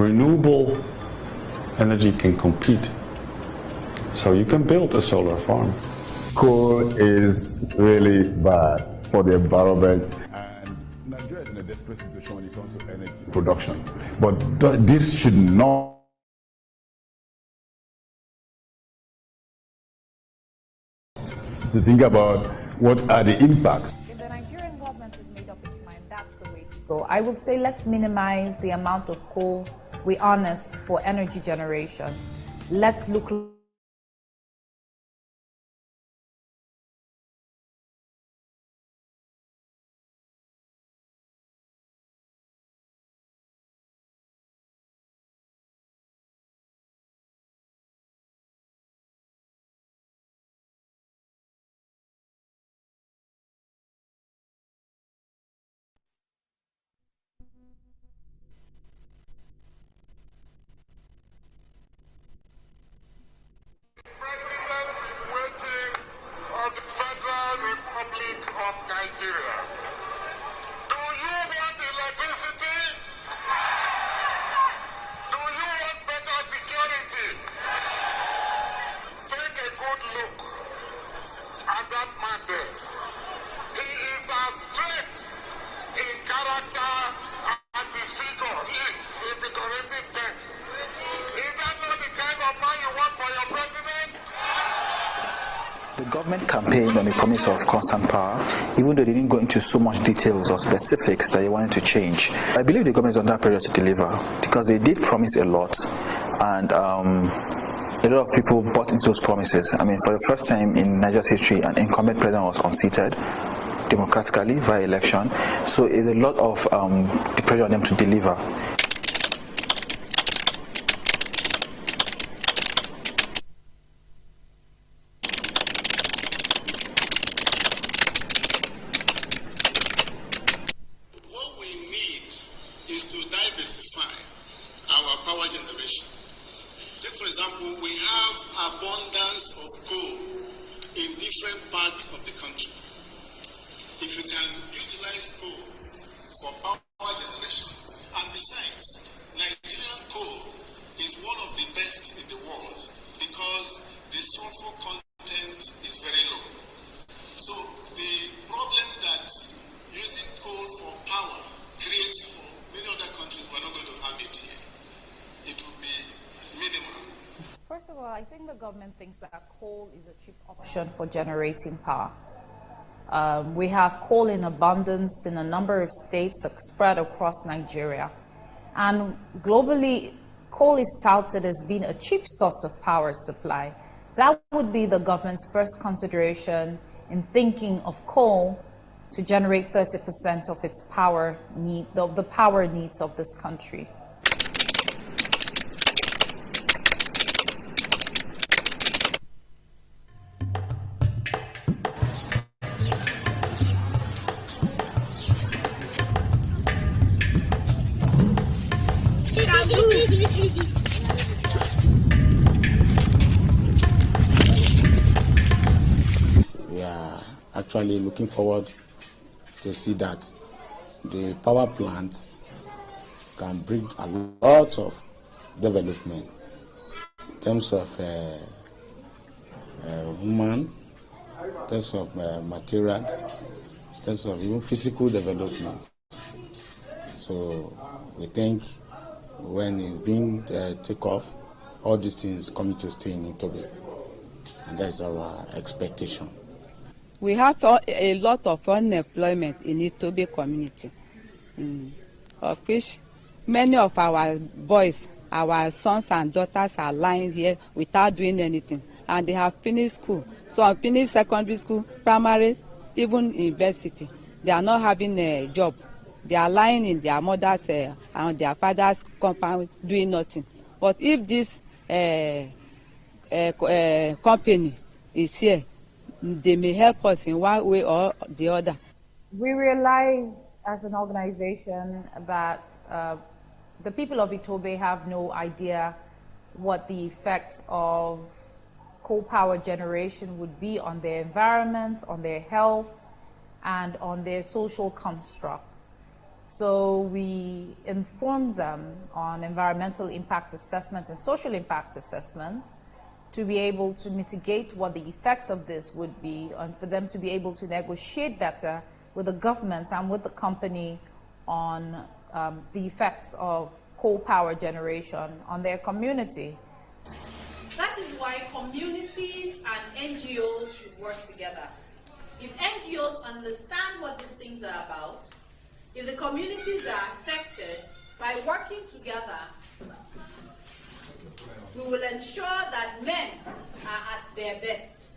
renewable energy can compete. So you can build a solar farm. Coal is really bad for the environment. And Nigeria is in a desperate situation when it comes to energy production. But this should not to think about what are the impacts. If the Nigerian government has made up its mind, that's the way to go. I would say let's minimize the amount of coal we harness for energy generation. Let's look of Nigeria. Do you want electricity? Do you want better security? Take a good look at that man there. He is as straight in character as his figure is a figurative text. Is that not the kind of man you want for your president? The government campaigned on the promise of constant power, even though they didn't go into so much details or specifics that they wanted to change. I believe the government is under pressure to deliver because they did promise a lot, and a lot of people bought into those promises. I mean, for the first time in Nigeria's history, an incumbent president was unseated democratically via election, so it's a lot of the pressure on them to deliver. First of all, I think the government thinks that coal is a cheap option for generating power. We have coal in abundance in a number of states spread across Nigeria. And globally, coal is touted as being a cheap source of power supply. That would be the government's first consideration in thinking of coal to generate 30% of its power need, the power needs of this country. We are actually looking forward to see that the power plant can bring a lot of development in terms of human, in terms of material, in terms of even physical development. So we think when it's being take off, all these things coming to stay in Itobe, and that's our expectation. We have a lot of unemployment in Itobe community, of which many of our boys, our sons and daughters are lying here without doing anything, and they have finished school. Some finished secondary school, primary, even university. They are not having a job. They are lying in their mother's and their father's compound doing nothing. But if this company is here, they may help us in one way or the other. We realize as an organization that the people of Itobe have no idea what the effects of coal power generation would be on their environment, on their health, and on their social construct. So we informed them on environmental impact assessment and social impact assessments to be able to mitigate what the effects of this would be, and for them to be able to negotiate better with the government and with the company on the effects of coal power generation on their community. That is why communities and NGOs should work together. If NGOs understand what these things are about, if the communities are affected, by working together, we will ensure that men are at their best.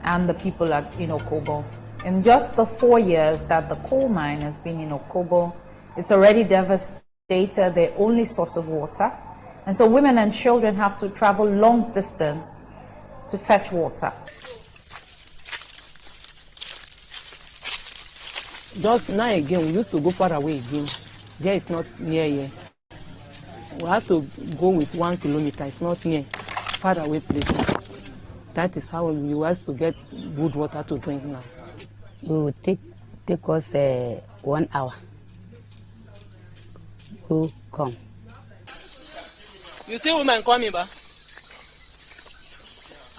And the people at Okobo. In just the 4 years that the coal mine has been in Okobo, it's already devastated their only source of water. And so women and children have to travel long distance to fetch water. Just now again, we used to go far away again. There is not near here. We have to go with 1 kilometer. It's not near, far away place. That is how we used to get good water to drink now. It will take us 1 hour to come. You see women coming back?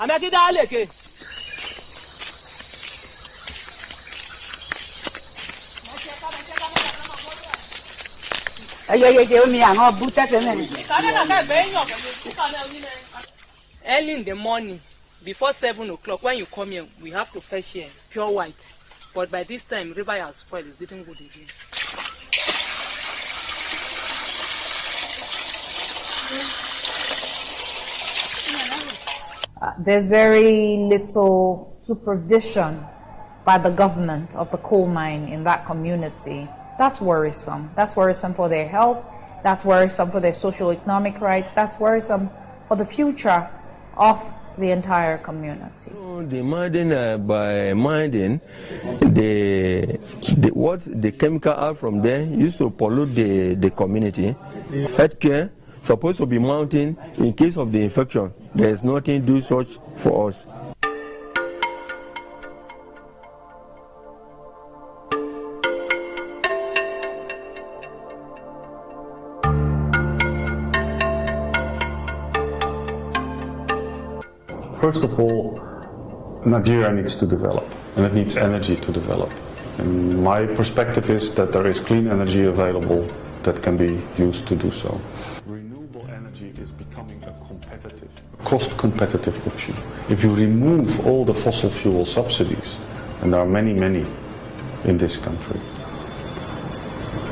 I'm a kid. Early in the morning, before 7 o'clock, when you come here, we have to fetch here pure white. But by this time, river has spoiled. It didn't go again. There's very little supervision by the government of the coal mine in that community. That's worrisome. That's worrisome for their health. That's worrisome for their socio-economic rights. That's worrisome for the future of the entire community. The mining, by mining, what the chemical out from there used to pollute the community. Healthcare supposed to be mounting in case of the infection. There is nothing do such for us. First of all, Nigeria needs to develop, and it needs energy to develop. And my perspective is that there is clean energy available that can be used to do so. Renewable energy is becoming a competitive, cost-competitive option. If you remove all the fossil fuel subsidies, and there are many, many in this country,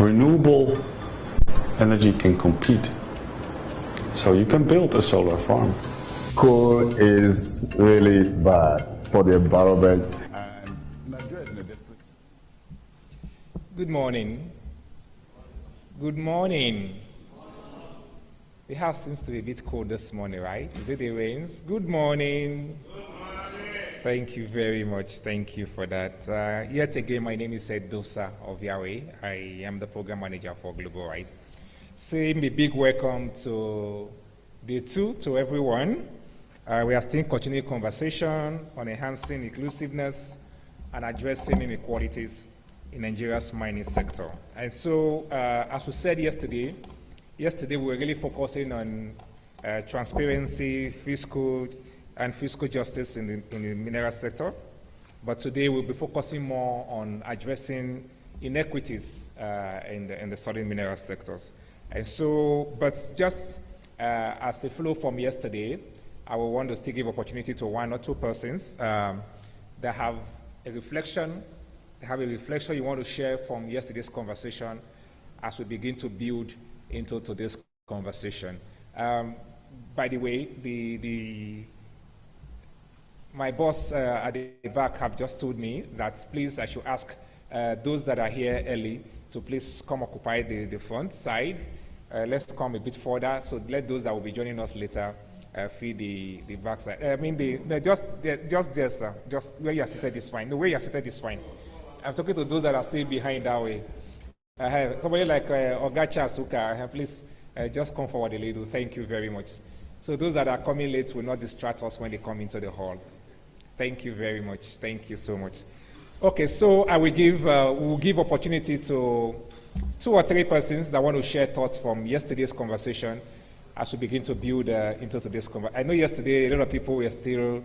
renewable energy can compete. So you can build a solar farm. Coal is really bad for the environment, and Nigeria is in a desperate. Good morning. Good morning. The house seems to be a bit cold this morning, right? Is it the rains? Good morning. Good morning. Thank you very much. Thank you for that. Yet again, my name is Dosa of Yahweh. I am the program manager for Global Rights. Saying a big welcome to day 2 to everyone. We are still continuing conversation on enhancing inclusiveness and addressing inequalities in Nigeria's mining sector. And so, as we said yesterday we were really focusing on transparency, fiscal justice in the mineral sector. But today we'll be focusing more on addressing inequities in the southern mineral sectors. And so, but just as a flow from yesterday, I will want to still give opportunity to 1 or 2 persons that have a reflection you want to share from yesterday's conversation as we begin to build into today's conversation. By the way, My boss at the back have just told me that please I should ask those that are here early to please come occupy the front side. Let's come a bit further, so let those that will be joining us later feed the back side. I mean, just there, sir. Just where you are seated is fine. No, where you are seated is fine. I'm talking to those that are still behind that way. Somebody like Ogacha Asuka, please just come forward a little. Thank you very much. So those that are coming late will not distract us when they come into the hall. Thank you very much. Thank you so much. Okay, so I will we'll give opportunity to 2 or 3 persons that want to share thoughts from yesterday's conversation as we begin to build into today's conversation. I know yesterday a lot of people were still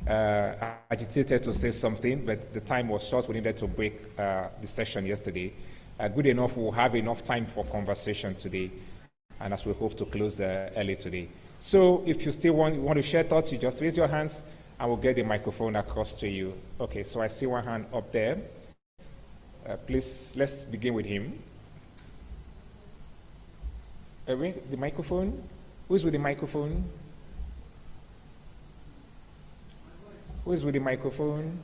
agitated to say something, but the time was short. We needed to break the session yesterday. Good enough, we'll have enough time for conversation today, and as we hope to close early today. So if you still want to share thoughts, you just raise your hands, and we'll get the microphone across to you. Okay, so I see one hand up there. Please, let's begin with him. The microphone? Who's with the microphone? Who is with the microphone?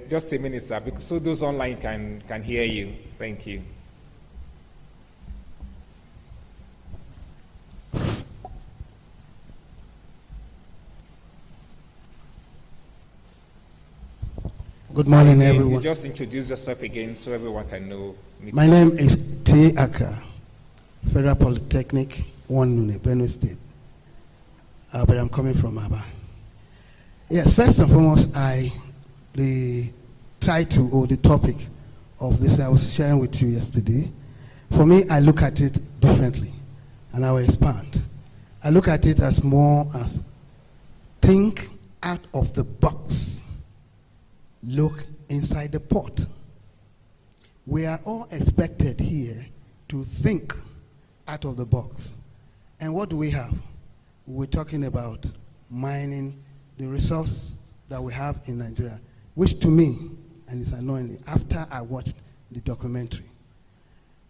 Just a minute, sir, because so those online can hear you. Thank you. Good morning, everyone. You just introduce yourself again so everyone can know. My name is T. Aka, Federal Polytechnic, Nune, Benue State. But I'm coming from Aba. Yes, first and foremost, the title or the topic of this I was sharing with you yesterday. For me, I look at it differently, and I will expand. I look at it as more as think out of the box. Look inside the pot. We are all expected here to think out of the box. And what do we have? We're talking about mining the resource that we have in Nigeria, which to me, and it's annoying, after I watched the documentary.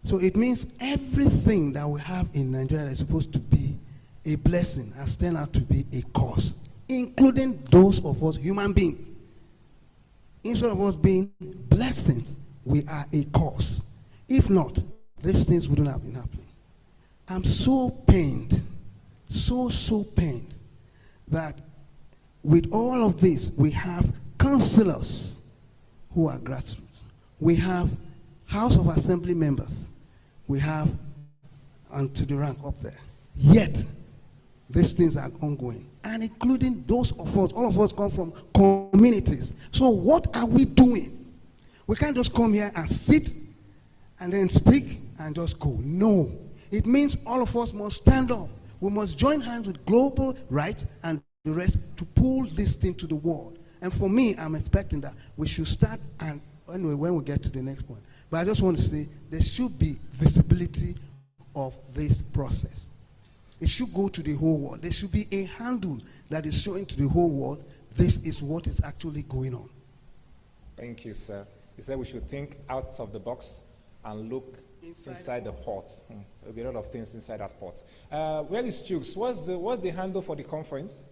So it means everything that we have in Nigeria is supposed to be a blessing has turned out to be a curse, including those of us human beings. Instead of us being blessings, we are a curse. If not, these things wouldn't have been happening. I'm so pained, so pained that with all of this, we have councillors who are grassroots. We have House of Assembly members. We have, and to the rank up there. Yet, these things are ongoing. And including those of us, all of us come from communities. So what are we doing? We can't just come here and sit and then speak and just go. No. It means all of us must stand up. We must join hands with global rights and the rest to pull this thing to the world. And for me, I'm expecting that we should start, and anyway, when we get to the next point. But I just want to say there should be visibility of this process. It should go to the whole world. There should be a handle that is showing to the whole world this is what is actually going on. Thank you, sir. You said we should think out of the box and look inside the pot. There'll be a lot of things inside that pot. Where is Chooks? What's the handle for the conference?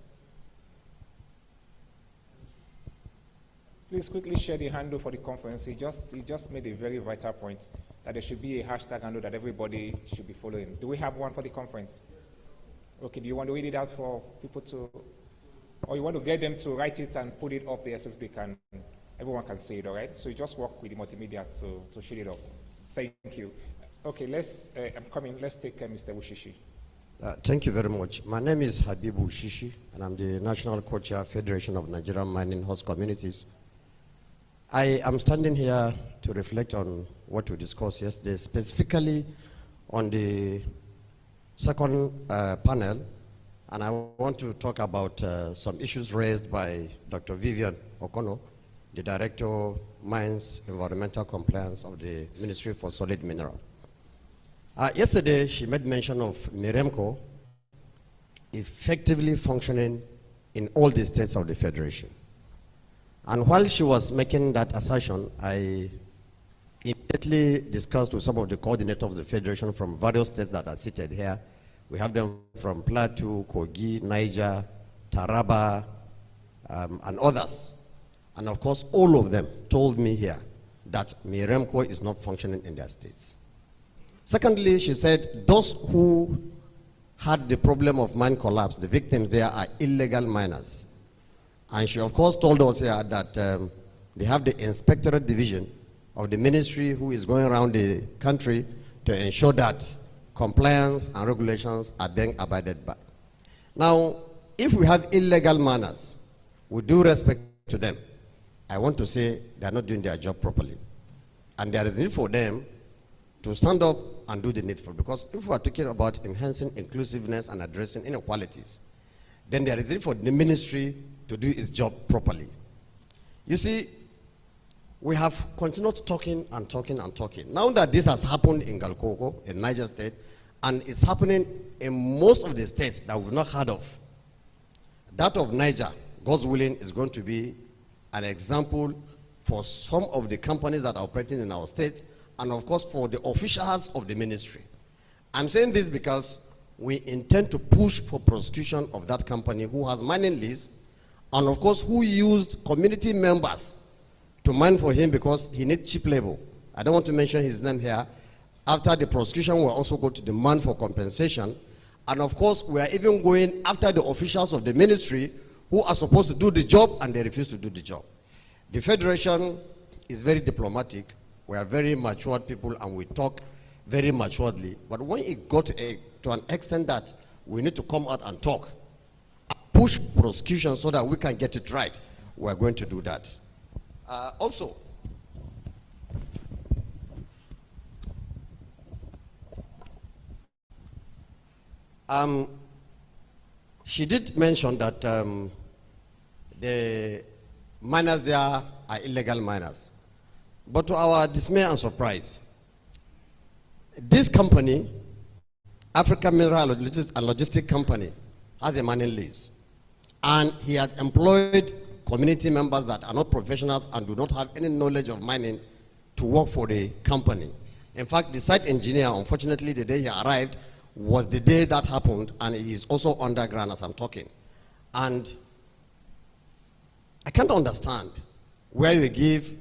Please quickly share the handle for the conference. He just made a very vital point that there should be a hashtag handle that everybody should be following. Do we have one for the conference? Okay, do you want to read it out for people to, or you want to get them to write it and put it up there so they can, everyone can see it, all right? So you just work with the multimedia to shoot it up. Thank you. Okay, I'm coming. Let's take Mr. Wushishi. Thank you very much. My name is Habibu Wushishi, and I'm the National Co-Chair, Federation of Nigerian Mining Host Communities. I am standing here to reflect on what we discussed yesterday, specifically on the second panel, and I want to talk about some issues raised by Dr. Vivian Okono, the Director of Mines Environmental Compliance of the Ministry for Solid Mineral. Yesterday, she made mention of Miremco effectively functioning in all the states of the Federation. And while she was making that assertion, I immediately discussed with some of the coordinators of the Federation from various states that are seated here. We have them from Plateau, Kogi, Niger, Taraba, and others. And of course, all of them told me here that Miremco is not functioning in their states. Secondly, she said those who had the problem of mine collapse, the victims there are illegal miners. And she of course told us here that they have the inspectorate division of the ministry who is going around the country to ensure that compliance and regulations are being abided by. Now, if we have illegal miners, with due respect to them, I want to say they are not doing their job properly. And there is need for them to stand up and do the needful. Because if we are talking about enhancing inclusiveness and addressing inequalities, then there is need for the ministry to do its job properly. You see, we have continued talking and talking and talking. Now that this has happened in Galkoko, in Niger State, and it's happening in most of the states that we've not heard of, that of Niger, God's willing, is going to be an example for some of the companies that are operating in our states, and of course for the officials of the ministry. I'm saying this because we intend to push for prosecution of that company who has mining lease, and of course who used community members to mine for him because he needs cheap labor. I don't want to mention his name here. After the prosecution, we're also going to demand for compensation. And of course, we are even going after the officials of the ministry who are supposed to do the job and they refuse to do the job. The Federation is very diplomatic. We are very matured people and we talk very maturely. But when it got to an extent that we need to come out and talk, push prosecution so that we can get it right, we're going to do that. Also, she did mention that the miners there are illegal miners. But to our dismay and surprise, this company, African Mineral and Logistic Company, has a mining lease. And he had employed community members that are not professionals and do not have any knowledge of mining to work for the company. In fact, the site engineer, unfortunately, the day he arrived was the day that happened, and he is also underground as I'm talking. And I can't understand where you give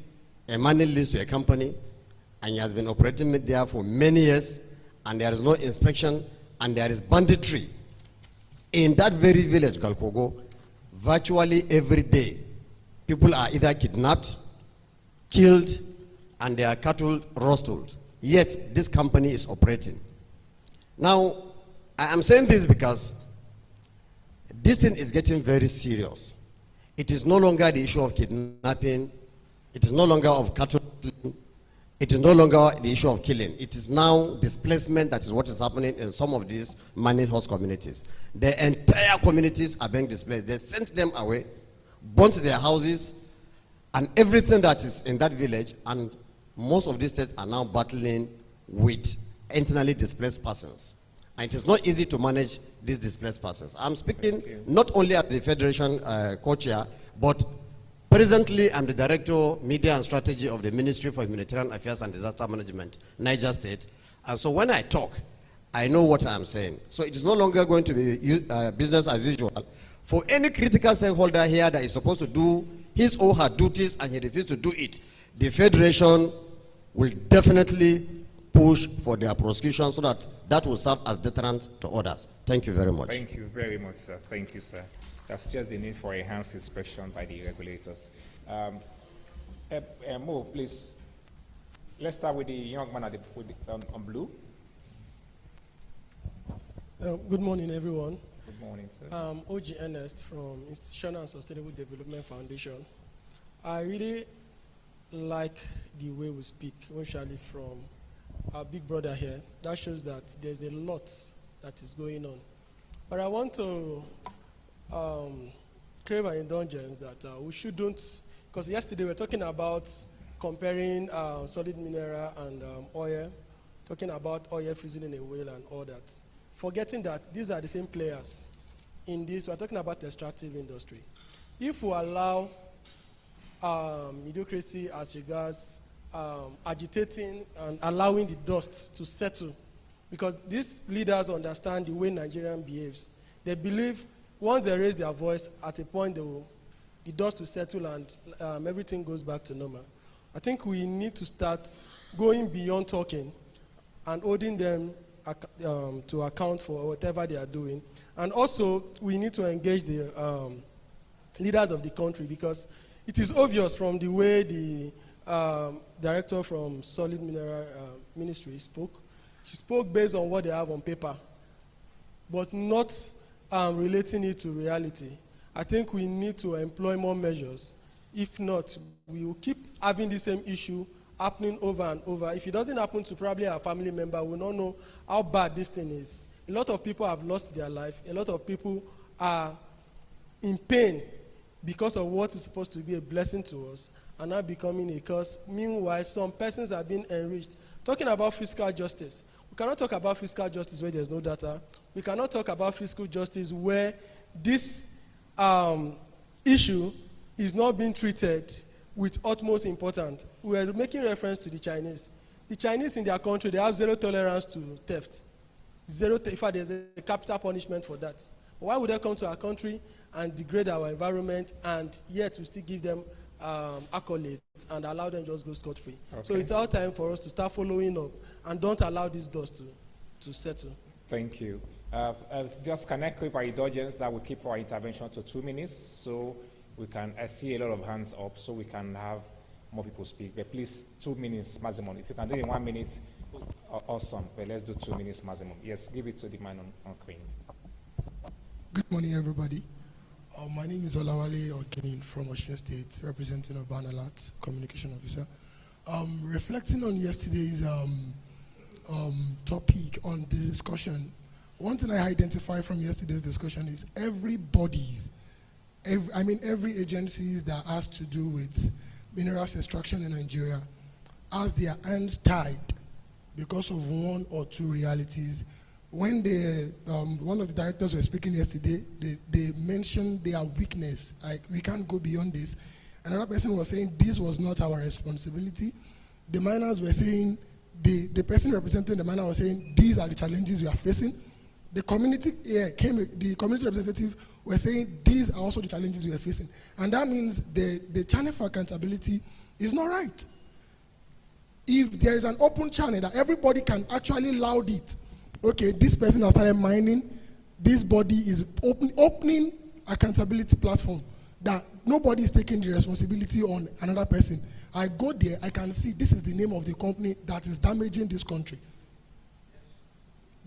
a mining lease to a company and he has been operating there for many years and there is no inspection and there is banditry. In that very village, Galkogo, virtually every day, people are either kidnapped, killed, and their cattle rustled. Yet, this company is operating. Now, I am saying this because this thing is getting very serious. It is no longer the issue of kidnapping. It is no longer of cattle. It is no longer the issue of killing. It is now displacement. That is what is happening in some of these mining host communities. The entire communities are being displaced. They sent them away, burnt their houses, and everything that is in that village. And most of these states are now battling with internally displaced persons. And it is not easy to manage these displaced persons. I'm speaking not only as the Federation co-chair, but presently I'm the Director, Media and Strategy of the Ministry for Humanitarian Affairs and Disaster Management, Niger State. And so when I talk, I know what I'm saying. So it is no longer going to be business as usual. For any critical stakeholder here that is supposed to do his or her duties and he refuses to do it, the Federation will definitely push for their prosecution so that that will serve as deterrent to others. Thank you very much. Thank you very much, sir. Thank you, sir. That's just the need for enhanced inspection by the regulators. Mo, please. Let's start with the young man on blue. Good morning, everyone. Good morning, sir. OG Ernest from Institutional and Sustainable Development Foundation. I really like the way we speak, especially from our big brother here. That shows that there's a lot that is going on. But I want to crave an indulgence that we shouldn't, because yesterday we were talking about comparing solid mineral and oil, talking about oil freezing in a whale and all that, forgetting that these are the same players in this. We're talking about the extractive industry. If we allow mediocrity as regards agitating and allowing the dust to settle, because these leaders understand the way Nigerian behaves. They believe once they raise their voice, at a point they will the dust will settle and everything goes back to normal. I think we need to start going beyond talking and holding them to account for whatever they are doing. And also, we need to engage the leaders of the country, because it is obvious from the way the director from Solid Mineral Ministry spoke. She spoke based on what they have on paper, but not relating it to reality. I think we need to employ more measures. If not, we will keep having the same issue happening over and over. If it doesn't happen to probably our family member, we will not know how bad this thing is. A lot of people have lost their life. A lot of people are in pain because of what is supposed to be a blessing to us and now becoming a curse. Meanwhile, some persons are being enriched. Talking about fiscal justice. We cannot talk about fiscal justice where there's no data. We cannot talk about fiscal justice where this issue is not being treated with utmost importance. We are making reference to the Chinese. The Chinese in their country, they have zero tolerance to theft. In fact, there's a capital punishment for that. Why would they come to our country and degrade our environment, and yet we still give them accolades and allow them just go scot-free? Okay. So it's our time for us to start following up and don't allow this dust to settle. Thank you. Just connect with our indulgence that we keep our intervention to 2 minutes, so we can, I see a lot of hands up, so we can have more people speak. But please, 2 minutes maximum. If you can do it in 1 minute, awesome. But let's do 2 minutes maximum. Yes, give it to the man on screen. Good morning, everybody. My name is Olawale Okenin from Osun State, representing Urban Alert Communication Officer. Reflecting on yesterday's topic on the discussion, one thing I identified from yesterday's discussion is every agencies that has to do with minerals extraction in Nigeria has their hands tied because of one or two realities. When one of the directors were speaking yesterday, they mentioned their weakness, like we can't go beyond this. Another person was saying this was not our responsibility. The miners were saying, the person representing the miner was saying these are the challenges we are facing. The community the community representative were saying these are also the challenges we are facing. And that means the channel for accountability is not right. If there is an open channel that everybody can actually laud it, okay, this person has started mining, this body is opening accountability platform that nobody is taking the responsibility on another person. I go there, I can see this is the name of the company that is damaging this country.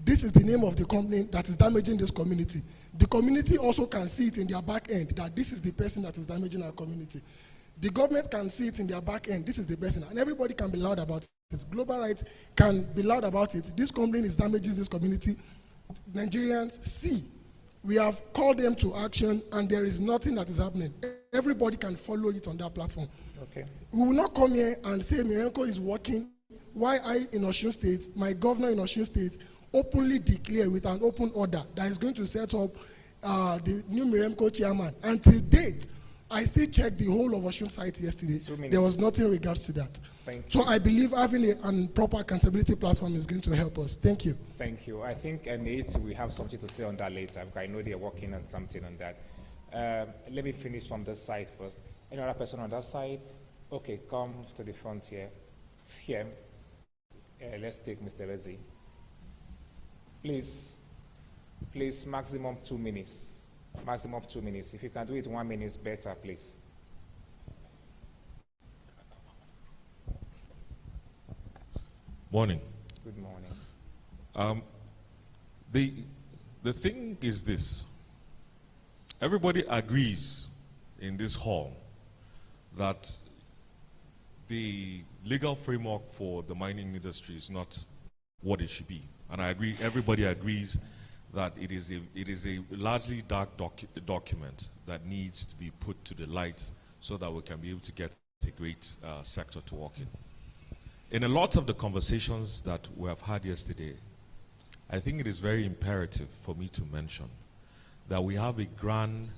This is the name of the company that is damaging this community. The community also can see it in their back end that this is the person that is damaging our community. The government can see it in their back end, this is the person, and everybody can be loud about it. Global rights can be loud about it. This company is damaging this community. Nigerians see. We have called them to action, and there is nothing that is happening. Everybody can follow it on that platform. Okay. We will not come here and say Mirenko is working. Why I in Osun State, my governor in Osun State, openly declare with an open order that is going to set up the new Miremco chairman. Until date, I still checked the whole of Osun site yesterday. There was nothing in regards to that. So I believe having a proper accountability platform is going to help us. Thank you. Thank you. I think we have something to say on that later. I know they're working on something on that. Let me finish from this side first. Any other person on that side? Okay, come to the front here. It's here. Let's take Mr. Rezi. Please, maximum 2 minutes. Maximum 2 minutes. If you can do it 1 minute, better, please. Morning. Good morning. The thing is this. Everybody agrees in this hall that the legal framework for the mining industry is not what it should be. And I agree, everybody agrees that it is a largely dark document that needs to be put to the light so that we can be able to get a great sector to work in. In a lot of the conversations that we have had yesterday, I think it is very imperative for me to mention that we have a grand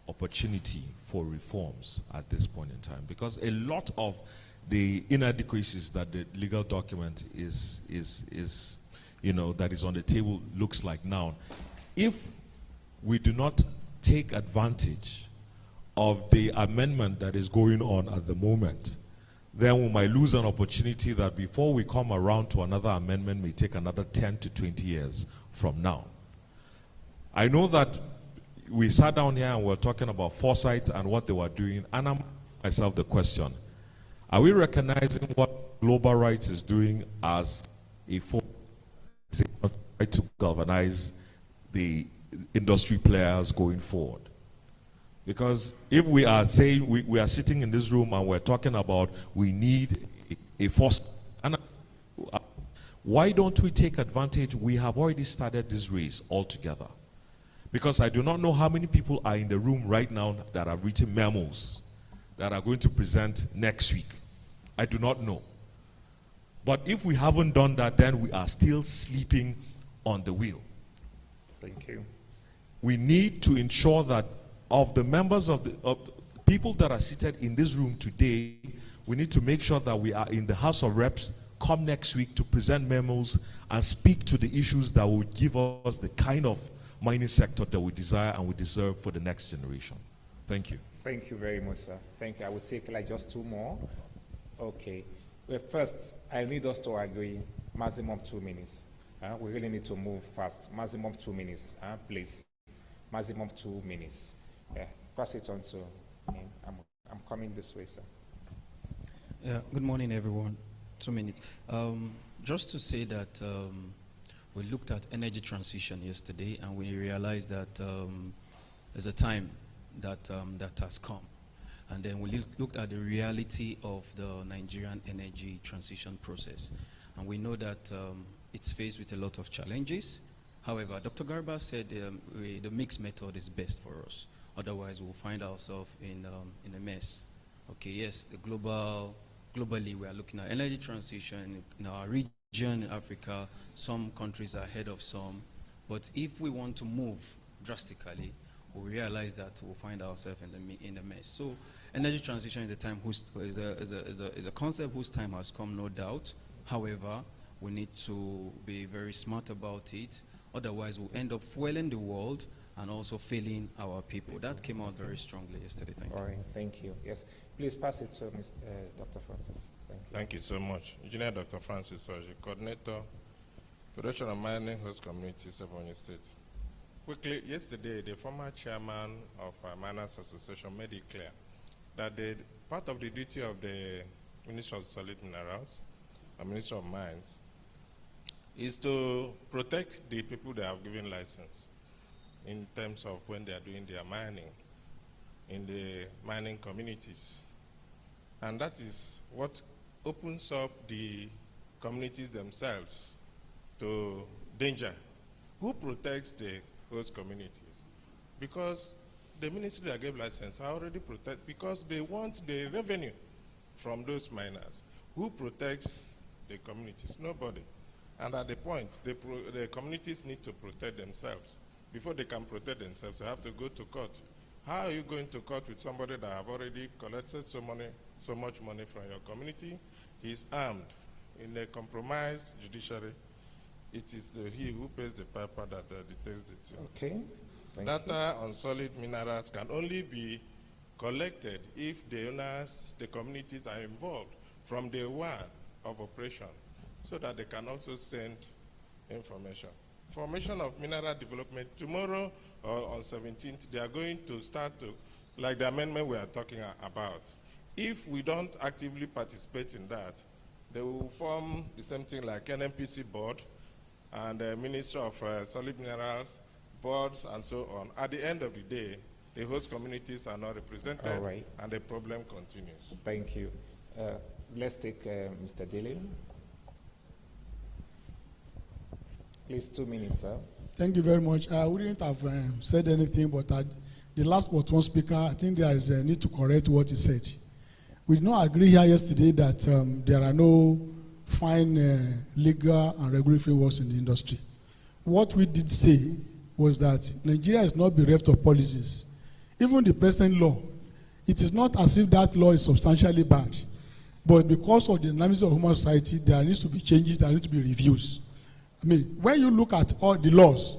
opportunity for reforms at this point in time, because a lot of the inadequacies that the legal document is that is on the table looks like now. If we do not take advantage of the amendment that is going on at the moment, then we might lose an opportunity that before we come around to another amendment may take another 10 to 20 years from now. I know that we sat down here and we're talking about foresight and what they were doing, and I'm asking myself the question, are we recognizing what global rights is doing as a force to galvanize the industry players going forward? Because if we are saying, we are sitting in this room and we're talking about we need a force, and why don't we take advantage? We have already started this race altogether. Because I do not know how many people are in the room right now that have written memos that are going to present next week. I do not know. But if we haven't done that, then we are still sleeping on the wheel. Thank you. We need to ensure that of the members of the people that are seated in this room today, we need to make sure that we are in the House of Reps come next week to present memos and speak to the issues that will give us the kind of mining sector that we desire and we deserve for the next generation. Thank you. Thank you very much, sir. Thank you. I will take like just 2 more. Okay. Well, first, I need us to agree maximum 2 minutes. We really need to move fast. Maximum 2 minutes, please. Maximum 2 minutes. Pass it on to him. I'm coming this way, sir. Yeah. Good morning, everyone. 2 minutes. Just to say that we looked at energy transition yesterday, and we realized that there's a time that that has come. And then we looked at the reality of the Nigerian energy transition process. And we know that it's faced with a lot of challenges. However, Dr. Garba said the mixed method is best for us. Otherwise, we'll find ourselves in a mess. Okay, yes, globally, we are looking at energy transition in our region, in Africa. Some countries are ahead of some. But if we want to move drastically, we realize that we'll find ourselves in the mess. So energy transition is a concept whose time has come, no doubt. However, we need to be very smart about it. Otherwise, we'll end up fueling the world and also failing our people. That came out very strongly yesterday. Thank you. All right, thank you. Yes, please pass it to Dr. Francis. Thank you. Thank you so much. Engineer Dr. Francis Oji, Coordinator, Production and Mining Host Communities of Ebonyi State. Quickly, yesterday, the former chairman of Miners Association made it clear that part of the duty of the Minister of Solid Minerals and Minister of Mines is to protect the people they have given license in terms of when they are doing their mining in the mining communities. And that is what opens up the communities themselves to danger. Who protects the host communities? Because the ministry that gave license are already protect, because they want the revenue from those miners. Who protects the communities? Nobody. And at the point, the communities need to protect themselves. Before they can protect themselves, they have to go to court. How are you going to court with somebody that have already collected so much money from your community? He's armed. In a compromised judiciary, it is he who pays the piper that dictates the tune. Okay. Data on solid minerals can only be collected if the owners, the communities are involved from day one of operation, so that they can also send information. Formation of mineral development, tomorrow or on 17th, they are going to start to, like the amendment we are talking about. If we don't actively participate in that, they will form the same thing like NNPC board and the Ministry of Solid Minerals, boards and so on. At the end of the day, the host communities are not represented. All right. And the problem continues. Thank you. Let's take Mr. Daly. Please, 2 minutes, sir. Thank you very much. I wouldn't have said anything, but the last but one speaker, I think there is a need to correct what he said. We did not agree here yesterday that there are no fine legal and regulatory frameworks in the industry. What we did say was that Nigeria is not bereft of policies. Even the present law, it is not as if that law is substantially bad. But because of the dynamics of human society, there needs to be changes, there need to be reviews. I mean, when you look at all the laws,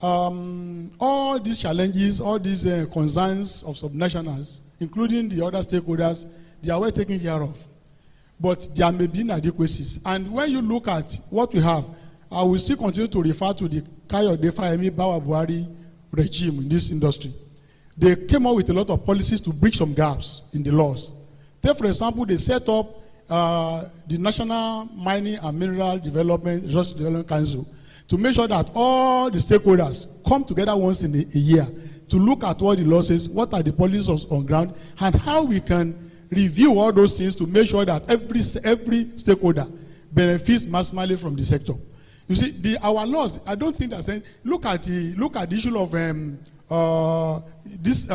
all these challenges, all these concerns of subnationals, including the other stakeholders, they are well taken care of. But there may be inadequacies. And when you look at what we have, I will still continue to refer to the Kayode Fayemi Bawa Buhari regime in this industry. They came up with a lot of policies to bridge some gaps in the laws. Take, for example, they set up the National Mining and Mineral Resource Development Council to make sure that all the stakeholders come together once in a year to look at all the losses, what are the policies on ground, and how we can review all those things to make sure that every stakeholder benefits maximally from the sector. You see, our laws, I don't think that's look at the issue of this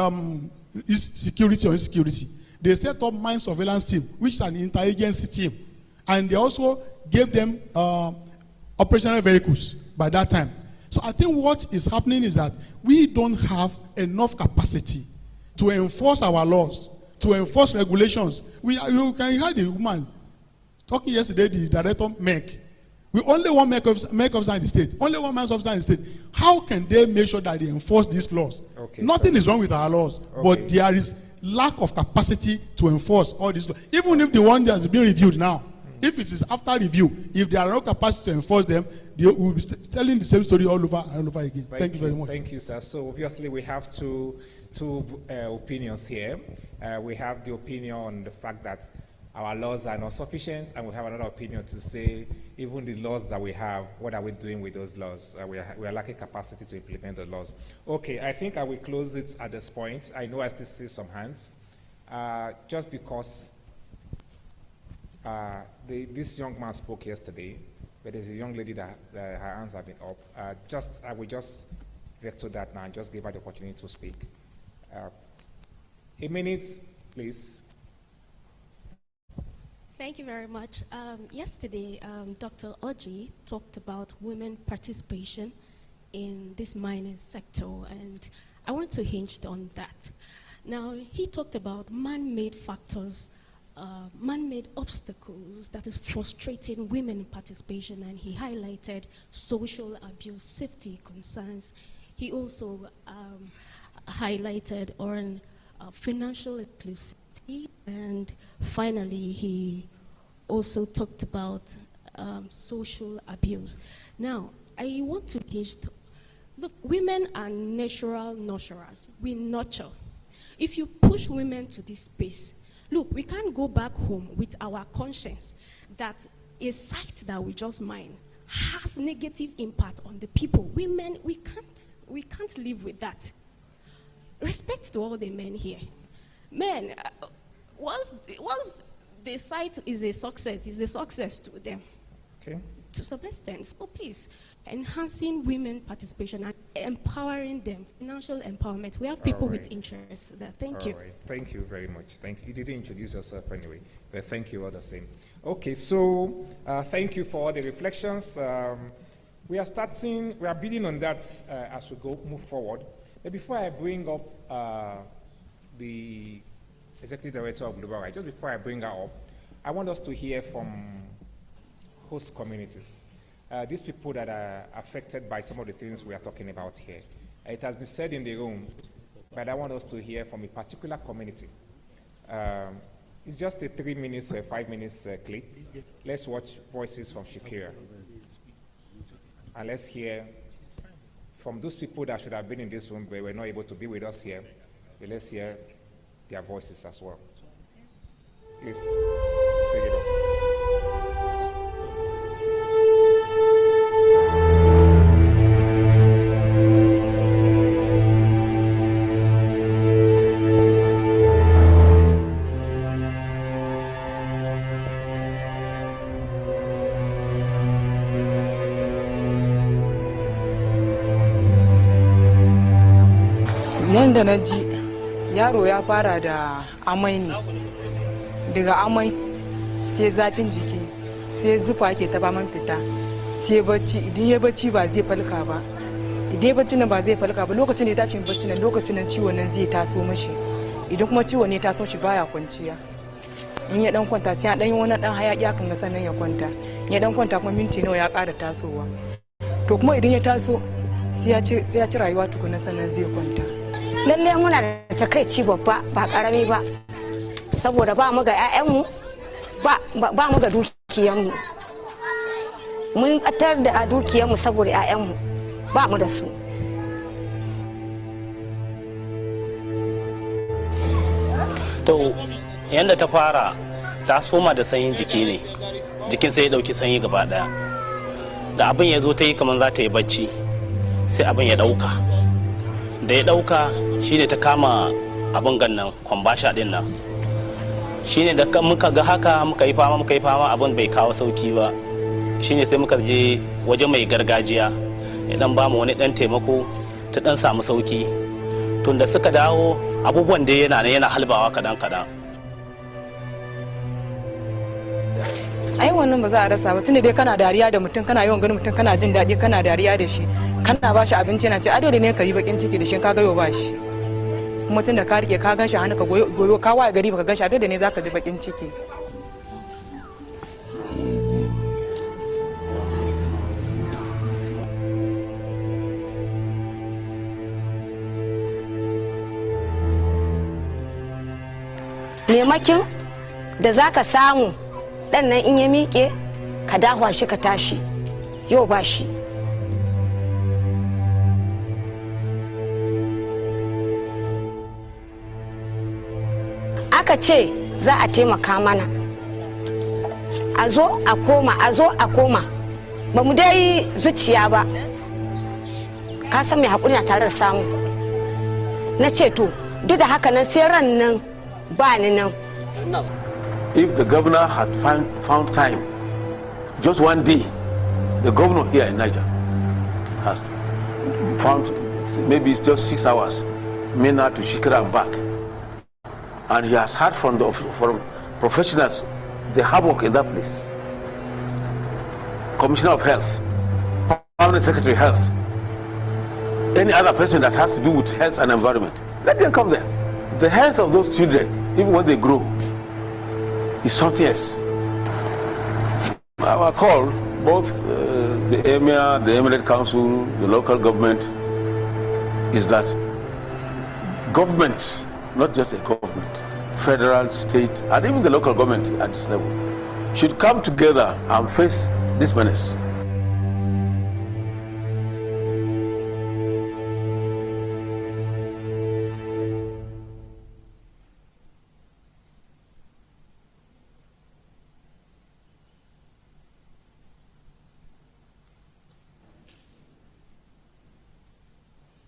security or insecurity. They set up mine surveillance team, which is an interagency team, and they also gave them operational vehicles by that time. So I think what is happening is that we don't have enough capacity to enforce our laws, to enforce regulations. You can hear the woman talking yesterday, the director MEC. We only one MEC officer in the state, only one mines officer in the state. How can they make sure that they enforce these laws? Okay, nothing is wrong with our laws, but there is lack of capacity to enforce all these laws. Even if the one that is being reviewed now, if it is after review, if there are no capacity to enforce them, they will be telling the same story all over and over again. Thank you very much. Thank you, sir. So obviously we have two opinions here. We have the opinion on the fact that our laws are not sufficient, and we have another opinion to say even the laws that we have, what are we doing with those laws? We are lacking capacity to implement the laws. Okay, I think I will close it at this point. I know I still see some hands. Just because this young man spoke yesterday, but there's a young lady that her hands have been up. I will just vector that now and just give her the opportunity to speak. A minute, please. Thank you very much. Yesterday, Dr. Oji talked about women participation in this mining sector, and I want to hinge on that. Now, he talked about man-made factors, man-made obstacles that is frustrating women participation, and he highlighted social abuse, safety concerns. He also highlighted on financial inclusivity, and finally he also talked about social abuse. Now, I want to look, women are natural nurturers. We nurture. If you push women to this space, look, we can't go back home with our conscience that a site that we just mine has negative impact on the people. Women, we can't live with that. Respect to all the men here. Men, once the site is a success to them. Okay. To some extent. So please, enhancing women participation and empowering them, financial empowerment. We have people with interest there. Thank you. Right. Thank you very much. Thank you. You didn't introduce yourself anyway, but thank you all the same. Okay, so thank you for all the reflections. We are building on that as we move forward. But before I bring up the Executive Director of Global Rights, just before I bring her up, I want us to hear from host communities. These people that are affected by some of the things we are talking about here. It has been said in the room, but I want us to hear from a particular community. It's just a 3 minutes or 5 minutes clip. Let's watch voices from Shakira. And let's hear from those people that should have been in this room but were not able to be with us here. But let's hear their voices as well. Please take it up. Yanda na ji yaro ya fara da amai ne, daga amai sai zafin jiki sai zufa ke ta baman fita sai bacci, idan ya bacci ba zai falka ba, idan ya bacci nan ba zai falka ba, lokacin da ya tashi bacci nan lokacin nan ciwon nan zai taso mashi, idan kuma ciwon ne taso shi baya kwanciya, in ya dan kwanta sai ya dan yi wani dan hayaki akan ga sannan ya kwanta, ya dan kwanta kuma minti nawa ya ƙara tasowa. To kuma idan ya taso sai ya ci rayuwa tukuna sannan zai kwanta. Lalle muna da takaici babba ba karami ba saboda ba mu ga 'ya'yanmu ba mu ga dukiyanmu. Mun batar da dukiyanmu saboda 'ya'yanmu ba mu da su. To yadda ta fara ta soma da sanyin jiki ne, jikin sai ya dauki sanyi gaba daya. Da abin ya zo ta yi kamar za ta yi bacci sai abin ya dauka. Da ya dauka shine ta kama abin gannan kwambasha din nan. Shine da muka ga haka muka yi fama abin bai kawo sauki ba. Shine sai muka je waje mai gargajiya ya dan ba mu wani dan taimako ta dan samu sauki. Tunda suka dawo abubuwan da yana halbawa kadan. Ai wannan ba za a rasa ba tunda dai kana dariya da mutum kana yawan ganin mutum kana jin daɗi kana dariya da shi kana ba shi abinci yana ce a dole ne ka yi bakin ciki da shi ka ga yau ba shi kuma tunda ka rike ka gan shi hannu ka goyo ka waye gari baka gan shi a dole ne za ka ji bakin ciki. Maimakin da za ka samu ɗan nan in ya miƙe ka dahwa shi ka tashi yau ba shi. Aka ce za a taimaka mana a zo a koma ba mu dai zuciya ba ka san mai haƙuri na tare da samu na ce to duk da haka nan sai ran nan ba ni nan. If the governor had found time, just one day, the governor here in Niger has found maybe it's just 6 hours, Mena to Shikira and back. And he has heard from professionals the havoc in that place. Commissioner of Health, Permanent Secretary of Health, any other person that has to do with health and environment, let them come there. The health of those children, even when they grow, is something else. Our call, both the Emir, the Emirate Council, the local government, is that governments, not just a government, federal, state, and even the local government at this level, should come together and face this menace.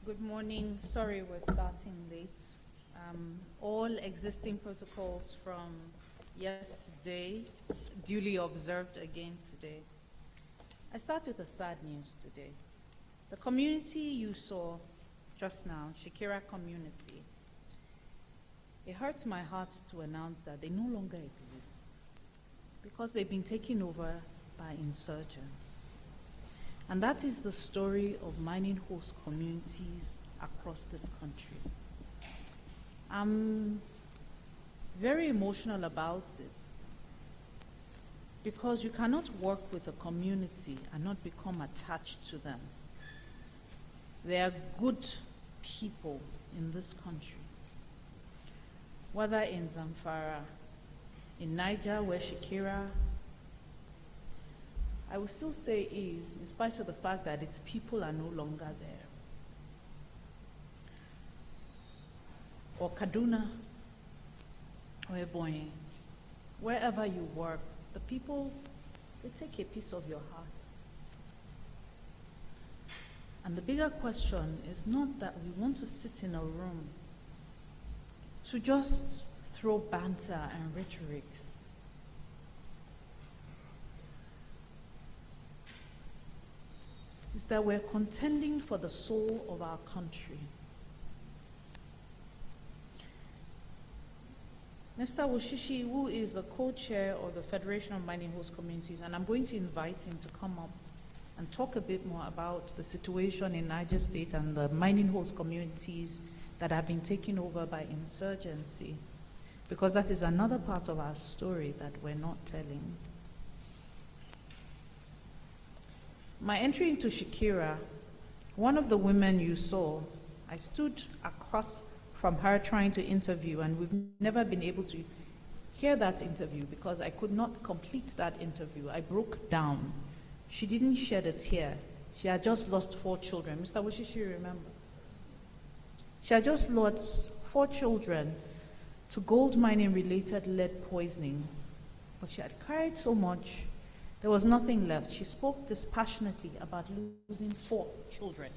Good morning. Sorry we're starting late. All existing protocols from yesterday duly observed again today. I start with the sad news today. The community you saw just now, Shakira community, it hurts my heart to announce that they no longer exist because they've been taken over by insurgents. And that is the story of mining host communities across this country. I'm very emotional about it because you cannot work with a community and not become attached to them. They are good people in this country, whether in Zamfara, in Niger, where Shakira, I will still say is, in spite of the fact that its people are no longer there. Or Kaduna, or Ebonyi, wherever you work, the people, they take a piece of your hearts. And the bigger question is not that we want to sit in a room to just throw banter and rhetorics. Is that we're contending for the soul of our country. Mr. Wushishi, who is the co-chair of the Federation of Mining Host Communities, and I'm going to invite him to come up and talk a bit more about the situation in Niger State and the mining host communities that have been taken over by insurgency, because that is another part of our story that we're not telling. My entry into Shakira One of the women you saw, I stood across from her trying to interview, and we've never been able to hear that interview because I could not complete that interview. I broke down. She didn't shed a tear. She had just lost 4 children. Mr. Wushishi, remember? She had just lost 4 children to gold mining related lead poisoning. But she had cried so much, there was nothing left. She spoke dispassionately about losing 4 children.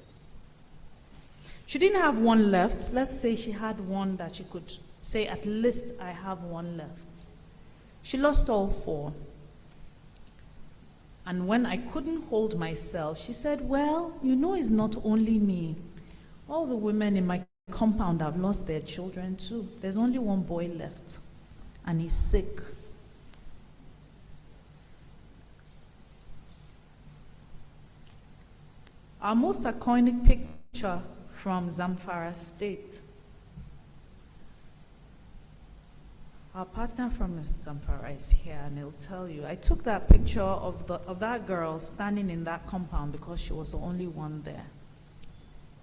She didn't have one left. Let's say she had one that she could say, at least I have one left. She lost all 4. And when I couldn't hold myself, she said, well, you know it's not only me. All the women in my compound have lost their children too. There's only one boy left, and he's sick. Our most iconic picture from Zamfara State. Our partner from Zamfara is here, and he'll tell you. I took that picture of that girl standing in that compound because she was the only one there.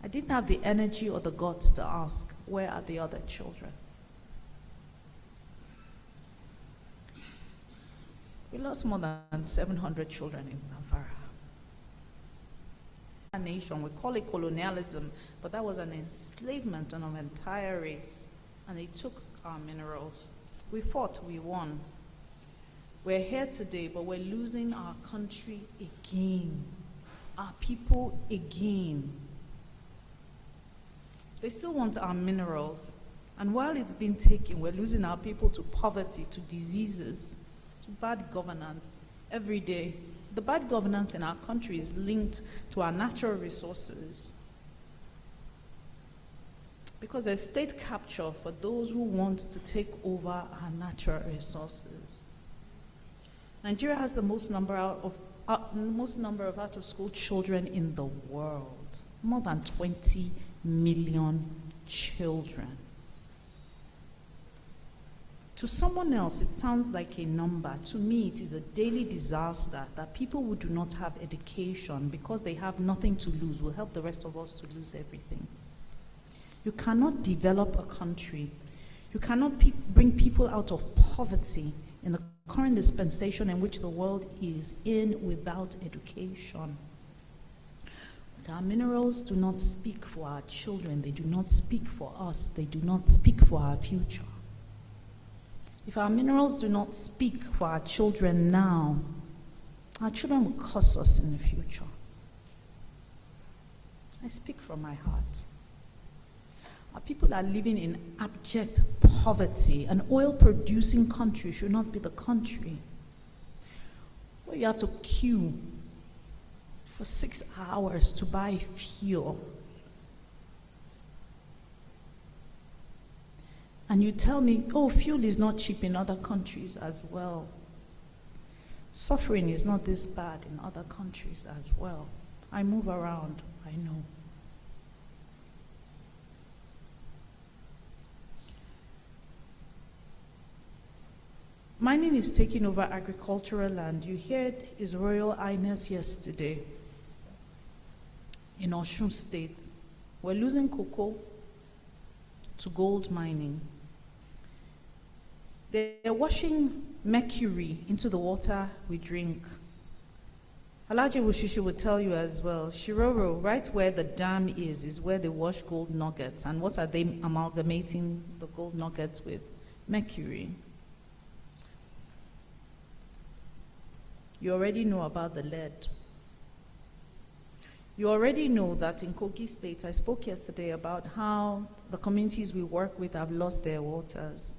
I didn't have the energy or the guts to ask, where are the other children? We lost more than 700 children in Zamfara. A nation, we call it colonialism, but that was an enslavement on an entire race, and they took our minerals. We fought, we won. We're here today, but we're losing our country again, our people again. They still want our minerals, and while it's been taken, we're losing our people to poverty, to diseases, to bad governance every day. The bad governance in our country is linked to our natural resources, because there's state capture for those who want to take over our natural resources. Nigeria has the most number of out-of-school children in the world, more than 20 million children. To someone else, it sounds like a number. To me, it is a daily disaster that people who do not have education, because they have nothing to lose, will help the rest of us to lose everything. You cannot develop a country. You cannot bring people out of poverty in the current dispensation in which the world is in without education. But our minerals do not speak for our children. They do not speak for us. They do not speak for our future. If our minerals do not speak for our children now, our children will curse us in the future. I speak from my heart. Our people are living in abject poverty. An oil-producing country should not be the country where you have to queue for 6 hours to buy fuel. And you tell me, oh, fuel is not cheap in other countries as well. Suffering is not this bad in other countries as well. I move around, I know. Mining is taking over agricultural land. You heard His Royal Highness yesterday in Osun State. We're losing cocoa to gold mining. They're washing mercury into the water we drink. Alhaji Wushishi will tell you as well, Shiroro, right where the dam is where they wash gold nuggets. And what are they amalgamating the gold nuggets with? Mercury. You already know about the lead. You already know that in Kogi State, I spoke yesterday about how the communities we work with have lost their waters.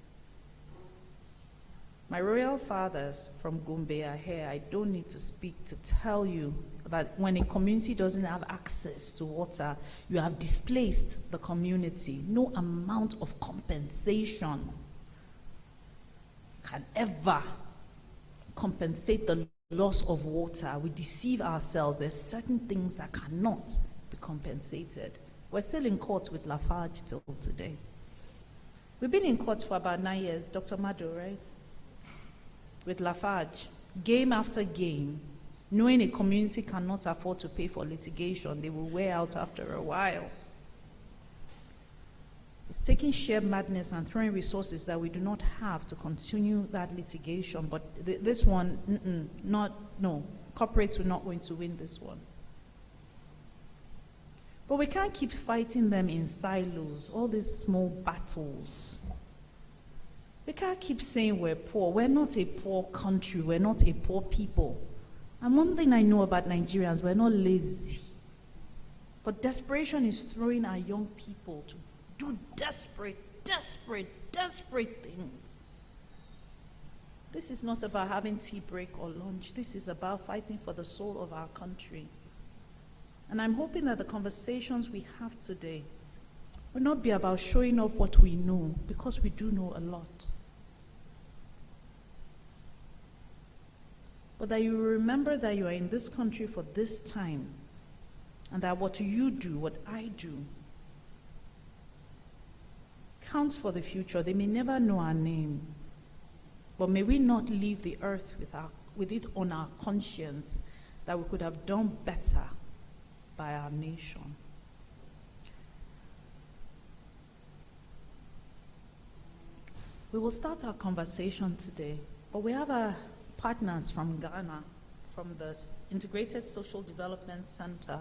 My royal fathers from Gombe are here. I don't need to speak to tell you that when a community doesn't have access to water, you have displaced the community. No amount of compensation can ever compensate the loss of water. We deceive ourselves. There's certain things that cannot be compensated. We're still in court with Lafarge till today. We've been in court for about 9 years, Dr. Mado, right? With Lafarge, game after game. knowing a community cannot afford to pay for litigation, they will wear out after a while. It's taking sheer madness and throwing resources that we do not have to continue that litigation. But this one, no. Corporates are not going to win this one. But we can't keep fighting them in silos, all these small battles. We can't keep saying we're poor. We're not a poor country. We're not a poor people. And one thing I know about Nigerians, we're not lazy. But desperation is throwing our young people to do desperate things. This is not about having tea break or lunch. This is about fighting for the soul of our country. And I'm hoping that the conversations we have today will not be about showing off what we know, because we do know a lot. But that you will remember that you are in this country for this time, and that what you do, what I do, counts for the future. They may never know our name, but may we not leave the earth with it on our conscience that we could have done better by our nation. We will start our conversation today, but we have our partners from Ghana, from the Integrated Social Development Center,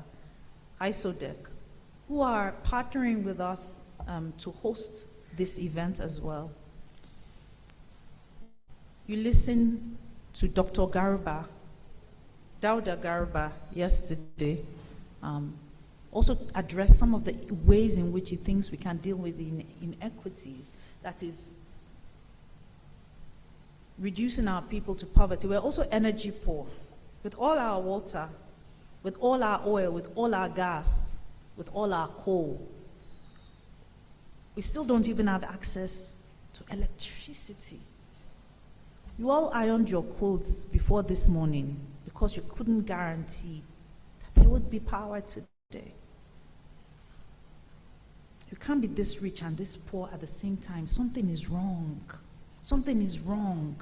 ISODEC, who are partnering with us to host this event as well. You listened to Dr. Dauda Garba yesterday, also address some of the ways in which he thinks we can deal with the inequities, that is, reducing our people to poverty. We're also energy poor. With all our water, with all our oil, with all our gas, with all our coal, we still don't even have access to electricity. You all ironed your clothes before this morning because you couldn't guarantee that there would be power today. You can't be this rich and this poor at the same time. Something is wrong. Something is wrong.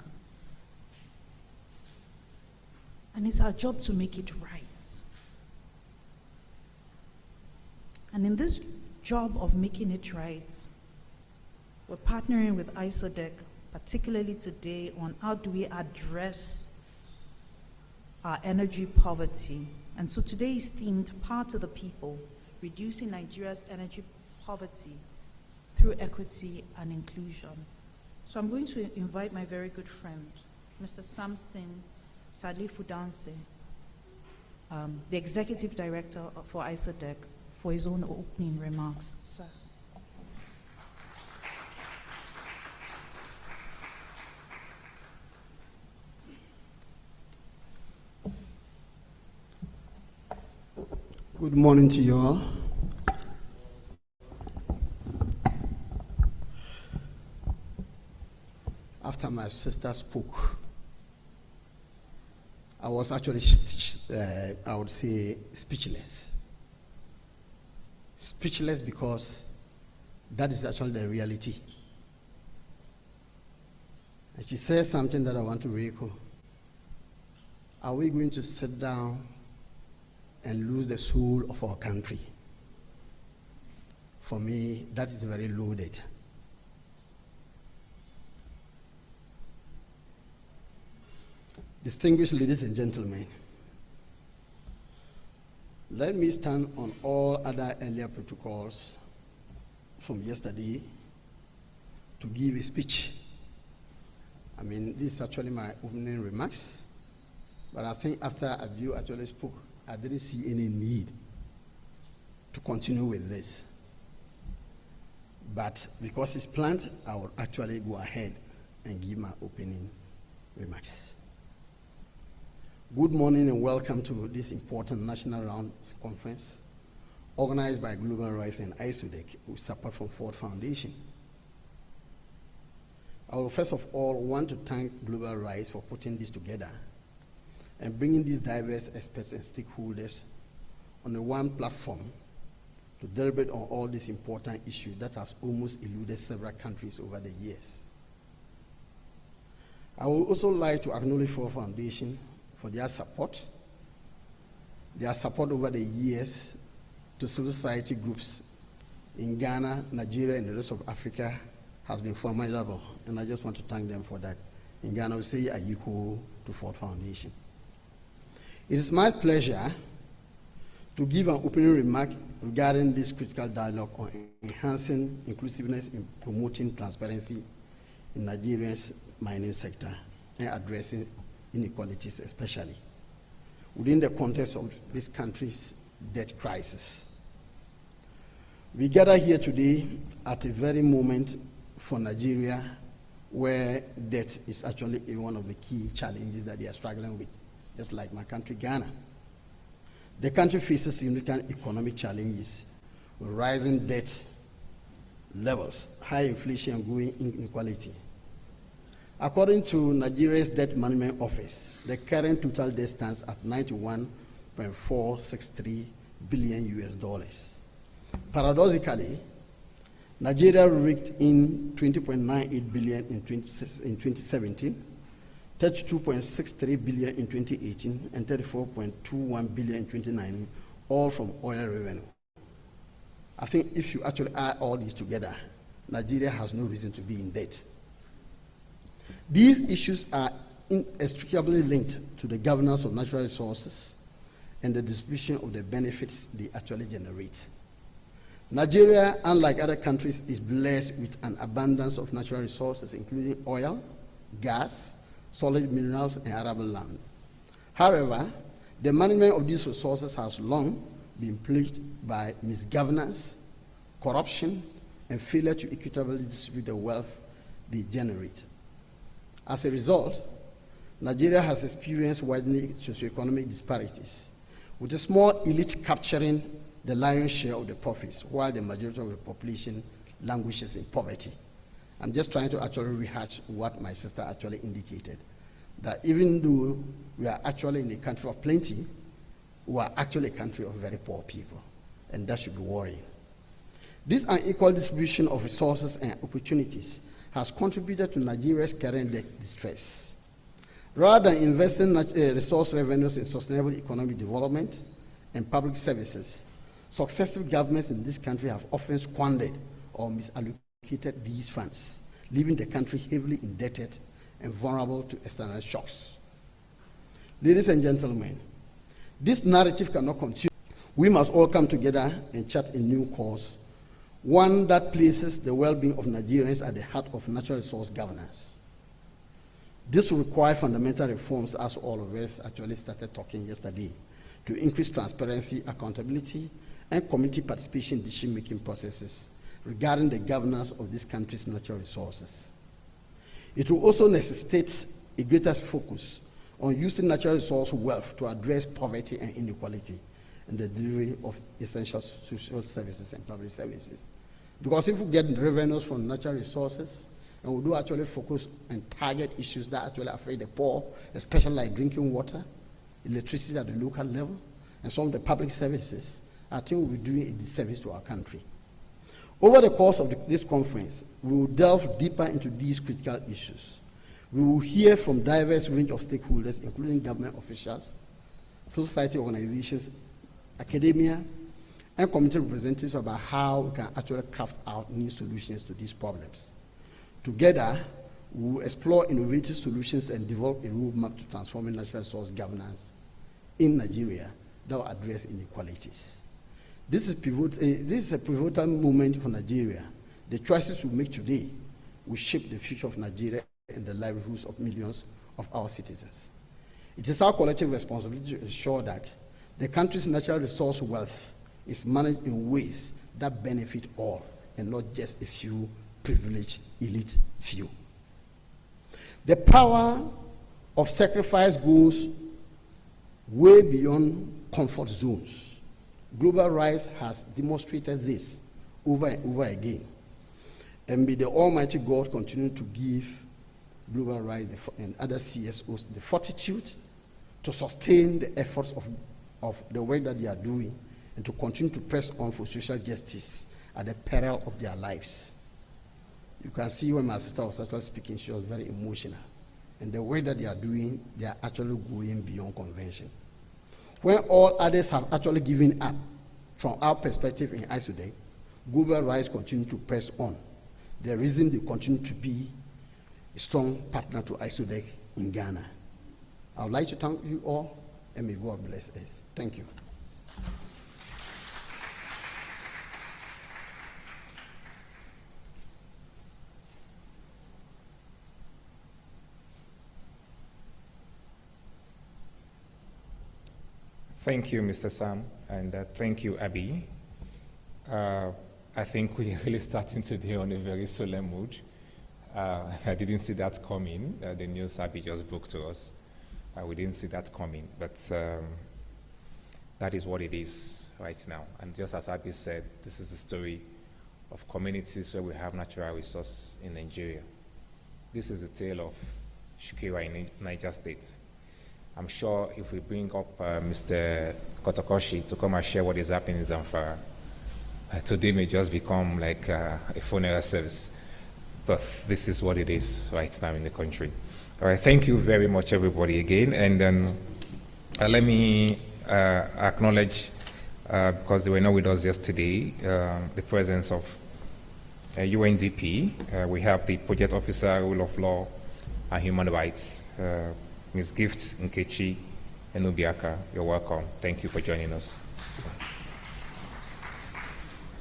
And it's our job to make it right. And in this job of making it right, we're partnering with ISODEC, particularly today, on how do we address our energy poverty. And so today is themed Power to the People, Reducing Nigeria's Energy Poverty Through Equity and Inclusion. So I'm going to invite my very good friend, Mr. Samson Salifudanse, the Executive Director for ISODEC, for his own opening remarks. Sir. Good morning to you all. After my sister spoke, I was actually, I would say, speechless. Speechless because that is actually the reality. And she said something that I want to re-echo. Are we going to sit down and lose the soul of our country? For me, that is very loaded. Distinguished ladies and gentlemen, let me stand on all other earlier protocols from yesterday to give a speech. I mean, this is actually my opening remarks, but I think after Abiu actually spoke, I didn't see any need to continue with this. But because it's planned, I will actually go ahead and give my opening remarks. Good morning and welcome to this important National Round Conference organized by Global Rights and ISODEC with support from Ford Foundation. I will first of all want to thank Global Rights for putting this together and bringing these diverse experts and stakeholders on the one platform to deliberate on all these important issues that has almost eluded several countries over the years. I would also like to acknowledge Ford Foundation for their support Their support over the years to civil society groups in Ghana, Nigeria, and the rest of Africa has been formidable, and I just want to thank them for that. In Ghana, we say Ayiko to Ford Foundation. It is my pleasure to give an opening remark regarding this critical dialogue on enhancing inclusiveness in promoting transparency in Nigeria's mining sector and addressing inequalities, especially within the context of this country's debt crisis. We gather here today at a very moment for Nigeria where debt is actually one of the key challenges that they are struggling with, just like my country, Ghana. The country faces significant economic challenges with rising debt levels, high inflation, and growing inequality. According to Nigeria's Debt Management Office, the current total debt stands at $91.463 billion. Paradoxically, Nigeria raked in $20.98 billion in 2017, $32.63 billion in 2018, and $34.21 billion in 2019, all from oil revenue. I think if you actually add all these together, Nigeria has no reason to be in debt. These issues are inextricably linked to the governance of natural resources and the distribution of the benefits they actually generate. Nigeria, unlike other countries, is blessed with an abundance of natural resources, including oil, gas, solid minerals, and arable land. However, the management of these resources has long been plagued by misgovernance, corruption, and failure to equitably distribute the wealth they generate. As a result, Nigeria has experienced widening socioeconomic disparities, with a small elite capturing the lion's share of the profits, while the majority of the population languishes in poverty. I'm just trying to actually rehash what my sister actually indicated, that even though we are actually in a country of plenty, we are actually a country of very poor people, and that should be worrying. This unequal distribution of resources and opportunities has contributed to Nigeria's current debt distress. Rather than investing resource revenues in sustainable economic development and public services, successive governments in this country have often squandered or misallocated these funds, leaving the country heavily indebted and vulnerable to external shocks. Ladies and gentlemen, this narrative cannot continue. We must all come together and chart a new course, one that places the well-being of Nigerians at the heart of natural resource governance. This will require fundamental reforms, as all of us actually started talking yesterday, to increase transparency, accountability, and community participation in decision-making processes regarding the governance of this country's natural resources. It will also necessitate a greater focus on using natural resource wealth to address poverty and inequality and the delivery of essential social services and public services. Because if we get revenues from natural resources, and we do actually focus and target issues that actually affect the poor, especially like drinking water, electricity at the local level, and some of the public services, I think we'll be doing a disservice to our country. Over the course of this conference, we will delve deeper into these critical issues. We will hear from diverse range of stakeholders, including government officials, civil society organizations, academia, and community representatives about how we can actually craft out new solutions to these problems. Together, we will explore innovative solutions and develop a roadmap to transforming natural resource governance in Nigeria that will address inequalities. This is a pivotal moment for Nigeria. The choices we make today will shape the future of Nigeria and the livelihoods of millions of our citizens. It is our collective responsibility to ensure that the country's natural resource wealth is managed in ways that benefit all and not just a few privileged elite few. The power of sacrifice goes way beyond comfort zones. Global Rise has demonstrated this over and over again. And may the Almighty God continue to give Global Rise and other CSOs the fortitude to sustain the efforts of the work that they are doing and to continue to press on for social justice at the peril of their lives. You can see when my sister was actually speaking, she was very emotional. And the work that they are doing, they are actually going beyond convention. when all others have actually given up, from our perspective in ISODEC, global rights continue to press on. The reason they continue to be a strong partner to ISODEC in Ghana. I would like to thank you all, and may God bless us. Thank you. Thank you, Mr. Sam, and thank you, Abby. I think we're really starting today on a very solemn mood. I didn't see that coming. The news Abby just broke to us. We didn't see that coming, but that is what it is right now. And just as Abby said, this is the story of communities where we have natural resources in Nigeria. This is the tale of Shukira in Niger State. I'm sure if we bring up Mr. Kotokoshi to come and share what is happening in Zamfara, today may just become like a funeral service. But this is what it is right now in the country. All right, thank you very much, everybody, again. And then let me acknowledge, because they were not with us yesterday, the presence of UNDP. We have the Project Officer, Rule of Law and Human Rights, Ms. Gift Nkechi Enubiaka. You're welcome. Thank you for joining us.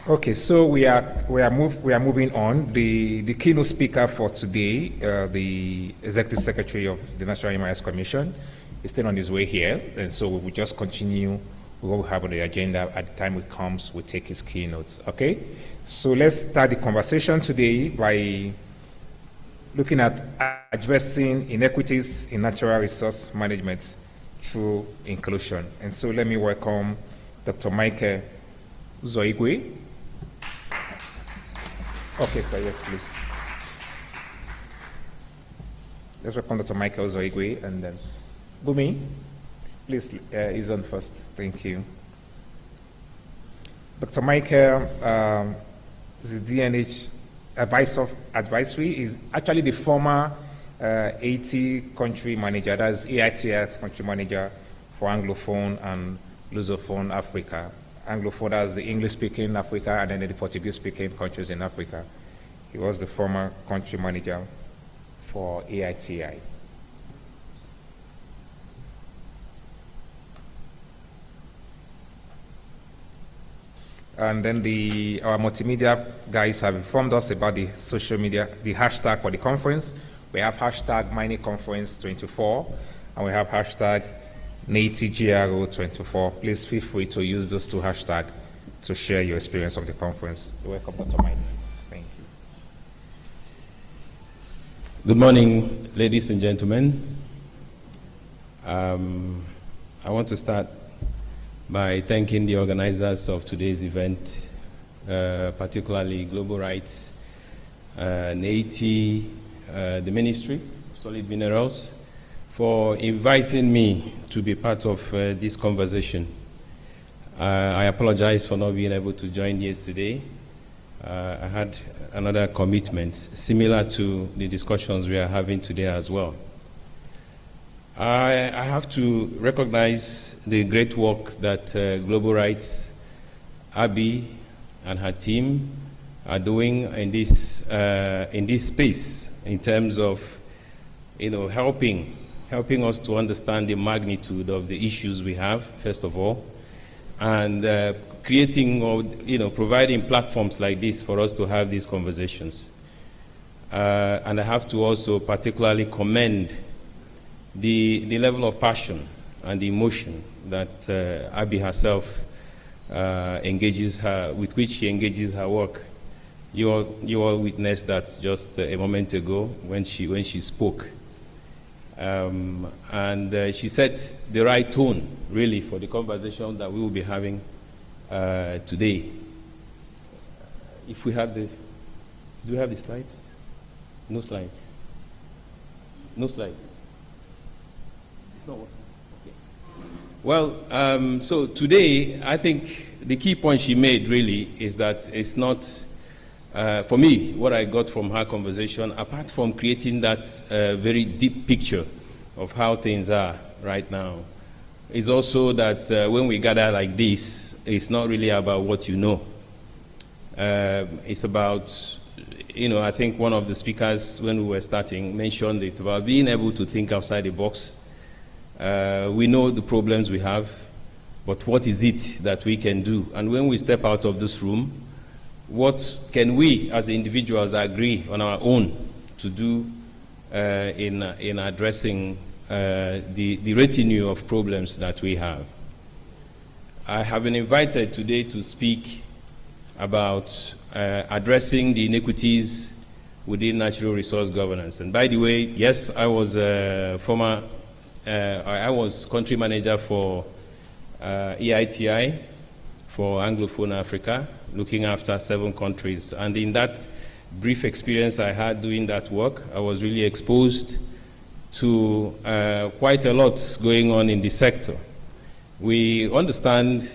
Okay, so we are moving on. The keynote speaker for today, the Executive Secretary of the National Human Rights Commission, is still on his way here, and so we will just continue with what we have on the agenda. At the time it comes, we'll take his keynotes. Okay, so let's start the conversation today by looking at addressing inequities in natural resource management through inclusion. And so let me welcome Dr. Michael Zoigwe. Okay, sir, yes, please. Let's welcome Dr. Michael Zoigwe, and then Bumi, please, is on first. Thank you. Dr. Michael is the DNH advisory, is actually the former 80 country manager, that's AITX country manager for Anglophone and Lusophone Africa. Anglophone, that's the English-speaking Africa, and then the Portuguese-speaking countries in Africa. He was the former country manager for AITI. And then our multimedia guys have informed us about the social media, the hashtag for the conference. We have hashtag Mining Conference 24, and we have hashtag NATIGRO24. Please feel free to use those two hashtags to share your experience of the conference. Welcome, Dr. Mike. Thank you. Good morning, ladies and gentlemen. I want to start by thanking the organizers of today's event, particularly Global Rights, NATI, the Ministry of Solid Minerals, for inviting me to be part of this conversation. I apologize for not being able to join yesterday. I had another commitment similar to the discussions we are having today as well. I have to recognize the great work that Global Rights, Abby and her team are doing in this space in terms of, helping us to understand the magnitude of the issues we have, first of all, and creating or providing platforms like this for us to have these conversations. And I have to also particularly commend the level of passion and the emotion that Abby herself with which she engages her work. You all witnessed that just a moment ago when she spoke. And she set the right tone, really, for the conversation that we will be having today. If we have do we have the slides? No slides. No slides. It's not working. Okay. Well, so today, I think the key point she made really is that it's not, for me, what I got from her conversation, apart from creating that very deep picture of how things are right now is also that when we gather like this, it's not really about what you know. It's about, I think one of the speakers when we were starting mentioned it about being able to think outside the box. We know the problems we have, but what is it that we can do? And when we step out of this room, what can we as individuals agree on our own to do in addressing the retinue of problems that we have? I have been invited today to speak about addressing the inequities within natural resource governance. And by the way, yes, I was I was country manager for EITI for Anglophone Africa, looking after 7 countries. And in that brief experience I had doing that work, I was really exposed to quite a lot going on in the sector. We understand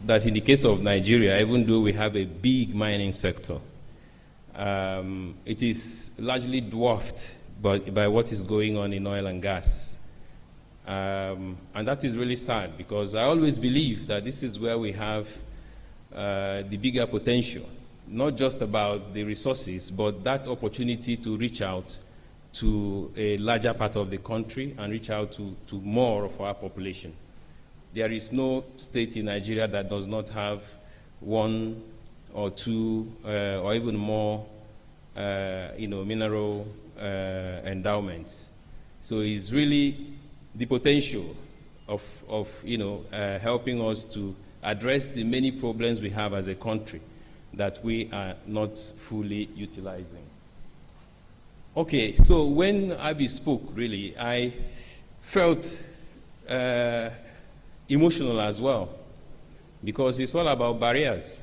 that in the case of Nigeria, even though we have a big mining sector, it is largely dwarfed by what is going on in oil and gas. And that is really sad, because I always believe that this is where we have the bigger potential, not just about the resources, but that opportunity to reach out to a larger part of the country and reach out to more of our population. There is no state in Nigeria that does not have 1 or 2 or even more mineral endowments. So it's really the potential of helping us to address the many problems we have as a country that we are not fully utilizing. Okay, so when Abi spoke, really, I felt emotional as well, because it's all about barriers.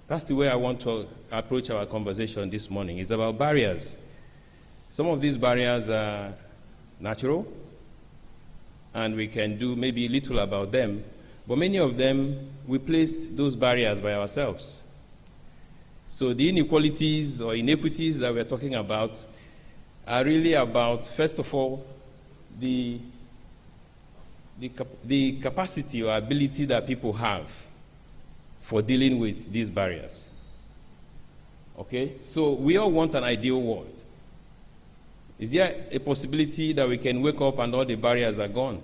That's the way I want to approach our conversation this morning. It's about barriers. Some of these barriers are natural, and we can do maybe little about them, but many of them, we placed those barriers by ourselves. So the inequalities or inequities that we're talking about are really about, first of all, the capacity or ability that people have for dealing with these barriers. Okay, so we all want an ideal world. Is there a possibility that we can wake up and all the barriers are gone?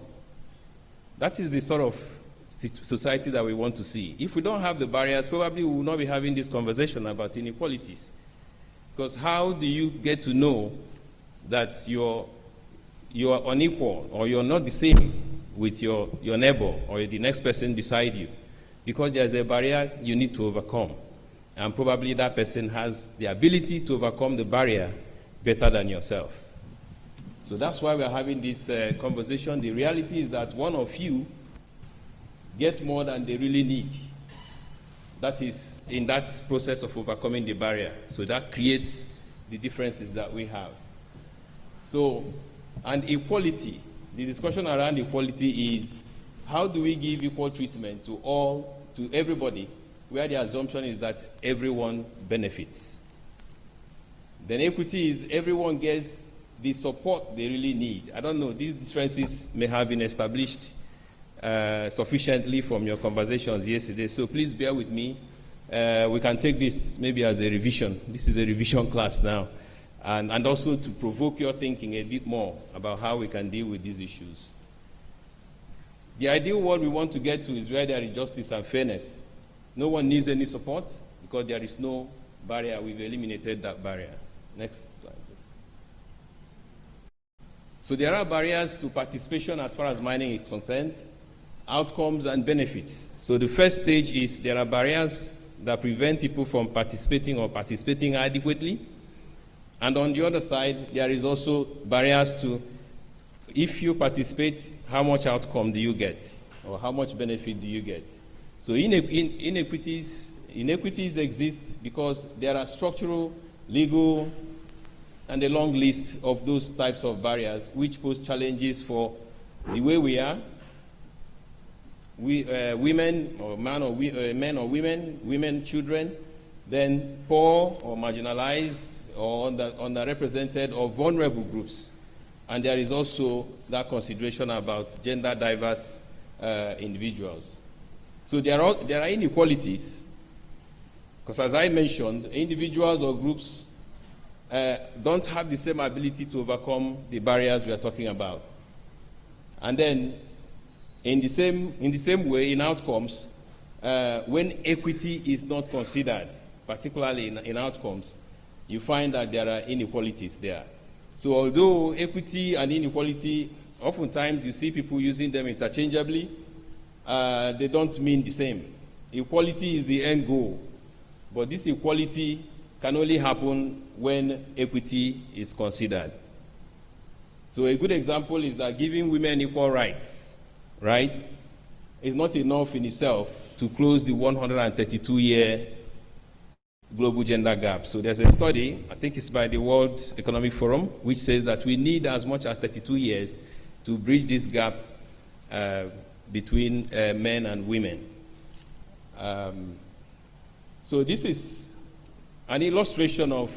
That is the sort of society that we want to see. If we don't have the barriers, probably we will not be having this conversation about inequalities. Because how do you get to know that you are unequal or you're not the same with your neighbor or the next person beside you? Because there's a barrier you need to overcome. And probably that person has the ability to overcome the barrier better than yourself. So that's why we're having this conversation. The reality is that one of you get more than they really need. That is in that process of overcoming the barrier. So that creates the differences that we have. So, and equality, the discussion around equality is how do we give equal treatment to everybody, where the assumption is that everyone benefits. Then equity is everyone gets the support they really need. I don't know, these differences may have been established sufficiently from your conversations yesterday, so please bear with me. We can take this maybe as a revision. This is a revision class now. And also to provoke your thinking a bit more about how we can deal with these issues. The ideal world we want to get to is where there is justice and fairness. No one needs any support because there is no barrier. We've eliminated that barrier. Next slide. So there are barriers to participation as far as mining is concerned, outcomes and benefits. So the first stage is there are barriers that prevent people from participating or participating adequately. And on the other side, there is also barriers to, if you participate, how much outcome do you get? Or how much benefit do you get? So inequities exist because there are structural, legal, and a long list of those types of barriers which pose challenges for the way we are, women or men or women, children, then poor or marginalized or underrepresented or vulnerable groups. And there is also that consideration about gender diverse individuals. So there are inequalities, because as I mentioned, individuals or groups don't have the same ability to overcome the barriers we are talking about. And then, in the same way, in outcomes, when equity is not considered, particularly in outcomes, you find that there are inequalities there. So although equity and inequality, oftentimes you see people using them interchangeably, they don't mean the same. Equality is the end goal, but this equality can only happen when equity is considered. So a good example is that giving women equal rights, right, is not enough in itself to close the 132-year global gender gap. So there's a study, I think it's by the World Economic Forum, which says that we need as much as 32 years to bridge this gap between men and women. So this is an illustration of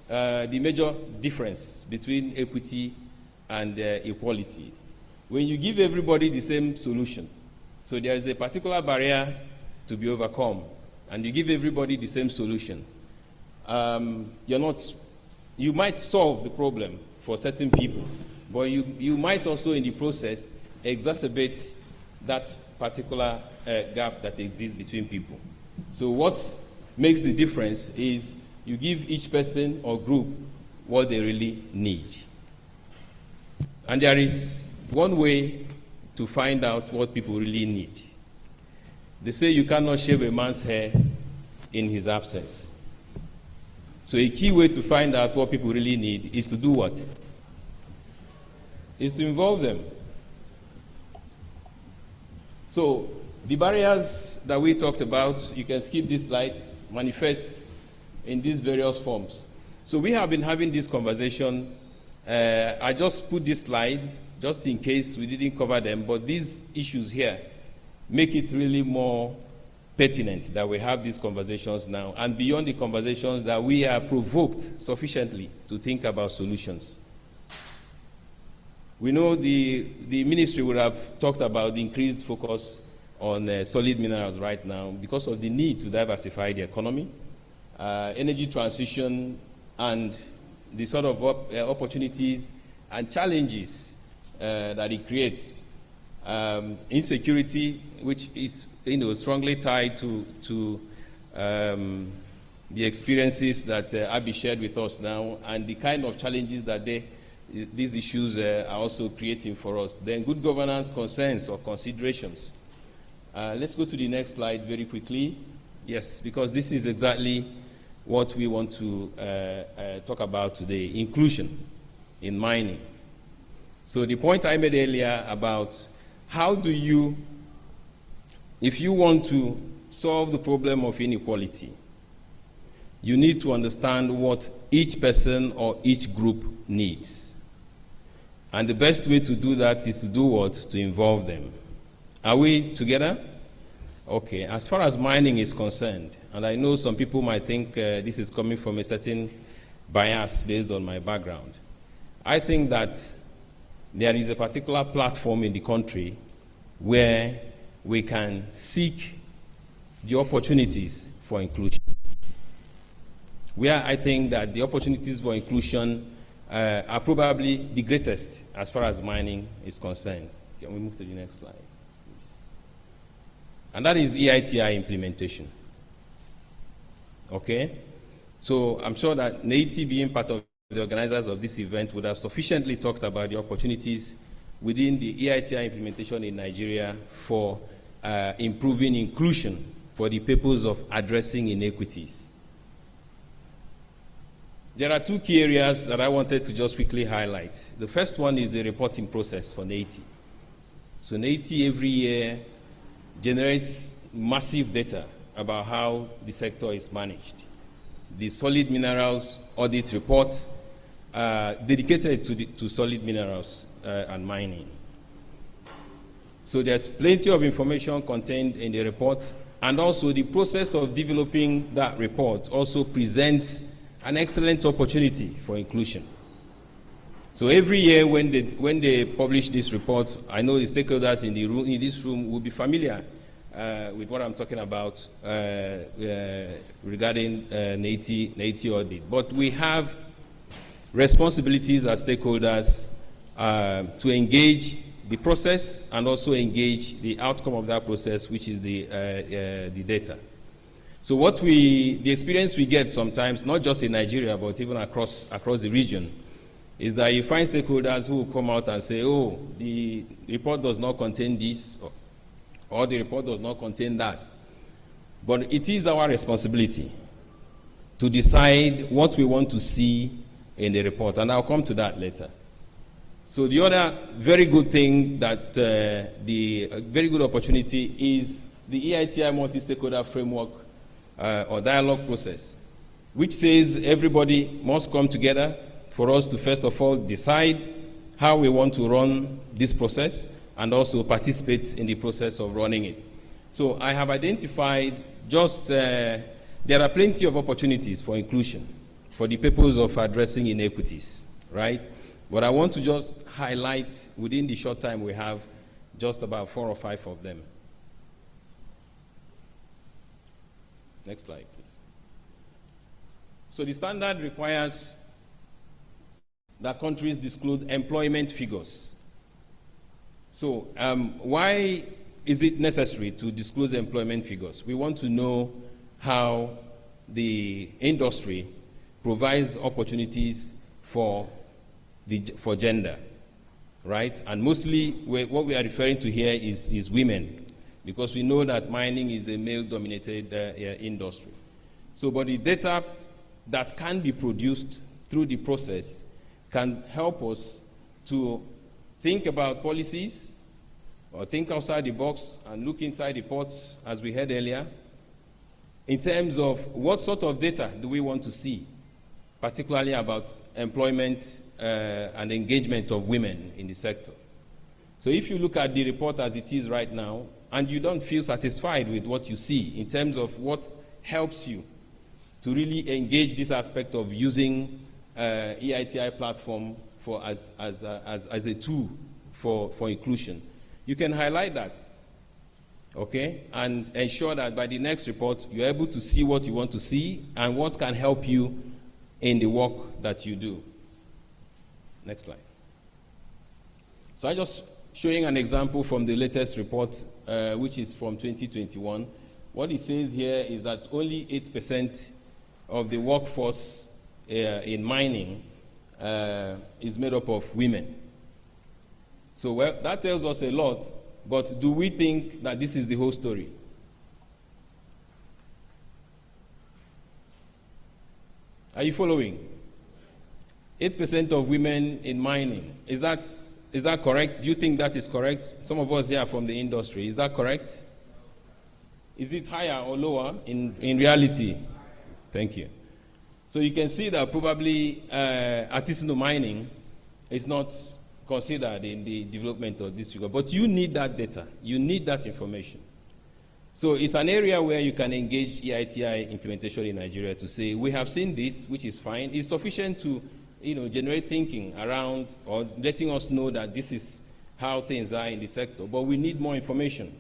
the major difference between equity and equality. When you give everybody the same solution, so there is a particular barrier to be overcome, and you give everybody the same solution, you might solve the problem for certain people, but you might also in the process exacerbate that particular gap that exists between people. So what makes the difference is you give each person or group what they really need. And there is one way to find out what people really need. They say you cannot shave a man's hair in his absence. So a key way to find out what people really need is to do what? Is to involve them. So the barriers that we talked about, you can skip this slide, manifest in these various forms. So we have been having this conversation. I just put this slide just in case we didn't cover them, but these issues here make it really more pertinent that we have these conversations now, and beyond the conversations that we are provoked sufficiently to think about solutions. We know the ministry would have talked about the increased focus on solid minerals right now because of the need to diversify the economy, energy transition, and the sort of opportunities and challenges that it creates. Insecurity, which is strongly tied to the experiences that Abby shared with us now, and the kind of challenges that these issues are also creating for us. Then good governance concerns or considerations. Let's go to the next slide very quickly. Yes, because this is exactly what we want to talk about today, inclusion in mining. So the point I made earlier about how do you, if you want to solve the problem of inequality, you need to understand what each person or each group needs. And the best way to do that is to do what? To involve them. Are we together? Okay, as far as mining is concerned, and I know some people might think this is coming from a certain bias based on my background. I think that there is a particular platform in the country where we can seek the opportunities for inclusion. Where I think that the opportunities for inclusion are probably the greatest as far as mining is concerned. Can we move to the next slide, please? And that is EITI implementation. Okay? So I'm sure that NAITI, being part of the organizers of this event, would have sufficiently talked about the opportunities within the EITI implementation in Nigeria for improving inclusion for the purpose of addressing inequities. There are two key areas that I wanted to just quickly highlight. The first one is the reporting process for NAITI. So NAITI every year generates massive data about how the sector is managed. The solid minerals audit report dedicated to solid minerals and mining. So there's plenty of information contained in the report, and also the process of developing that report also presents an excellent opportunity for inclusion. So every year when they publish this report, I know the stakeholders in this room will be familiar with what I'm talking about regarding NAT audit. But we have responsibilities as stakeholders to engage the process and also engage the outcome of that process, which is the data. So the experience we get sometimes, not just in Nigeria, but even across the region, is that you find stakeholders who will come out and say, oh, the report does not contain this, or the report does not contain that. But it is our responsibility to decide what we want to see in the report, and I'll come to that later. So the other very good thing the very good opportunity is the EITI multi-stakeholder framework or dialogue process, which says everybody must come together for us to first of all decide how we want to run this process and also participate in the process of running it. So I have identified there are plenty of opportunities for inclusion for the purpose of addressing inequities, right? But I want to just highlight, within the short time we have, just about 4 or 5 of them. Next slide, please. So the standard requires that countries disclose employment figures. So why is it necessary to disclose employment figures? We want to know how the industry provides opportunities for gender, right? And mostly what we are referring to here is women, because we know that mining is a male-dominated industry. So, but the data that can be produced through the process can help us to think about policies or think outside the box and look inside the pot, as we heard earlier, in terms of what sort of data do we want to see, particularly about employment and engagement of women in the sector. So if you look at the report as it is right now, and you don't feel satisfied with what you see in terms of what helps you to really engage this aspect of using EITI platform as a tool for inclusion, you can highlight that, okay, and ensure that by the next report you're able to see what you want to see and what can help you in the work that you do. Next slide. So I'm just showing an example from the latest report, which is from 2021. What it says here is that only 8% of the workforce in mining is made up of women. So well, that tells us a lot, but do we think that this is the whole story? Are you following? 8% of women in mining. Is that correct? Do you think that is correct? Some of us here are from the industry. Is that correct? Is it higher or lower in reality? Thank you. So you can see that probably artisanal mining is not considered in the development of this figure. But you need that data. You need that information. So it's an area where you can engage EITI implementation in Nigeria to say, we have seen this, which is fine. It's sufficient to generate thinking around or letting us know that this is how things are in the sector, but we need more information.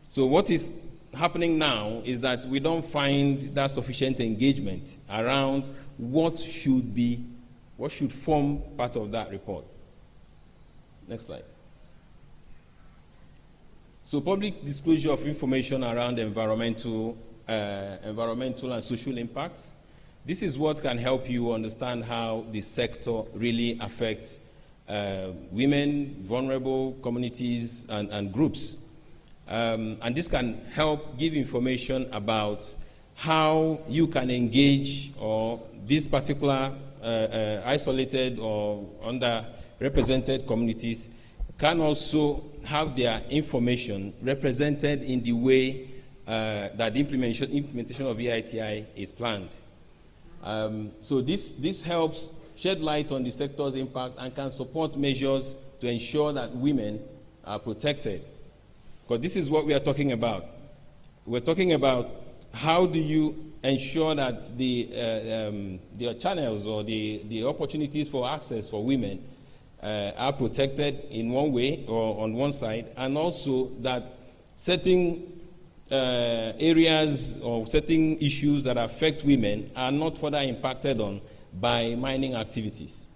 So what is happening now is that we don't find that sufficient engagement around what should form part of that report. Next slide. So public disclosure of information around environmental and social impacts. This is what can help you understand how the sector really affects women, vulnerable communities, and groups. And this can help give information about how you can engage or these particular isolated or underrepresented communities can also have their information represented in the way that the implementation of EITI is planned. So this helps shed light on the sector's impact and can support measures to ensure that women are protected. Because this is what we are talking about. We're talking about how do you ensure that the channels or the opportunities for access for women are protected in one way or on one side, and also that certain areas or certain issues that affect women are not further impacted on by mining activities.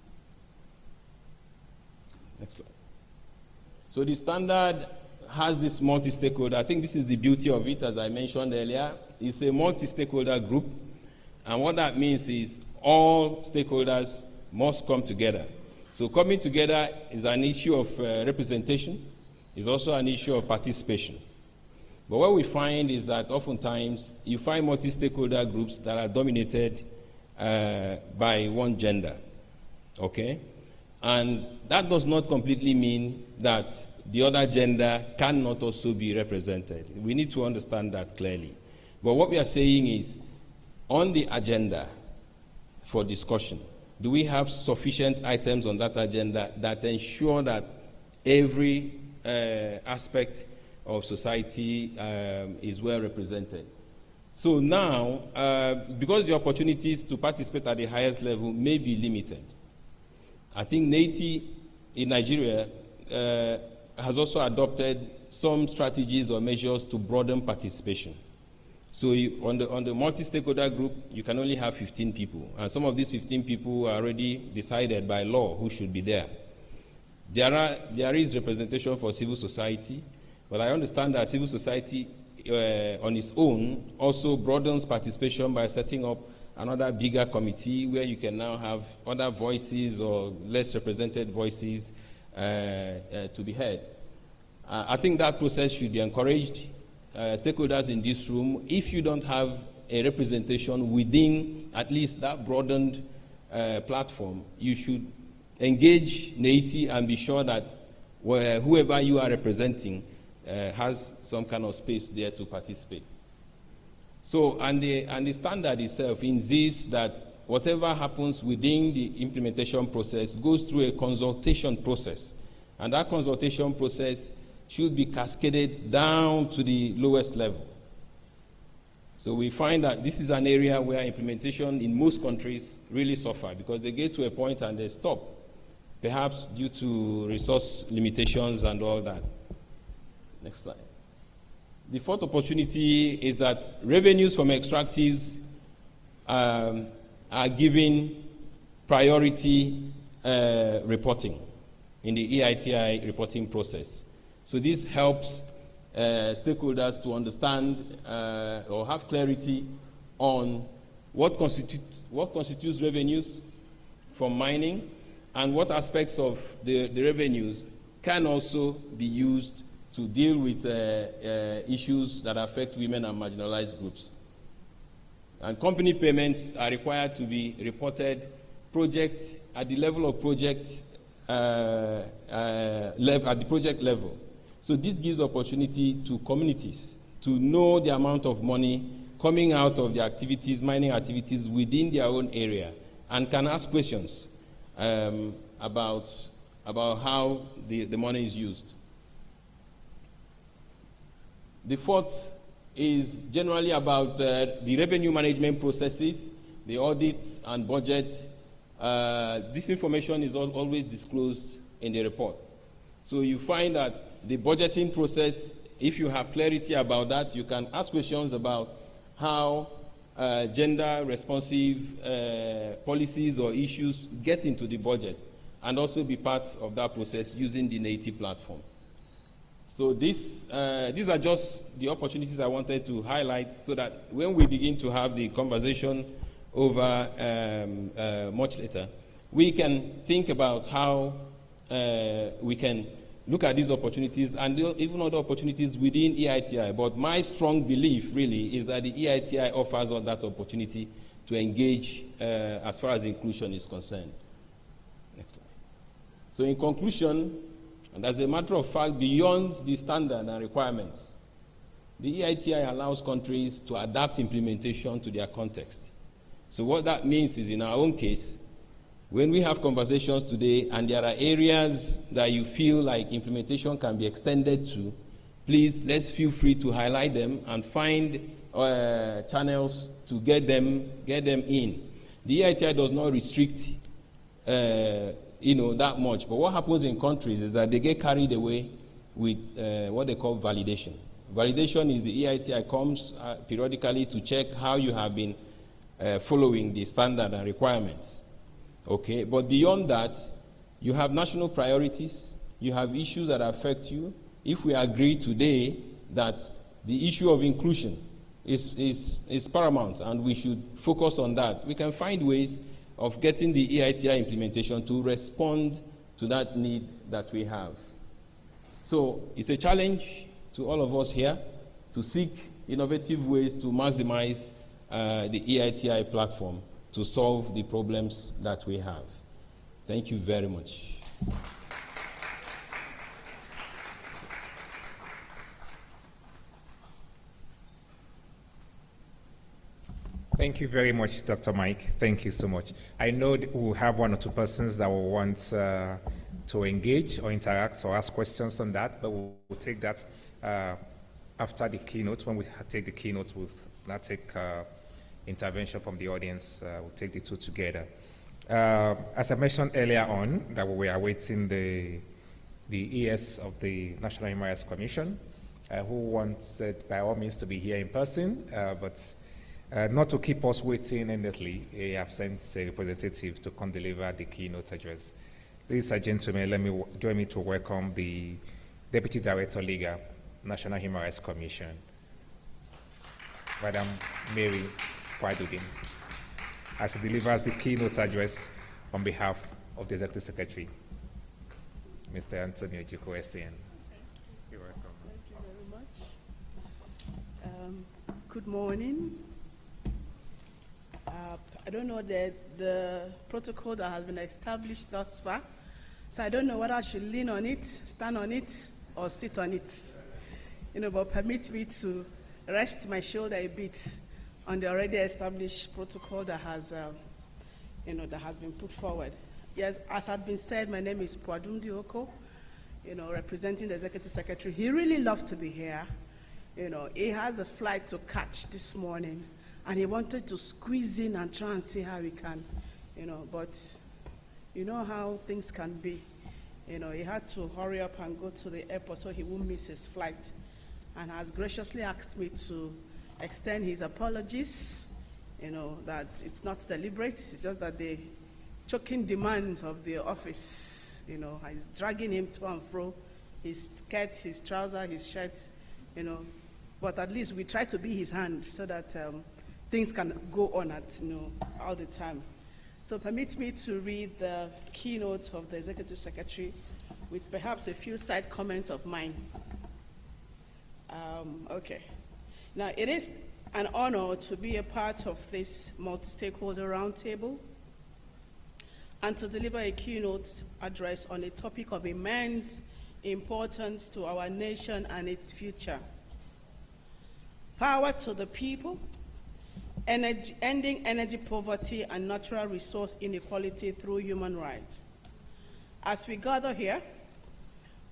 Next slide. So the standard has this multi-stakeholder. I think this is the beauty of it, as I mentioned earlier. It's a multi-stakeholder group, and what that means is all stakeholders must come together. So coming together is an issue of representation. It's also an issue of participation. But what we find is that oftentimes you find multi-stakeholder groups that are dominated by one gender, okay? And that does not completely mean that the other gender cannot also be represented. We need to understand that clearly. But what we are saying is, on the agenda for discussion, do we have sufficient items on that agenda that ensure that every aspect of society is well represented? So now, because the opportunities to participate at the highest level may be limited, I think NATI in Nigeria has also adopted some strategies or measures to broaden participation. So on the multi-stakeholder group, you can only have 15 people. And some of these 15 people are already decided by law who should be there. There is representation for civil society, but I understand that civil society on its own also broadens participation by setting up another bigger committee where you can now have other voices or less represented voices to be heard. I think that process should be encouraged. Stakeholders in this room, if you don't have a representation within at least that broadened platform, you should engage NATI and be sure that whoever you are representing has some kind of space there to participate. So, and the standard itself insists that whatever happens within the implementation process goes through a consultation process. And that consultation process should be cascaded down to the lowest level. So we find that this is an area where implementation in most countries really suffer because they get to a point and they stop, perhaps due to resource limitations and all that. Next slide. The fourth opportunity is that revenues from extractives are given priority reporting in the EITI reporting process. So this helps stakeholders to understand or have clarity on what constitutes revenues from mining and what aspects of the revenues can also be used to deal with issues that affect women and marginalized groups. And company payments are required to be reported at the level of project at the project level. So this gives opportunity to communities to know the amount of money coming out of the activities, mining activities within their own area, and can ask questions about how the money is used. The fourth is generally about the revenue management processes, the audit and budget. This information is always disclosed in the report. So you find that the budgeting process, if you have clarity about that, you can ask questions about how gender-responsive policies or issues get into the budget and also be part of that process using the NATI platform. So these are just the opportunities I wanted to highlight so that when we begin to have the conversation over much later, we can think about how we can look at these opportunities and even other opportunities within EITI. But my strong belief really is that the EITI offers us that opportunity to engage as far as inclusion is concerned. Next slide. So in conclusion, and as a matter of fact, beyond the standard and requirements, the EITI allows countries to adapt implementation to their context. So what that means is, in our own case, when we have conversations today and there are areas that you feel like implementation can be extended to, please, let's feel free to highlight them and find channels to get them in. The EITI does not restrict that much. But what happens in countries is that they get carried away with what they call validation. Validation is the EITI comes periodically to check how you have been following the standard and requirements. Okay, but beyond that, you have national priorities, you have issues that affect you. If we agree today that the issue of inclusion is paramount and we should focus on that, we can find ways of getting the EITI implementation to respond to that need that we have. So it's a challenge to all of us here to seek innovative ways to maximize the EITI platform to solve the problems that we have. Thank you very much. Thank you very much, Dr. Mike. Thank you so much. I know we'll have one or two persons that will want to engage or interact or ask questions on that, but we'll take that after the keynote. When we take the keynote, we'll not take intervention from the audience. We'll take the two together. As I mentioned earlier on, that we were awaiting the ES of the National Human Rights Commission, who wanted by all means to be here in person, but not to keep us waiting endlessly. I have sent a representative to come deliver the keynote address. Ladies and gentlemen, join me to welcome the Deputy Director Legal, National Human Rights Commission, Madam Mary Kwadudin, as she delivers the keynote address on behalf of the Executive Secretary, Mr. Antonio Jiko-Essien. You're welcome. Thank you very much. Good morning. I don't know the protocol that has been established thus far, so I don't know whether I should lean on it, stand on it, or sit on it. But permit me to rest my shoulder a bit on the already established protocol that has, that has been put forward. Yes, as had been said, my name is Pwadum Dioko, representing the Executive Secretary. He really loved to be here. He has a flight to catch this morning, and he wanted to squeeze in and try and see how he can, but you know how things can be. He had to hurry up and go to the airport so he won't miss his flight, and has graciously asked me to extend his apologies, that it's not deliberate, it's just that the choking demands of the office, is dragging him to and fro, his skirt, his trouser, his shirt, but at least we try to be his hand so that things can go on at, all the time. So permit me to read the keynote of the Executive Secretary with perhaps a few side comments of mine. Okay. Now, it is an honor to be a part of this multi-stakeholder roundtable and to deliver a keynote address on a topic of immense importance to our nation and its future. Power to the people, ending energy poverty and natural resource inequality through human rights. As we gather here,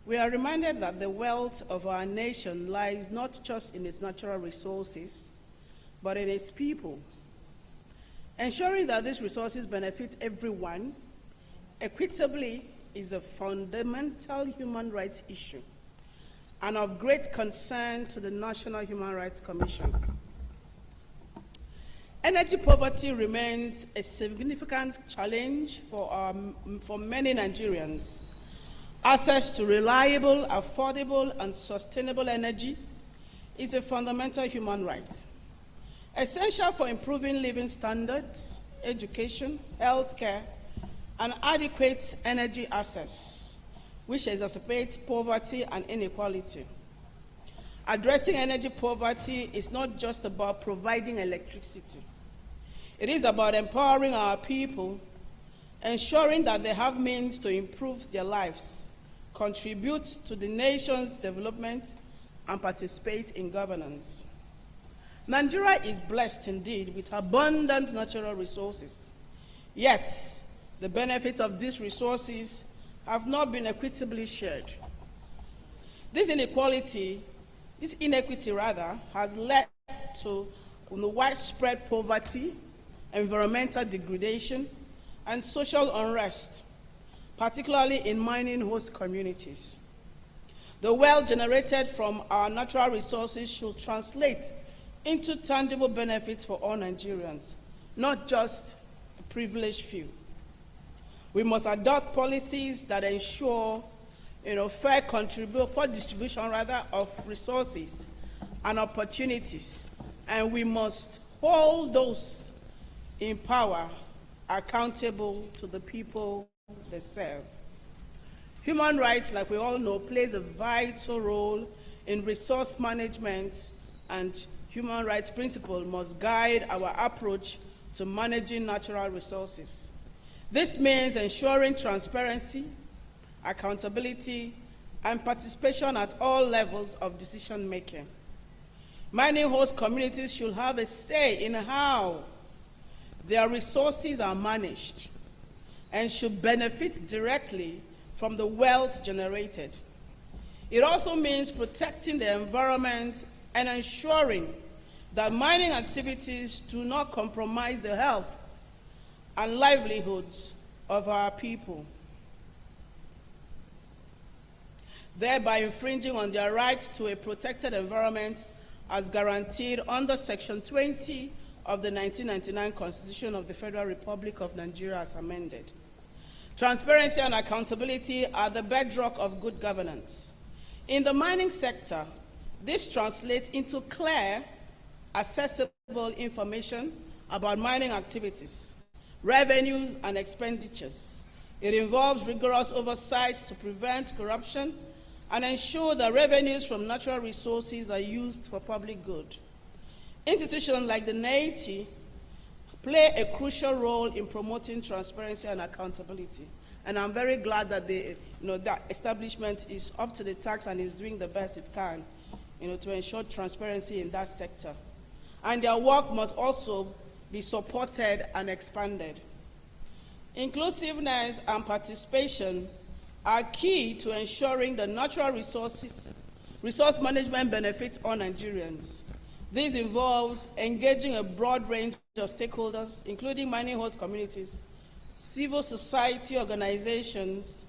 we are reminded that the wealth of our nation lies not just in its natural resources, but in its people. Ensuring that these resources benefit everyone equitably is a fundamental human rights issue and of great concern to the National Human Rights Commission. Energy poverty remains a significant challenge for many Nigerians. Access to reliable, affordable, and sustainable energy is a fundamental human right, essential for improving living standards, education, healthcare, and adequate energy access, which exacerbates poverty and inequality. Addressing energy poverty is not just about providing electricity. It is about empowering our people, ensuring that they have means to improve their lives, contribute to the nation's development, and participate in governance. Nigeria is blessed indeed with abundant natural resources, yet the benefits of these resources have not been equitably shared. This inequity has led to widespread poverty, environmental degradation, and social unrest, particularly in mining host communities. The wealth generated from our natural resources should translate into tangible benefits for all Nigerians, not just a privileged few. We must adopt policies that ensure fair distribution of resources and opportunities, and we must hold those in power accountable to the people they serve. Human rights, like we all know, plays a vital role in resource management, and human rights principles must guide our approach to managing natural resources. This means ensuring transparency, accountability, and participation at all levels of decision-making. Mining host communities should have a say in how their resources are managed and should benefit directly from the wealth generated. It also means protecting the environment and ensuring that mining activities do not compromise the health and livelihoods of our people, thereby infringing on their right to a protected environment as guaranteed under Section 20 of the 1999 Constitution of the Federal Republic of Nigeria as amended. Transparency and accountability are the bedrock of good governance. In the mining sector, this translates into clear, accessible information about mining activities, revenues, and expenditures. It involves rigorous oversight to prevent corruption and ensure that revenues from natural resources are used for public good. Institutions like the NAIT play a crucial role in promoting transparency and accountability. And I'm very glad that that establishment is up to the task and is doing the best it can to ensure transparency in that sector. And their work must also be supported and expanded. Inclusiveness and participation are key to ensuring the natural resource management benefits all Nigerians. This involves engaging a broad range of stakeholders, including mining host communities, civil society organizations,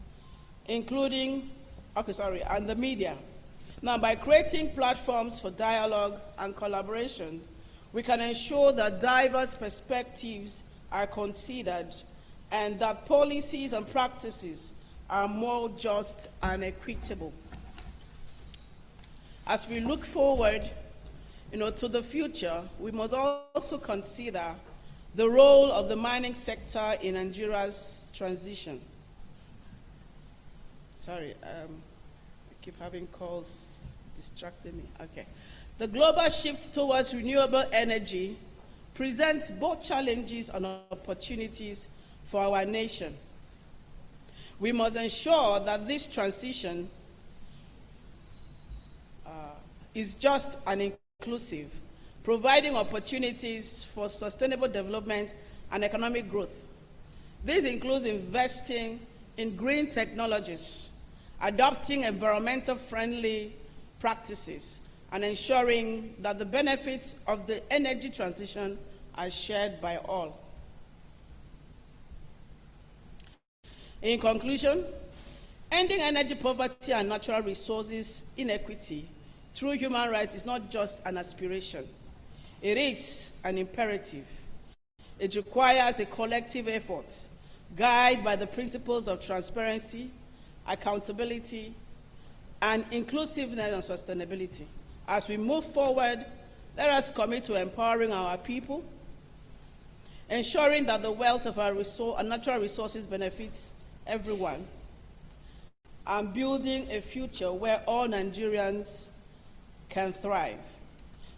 and the media. Now, by creating platforms for dialogue and collaboration, we can ensure that diverse perspectives are considered and that policies and practices are more just and equitable. As we look forward to the future, we must also consider the role of the mining sector in Nigeria's transition. Sorry, I keep having calls distracting me. Okay. The global shift towards renewable energy presents both challenges and opportunities for our nation. We must ensure that this transition is just and inclusive, providing opportunities for sustainable development and economic growth. This includes investing in green technologies, adopting environmental friendly practices, and ensuring that the benefits of the energy transition are shared by all. In conclusion, ending energy poverty and natural resources inequity through human rights is not just an aspiration. It is an imperative. It requires a collective effort, guided by the principles of transparency, accountability, and inclusiveness and sustainability. As we move forward, let us commit to empowering our people, ensuring that the wealth of our natural resources benefits everyone, and building a future where all Nigerians can thrive.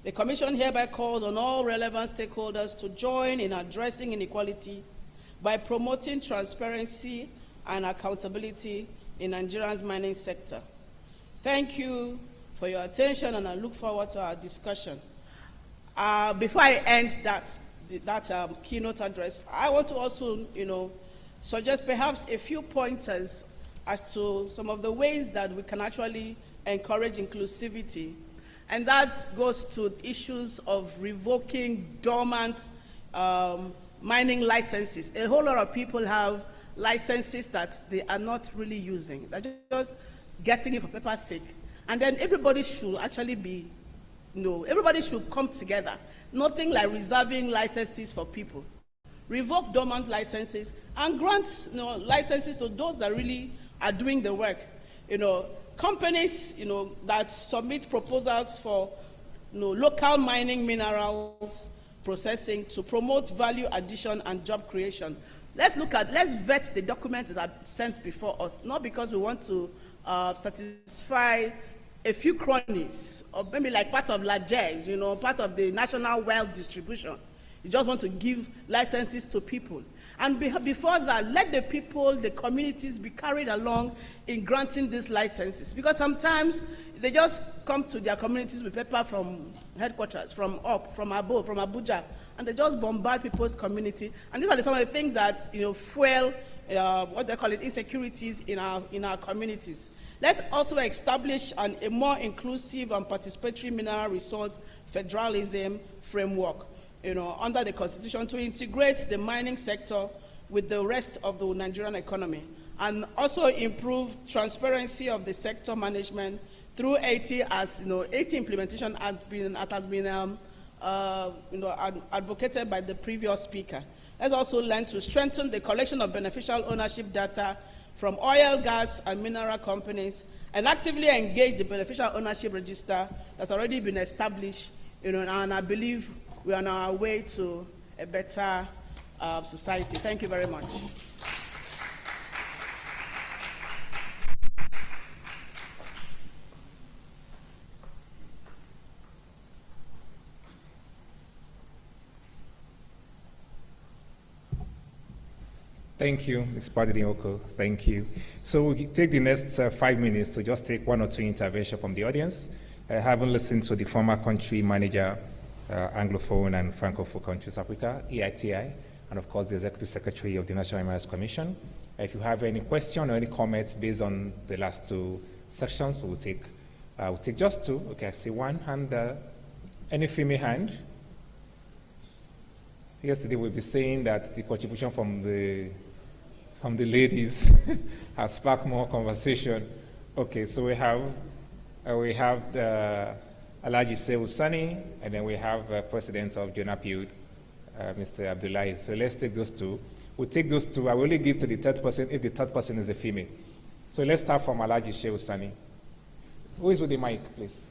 The Commission hereby calls on all relevant stakeholders to join in addressing inequality by promoting transparency and accountability in Nigeria's mining sector. Thank you for your attention, and I look forward to our discussion. Before I end that keynote address, I want to also, suggest perhaps a few pointers as to some of the ways that we can actually encourage inclusivity. And that goes to issues of revoking dormant mining licenses. A whole lot of people have licenses that they are not really using. They're just getting it for paper's sake. And then everybody should actually be, everybody should come together. Nothing like reserving licenses for people. Revoke dormant licenses and grant licenses to those that really are doing the work. Companies that submit proposals for local mining minerals processing to promote value addition and job creation. Let's vet the documents that are sent before us, not because we want to satisfy a few cronies, or maybe like part of largesse, part of the national wealth distribution. You just want to give licenses to people. And before that, let the people, the communities be carried along in granting these licenses. Because sometimes they just come to their communities with paper from headquarters, from above, from Abuja, and they just bombard people's community. And these are some of the things that fuel what they call it, insecurities in our communities. Let's also establish a more inclusive and participatory mineral resource federalism framework, under the Constitution to integrate the mining sector with the rest of the Nigerian economy, and also improve transparency of the sector management through 80 implementation has been advocated by the previous speaker. Let's also learn to strengthen the collection of beneficial ownership data from oil, gas, and mineral companies, and actively engage the beneficial ownership register that's already been established, and I believe we are on our way to a better society. Thank you very much. Thank you, Ms. Padinioko. Thank you. So we'll take the next 5 minutes to just take one or two interventions from the audience. Having listened to the former country manager, Anglophone and Francophone Countries Africa, EITI, and of course the Executive Secretary of the National Human Rights Commission. If you have any question or any comments based on the last two sections, we'll take just two. Okay, I see one hand. Any female hand? Yesterday we'll be saying that the contribution from the ladies has sparked more conversation. Okay, so we have the Alhaji Sehu Sani, and then we have President of Jonapud, Mr. Abdullahi. So let's take those two. We'll take those two. I will only give to the third person if the third person is a female. So let's start from Alhaji Sehu Sani. Who is with the mic, please?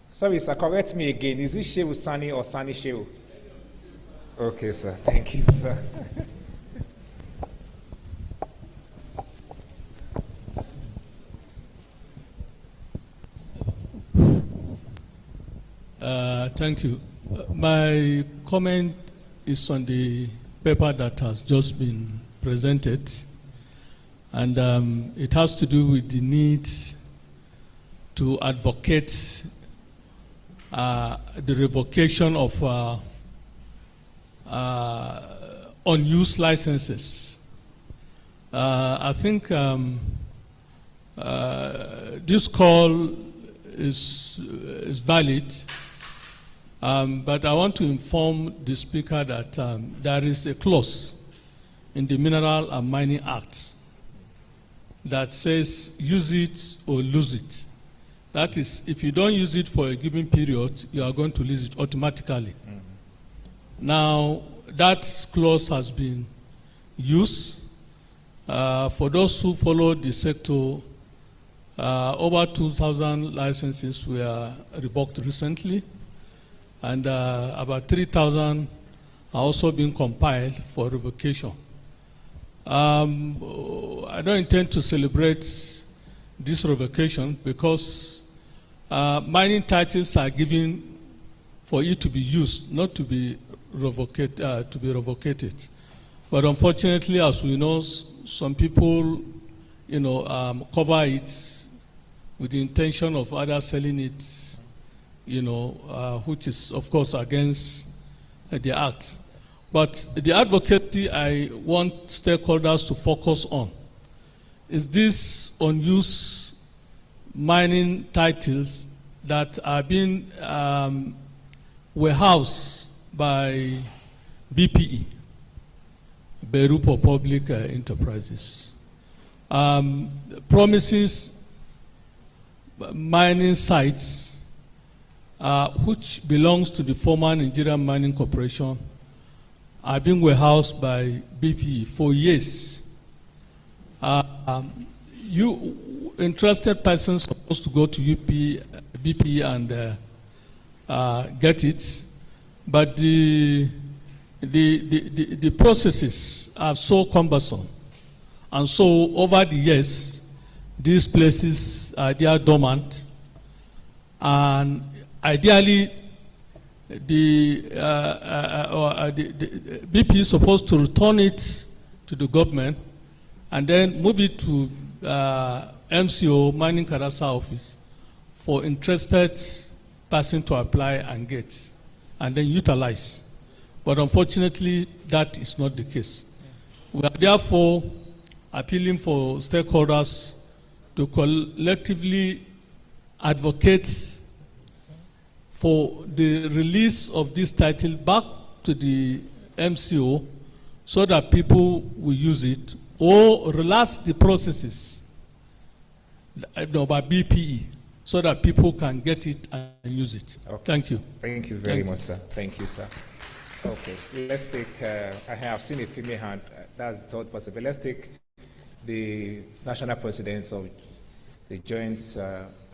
Sorry, sir, correct me again. Is it Shehu Sani or Sani Shehu? Okay, sir. Thank you, sir. Thank you. My comment is on the paper that has just been presented, and it has to do with the need to advocate the revocation of unused licenses. I think this call is valid, but I want to inform the speaker that there is a clause in the Mineral and Mining Act that says use it or lose it. That is, if you don't use it for a given period, you are going to lose it automatically. Now, that clause has been used. For those who follow the sector, over 2,000 licenses were revoked recently, and about 3,000 are also being compiled for revocation. I don't intend to celebrate this revocation because mining titles are given for it to be used, not to be revocated. But unfortunately, as we know, some people, cover it with the intention of either selling it, which is, of course, against the act. But the advocacy I want stakeholders to focus on is this unused mining titles that are being warehoused by BPE. Berupo Public Enterprises. Promises mining sites which belongs to the former Nigerian Mining Corporation are being warehoused by BP for years. You interested persons supposed to go to BP and get it, but the processes are so cumbersome, and so over the years, these places are there dormant, and ideally, the BP is supposed to return it to the government and then move it to MCO, Mining Kadastra Office, for interested person to apply and get, and then utilize. But unfortunately, that is not the case. We are therefore appealing for stakeholders to collectively advocate for the release of this title back to the MCO so that people will use it, or relax the processes by BPE so that people can get it and use it. Okay. Thank you. Thank you very much, sir. Thank you, sir. Okay, let's take, I have seen a female hand, that's the third person, but let's take the national president of the Joint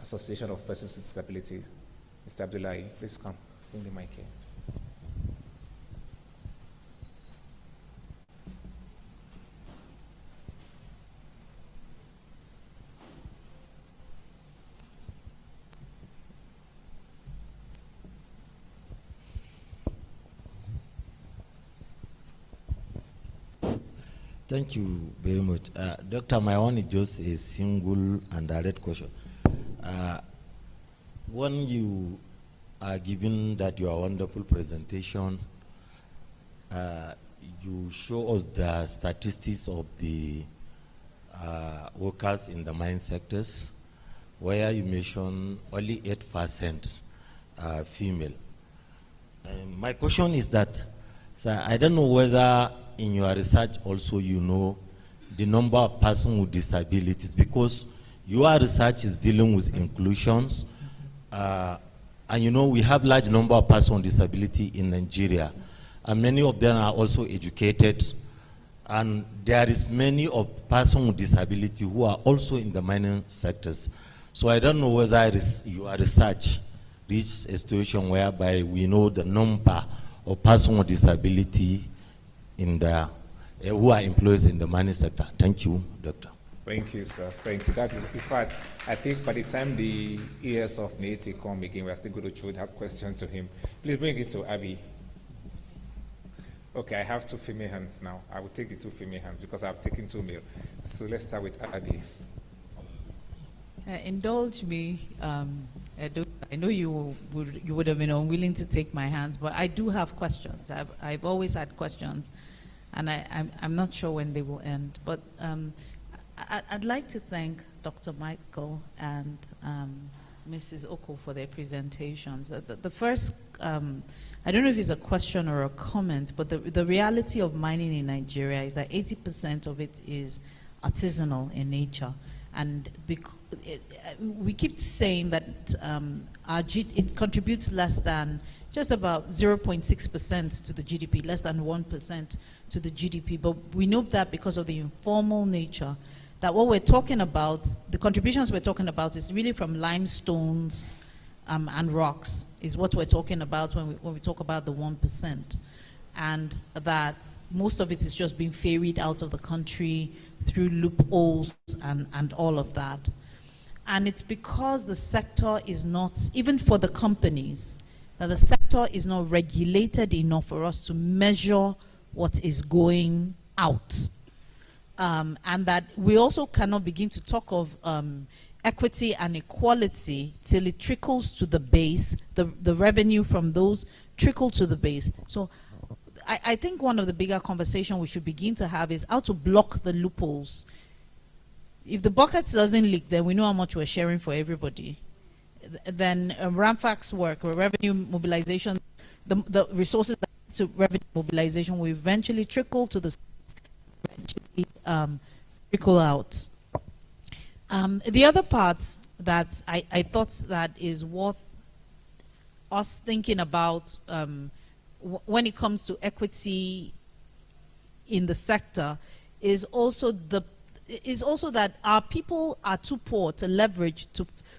Association of Persons with Disabilities, Mr. Abdullahi. Please come, bring the mic here. Thank you very much. Doctor, my own is just a single and direct question. When you are given that your wonderful presentation, you show us the statistics of the workers in the mine sectors, where you mention only 8% female. My question is that, sir, I don't know whether in your research also you know the number of persons with disabilities, because your research is dealing with inclusions, and you know we have large number of persons with disability in Nigeria, and many of them are also educated, and there is many of persons with disability who are also in the mining sectors. So I don't know whether your research reached a situation whereby we know the number of persons with disability in the who are employed in the mining sector. Thank you, Doctor. Thank you, sir. Thank you. That is, in fact, I think by the time the ears of Nate come again, we are still going to throw that question to him. Please bring it to Abby. Okay, I have two female hands now. I will take the two female hands because I've taken two male. So let's start with Abby. Indulge me. I know you would have been unwilling to take my hands, but I do have questions. I've always had questions, and I'm not sure when they will end. But I'd like to thank Dr. Michael and Mrs. Oko for their presentations. The first, I don't know if it's a question or a comment, but the reality of mining in Nigeria is that 80% of it is artisanal in nature. And we keep saying that it contributes less than, just about 0.6% to the GDP, less than 1% to the GDP. But we know that because of the informal nature, that what we're talking about, the contributions we're talking about is really from limestones and rocks, is what we're talking about when we talk about the 1%. And that most of it is just being ferried out of the country through loopholes and all of that. And it's because the sector is not, even for the companies, that the sector is not regulated enough for us to measure what is going out. And that we also cannot begin to talk of equity and equality till it trickles to the base, the revenue from those trickle to the base. So I think one of the bigger conversations we should begin to have is how to block the loopholes. If the bucket doesn't leak, then we know how much we're sharing for everybody. Then RAMFAC's work, or revenue mobilization, the resources to revenue mobilization will eventually trickle to the trickle out. The other part that I thought that is worth us thinking about when it comes to equity in the sector is also that our people are too poor to leverage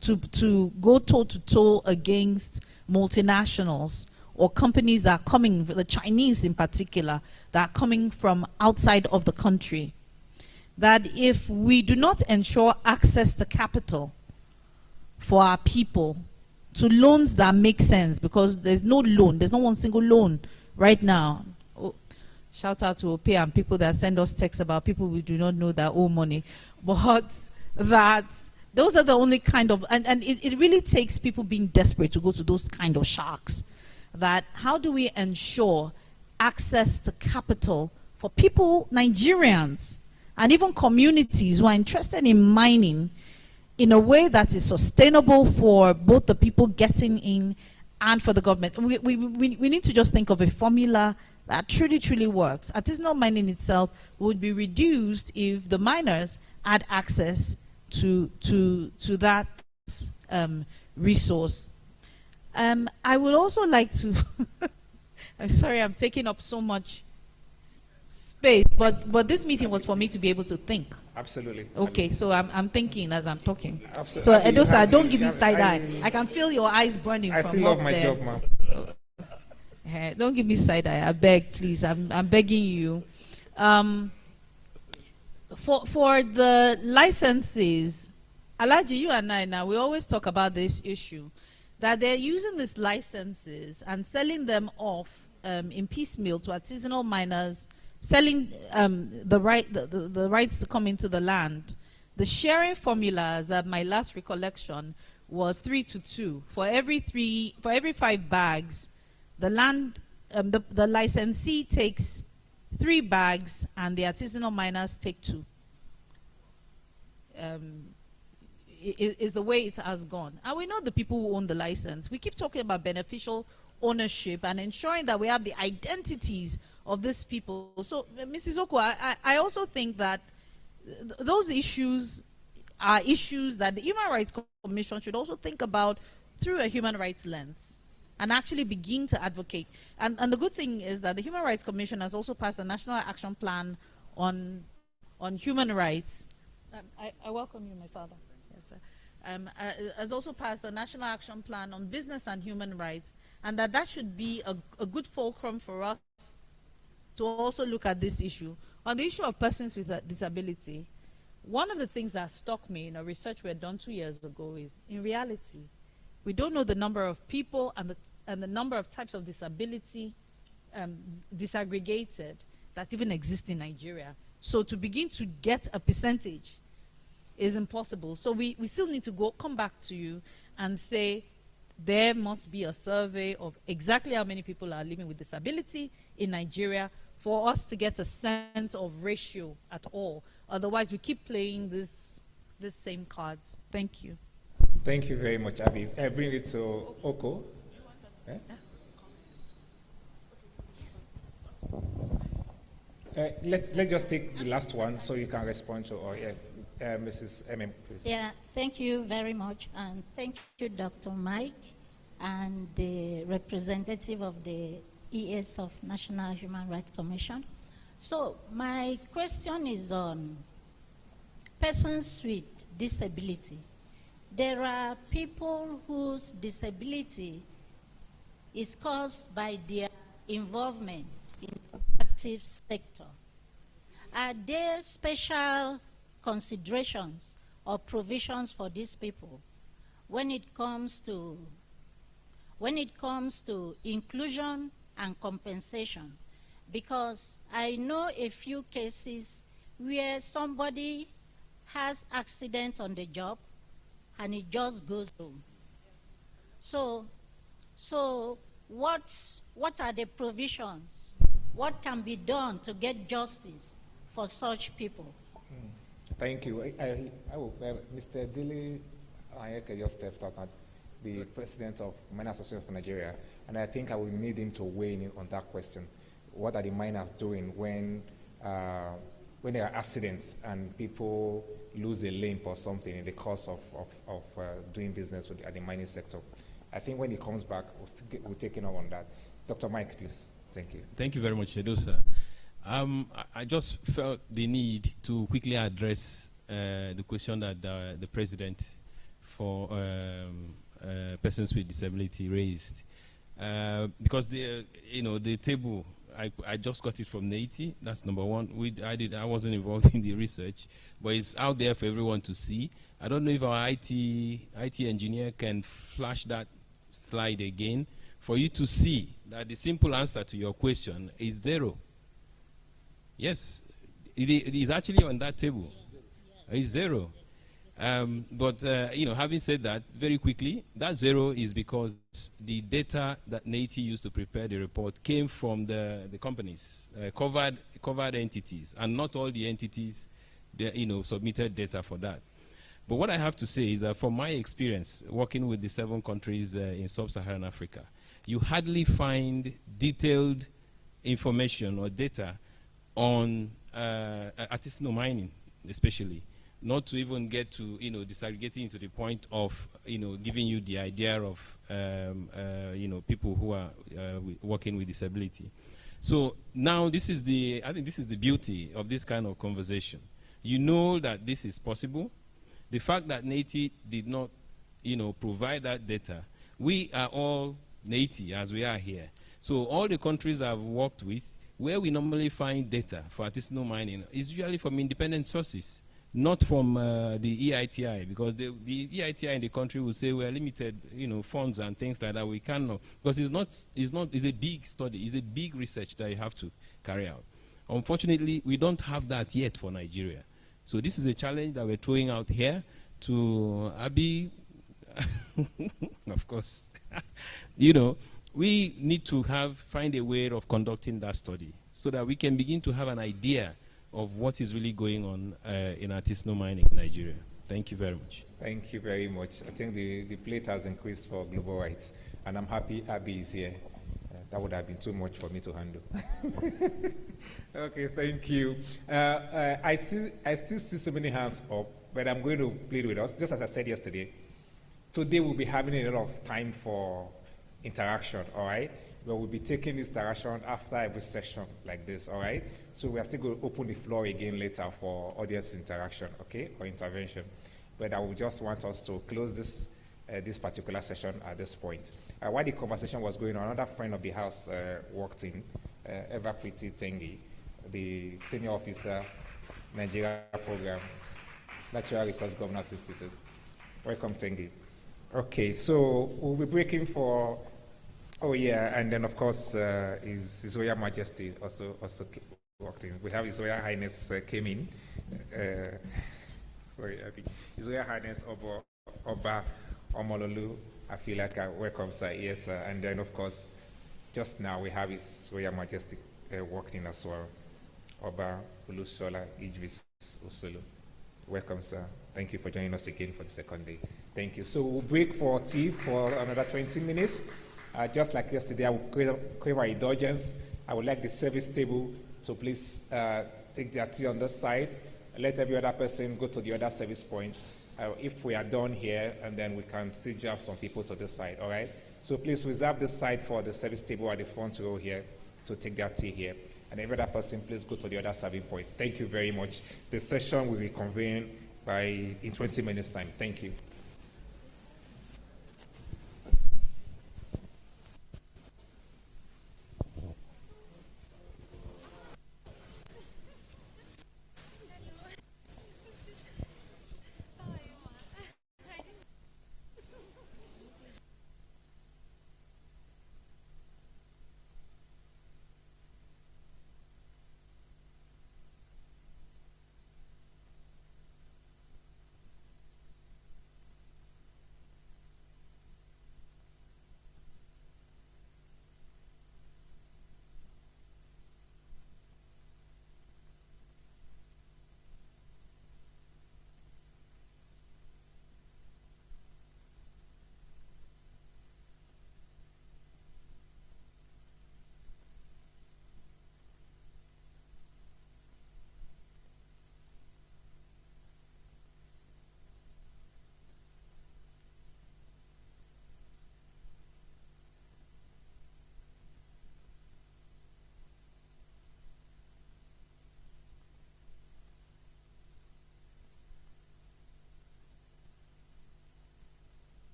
to go toe to toe against multinationals or companies that are coming, the Chinese in particular, that are coming from outside of the country. That if we do not ensure access to capital for our people, to loans that make sense, because there's no loan, there's not one single loan right now. Oh, shout out to OPE and people that send us texts about people we do not know that owe money. But that those are the only kind of, and it really takes people being desperate to go to those kind of sharks. That how do we ensure access to capital for people, Nigerians, and even communities who are interested in mining in a way that is sustainable for both the people getting in and for the government. We need to just think of a formula that truly works. Artisanal mining itself would be reduced if the miners had access to that resource. I would also like to, I'm sorry I'm taking up so much space, but this meeting was for me to be able to think. Absolutely. Okay, so I'm thinking as I'm talking. Absolutely. So Edosa, don't give me side eye. I can feel your eyes burning from up there. I still love my job, ma'am. Don't give me side eye. I beg, please. I'm begging you. For the licenses, Alaji, you and I now, we always talk about this issue, that they're using these licenses and selling them off in piecemeal to artisanal miners, selling the rights to come into the land. The sharing formulas, at my last recollection, was 3 to 2. For every 5 bags, the land, the licensee takes 3 bags, and the artisanal miners take 2. Is the way it has gone. And we know the people who own the license. We keep talking about beneficial ownership and ensuring that we have the identities of these people. So, Mrs. Oko, I also think that those issues are issues that the Human Rights Commission should also think about through a human rights lens and actually begin to advocate. And the good thing is that the Human Rights Commission has also passed a National Action Plan on human rights. I welcome you, my father. Yes, sir. Has also passed the National Action Plan on business and human rights, and that should be a good fulcrum for us to also look at this issue. On the issue of persons with a disability, one of the things that struck me in a research we had done 2 years ago is, in reality, we don't know the number of people and the number of types of disability disaggregated that even exist in Nigeria. So to begin to get a percentage is impossible. So we still need to come back to you and say there must be a survey of exactly how many people are living with disability in Nigeria for us to get a sense of ratio at all. Otherwise, we keep playing this same cards. Thank you. Thank you very much, Abby. I bring it to Oko. Let's just take the last one so you can respond to Mrs. MM, please. Yeah, thank you very much, and thank you, Dr. Mike, and the representative of the ES of National Human Rights Commission. So my question is on persons with disability. There are people whose disability is caused by their involvement in the active sector. Are there special considerations or provisions for these people when it comes to inclusion and compensation? Because I know a few cases where somebody has accident on the job and it just goes home. So what are the provisions? What can be done to get justice for such people? Thank you. Mr. Dili Ayeke just stepped out, the president of Miners Association of Nigeria, and I think I will need him to weigh in on that question. What are the miners doing when when there are accidents and people lose a limb or something in the course of doing business with the mining sector. I think when he comes back, we'll take it up on that. Dr. Mike, please. Thank you. Thank you very much, Edo, sir. I just felt the need to quickly address the question that the President for persons with disability raised. Because the table, I just got it from NATI. That's number one. I wasn't involved in the research, but it's out there for everyone to see. I don't know if our IT engineer can flash that slide again for you to see that the simple answer to your question is 0. Yes, it is actually on that table. It's 0. But having said that, very quickly, that 0 is because the data that NATI used to prepare the report came from the companies, covered entities, and not all the entities submitted data for that. But what I have to say is that from my experience working with the 7 countries in sub-Saharan Africa, you hardly find detailed information or data on artisanal mining, especially. Not to even get to, disaggregating to the point of, giving you the idea of, people who are working with disability. So now I think this is the beauty of this kind of conversation. You know that this is possible. The fact that NATI did not, provide that data, we are all NATI as we are here. So all the countries I've worked with, where we normally find data for artisanal mining is usually from independent sources, not from the EITI, because the EITI in the country will say we're limited, funds and things like that. We cannot, because it's a big study, it's a big research that you have to carry out. Unfortunately, we don't have that yet for Nigeria. So this is a challenge that we're throwing out here to Abi, of course. We need to find a way of conducting that study so that we can begin to have an idea of what is really going on in artisanal mining in Nigeria. Thank you very much. Thank you very much. I think the plate has increased for global rights, and I'm happy Abby is here. That would have been too much for me to handle. Okay, thank you. I still see so many hands up, but I'm going to plead with us. Just as I said yesterday, today we'll be having a lot of time for interaction, all right? But we'll be taking this interaction after every session like this, all right? So we are still going to open the floor again later for audience interaction, okay, or intervention. But I would just want us to close this particular session at this point. While the conversation was going on, another friend of the house walked in, Eva Pretty Tengi, the senior officer, Nigeria Program, Natural Resource Governance Institute. Welcome, Tengi. Okay, so we'll be breaking for, and then of course His Royal Majesty also walked in. We have His Royal Highness came in. His Royal Highness Oba Omololu Afilaka, welcome, sir. Yes, sir. And then of course, just now we have His Royal Majesty walked in as well. Oba Olusola Ijvis Osolo. Welcome, sir. Thank you for joining us again for the second day. Thank you. So we'll break for tea for another 20 minutes. Just like yesterday, I will crave our indulgence. I would like the service table to please take their tea on this side. Let every other person go to the other service point. If we are done here, and then we can still have some people to this side, all right? So please reserve this side for the service table at the front row here to take their tea here. And every other person, please go to the other serving point. Thank you very much. The session will reconvene in 20 minutes' time. Thank you.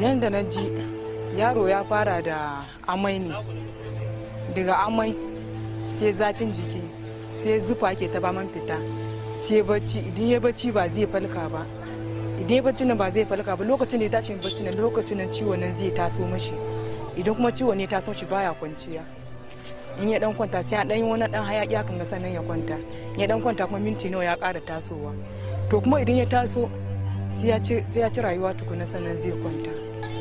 Yanda na ji yaro ya fara da amai ne, daga amai sai zafin jiki sai zufa ke ta baman fita sai bacci, idan ya bacci ba zai falka ba, idan ya bacci nan ba zai falka ba, lokacin da ya tashi bacci nan lokacin nan ciwon nan zai taso mashi, idan kuma ciwon ne taso shi baya kwanciya, in ya dan kwanta sai a dan yi wani dan hayaki hakan ga sannan ya kwanta, ya dan kwanta kuma minti nawa ya ƙara tasowa, to kuma idan ya taso sai ya ci rayuwa tukuna sannan zai kwanta.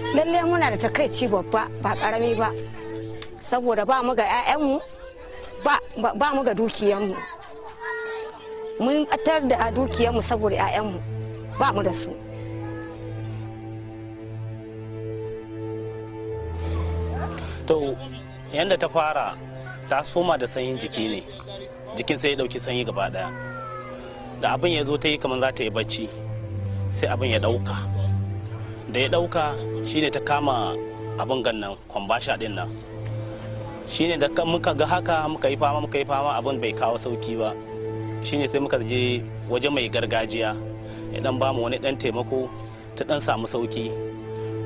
Lalle muna da takaici babba ba karami ba, saboda ba mu ga 'ya'yanmu ba mu ga dukiyanmu, mun batar da dukiyanmu saboda 'ya'yanmu ba mu da su. To yanda ta fara ta soma da sanyin jiki ne, jikin sai ya dauki sanyi gaba daya, da abin ya zo ta yi kamar za ta yi bacci sai abin ya dauka, da ya dauka shine ta kama abin gannan kwambasha din nan, shine da muka ga haka muka yi fama abin bai kawo sauki ba, shine sai muka je waje mai gargajiya ya dan bamu wani dan taimako ta dan samu sauki,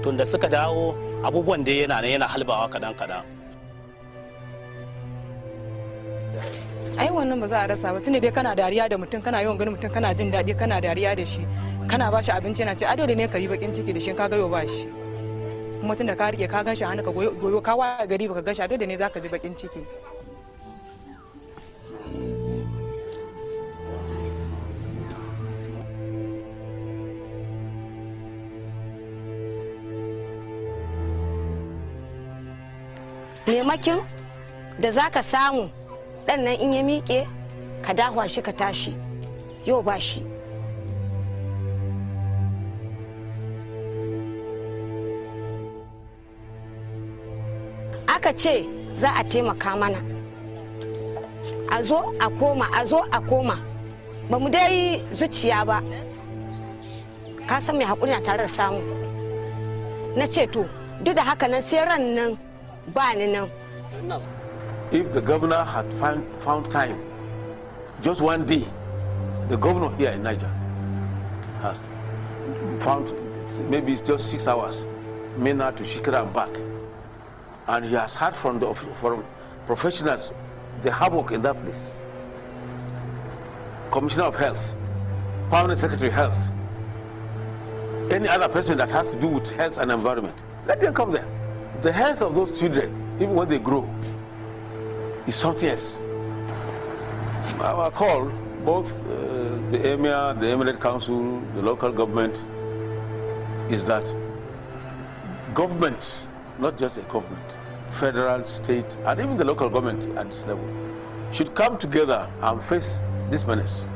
tun da suka dawo abubuwan da yana halbawa kadan. Ai wannan ba za a rasa ba, tunda dai kana dariya da mutum, kana yawan ganin mutum, kana jin daɗi, kana dariya da shi, kana ba shi abinci, yana ce ado da ne ka yi bakin ciki da shi ka gayo ba shi, kuma tunda ka rike ka gan shi hannu ka goyo ka waya gari baka gan shi, ado da ne za ka ji bakin ciki. Maimakin da za ka samu ɗan nan in ya miƙe ka dahwa shi ka tashi, yau ba shi. Aka ce za a taimaka mana, a zo a koma, ba mu dai zuciya ba, ka san mai haƙuri na tare da samu. Na ce to duk da haka nan sai ran nan ba ni nan. If the governor had found time, just one day, the governor here in Niger has found maybe it's just 6 hours, Mena to Shikra and back. And he has heard from professionals the havoc in that place. Commissioner of Health, Permanent Secretary of Health, any other person that has to do with health and environment, let them come there. The health of those children, even when they grow, is something else. Our call, both the Emir, the Emirate Council, the local government, is that governments, not just a government, federal, state, and even the local government at this level, should come together and face this menace.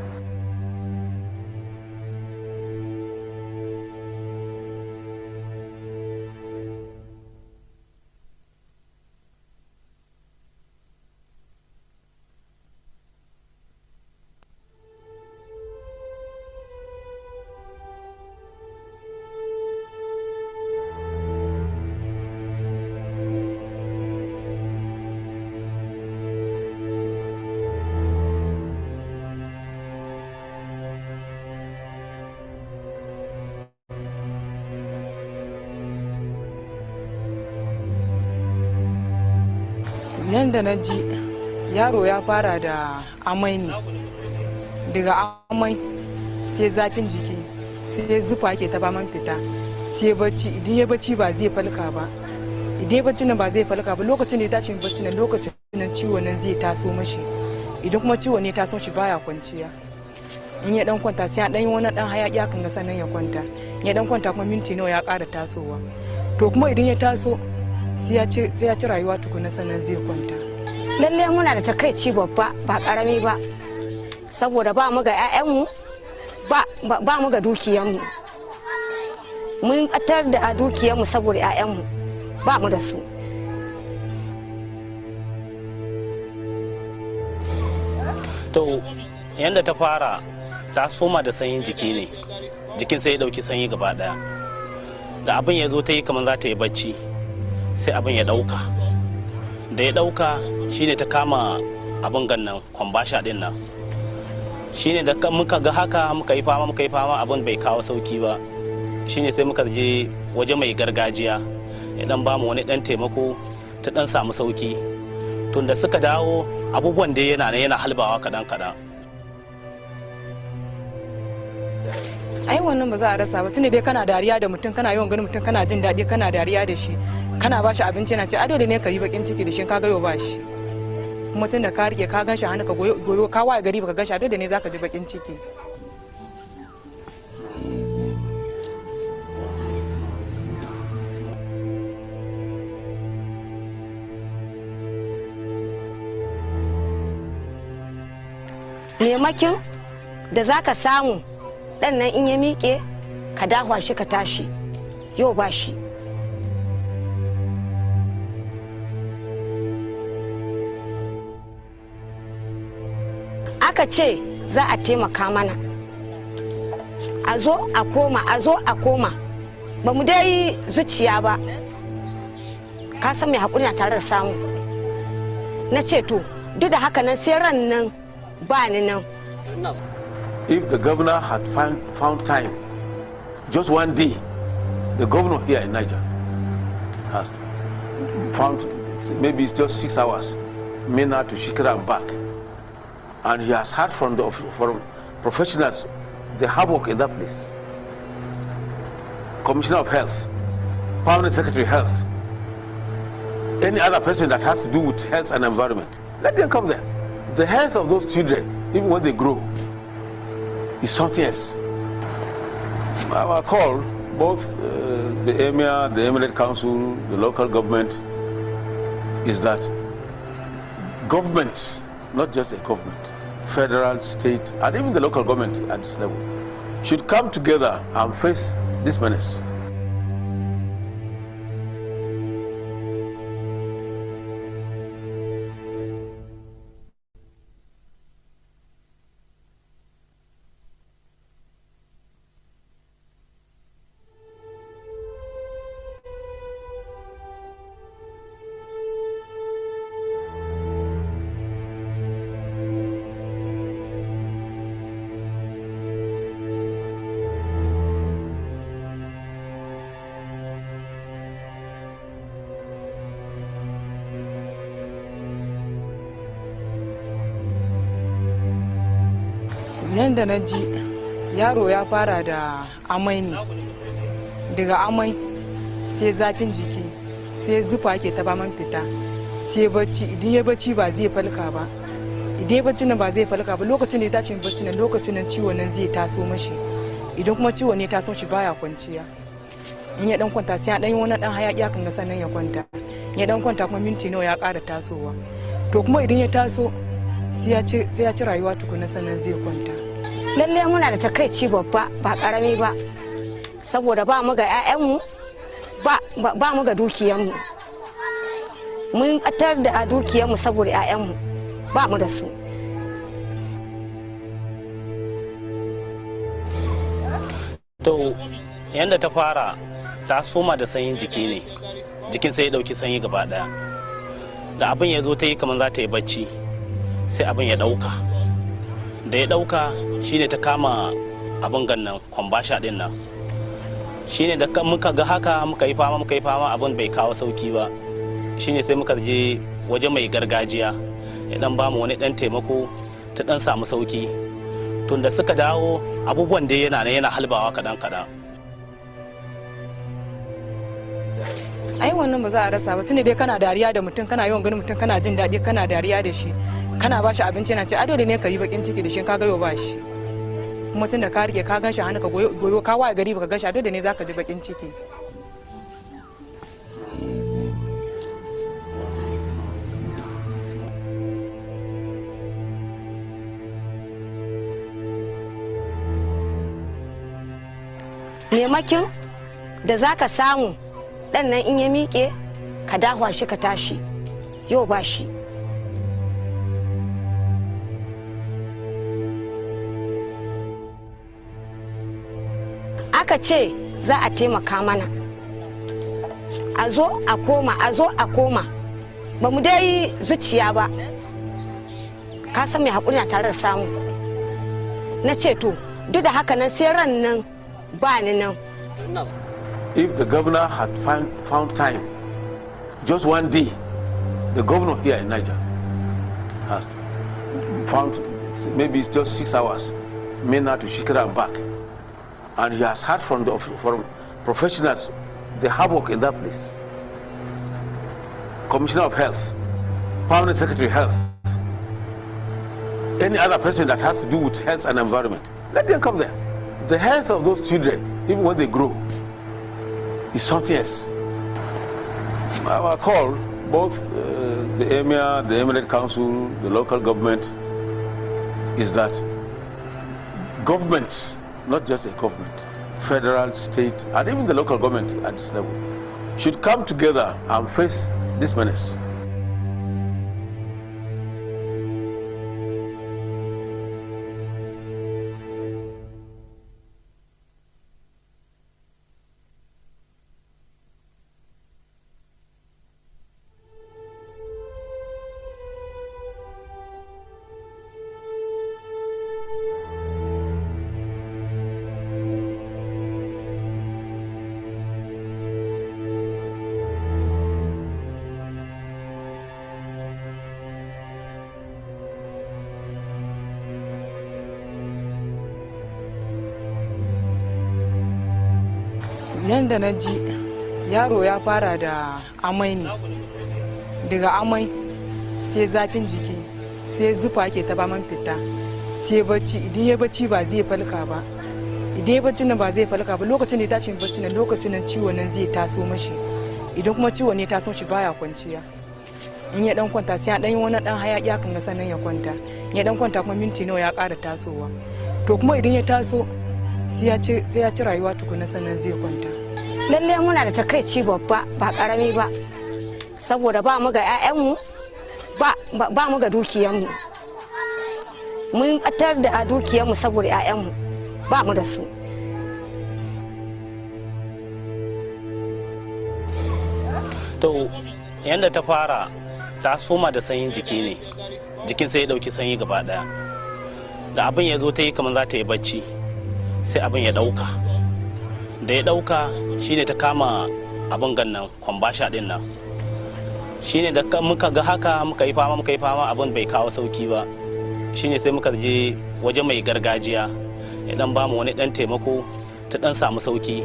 Yanda na ji yaro ya fara da amai ne, daga amai sai zafin jiki sai zufa ke ta baman fita sai bacci, idan ya bacci ba zai falka ba, idan ya bacci nan ba zai falka ba, lokacin da ya tashi bacci nan lokacin nan ciwon nan zai taso mashi, idan kuma ciwon ne taso shi baya kwanciya, in ya dan kwanta sai a dan yi wani dan hayaki hakan ga sannan ya kwanta, ya dan kwanta kuma minti nawa ya ƙara tasowa, to kuma idan ya taso sai ya ci rayuwa tukuna sannan zai kwanta. Lalle muna da takaici babba ba karami ba, saboda ba mu ga 'ya'yanmu ba mu ga dukiyanmu, mun batar da dukiyanmu saboda 'ya'yanmu ba mu da su. To yanda ta fara ta soma da sanyin jiki ne, jikin sai ya dauki sanyi gaba daya, da abin ya zo ta yi kamar za ta yi bacci sai abin ya dauka, da ya dauka shine ta kama abin gannan kwambasha din nan, shine da muka ga haka muka yi fama abin bai kawo sauki ba, shine sai muka je waje mai gargajiya ya dan ba mu wani dan taimako ta dan samu sauki. Tun da suka dawo abubuwan da yana halbawa kadan. Ai wannan ba za a rasa ba, tunda dai kana dariya da mutum, kana yawan ganin mutum, kana jin daɗi, kana dariya da shi, kana ba shi abinci, yana ce ado da ne ka yi bakin ciki da shi, ka ga yau ba shi. Kuma tunda ka rike ka gan shi hannu ka goyo ka waye gari baka gan shi, ado da ne zaka ji bakin ciki. Maimakin da za ka samu ɗan nan in ya miƙe ka dahwa shi ka tashi, yau ba shi. Aka ce za a taimaka mana, a zo a koma, a zo a koma, ba mu dai zuciya ba, ka san mai haƙuri na tare da samu. Na ce to duk da haka nan sai ran nan ba ni nan. If the governor had found time, just one day, the governor here in Niger has found maybe it's just 6 hours, Mina to Shikra and back. And he has heard from professionals the havoc in that place. Commissioner of Health, Permanent Secretary of Health, any other person that has to do with health and environment, let them come there. The health of those children, even when they grow, is something else. Our call, both the Emir, the Emirate Council, the local government, is that governments, not just a government, federal, state, and even the local government at this level, should come together and face this menace. Yanda na ji yaro ya fara da amai ne, daga amai sai zafin jiki, sai zufa ke ta man fita, sai bacci, idan ya bacci ba zai falka ba, idan ya bacci nan ba zai falka ba, lokacin da ya tashi bacci nan lokacin nan ciwon nan zai taso mashi, idan kuma ciwon ne taso shi baya kwanciya, in ya dan kwanta sai ya dan yi wani dan hayaki akan ga sannan ya kwanta, ya dan kwanta kuma minti nawa ya ƙara tasowa, to kuma idan ya taso sai ya ci rayuwa tukuna sannan zai kwanta. Lalle muna da takaici babba ba karami ba, saboda ba mu ga 'ya'yanmu ba mu ga dukiyanmu, mun ɓatar da dukiyanmu saboda 'ya'yanmu ba mu da su. To yanda ta fara ta soma da sanyin jiki ne, jikin sai ya ɗauki sanyi gaba ɗaya, da abin ya zo ta yi kamar za ta yi bacci sai abin ya ɗauka, da ya ɗauka shine ta kama abin gannan kwambasha din nan, shine da muka ga haka muka yi fama abin bai kawo sauki ba, shine sai muka je waje mai gargajiya ya dan bamu wani dan taimako ta dan samu sauki. Tun da suka dawo abubuwan da yana halbawa kadan. Ai wannan ba za a rasa ba, tunda dai kana dariya da mutum, kana yawan ganin mutum, kana jin daɗi, kana dariya da shi, kana ba shi abinci, yana ce ado da ne ka yi bakin ciki da shi, ka ga yau ba shi. Kuma tunda ka rike ka gan shi hannu ka goyo ka waye gari baka gan shi, ado da ne zaka ji bakin ciki. Maimakin da za ka samu ɗan nan in ya miƙe ka dahwa shi ka tashi, yau ba shi. Aka ce za a taimaka mana, a zo a koma, a zo a koma, ba mu dai zuciya ba, ka san mai haƙuri na tare da samu. Na ce to duk da haka nan sai ran nan ba ni nan. If the governor had found time, just one day, the governor here in Niger has found maybe it's just 6 hours, Mena to Shikira and back. And he has heard from professionals the havoc in that place. Commissioner of Health, Permanent Secretary Health, any other person that has to do with health and environment, let them come there. The health of those children, even when they grow, is something else. Our call, both the Emir, the Emirate Council, the local government, is that governments, not just a government, federal, state, and even the local government at this level, should come together and face this menace. Yanda na ji yaro ya fara da amai ne, daga amai sai zafin jiki sai zufa ke ta baman fita sai bacci, idan ya bacci ba zai falka ba, idan ya bacci nan ba zai falka ba, lokacin da ya tashi bacci nan lokacin nan ciwon nan zai taso mashi, idan kuma ciwon ne taso shi baya kwanciya, in ya dan kwanta sai ya dan yi wani dan hayaki hakan ga sannan ya kwanta, in ya dan kwanta kuma minti nawa ya ƙara tasowa, to kuma idan ya taso sai ya ci rayuwa tukuna sannan zai kwanta. Lalle muna da takaici babba ba karami ba, saboda ba mu ga 'ya'yanmu ba mu ga dukiyanmu, mun batar da dukiyanmu saboda 'ya'yanmu ba mu da su. To yanda ta fara ta soma da sanyin jiki ne, jikin sai ya dauki sanyi gaba daya, da abin ya zo ta yi kamar za ta yi bacci sai abin ya dauka, da ya dauka shine ta kama abin gannan kwambasha din nan, shine da muka ga haka muka yi fama abin bai kawo sauki ba, shine sai muka je waje mai gargajiya ya dan bamu wani dan taimako ta dan samu sauki,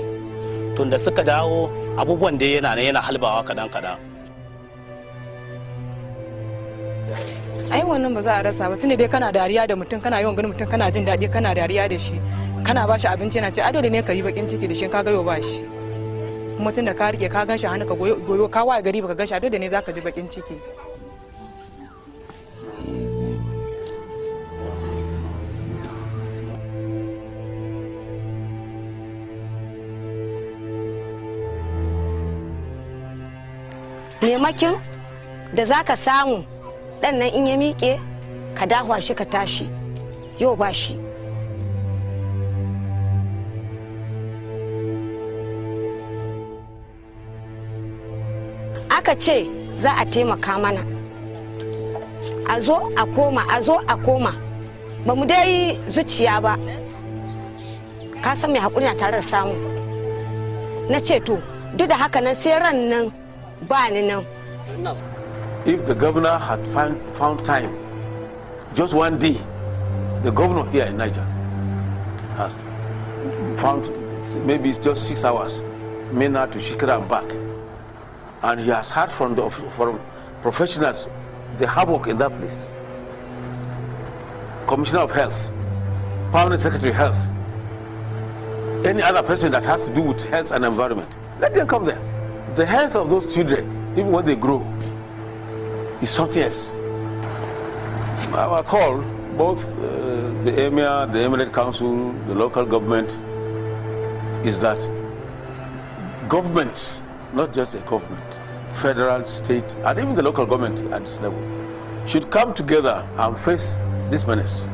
tun da suka dawo abubuwan da yana halbawa kadan. Ai wannan ba za a rasa ba, tunda dai kana dariya da mutum, kana yawan ganin mutum, kana jin daɗi, kana dariya da shi, kana ba shi abinci, yana ce adadi ne ka yi bakin ciki da shi, ka ga yau ba shi, kuma tunda ka rike ka gan shi hannu ka goyo ka waye gari baka gan shi, adadi ne za ka ji bakin ciki. Maimakin da za ka samu ɗan nan in ya miƙe ka dahwa shi ka tashi, yau ba shi. Aka ce za a taimaka mana, a zo a koma, ba mu dai zuciya ba, ka san mai haƙuri na tare da samu. Na ce to duk da haka nan sai ran nan ba ni nan. If the governor had found time, just one day, the governor here in Niger has found maybe it's just 6 hours, Mena to Shikira and back. And he has heard from professionals the havoc in that place. Commissioner of Health, Permanent Secretary Health, any other person that has to do with health and environment, let them come there. The health of those children, even when they grow, is something else. Our call, both the Emir, the Emirate Council, the local government, is that governments, not just a government, federal, state, and even the local government at this level, should come together and face this menace.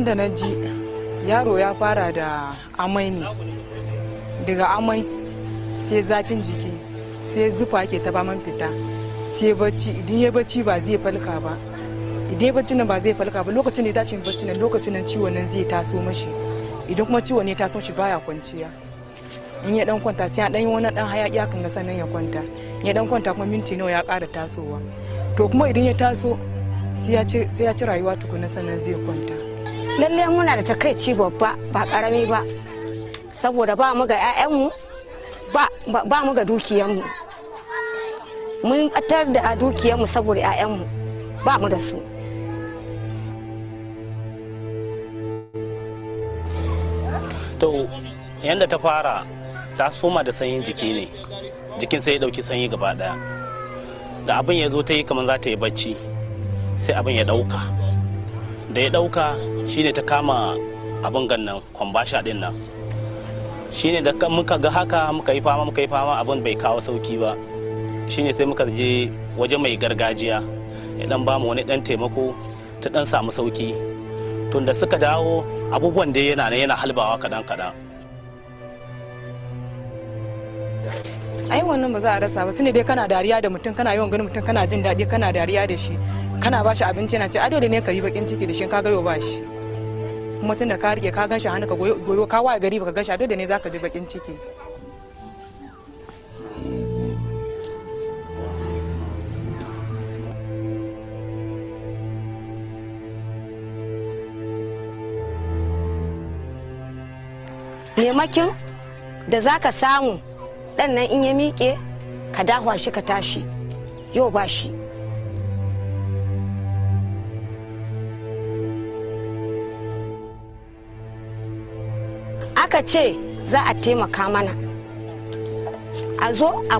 abin da na ji yaro ya fara da amai ne, daga amai sai zafin jiki sai zufa ke ta man fita sai bacci, idan ya bacci ba zai falka ba, idan ya bacci nan ba zai falka ba, lokacin da ya tashi bacci nan lokacin nan ciwon nan zai taso mashi, idan kuma ciwon ne taso shi baya kwanciya, in ya dan kwanta sai ya dan yi wani dan hayaki hakan ga sannan ya kwanta, ya dan kwanta kuma minti nawa ya ƙara tasowa, to kuma idan ya taso sai ya ci rayuwa tukuna sannan zai kwanta. Lalle muna da takaici babba ba karami ba, saboda ba mu ga 'ya'yanmu ba mu ga dukiyanmu, mun batar da dukiyanmu saboda 'ya'yanmu ba mu da su. To yanda ta fara ta soma da sanyin jiki ne, jikin sai ya dauki sanyi gaba daya, da abin ya zo ta yi kamar za ta yi bacci sai abin ya dauka, da ya dauka shine ta kama abin gannan kwambasha din nan, shine da muka ga haka muka yi fama abin bai kawo sauki ba, shine sai muka je waje mai gargajiya ya dan bamu wani dan taimako ta dan samu sauki, tun da suka dawo abubuwan da yana halbawa kadan. Ai wannan ba za a rasa ba, tunda dai kana dariya da mutum, kana yawan ganin mutum, kana jin daɗi, kana dariya da shi, kana ba shi abinci, yana ce a dole ne ka yi bakin ciki da shi, ka gayo ba shi, kuma tunda ka rike ka ganshi hannu ka goyo ka waye gari baka ganshi, dole ne zaka ji bakin ciki. Maimakin da za ka samu ɗan nan in ya miƙe ka dahwa shi ka tashi, yau ba shi. Aka ce za a taimaka mana, a zo a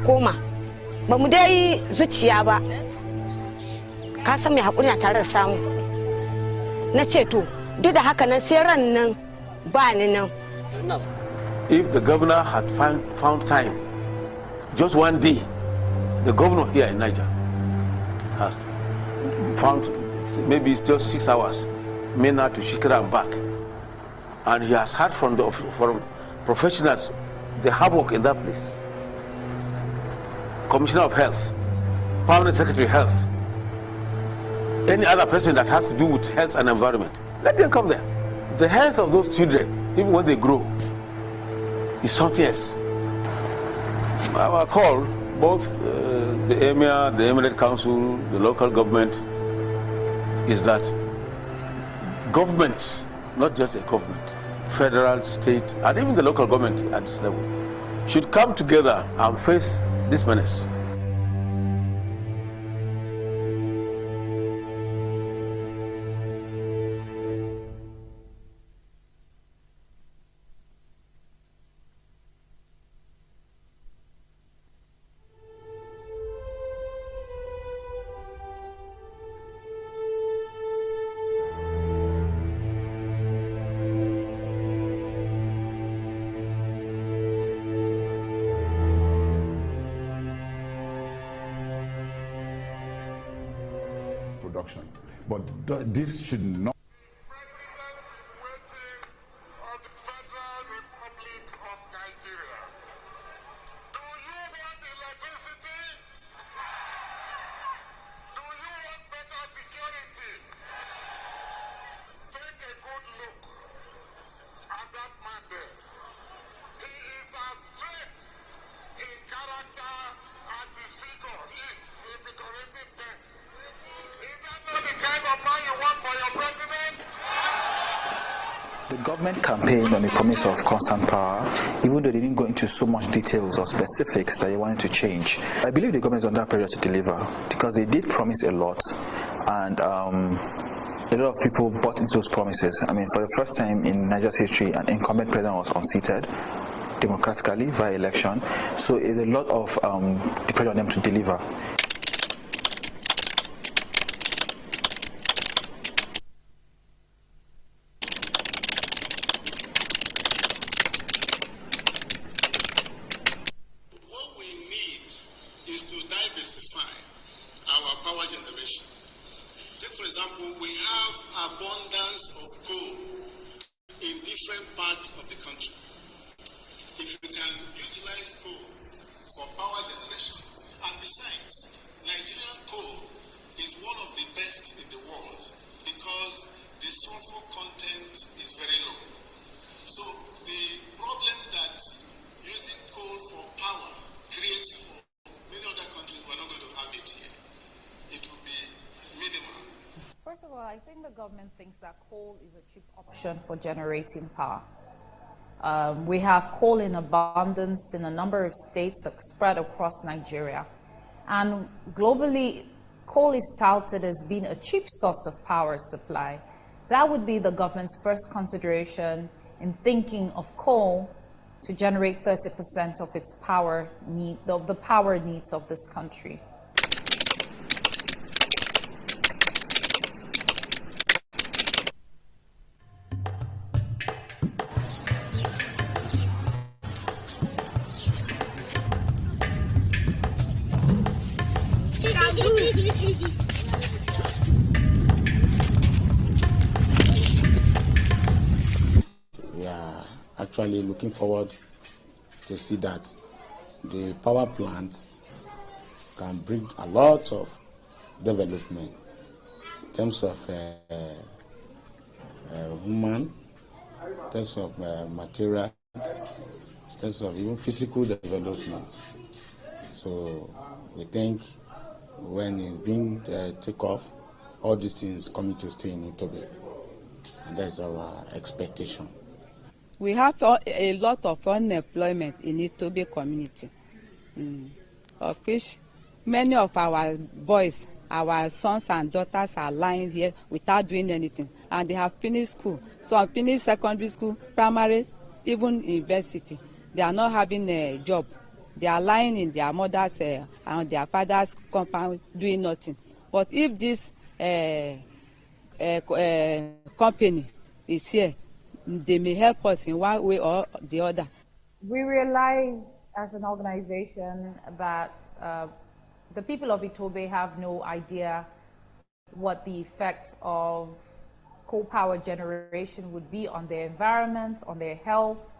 koma, ba mu dai zuciya ba, ka san mai haƙuri na tare da samu. Na ce to duk da haka nan sai ran nan ba ni nan. If the governor had found time, just one day, the governor here in Niger has found maybe it's just 6 hours, Mena to Shikra and back. And he has heard from professionals the havoc in that place. Commissioner of Health, Permanent Secretary of Health, any other person that has to do with health and environment, let them come there. The health of those children, even when they grow, is something else. Our call, both the Emir, the Emirate Council, the local government, is that governments, not just a government, federal, state, and even the local government at this level, should come together and face this menace. But this should not. The government campaigned on the promise of constant power, even though they didn't go into so much details or specifics that they wanted to change. I believe the government is under pressure to deliver because they did promise a lot, and a lot of people bought into those promises. I mean, for the first time in Nigeria's history, an incumbent president was unseated democratically via election, so it's a lot of the pressure on them to deliver. Our power generation. Take for example, we have abundance the government thinks that coal is a cheap option for generating power. We have coal in abundance in a number of states spread across Nigeria. And globally, coal is touted as being a cheap source of power supply. That would be the government's first consideration in thinking of coal to generate 30% of its power need, of the power needs of this country. We are actually looking forward to see that the power plant can bring a lot of development in terms of human, in terms of material, in terms of even physical development. So we think when it's being take off, all these things coming to stay in Itobe, and that's our expectation. We have a lot of unemployment in Itobe community, of which many of our boys, our sons and daughters are lying here without doing anything, and they have finished school. Some finished secondary school, primary, even university. They are not having a job. They are lying in their mother's and their father's compound doing nothing. But if this company is here, they may help us in one way or the other. We realize as an organization that the people of Itobe have no idea what the effects of coal power generation would be on their environment, on their health,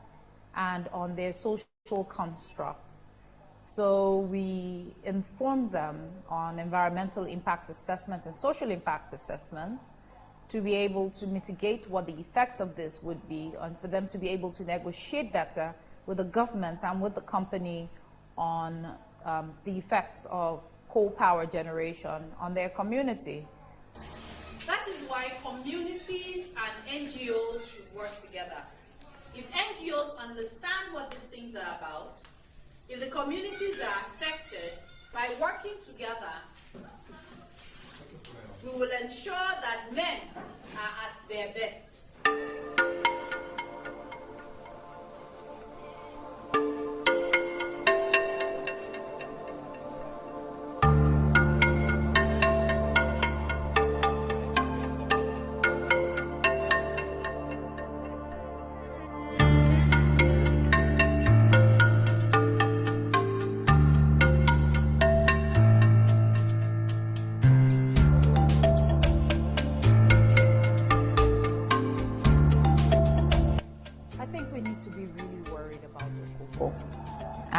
and on their social construct. So we informed them on environmental impact assessment and social impact assessments to be able to mitigate what the effects of this would be, and for them to be able to negotiate better with the government and with the company on the effects of coal power generation on their community. That is why communities and NGOs should work together. If NGOs understand what these things are about, if the communities are affected, by working together, we will ensure that men are at their best.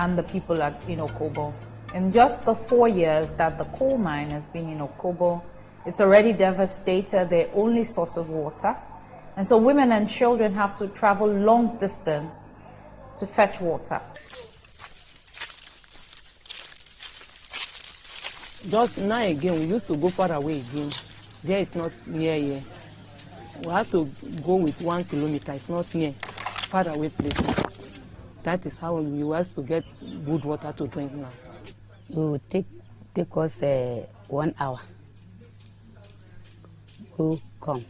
And the people at Inokobo. In just the 4 years that the coal mine has been in Inokobo, it's already devastated their only source of water. And so women and children have to travel long distance to fetch water. Just now again, we used to go far away again. There is not near here. We have to go with 1 kilometer. It's not near, far away places. That is how we have to get good water to drink now. It will take us 1 hour. Go, come.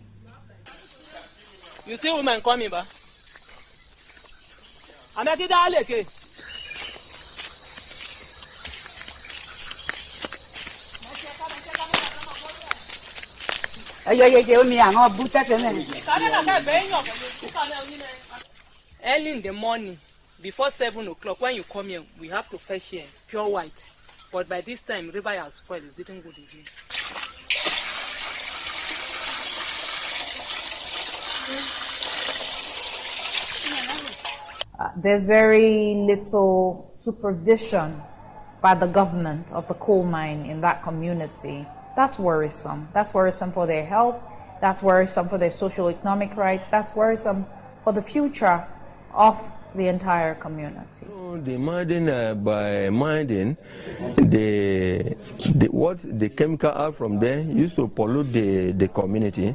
You see women coming back? I'm not going to early in the morning, before 7 o'clock, when you come here, we have to fetch here pure white. But by this time, river has spoiled. It didn't go again. There's very little supervision by the government of the coal mine in that community. That's worrisome. That's worrisome for their health. That's worrisome for their socio-economic rights. That's worrisome for the future of the entire community. Demanding by minding what the chemical out from there used to pollute the community.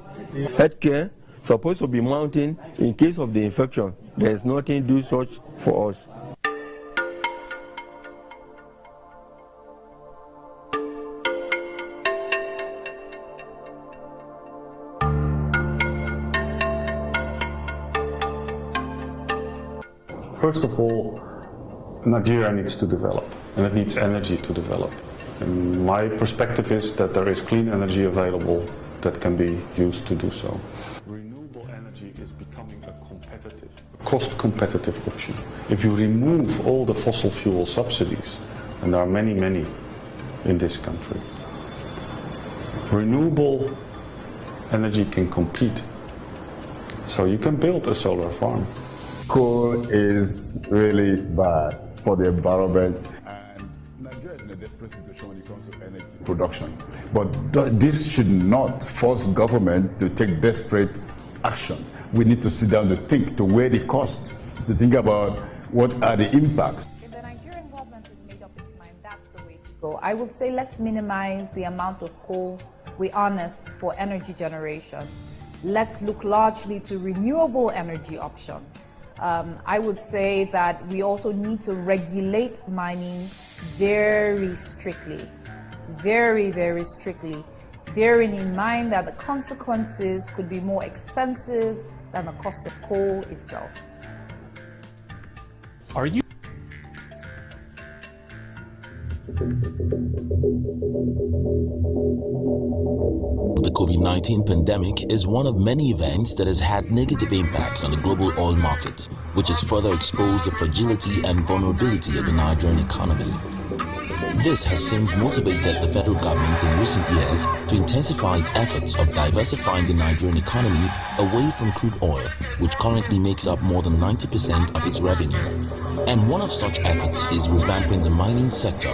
Healthcare supposed to be mounting in case of the infection. There is nothing do such for us. First of all, Nigeria needs to develop, and it needs energy to develop. And my perspective is that there is clean energy available that can be used to do so. Renewable energy is becoming a cost-competitive option. If you remove all the fossil fuel subsidies, and there are many, many in this country, renewable energy can compete. So you can build a solar farm. Coal is really bad for the environment, and Nigeria is in a desperate situation when it comes to energy production. But this should not force government to take desperate actions. We need to sit down to think, to weigh the cost, to think about what are the impacts. If the Nigerian government has made up its mind, that's the way to go. I would say let's minimize the amount of coal we harness for energy generation. Let's look largely to renewable energy options. I would say that we also need to regulate mining very strictly, very, very strictly, bearing in mind that the consequences could be more expensive than the cost of coal itself. Are you? The COVID-19 pandemic is one of many events that has had negative impacts on the global oil markets, which has further exposed the fragility and vulnerability of the Nigerian economy. This has since motivated the federal government in recent years to intensify its efforts of diversifying the Nigerian economy away from crude oil, which currently makes up more than 90% of its revenue. And one of such efforts is revamping the mining sector.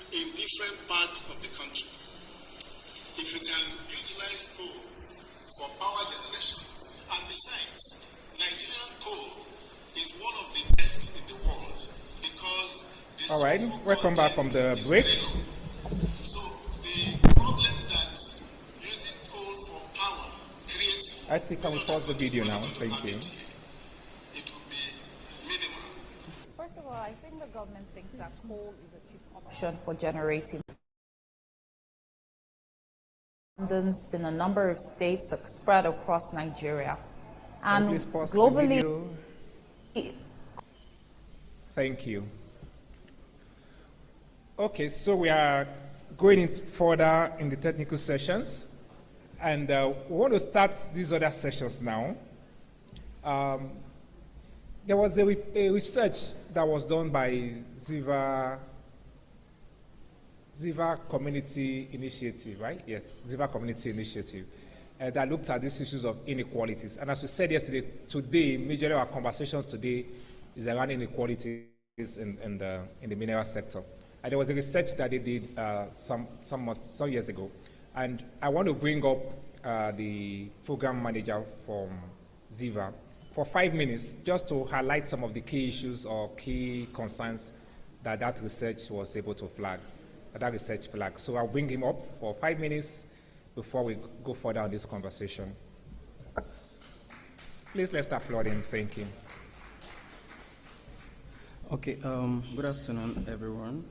In different parts of the country. If you can utilize coal for power generation, and besides, Nigerian coal is one of the best in the world because this. All right, welcome back from the break. So the problem that using coal for power creates. I think I will pause the video now. Thank you. First of all, I think the government thinks that coal is a cheap option for generating abundance in a number of states spread across Nigeria. And globally. Thank you. Okay, so we are going further in the technical sessions, and we want to start these other sessions now. There was a research that was done by Ziva Community Initiative, right? Yes, Ziva Community Initiative, that looked at these issues of inequalities. And as we said yesterday, today, majorly our conversations today is around inequalities in the mineral sector. And there was a research that they did some years ago. And I want to bring up the program manager from Ziva for 5 minutes, just to highlight some of the key issues or key concerns that research was able to flag, that research flag. So I'll bring him up for 5 minutes before we go further on this conversation. Please let's applaud him. Thank you. Okay, good afternoon, everyone.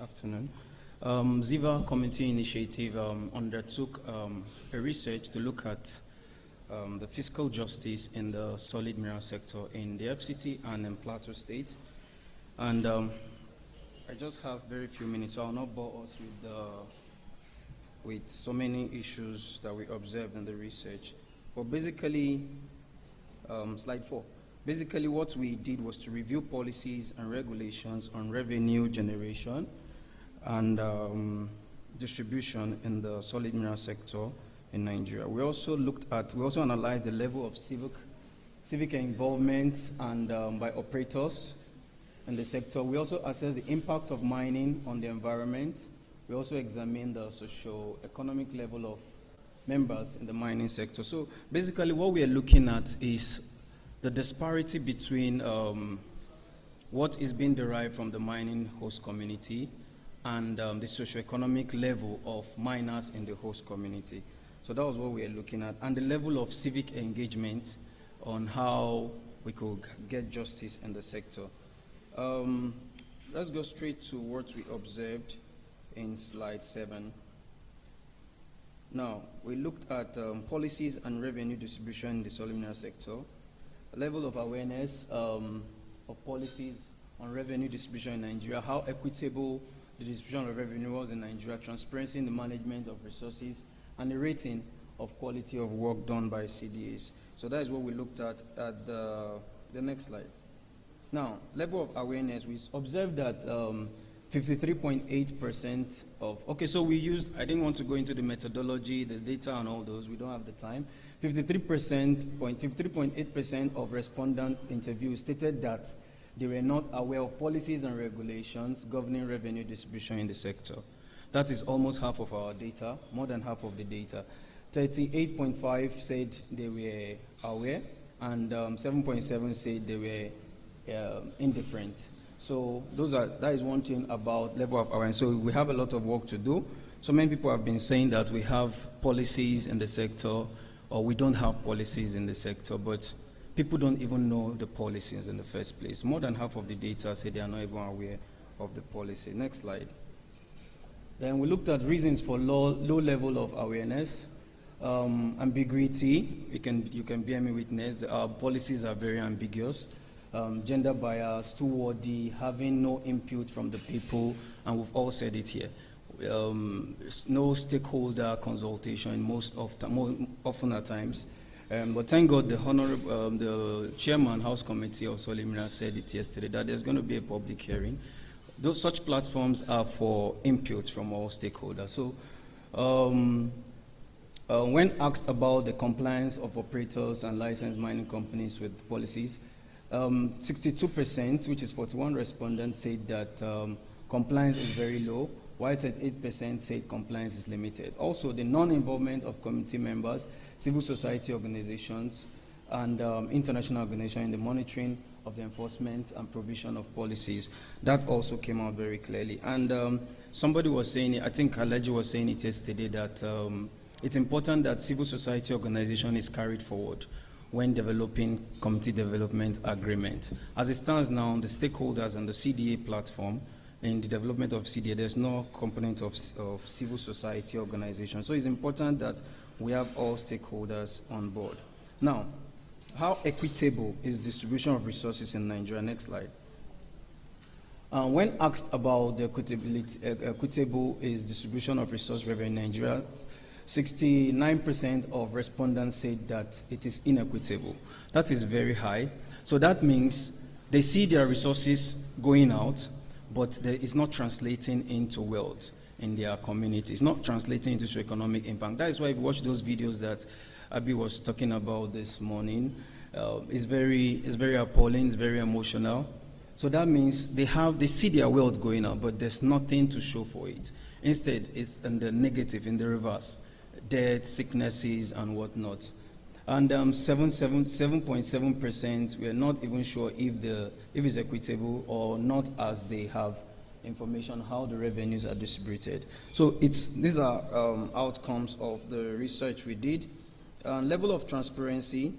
Afternoon. Ziva Community Initiative undertook a research to look at the fiscal justice in the solid mineral sector in the FCT and in Plateau State. And I just have very few minutes, so I'll not bore us with so many issues that we observed in the research. But basically, slide 4. Basically, what we did was to review policies and regulations on revenue generation and distribution in the solid mineral sector in Nigeria. We also analyzed the level of civic involvement and by operators in the sector. We also assessed the impact of mining on the environment. We also examined the socio-economic level of members in the mining sector. So basically what we are looking at is the disparity between what is being derived from the mining host community and the socio-economic level of miners in the host community. So that was what we are looking at, and the level of civic engagement on how we could get justice in the sector. Let's go straight to what we observed in slide 7. Now, we looked at policies and revenue distribution in the solid mineral sector, a level of awareness of policies on revenue distribution in Nigeria, how equitable the distribution of revenue was in Nigeria, transparency in the management of resources, and the rating of quality of work done by CDAs. So that is what we looked at the next slide. Now, level of awareness, we observed that 53.8% of, okay, so we used, I didn't want to go into the methodology, the data and all those, we don't have the time. 53.8% of respondent interviews stated that they were not aware of policies and regulations governing revenue distribution in the sector. That is almost half of our data, more than half of the data. 38.5 said they were aware, and 7.7 said they were indifferent. So that is one thing about level of awareness. So we have a lot of work to do. So many people have been saying that we have policies in the sector, or we don't have policies in the sector, but people don't even know the policies in the first place. More than half of the data say they are not even aware of the policy. Next slide. Then we looked at reasons for low level of awareness, ambiguity. You can bear me witness. Our policies are very ambiguous. Gender bias, too-wordy, having no input from the people, and we've all said it here. No stakeholder consultation more often at times. But thank God the chairman, House Committee of Solid Mineral said it yesterday that there's going to be a public hearing. Such platforms are for input from all stakeholders. So when asked about the compliance of operators and licensed mining companies with policies, 62%, which is 41 respondents, said that compliance is very low, while 8% said compliance is limited. Also, the non-involvement of community members, civil society organizations, and international organizations in the monitoring of the enforcement and provision of policies, that also came out very clearly. And somebody was saying it, I think Aleji was saying it yesterday, that it's important that civil society organization is carried forward when developing community development agreement. As it stands now, the stakeholders and the CDA platform, in the development of CDA, there's no component of civil society organization. So it's important that we have all stakeholders on board. Now, how equitable is distribution of resources in Nigeria? Next slide. When asked about the equitable is distribution of resource revenue in Nigeria, 69% of respondents said that it is inequitable. That is very high. So that means they see their resources going out, but it's not translating into wealth in their community. It's not translating into socio-economic impact. That is why if you watch those videos that Abi was talking about this morning, it's very appalling, it's very emotional. So that means they see their wealth going out, but there's nothing to show for it. Instead, it's in the negative, in the reverse. Death, sicknesses, and whatnot. And 7.7%, we are not even sure if it's equitable or not, as they have information how the revenues are distributed. So these are outcomes of the research we did. Level of transparency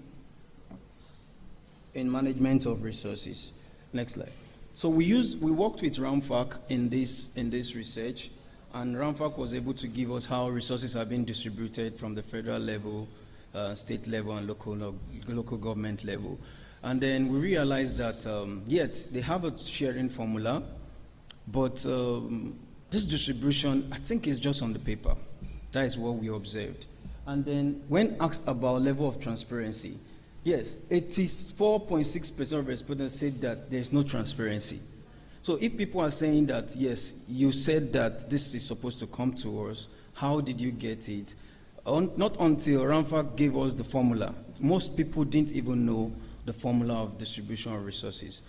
in management of resources. Next slide. So we worked with Ramfac in this research, and Ramfac was able to give us how resources are being distributed from the federal level, state level, and local government level. And then we realized that, yet, they have a sharing formula, but this distribution, I think, is just on the paper. That is what we observed. And then when asked about level of transparency, yes, 84.6% of respondents said that there's no transparency. So if people are saying that, yes, you said that this is supposed to come to us, how did you get it? Not until Ramfac gave us the formula. Most people didn't even know the formula of distribution of resources.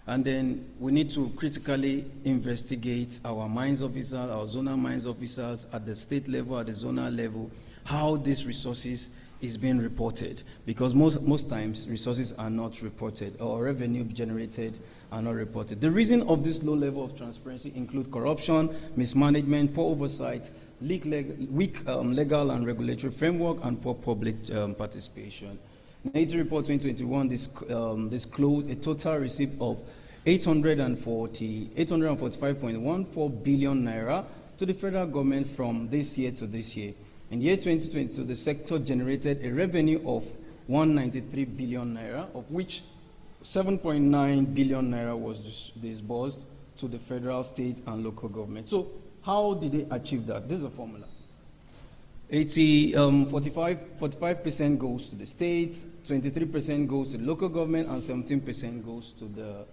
And then we need to critically investigate our mines officers, our zonal mines officers at the state level, at the zonal level, how these resources is being reported. Because most times resources are not reported, or revenue generated are not reported. The reason of this low level of transparency include corruption, mismanagement, poor oversight, weak legal and regulatory framework, and poor public participation. NATO Report 2021 disclosed a total receipt of 845.14 billion naira to the federal government from this year to this year. In the year 2022, the sector generated a revenue of 193 billion naira, of which 7.9 billion naira was disbursed to the federal, state, and local government. So how did they achieve that? This is a formula. 45% goes to the state, 23% goes to the local government, and 17% goes to the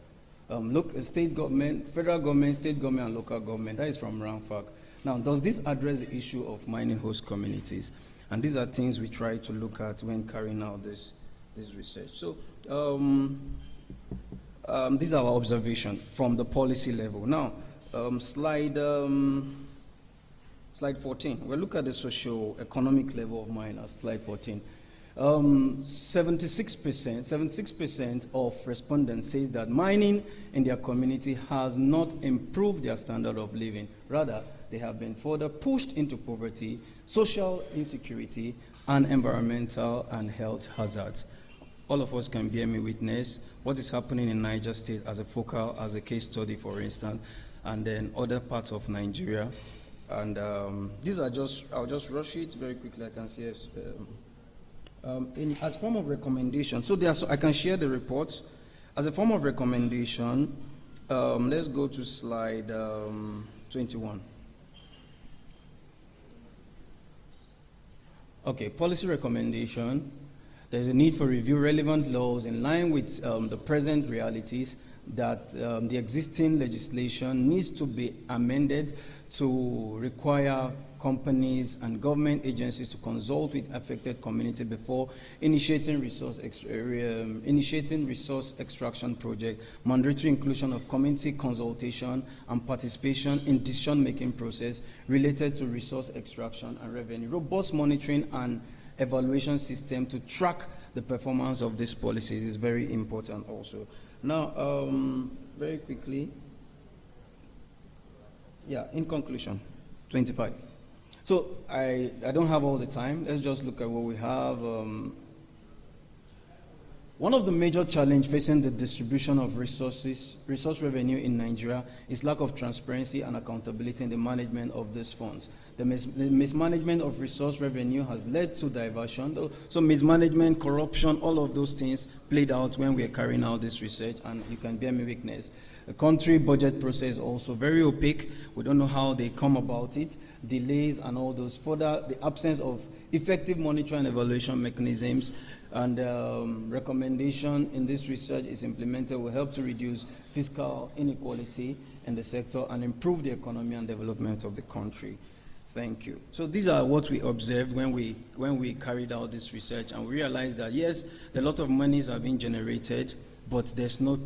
state government, federal government, state government, and local government. That is from Ramfac. Now, does this address the issue of mining host communities? And these are things we try to look at when carrying out this research. So these are our observations from the policy level. Now, slide 14. We'll look at the socio-economic level of miners, slide 14. 76% of respondents say that mining in their community has not improved their standard of living. Rather, they have been further pushed into poverty, social insecurity, and environmental and health hazards. All of us can bear me witness what is happening in Niger State as a case study, for instance, and then other parts of Nigeria. And these are I'll just rush it very quickly. I can see it. As form of recommendation, I can share the reports. As a form of recommendation, let's go to slide 21. Okay, policy recommendation. There's a need for review relevant laws in line with the present realities, that the existing legislation needs to be amended to require companies and government agencies to consult with affected community before initiating resource extraction project, mandatory inclusion of community consultation and participation in decision-making process related to resource extraction and revenue, robust monitoring and evaluation system to track the performance of these policies is very important also. Now, very quickly, in conclusion, 25. So I don't have all the time. Let's just look at what we have. One of the major challenges facing the distribution of resource revenue in Nigeria is lack of transparency and accountability in the management of these funds. The mismanagement of resource revenue has led to diversion. So mismanagement, corruption, all of those things played out when we are carrying out this research, and you can bear me witness. The country budget process also very opaque. We don't know how they come about it. Delays and all those. Further, the absence of effective monitoring and evaluation mechanisms and recommendation in this research is implemented will help to reduce fiscal inequality in the sector and improve the economy and development of the country. Thank you. So these are what we observed when we carried out this research, and we realized that yes, a lot of monies are being generated, but there's no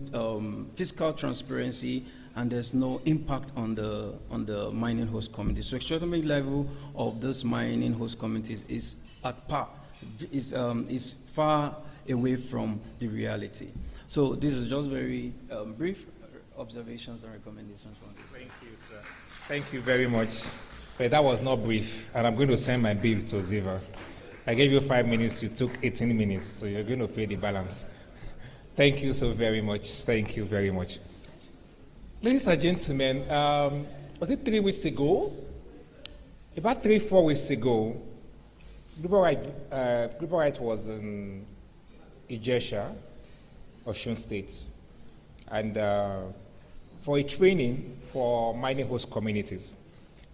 fiscal transparency and there's no impact on the mining host communities. So economic level of those mining host communities is at par, is far away from the reality. So this is just very brief observations and recommendations from this. Thank you, sir. Thank you very much. But that was not brief, and I'm going to send my bill to Ziva. I gave you 5 minutes, you took 18 minutes, so you're going to pay the balance. Thank you so very much. Thank you very much. Ladies and gentlemen, was it 3 weeks ago About 3-4 weeks ago, Global Right was in Ijesha, Osun State, and for a training for mining host communities,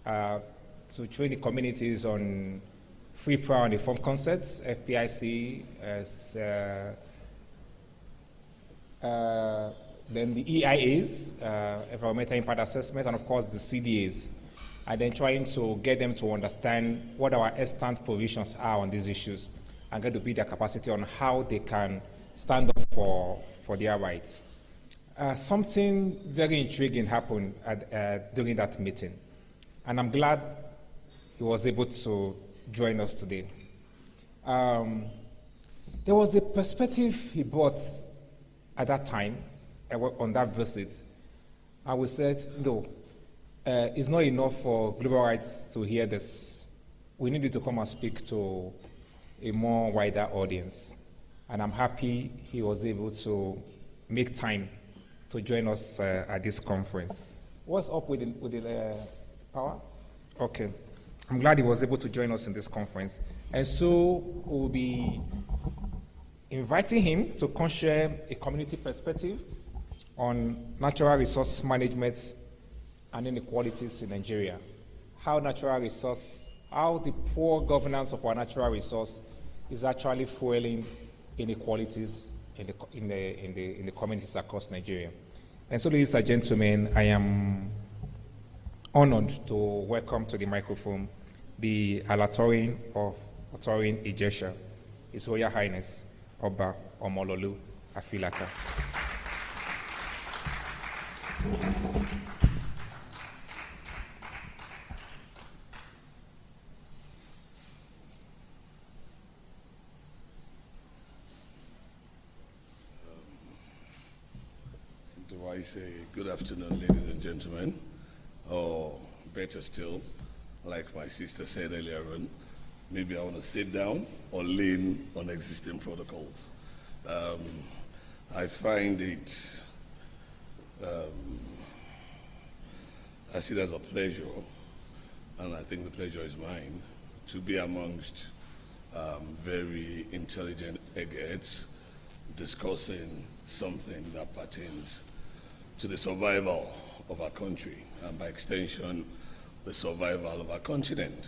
to train the communities on free, prior, and informed consents, FPIC, then the EIAs, Environmental Impact Assessment, and of course the CDAs, and then trying to get them to understand what our extant provisions are on these issues and get to build their capacity on how they can stand up for their rights. Something very intriguing happened during that meeting, and I'm glad he was able to join us today. There was a perspective he brought at that time on that visit, and we said, no, it's not enough for Global Rights to hear this. We needed to come and speak to a more wider audience, and I'm happy he was able to make time to join us at this conference. What's up with the power? Okay. I'm glad he was able to join us in this conference. And so we'll be inviting him to come share a community perspective on natural resource management and inequalities in Nigeria. How the poor governance of our natural resource is actually fueling inequalities in the communities across Nigeria. And so, ladies and gentlemen, I am honored to welcome to the microphone the Alatorin of Otorin Ijesha, His Royal Highness Oba Omololu Afilaka. Do I say good afternoon, ladies and gentlemen, or better still, like my sister said earlier on, maybe I want to sit down or lean on existing protocols. I find it, I see it as a pleasure, and I think the pleasure is mine, to be amongst very intelligent eggheads discussing something that pertains to the survival of our country, and by extension, the survival of our continent.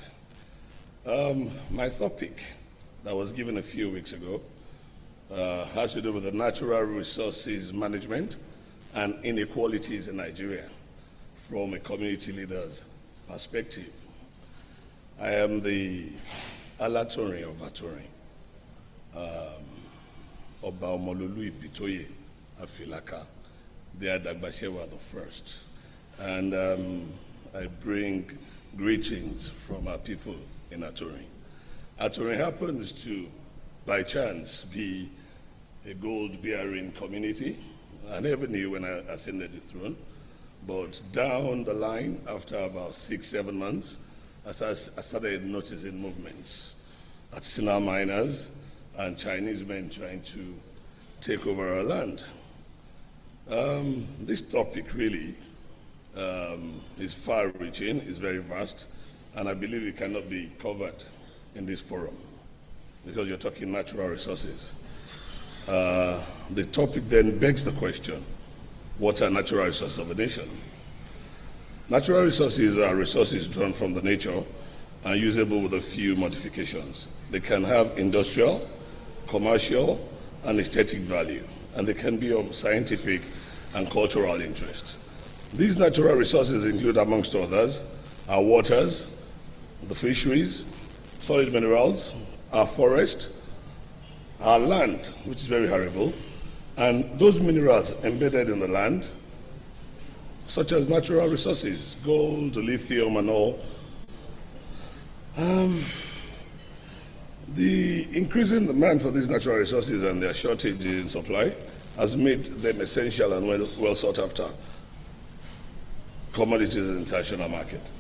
My topic that was given a few weeks ago has to do with the natural resources management and inequalities in Nigeria from a community leader's perspective. I am the Alatorin of Atorin, Oba Omololu Ibitoye Afilaka. The Adagbashewa the first. And I bring greetings from our people in Atorin. Atorin happens to, by chance, be a gold-bearing community. I never knew when I ascended the throne, but down the line, after about 6-7 months, I started noticing movements, artisanal miners and Chinese men trying to take over our land. This topic really is far-reaching, is very vast, and I believe it cannot be covered in this forum because you're talking natural resources. The topic then begs the question, what are natural resources of a nation? Natural resources are resources drawn from the nature and usable with a few modifications. They can have industrial, commercial, and aesthetic value, and they can be of scientific and cultural interest. These natural resources include, amongst others, our waters, the fisheries, solid minerals, our forest, our land, which is very arable, and those minerals embedded in the land, such as natural resources, gold, lithium, and all. The increasing demand for these natural resources and their shortage in supply has made them essential and well sought after commodities in the international market.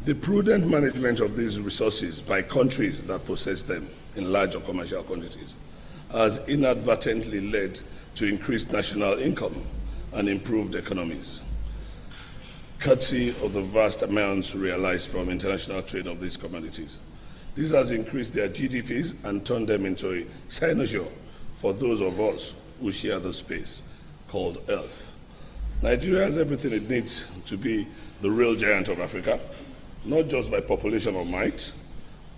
The prudent management of these resources by countries that possess them in large or commercial quantities has inadvertently led to increased national income and improved economies. courtesy of the vast amounts realized from international trade of these commodities. This has increased their GDPs and turned them into a cynosure for those of us who share the space called Earth. Nigeria has everything it needs to be the real giant of Africa, not just by population or might,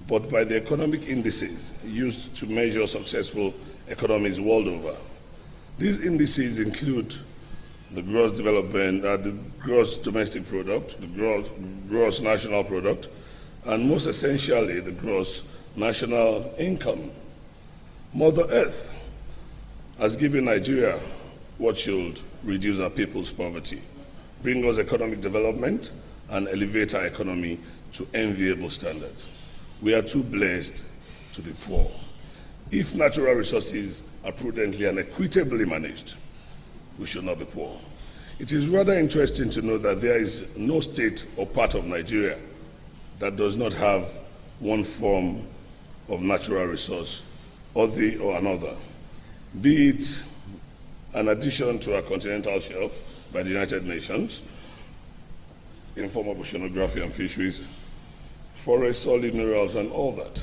but by the economic indices used to measure successful economies world over. These indices include the gross development, the gross domestic product, the gross national product, and most essentially, the gross national income. Mother Earth has given Nigeria what should reduce our people's poverty, bring us economic development, and elevate our economy to enviable standards. We are too blessed to be poor. If natural resources are prudently and equitably managed, we should not be poor. It is rather interesting to know that there is no state or part of Nigeria that does not have one form of natural resource or another, be it an addition to our continental shelf by the United Nations in form of oceanography and fisheries, forests, solid minerals, and all that.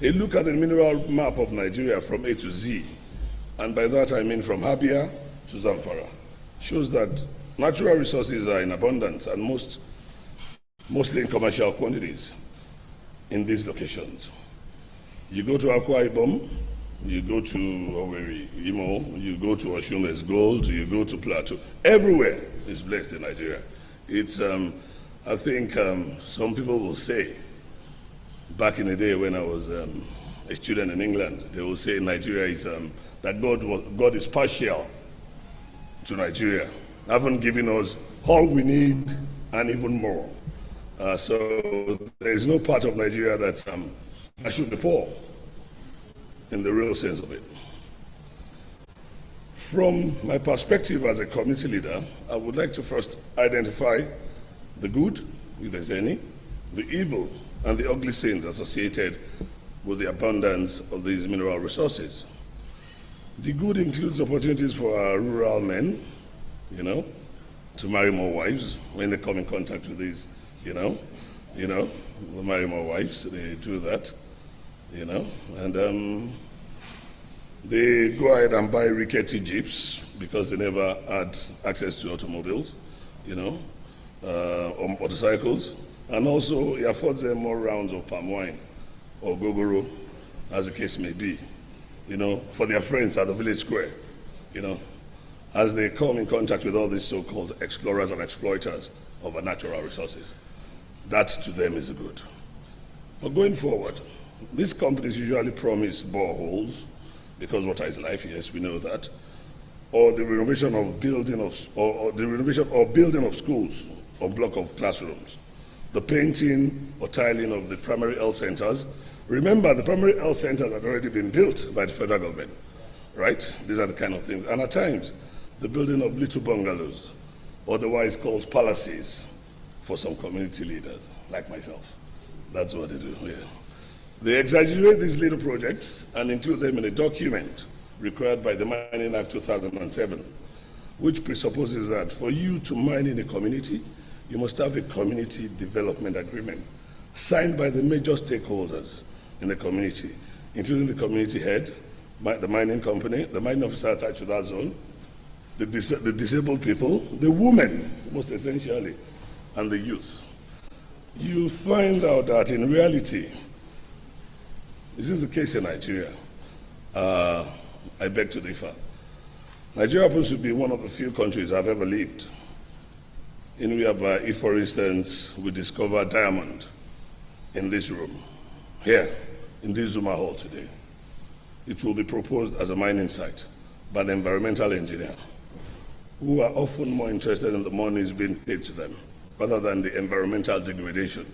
A look at the mineral map of Nigeria from A to Z, and by that I mean from Habia to Zamfara, shows that natural resources are in abundance and mostly in commercial quantities in these locations. You go to Akwa Ibom, you go to Owerri, Imo, you go to Oshun, there's gold, you go to Plateau. Everywhere is blessed in Nigeria. It's, I think some people will say, back in the day when I was a student in England, they will say Nigeria is, that God is partial to Nigeria, haven't given us all we need and even more. So there is no part of Nigeria that should be poor in the real sense of it. From my perspective as a community leader, I would like to first identify the good, if there's any, the evil, and the ugly sins associated with the abundance of these mineral resources. The good includes opportunities for our rural men, to marry more wives when they come in contact with these, they marry more wives, they do that, and they go ahead and buy rickety jeeps because they never had access to automobiles, or motorcycles, and also it affords them more rounds of palm wine or gogoro, as the case may be, for their friends at the village square, as they come in contact with all these so-called explorers and exploiters of our natural resources. That to them is a good. But going forward, these companies usually promise boreholes, because water is life, yes, we know that, or the renovation of building of schools or block of classrooms, the painting or tiling of the primary health centers. Remember, the primary health centers have already been built by the federal government, right? These are the kind of things. And at times, the building of little bungalows, otherwise called palaces, for some community leaders, like myself. That's what they do here. They exaggerate these little projects and include them in a document required by the Mining Act 2007, which presupposes that for you to mine in a community, you must have a community development agreement signed by the major stakeholders in the community, including the community head, the mining company, the mining officer attached to that zone, the disabled people, the women, most essentially, and the youth. You find out that in reality, this is the case in Nigeria. I beg to differ. Nigeria happens to be one of the few countries I've ever lived in whereby, if for instance, we discover diamond in this room, here, in this Zuma hall today, it will be proposed as a mining site by an environmental engineer, who are often more interested in the monies being paid to them rather than the environmental degradation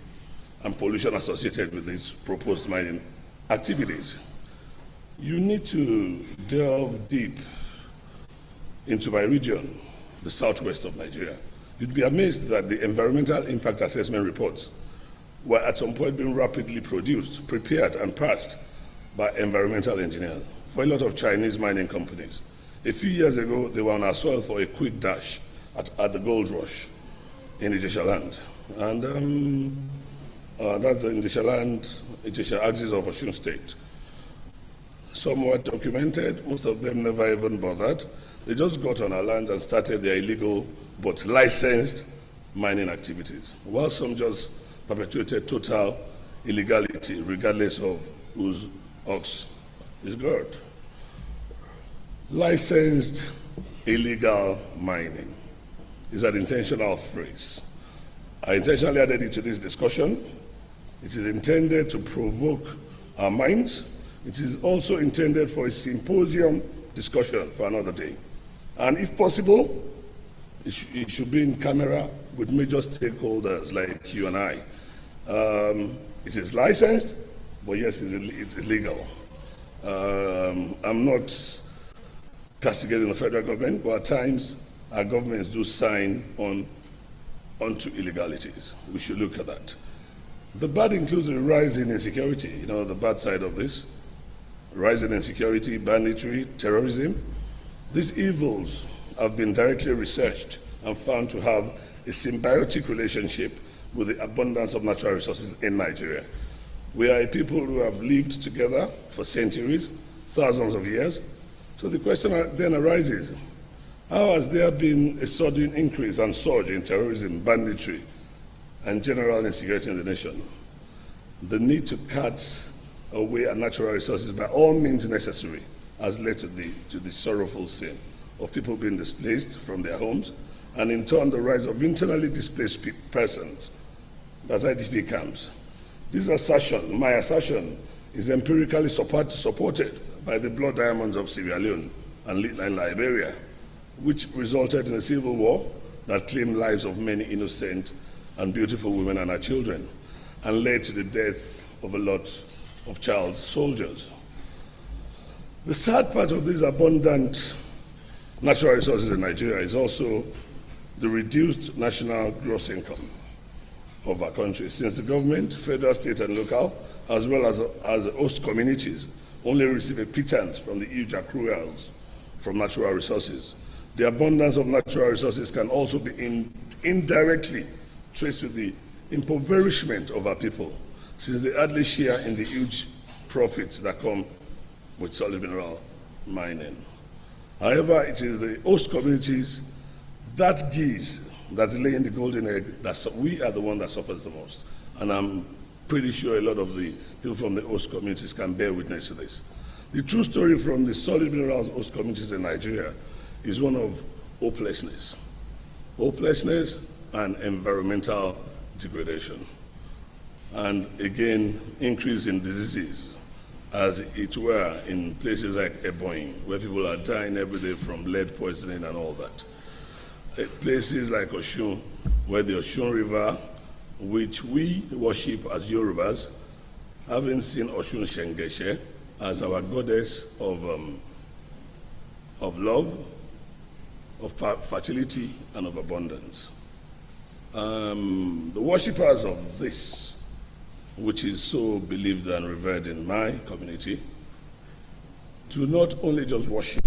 and pollution associated with these proposed mining activities. You need to delve deep into my region, the southwest of Nigeria. You'd be amazed that the environmental impact assessment reports were at some point being rapidly produced, prepared, and passed by environmental engineers for a lot of Chinese mining companies. A few years ago, they were on our soil for a quick dash at the gold rush. in Ijesha land. And that's in Ijesha land, Ijesha axis of Osun State. Some were documented, most of them never even bothered. They just got on our lands and started their illegal but licensed mining activities, while some just perpetuated total illegality regardless of whose ox is God. Licensed illegal mining is an intentional phrase. I intentionally added it to this discussion. It is intended to provoke our minds. It is also intended for a symposium discussion for another day. And if possible, it should be in camera with major stakeholders like you and I. It is licensed, but yes, it's illegal. I'm not castigating the federal government, but at times our governments do sign onto illegalities. We should look at that. The bad includes a rise in insecurity, the bad side of this. Rise in insecurity, banditry, terrorism. These evils have been directly researched and found to have a symbiotic relationship with the abundance of natural resources in Nigeria. We are a people who have lived together for centuries, thousands of years. So the question then arises, how has there been a sudden increase and surge in terrorism, banditry, and general insecurity in the nation? The need to cut away our natural resources by all means necessary has led to the sorrowful sin of people being displaced from their homes, and in turn the rise of internally displaced persons, that's IDP camps. This assertion, my assertion, is empirically supported by the blood diamonds of Sierra Leone and Liberia, which resulted in a civil war that claimed lives of many innocent and beautiful women and our children, and led to the death of a lot of child soldiers. The sad part of these abundant natural resources in Nigeria is also the reduced national gross income of our country, since the government, federal, state, and local, as well as host communities, only receive a pittance from the huge accruals from natural resources. The abundance of natural resources can also be indirectly traced to the impoverishment of our people, since they hardly share in the huge profits that come with solid mineral mining. However, it is the host communities, that geese that's laying the golden egg, that we are the one that suffers the most. And I'm pretty sure a lot of the people from the host communities can bear witness to this. The true story from the solid minerals host communities in Nigeria is one of hopelessness. Hopelessness and environmental degradation. And again, increase in diseases, as it were in places like Ebonyi, where people are dying every day from lead poisoning and all that. Places like Osun, where the Osun River, which we worship as Yorubas, having seen Osun Shengeshe as our goddess of love, of fertility, and of abundance. The worshippers of this, which is so believed and revered in my community, do not only just worship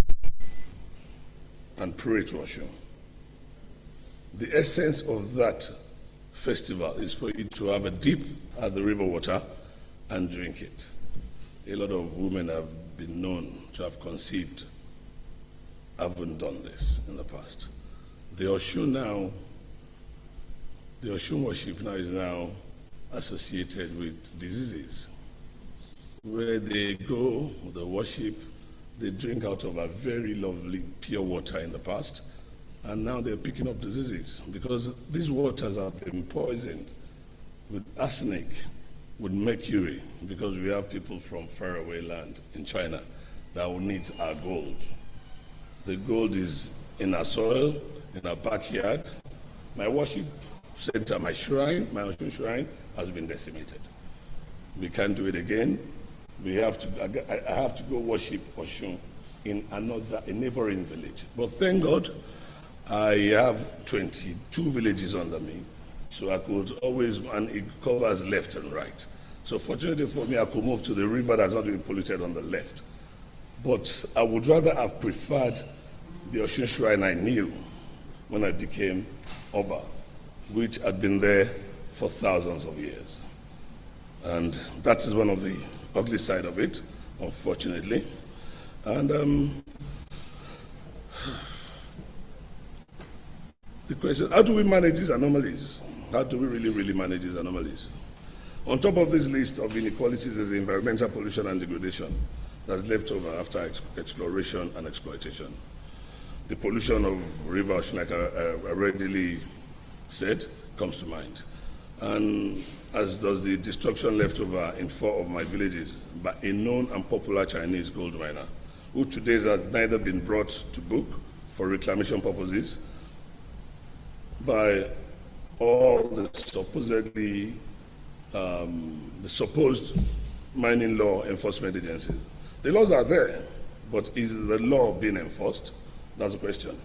and pray to Osun. The essence of that festival is for you to have a dip at the river water and drink it. A lot of women have been known to have conceived, haven't done this in the past. The Osun worship now is now associated with diseases. Where they go, they worship, they drink out of a very lovely pure water in the past, and now they're picking up diseases because these waters have been poisoned with arsenic, with mercury, because we have people from faraway land in China that will need our gold. The gold is in our soil, in our backyard. My worship center, my shrine, my Osun shrine, has been decimated. We can't do it again. I have to go worship Osun in a neighboring village. But thank God, I have 22 villages under me, so I could always, and it covers left and right. So fortunately for me, I could move to the river that's not been polluted on the left. But I would rather have preferred the Osun shrine I knew when I became Oba. which had been there for thousands of years. And that is one of the ugly side of it, unfortunately. And the question, how do we manage these anomalies? How do we really manage these anomalies? On top of this list of inequalities is environmental pollution and degradation that's left over after exploration and exploitation. The pollution of river ocean, like I readily said, comes to mind. And as does the destruction left over in 4 of my villages by a known and popular Chinese gold miner, who today has neither been brought to book for reclamation purposes by all the supposed mining law enforcement agencies. The laws are there, but is the law being enforced? That's the question.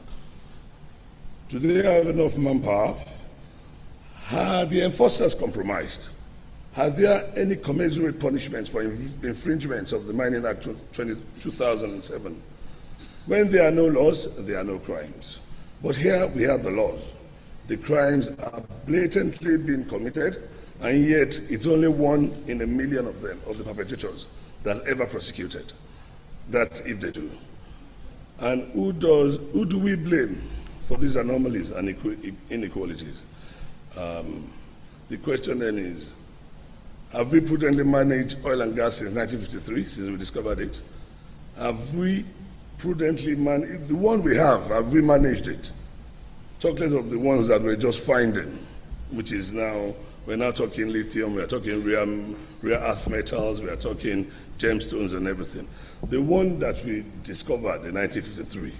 Do they have enough manpower? Are the enforcers compromised? Are there any commensurate punishments for infringements of the Mining Act 2007? When there are no laws, there are no crimes. But here we have the laws. The crimes are blatantly being committed, and yet it's only 1 in a million of them, of the perpetrators, that's ever prosecuted. That's if they do. And who do we blame for these anomalies and inequalities? The question then is, have we prudently managed oil and gas since 1953, since we discovered it? Have we prudently managed, the one we have we managed it? Talk less of the ones that we're just finding, which is now, we're now talking lithium, we're talking rare earth metals, we're talking gemstones and everything. The one that we discovered in 1953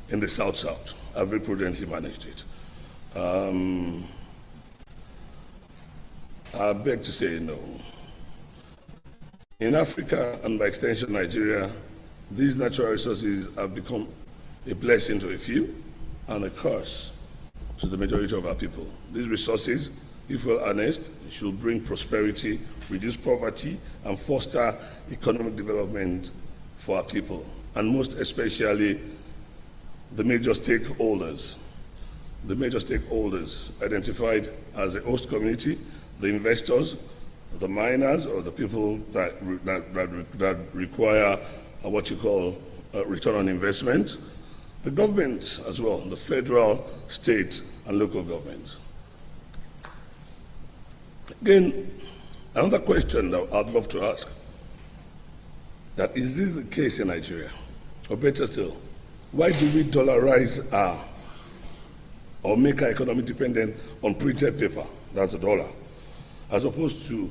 in the South-South, have we prudently managed it? I beg to say no. In Africa, and by extension Nigeria, these natural resources have become a blessing to a few and a curse to the majority of our people. These resources, if we're honest, should bring prosperity, reduce poverty, and foster economic development for our people, and most especially the major stakeholders. The major stakeholders identified as the host community, the investors, the miners, or the people that require what you call return on investment, the government as well, the federal, state, and local governments. Again, another question that I'd love to ask, that is this the case in Nigeria? Or better still, why do we dollarize or make our economy dependent on printed paper, that's the dollar, as opposed to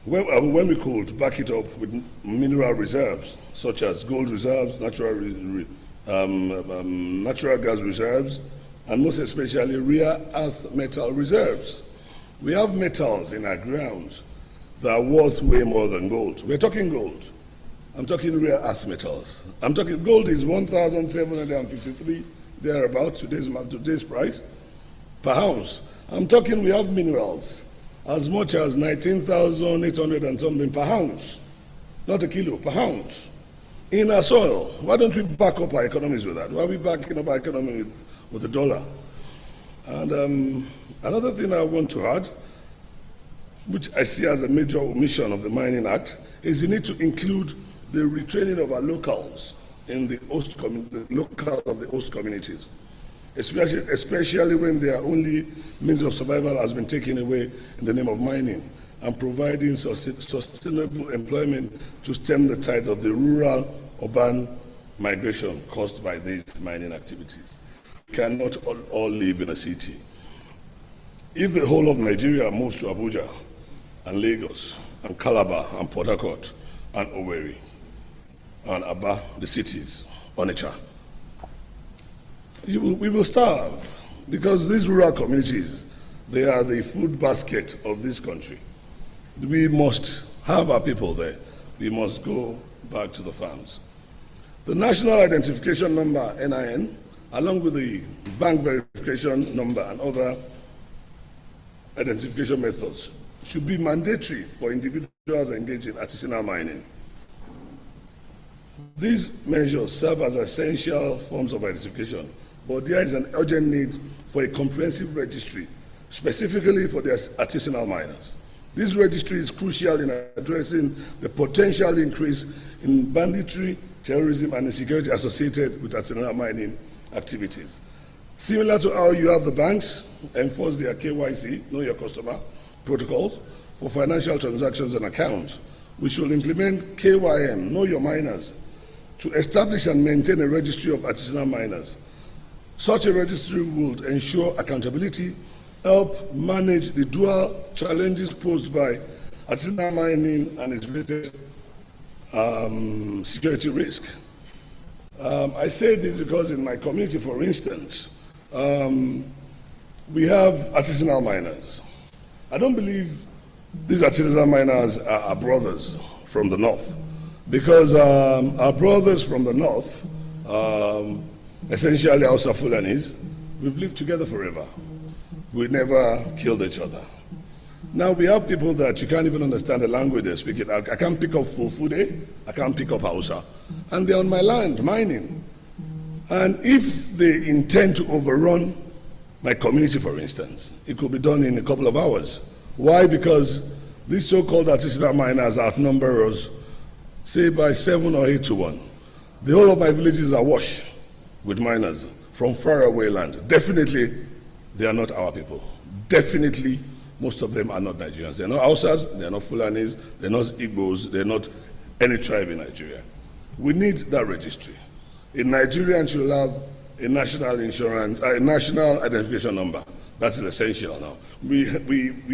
when we could back it up with mineral reserves, such as gold reserves, natural gas reserves, and most especially rare earth metal reserves. We have metals in our grounds that are worth way more than gold. We're talking gold. I'm talking rare earth metals. I'm talking gold is 1,753 thereabouts, today's price, per ounce. I'm talking we have minerals as much as 19,800 and something per ounce, not a kilo, per ounce, in our soil. Why don't we back up our economies with that? Why are we backing up our economy with the dollar? And another thing I want to add, which I see as a major omission of the Mining Act, is the need to include the retraining of our locals in the host of the host communities, especially when their only means of survival has been taken away in the name of mining, and providing sustainable employment to stem the tide of the rural-urban migration caused by these mining activities. We cannot all live in a city. If the whole of Nigeria moves to Abuja and Lagos and Calabar and Port Harcourt and Owerri and Aba, the cities, Onitsha, we will starve, because these rural communities, they are the food basket of this country. We must have our people there. We must go back to the farms. The National Identification Number, NIN, along with the bank verification number and other identification methods, should be mandatory for individuals engaged in artisanal mining. These measures serve as essential forms of identification, but there is an urgent need for a comprehensive registry, specifically for the artisanal miners. This registry is crucial in addressing the potential increase in banditry, terrorism, and insecurity associated with artisanal mining activities. Similar to how you have the banks enforce their KYC, know your customer, protocols for financial transactions and accounts, we should implement KYM, know your miners, to establish and maintain a registry of artisanal miners. Such a registry would ensure accountability, help manage the dual challenges posed by artisanal mining and its related security risk. I say this because in my community, for instance, we have artisanal miners. I don't believe these artisanal miners are our brothers from the north, because our brothers from the north, essentially Hausa Fulanis, we've lived together forever. We never killed each other. Now we have people that you can't even understand the language they're speaking. I can't pick up Fulfude, I can't pick up Hausa, and they're on my land mining. And if they intend to overrun my community, for instance, it could be done in a couple of hours. Why? Because these so-called artisanal miners outnumber us, say by 7 or 8 to 1. The whole of my villages are awash with miners from faraway land. Definitely, they are not our people. Definitely, most of them are not Nigerians. They're not Hausas, they're not Fulanis, they're not Igbos, they're not any tribe in Nigeria. We need that registry. In Nigerians should have a national insurance, a national identification number. That is essential now. We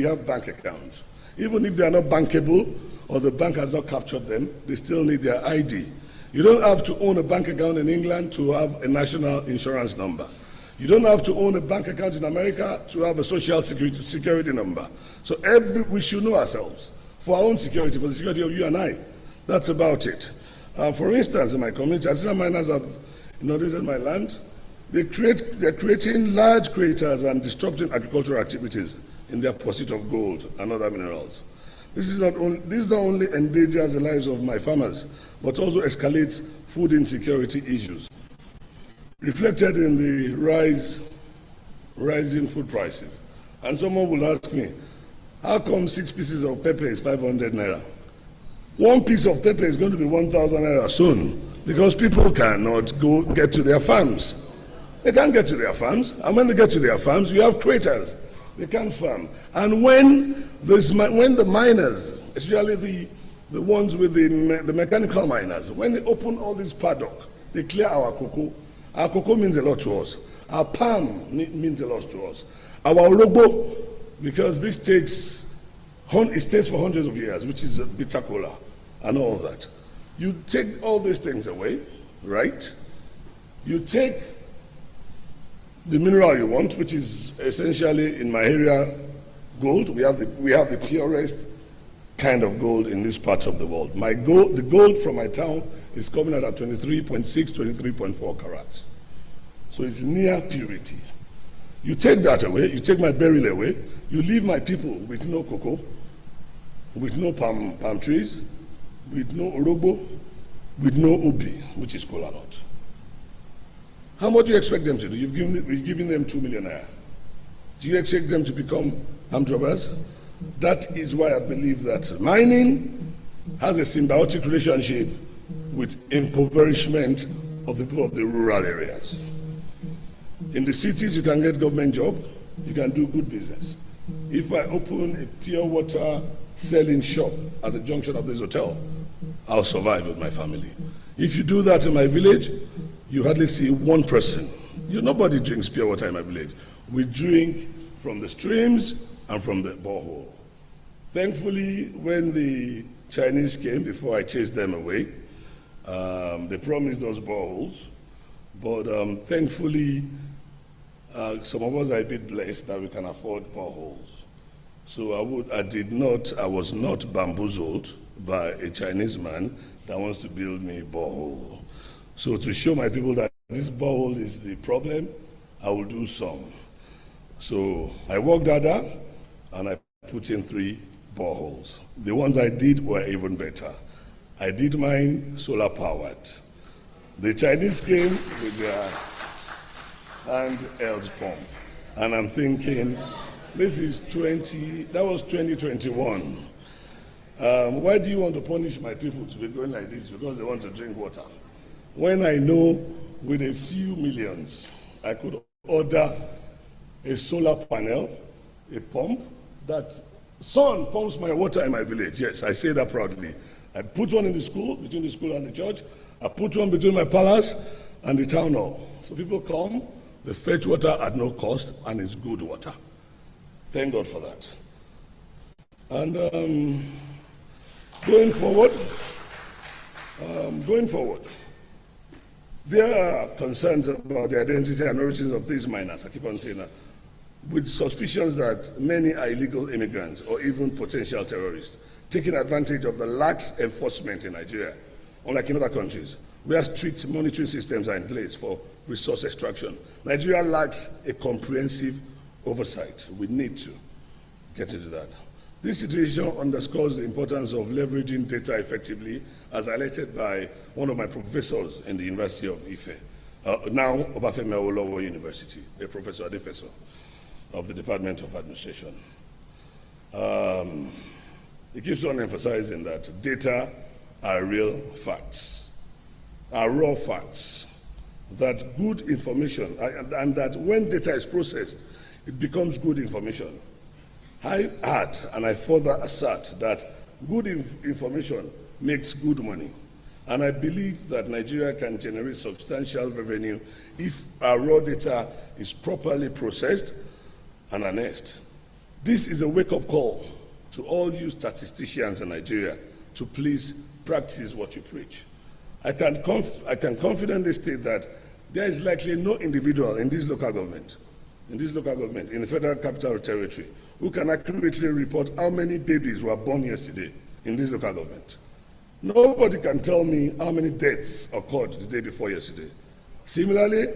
have bank accounts. Even if they are not bankable or the bank has not captured them, they still need their ID. You don't have to own a bank account in England to have a national insurance number. You don't have to own a bank account in America to have a social security number. So we should know ourselves for our own security, for the security of you and I. That's about it. For instance, in my community, artisanal miners have inaugurated my land. They're creating large craters and disrupting agricultural activities in their pursuit of gold and other minerals. This not only endangers the lives of my farmers, but also escalates food insecurity issues, reflected in the rising food prices. And someone will ask me, how come 6 pieces of pepper is 500 naira? 1 piece of pepper is going to be 1,000 naira soon, because people cannot get to their farms. They can't get to their farms, and when they get to their farms, you have craters. They can't farm. And when the miners, especially the ones with the mechanical miners, when they open all this paddock, they clear our cocoa. Our cocoa means a lot to us. Our palm means a lot to us. Our orobo, because this stays for hundreds of years, which is bitter cola and all that. You take all these things away, right? You take the mineral you want, which is essentially, in my area, gold. We have the purest kind of gold in this part of the world. The gold from my town is coming out at 23.6, 23.4 carats. So it's near purity. You take that away, you take my beryl away, you leave my people with no cocoa, with no palm trees, with no orobo, with no obi, which is kola nut. How much do you expect them to do? You've given them 2 million naira. Do you expect them to become armed robbers? That is why I believe that mining has a symbiotic relationship with impoverishment of the people of the rural areas. In the cities, you can get government job, you can do good business. If I open a pure water selling shop at the junction of this hotel, I'll survive with my family. If you do that in my village, you hardly see one person. Nobody drinks pure water in my village. We drink from the streams and from the borehole. Thankfully, when the Chinese came, before I chased them away, they promised those boreholes, but thankfully, some of us are a bit blessed that we can afford boreholes. So I was not bamboozled by a Chinese man that wants to build me a borehole. So to show my people that this borehole is the problem, I will do some. So I worked harder and I put in 3 boreholes. The ones I did were even better. I did mine solar powered. The Chinese came with their handheld pump. And I'm thinking, this is that was 2021. Why do you want to punish my people to be going like this? Because they want to drink water. When I know with a few millions, I could order a solar panel, a pump, that sun pumps my water in my village. Yes, I say that proudly. I put one in the school, between the school and the church. I put one between my palace and the town hall. So people come, they fetch water at no cost, and it's good water. Thank God for that. And going forward, there are concerns about the identity and origins of these miners. I keep on saying that, with suspicions that many are illegal immigrants or even potential terrorists, taking advantage of the lax enforcement in Nigeria, unlike in other countries, where strict monitoring systems are in place for resource extraction. Nigeria lacks a comprehensive oversight. We need to get into that. This situation underscores the importance of leveraging data effectively, as highlighted by one of my professors in the University of Ife, now Obafemi Awolowo University, a professor of the Department of Administration. He keeps on emphasizing that data are real facts, are raw facts, that good information, and that when data is processed, it becomes good information. I add, and I further assert, that good information makes good money. And I believe that Nigeria can generate substantial revenue if our raw data is properly processed and harnessed. This is a wake-up call to all you statisticians in Nigeria to please practice what you preach. I can confidently state that there is likely no individual in this local government, in the Federal Capital Territory, who can accurately report how many babies were born yesterday in this local government. Nobody can tell me how many deaths occurred the day before yesterday. Similarly,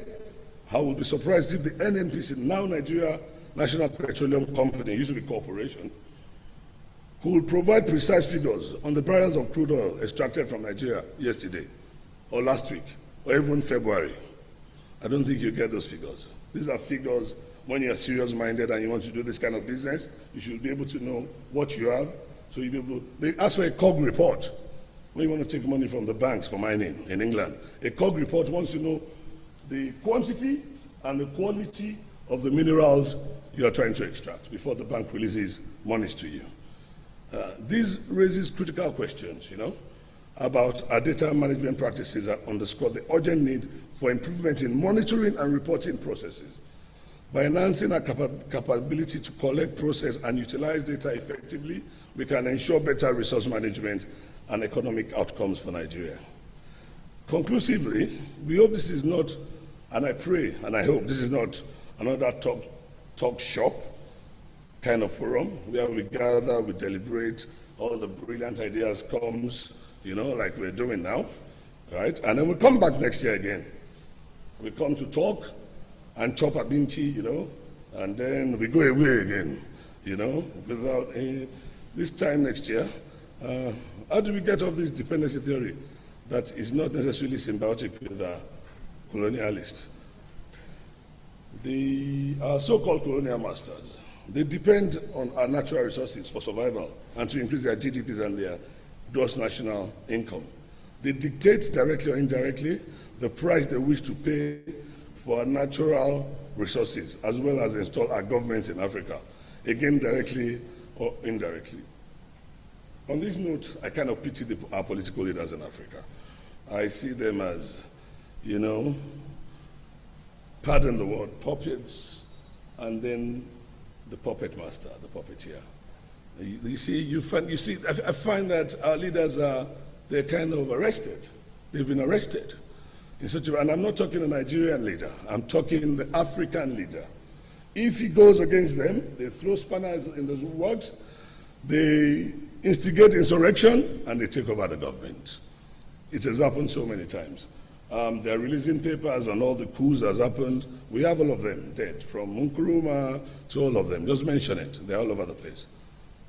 I would be surprised if the NNPC, now Nigeria National Petroleum Company, used to be corporation, could provide precise figures on the barrels of crude oil extracted from Nigeria yesterday, or last week, or even February. I don't think you get those figures. These are figures when you're serious-minded and you want to do this kind of business, you should be able to know what you have. So you be able, they ask for a COG report when you want to take money from the banks for mining in England. A COG report wants to know the quantity and the quality of the minerals you are trying to extract before the bank releases monies to you. This raises critical questions, about our data management practices that underscore the urgent need for improvement in monitoring and reporting processes. By enhancing our capability to collect, process, and utilize data effectively, we can ensure better resource management and economic outcomes for Nigeria. Conclusively, we hope this is not, and I pray and I hope this is not another talk shop kind of forum where we gather, we deliberate, all the brilliant ideas comes, like we're doing now, right? And then we come back next year again. We come to talk and chop a binchi, and then we go away again, without any, this time next year. How do we get off this dependency theory that is not necessarily symbiotic with the colonialist? Our so-called colonial masters, they depend on our natural resources for survival and to increase their GDPs and their gross national income. They dictate directly or indirectly the price they wish to pay for our natural resources, as well as install our governments in Africa, again directly or indirectly. On this note, I kind of pity our political leaders in Africa. I see them as, pardon the word, puppets, and then the puppet master, the puppeteer. I find that our leaders they're kind of arrested. They've been arrested. And I'm not talking a Nigerian leader, I'm talking the African leader. If he goes against them, they throw spanners in the works, they instigate insurrection, and they take over the government. It has happened so many times. They're releasing papers on all the coups that's happened. We have all of them dead, from Nkrumah to all of them. Just mention it. They're all over the place.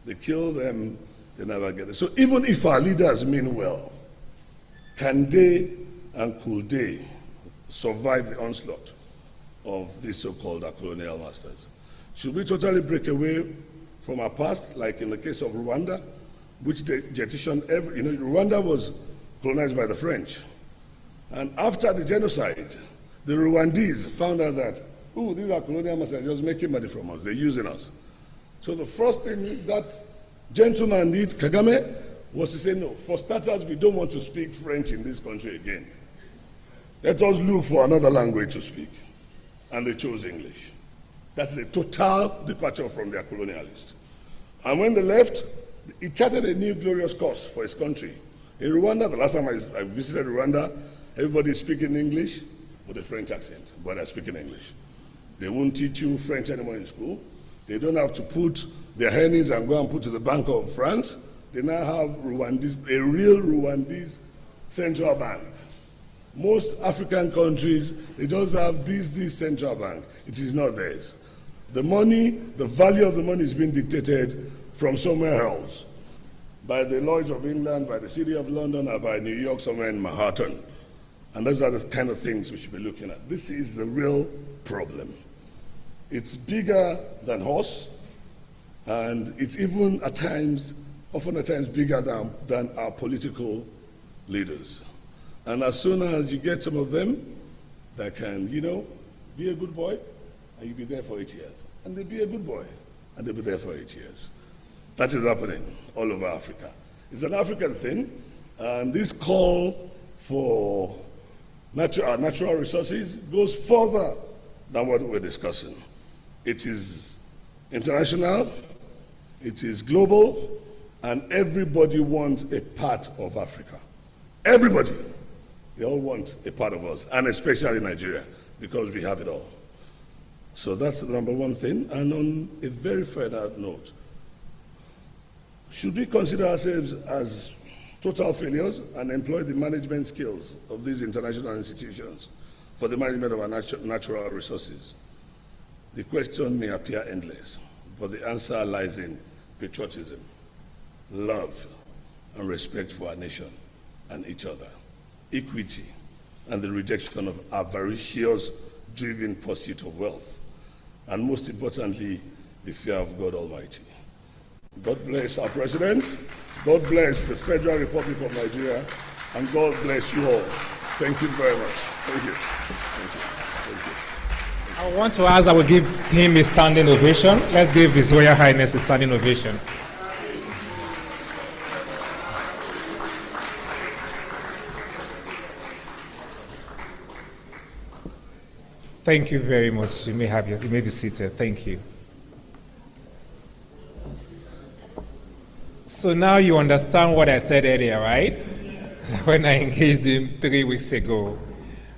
They kill them, they never get it. So even if our leaders mean well, can they and could they survive the onslaught? of these so-called colonial masters. Should we totally break away from our past, like in the case of Rwanda, which they jettisoned Rwanda was colonized by the French. And after the genocide, the Rwandese found out that, oh, these are colonial masters just making money from us, they're using us. So the first thing that gentleman did, Kagame, was to say, no, for starters, we don't want to speak French in this country again. Let us look for another language to speak. And they chose English. That's a total departure from their colonialists. And when they left, he charted a new glorious course for his country. In Rwanda, the last time I visited Rwanda, everybody is speaking English with a French accent, but they're speaking English. They won't teach you French anymore in school. They don't have to put their earnings and go and put to the Bank of France. They now have a real Rwandese central bank. Most African countries, they just have this central bank. It is not theirs. The money, the value of the money is being dictated from somewhere else, by the Lloyds of England, by the City of London, or by New York, somewhere in Manhattan. And those are the kind of things we should be looking at. This is the real problem. It's bigger than horse, and it's even at times, often at times, bigger than our political leaders. And as soon as you get some of them that can, be a good boy, and you'll be there for 8 years. And they'll be a good boy, and they'll be there for 8 years. That is happening all over Africa. It's an African thing, and this call for natural resources goes further than what we're discussing. It is international, it is global, and everybody wants a part of Africa. Everybody. They all want a part of us, and especially Nigeria, because we have it all. So that's the number one thing. And on a very further note, should we consider ourselves as total failures and employ the management skills of these international institutions for the management of our natural resources? The question may appear endless, but the answer lies in patriotism, love, and respect for our nation and each other, equity, and the rejection of avaricious, driven pursuit of wealth, and most importantly, the fear of God Almighty. God bless our President, God bless the Federal Republic of Nigeria, and God bless you all. Thank you very much. Thank you. Thank you. Thank you. I want to ask that we give him a standing ovation. Let's give His Royal Highness a standing ovation. Thank you very much. You may be seated. Thank you. So now you understand what I said earlier, right? When I engaged him 3 weeks ago,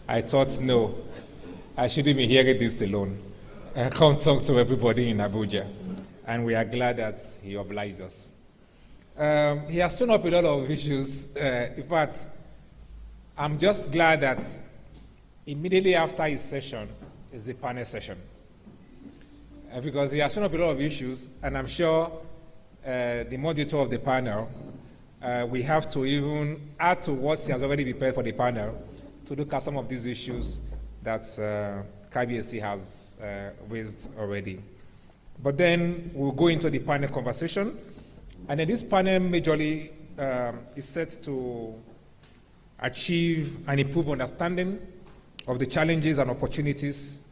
I thought, no, I shouldn't be hearing this alone. I can't talk to everybody in Abuja. And we are glad that he obliged us. He has thrown up a lot of issues. In fact, I'm just glad that immediately after his session is the panel session. Because he has thrown up a lot of issues, and I'm sure the moderator of the panel, we have to even add to what he has already prepared for the panel to look at some of these issues that KBSC has raised already. But then we'll go into the panel conversation, and then this panel majorly is set to achieve and improve understanding of the challenges and opportunities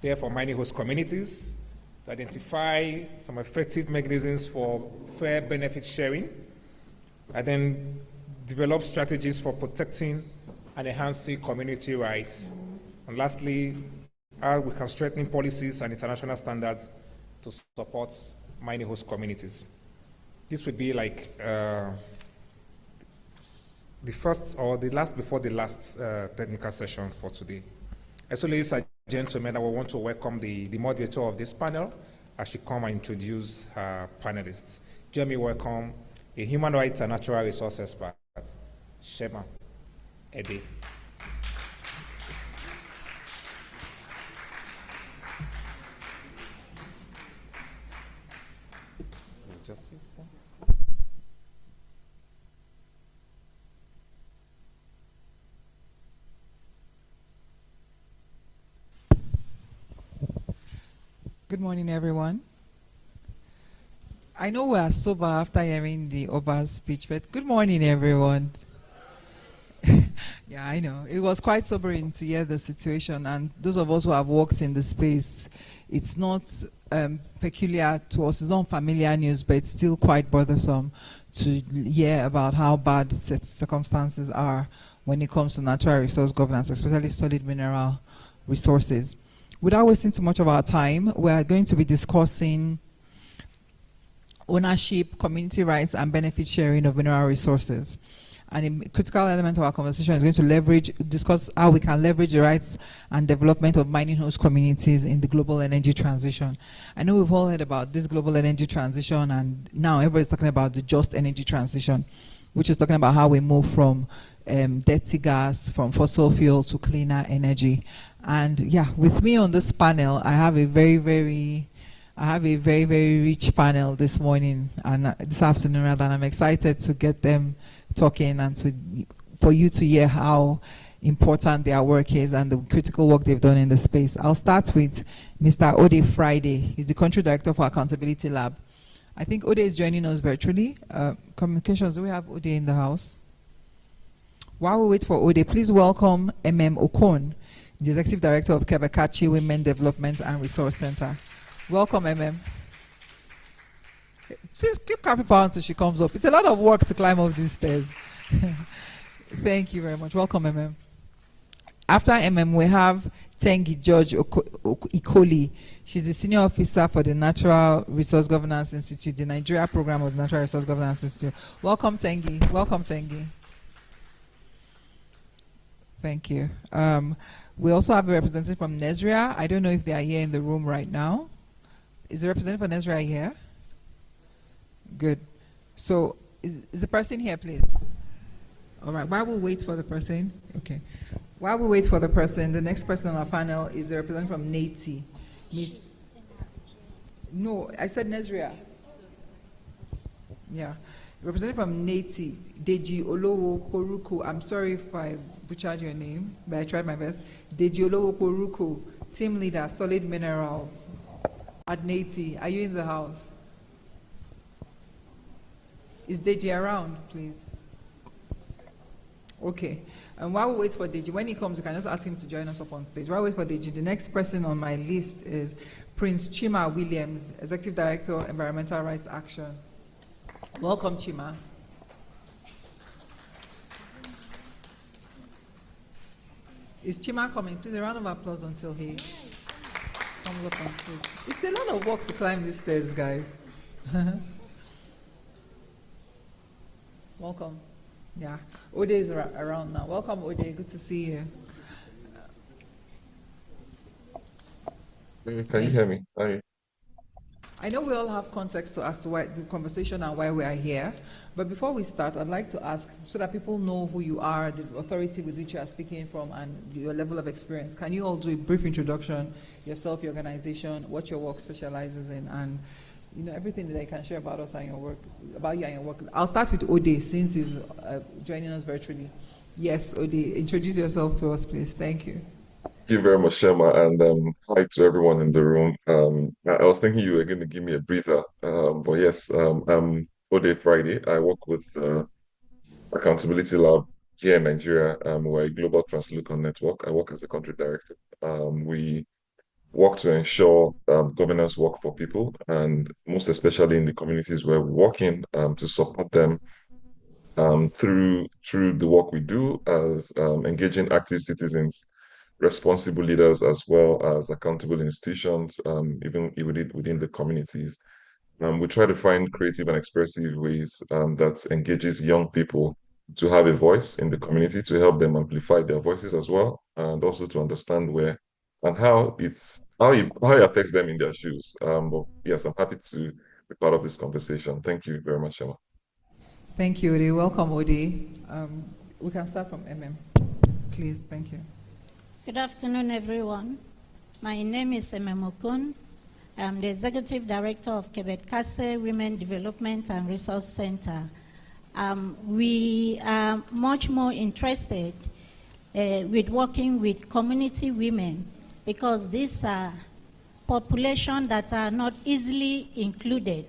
there for mining host communities, to identify some effective mechanisms for fair benefit sharing, and then develop strategies for protecting and enhancing community rights. And lastly, how we can strengthen policies and international standards to support mining host communities. This would be like the first or the last before the last technical session for today. So ladies and gentlemen, I want to welcome the moderator of this panel as she come and introduce her panelists. Join me welcome a human rights and natural resource expert, Shema Ede. Justice. Good morning, everyone. I know we are sober after hearing the Oba's speech, but good morning, everyone. Yeah, I know. It was quite sobering to hear the situation, and those of us who have worked in the space, it's not peculiar to us, it's not familiar news, but it's still quite bothersome to hear about how bad circumstances are when it comes to natural resource governance, especially solid mineral resources. Without wasting too much of our time, we are going to be discussing ownership, community rights, and benefit sharing of mineral resources. And a critical element of our conversation is going to discuss how we can leverage the rights and development of mining host communities in the global energy transition. I know we've all heard about this global energy transition, and now everybody's talking about the just energy transition, which is talking about how we move from dirty gas, from fossil fuel to cleaner energy. And yeah, with me on this panel, I have a very, very rich panel this morning and this afternoon, rather, and I'm excited to get them talking and for you to hear how important their work is and the critical work they've done in the space. I'll start with Mr. Ode Friday. He's the country director for Accountability Lab. I think Ode is joining us virtually. Communications, do we have Ode in the house? While we wait for Ode, please welcome Okon, the executive director of Kebekachi Women Development and Resource Center. Welcome, Please keep clapping for her until she comes up. It's a lot of work to climb up these stairs. Thank you very much. Welcome, After we have Tengi George Ikoli. She's the senior officer for the Natural Resource Governance Institute, the Nigeria program of the Natural Resource Governance Institute. Welcome, Tengi. Welcome, Tengi. Thank you. We also have a representative from Nesria. I don't know if they are here in the room right now. Is the representative from Nesria here? Good. So, is the person here, please? All right. While we wait for the person, okay. While we wait for the person, the next person on our panel is the representative from NATI. Miss. No, I said Nesria. Yeah. Representative from NATI, Deji Olowo Poruko. I'm sorry if I butchered your name, but I tried my best. Deji Olowo Poruko, team leader, solid minerals at NATI. Are you in the house? Is Deji around, please? Okay. And while we wait for Deji, when he comes, you can just ask him to join us up on stage. While we wait for Deji, the next person on my list is Prince Chima Williams, Executive Director, Environmental Rights Action. Welcome, Chima. Is Chima coming? Please, a round of applause until he comes up on stage. It's a lot of work to climb these stairs, guys. Welcome. Yeah, Ode is around now. Welcome, Ode. Good to see you. Can you hear me? Hi. I know we all have context as to why the conversation and why we are here, but before we start, I'd like to ask, so that people know who you are, the authority with which you are speaking from, and your level of experience. Can you all do a brief introduction, yourself, your organization, what your work specializes in, and everything that you can share about us and your work, about you and your work. I'll start with Ode, since he's joining us virtually. Yes, Ode, introduce yourself to us, please. Thank you. Thank you very much, Shema, and hi to everyone in the room. I was thinking you were going to give me a breather, but yes, I'm Ode Friday. I work with Accountability Lab here in Nigeria. We're a global translocal network. I work as a country director. We work to ensure governance work for people, and most especially in the communities where we work in, to support them through the work we do as engaging active citizens, responsible leaders, as well as accountable institutions, even within the communities. We try to find creative and expressive ways that engages young people to have a voice in the community, to help them amplify their voices as well, and also to understand where and how it affects them in their shoes. But yes, I'm happy to be part of this conversation. Thank you very much, Emma. Thank you, Ode. Welcome, Ode. We can start from please. Thank you. Good afternoon, everyone. My name is Okon. I'm the Executive Director of Kebekachi Women Development and Resource Center. We are much more interested with working with community women, because these are population that are not easily included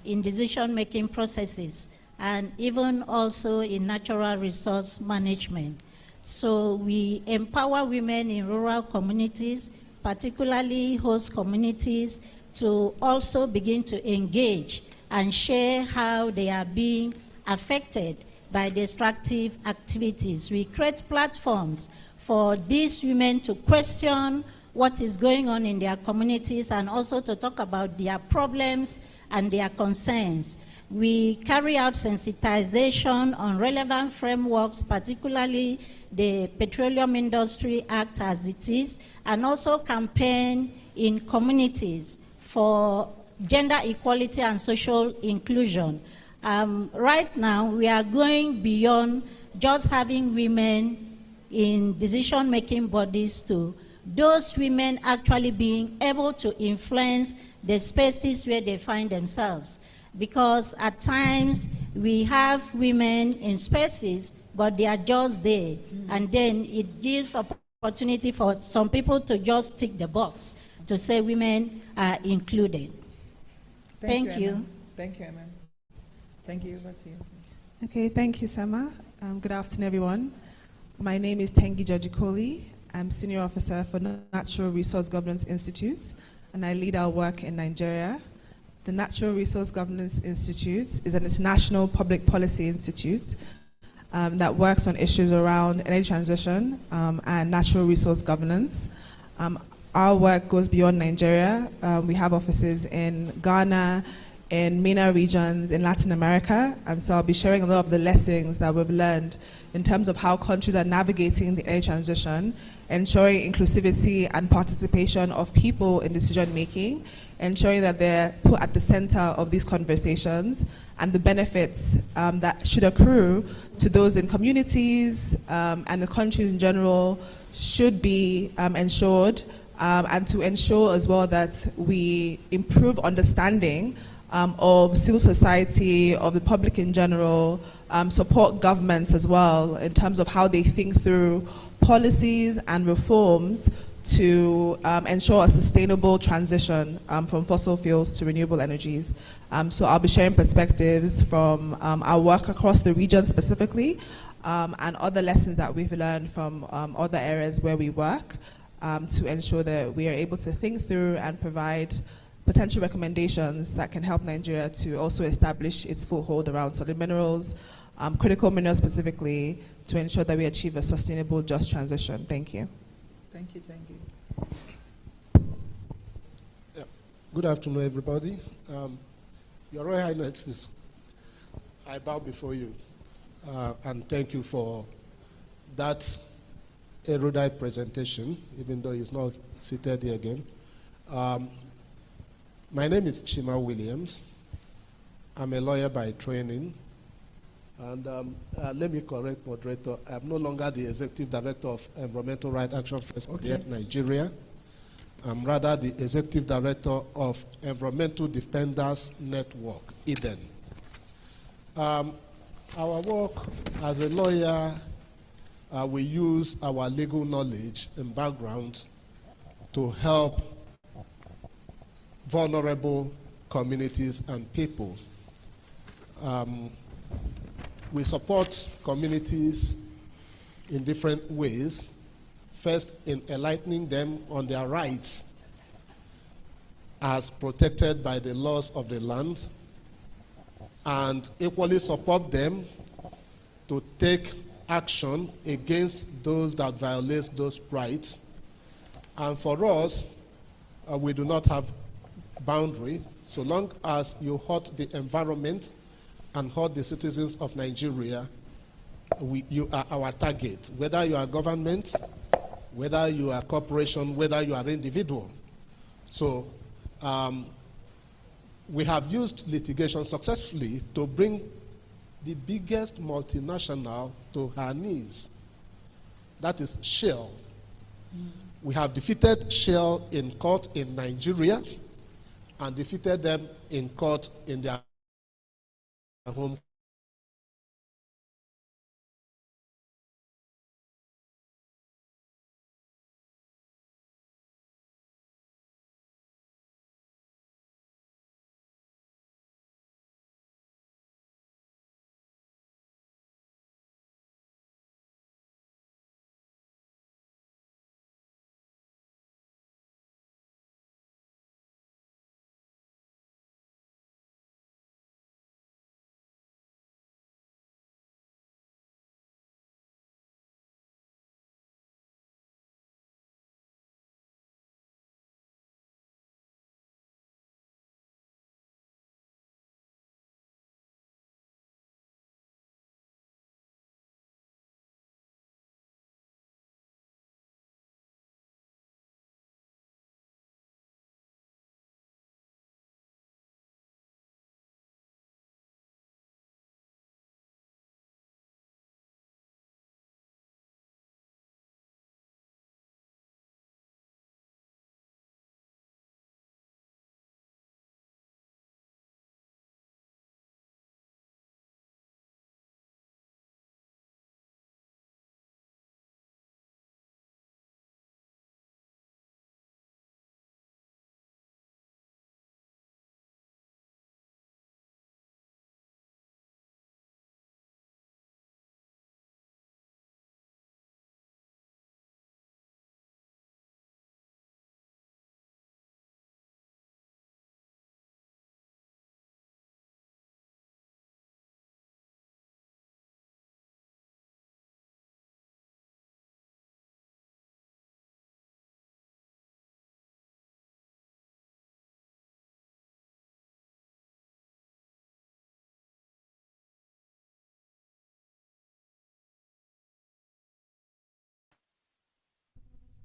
in decision-making processes, and even also in natural resource management. So we empower women in rural communities, particularly host communities, to also begin to engage and share how they are being affected by destructive activities. We create platforms for these women to question what is going on in their communities and also to talk about their problems and their concerns. We carry out sensitization on relevant frameworks, particularly the Petroleum Industry Act as it is, and also campaign in communities for gender equality and social inclusion. Right now, we are going beyond just having women in decision-making bodies to those women actually being able to influence the spaces where they find themselves. Because at times, we have women in spaces, but they are just there. And then it gives opportunity for some people to just tick the box to say women are included. Thank you. Thank you, Emma. Thank you. Over to you. Okay, thank you, Sama. Good afternoon, everyone. My name is Tengi Jajikoli. I'm Senior Officer for Natural Resource Governance Institute, and I lead our work in Nigeria. The Natural Resource Governance Institute is an international public policy institute that works on issues around energy transition and natural resource governance. Our work goes beyond Nigeria. We have offices in Ghana, in MENA regions, in Latin America, and so I'll be sharing a lot of the lessons that we've learned in terms of how countries are navigating the energy transition, ensuring inclusivity and participation of people in decision making, ensuring that they're put at the center of these conversations, and the benefits that should accrue to those in communities and the countries in general should be ensured, and to ensure as well that we improve understanding of civil society, of the public in general, support governments as well in terms of how they think through policies and reforms to ensure a sustainable transition from fossil fuels to renewable energies. So I'll be sharing perspectives from our work across the region specifically, and other lessons that we've learned from other areas where we work to ensure that we are able to think through and provide potential recommendations that can help Nigeria to also establish its foothold around solid minerals, critical minerals specifically, to ensure that we achieve a sustainable, just transition. Thank you. Thank you, thank you. Yeah. Good afternoon, everybody. Your Royal Highness, I bow before you and thank you for that erudite presentation, even though he's not seated here again. My name is Chima Williams. I'm a lawyer by training. And let me correct moderator. I'm no longer the executive director of Environmental Rights Action First Nigeria. I'm rather the executive director of Environmental Defenders Network, Eden. Our work as a lawyer, we use our legal knowledge and background to help vulnerable communities and people. We support communities in different ways. First, in enlightening them on their rights as protected by the laws of the land, and equally support them to take action against those that violate those rights. And for us, we do not have boundary. So long as you hurt the environment and hurt the citizens of Nigeria, you are our target. Whether you are government, whether you are corporation, whether you are individual. So we have used litigation successfully to bring the biggest multinational to her knees. That is Shell. We have defeated Shell in court in Nigeria and defeated them in court in their home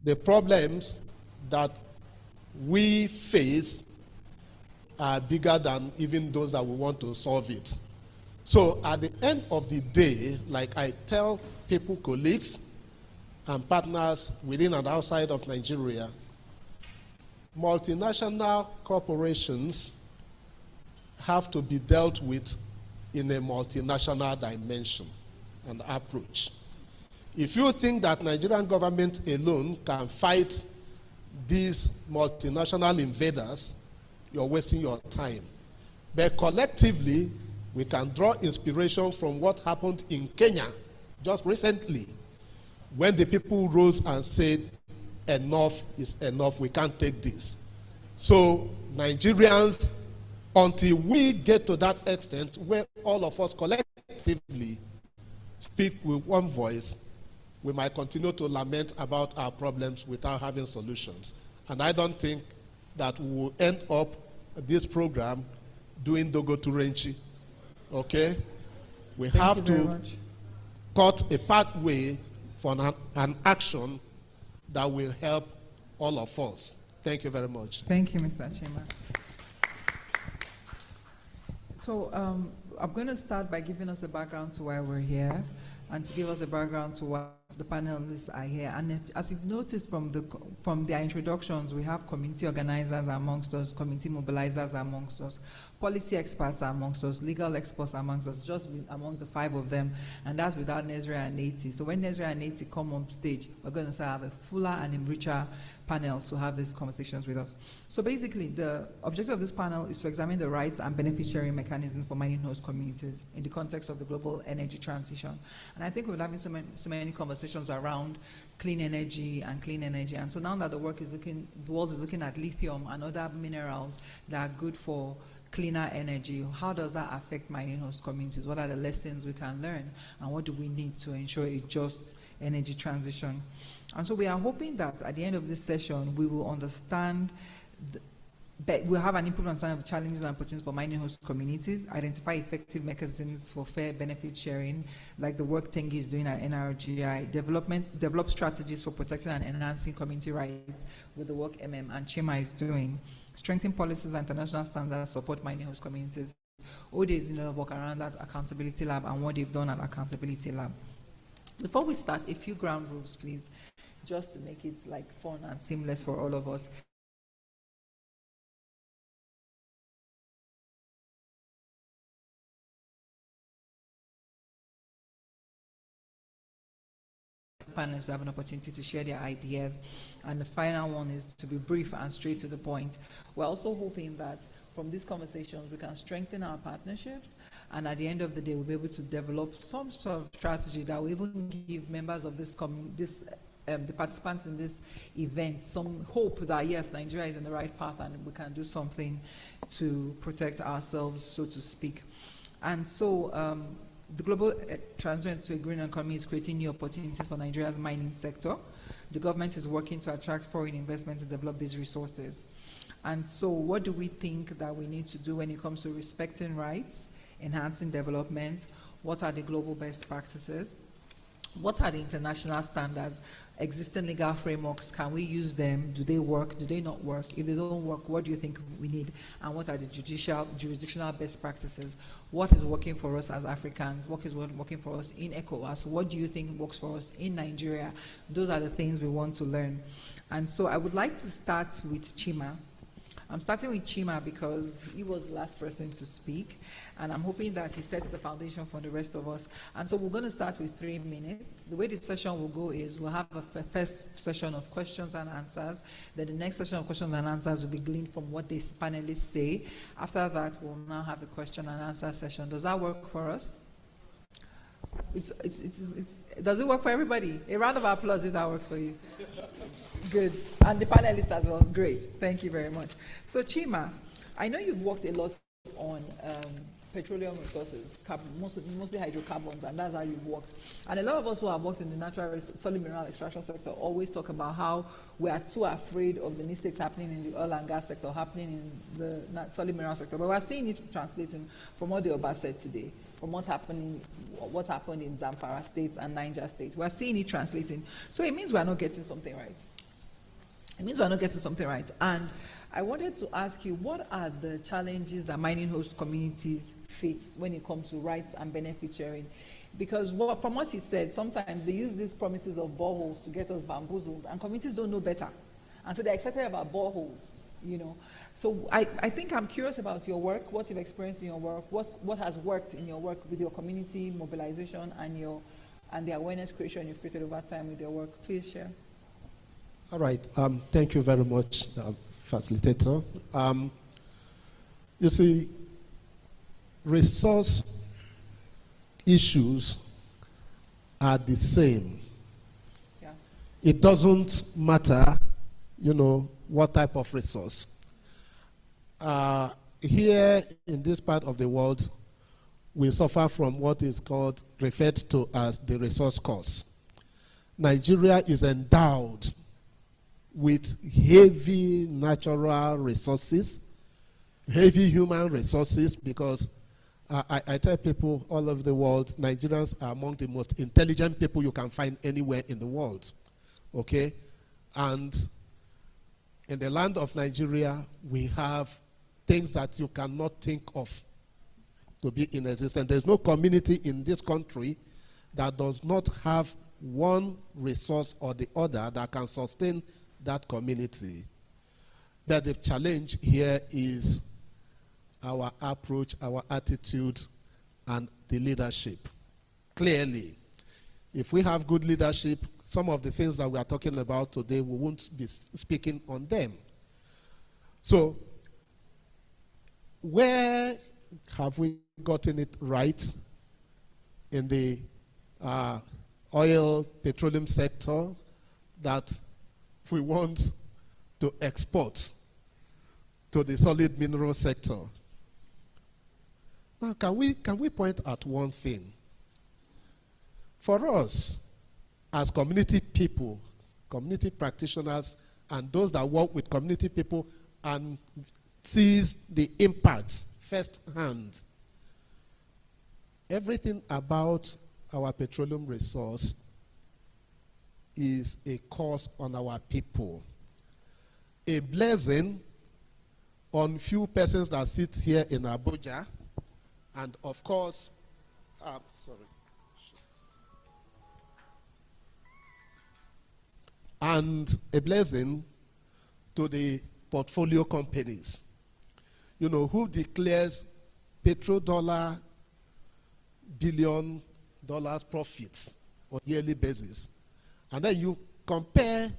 the problems that we face are bigger than even those that we want to solve it. So at the end of the day, like I tell people, colleagues, and partners within and outside of Nigeria, multinational corporations have to be dealt with in a multinational dimension and approach. If you think that Nigerian government alone can fight these multinational invaders, you're wasting your time. But collectively, we can draw inspiration from what happened in Kenya just recently, when the people rose and said, enough is enough, we can't take this. So Nigerians, until we get to that extent where all of us collectively speak with one voice, we might continue to lament about our problems without having solutions. And I don't think that we will end up this program doing Dogo Turenchi. Okay? We have to cut a pathway for an action that will help all of us. Thank you very much. Thank you, Mr. Chima. So I'm going to start by giving us a background to why we're here and to give us a background to why the panelists are here. And as you've noticed from their introductions, we have community organizers amongst us, community mobilizers amongst us, policy experts amongst us, legal experts amongst us, just among the 5 of them, and that's without Nezra and Nati. So when Nezra and Nati come on stage, we're going to have a fuller and enricher panel to have these conversations with us. So basically, the objective of this panel is to examine the rights and benefit sharing mechanisms for mining host communities in the context of the global energy transition. And I think we're having so many conversations around clean energy. And so now that the world is looking at lithium and other minerals that are good for cleaner energy, how does that affect mining host communities? What are the lessons we can learn? And what do we need to ensure a just energy transition? And so we are hoping that at the end of this session, we will understand, we'll have an improved understanding of challenges and opportunities for mining host communities, identify effective mechanisms for fair benefit sharing, like the work Tengi is doing at NRGI, develop strategies for protecting and enhancing community rights with the work MM and Chima is doing, strengthen policies and international standards, support mining host communities. Ode is doing a work around that accountability lab and what they've done at accountability lab. Before we start, a few ground rules, please, just to make it like fun and seamless for all of us. Panelists have an opportunity to share their ideas, and the final one is to be brief and straight to the point. We're also hoping that from these conversations we can strengthen our partnerships, and at the end of the day we'll be able to develop some sort of strategy that will even give members of this the participants in this event some hope that yes, Nigeria is in the right path and we can do something to protect ourselves, so to speak. And so the global transition to a green economy is creating new opportunities for Nigeria's mining sector. The government is working to attract foreign investment to develop these resources. And so what do we think that we need to do when it comes to respecting rights, enhancing development? What are the global best practices? What are the international standards? Existing legal frameworks, can we use them? Do they work? Do they not work? If they don't work, what do you think we need? And what are the jurisdictional best practices? What is working for us as Africans? What is working for us in ECOWAS? What do you think works for us in Nigeria? Those are the things we want to learn. And so I would like to start with Chima. I'm starting with Chima because he was the last person to speak, and I'm hoping that he sets the foundation for the rest of us. And so we're going to start with 3 minutes. The way this session will go is we'll have a first session of questions and answers. Then the next session of questions and answers will be gleaned from what these panelists say. After that, we'll now have a question and answer session. Does that work for us? Does it work for everybody? A round of applause if that works for you. Good. And the panelists as well. Great. Thank you very much. So Chima, I know you've worked a lot on petroleum resources, mostly hydrocarbons, and that's how you've worked. And a lot of us who have worked in the natural solid mineral extraction sector always talk about how we are too afraid of the mistakes happening in the oil and gas sector, happening in the solid mineral sector. But we're seeing it translating from what the Oba said today, from what happened in Zamfara states and Niger states. We're seeing it translating. So it means we're not getting something right. it means we're not getting something right. And I wanted to ask you, what are the challenges that mining host communities face when it comes to rights and benefit sharing? Because from what he said, sometimes they use these promises of boreholes to get us bamboozled, and communities don't know better. And so they're excited about boreholes, you know. So I think I'm curious about your work, what you've experienced in your work, what has worked in your work with your community mobilization and the awareness creation you've created over time with your work. Please share. All right. Thank you very much, facilitator. You see, resource issues are the same. Yeah. It doesn't matter, you know, what type of resource. Here in this part of the world, we suffer from what is referred to as the resource curse. Nigeria is endowed with heavy natural resources, heavy human resources, because I tell people all over the world, Nigerians are among the most intelligent people you can find anywhere in the world, okay? And in the land of Nigeria, we have things that you cannot think of to be in existence. There's no community in this country that does not have one resource or the other that can sustain that community. But the challenge here is our approach, our attitude, and the leadership. Clearly, if we have good leadership, some of the things that we are talking about today, we won't be speaking on them. So, where have we gotten it right in the oil, petroleum sector that we want to export to the solid mineral sector? Now, can we point at one thing? For us, as community people, community practitioners, and those that work with community people and sees the impacts firsthand, everything about our petroleum resource is a curse on our people. A blessing on few persons that sit here in Abuja, and of course, and a blessing to the portfolio companies, you know, who declares petrodollar $billion profits on a yearly basis. And then you compare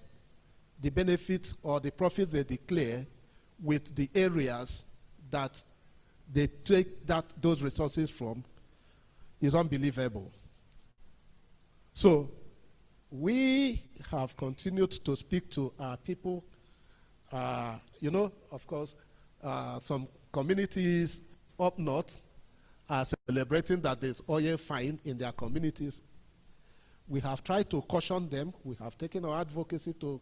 the benefits or the profits they declare with the areas that they take those resources from, is unbelievable. So we have continued to speak to our people. You know, of course, some communities up north are celebrating that there's oil find in their communities. We have tried to caution them. We have taken our advocacy to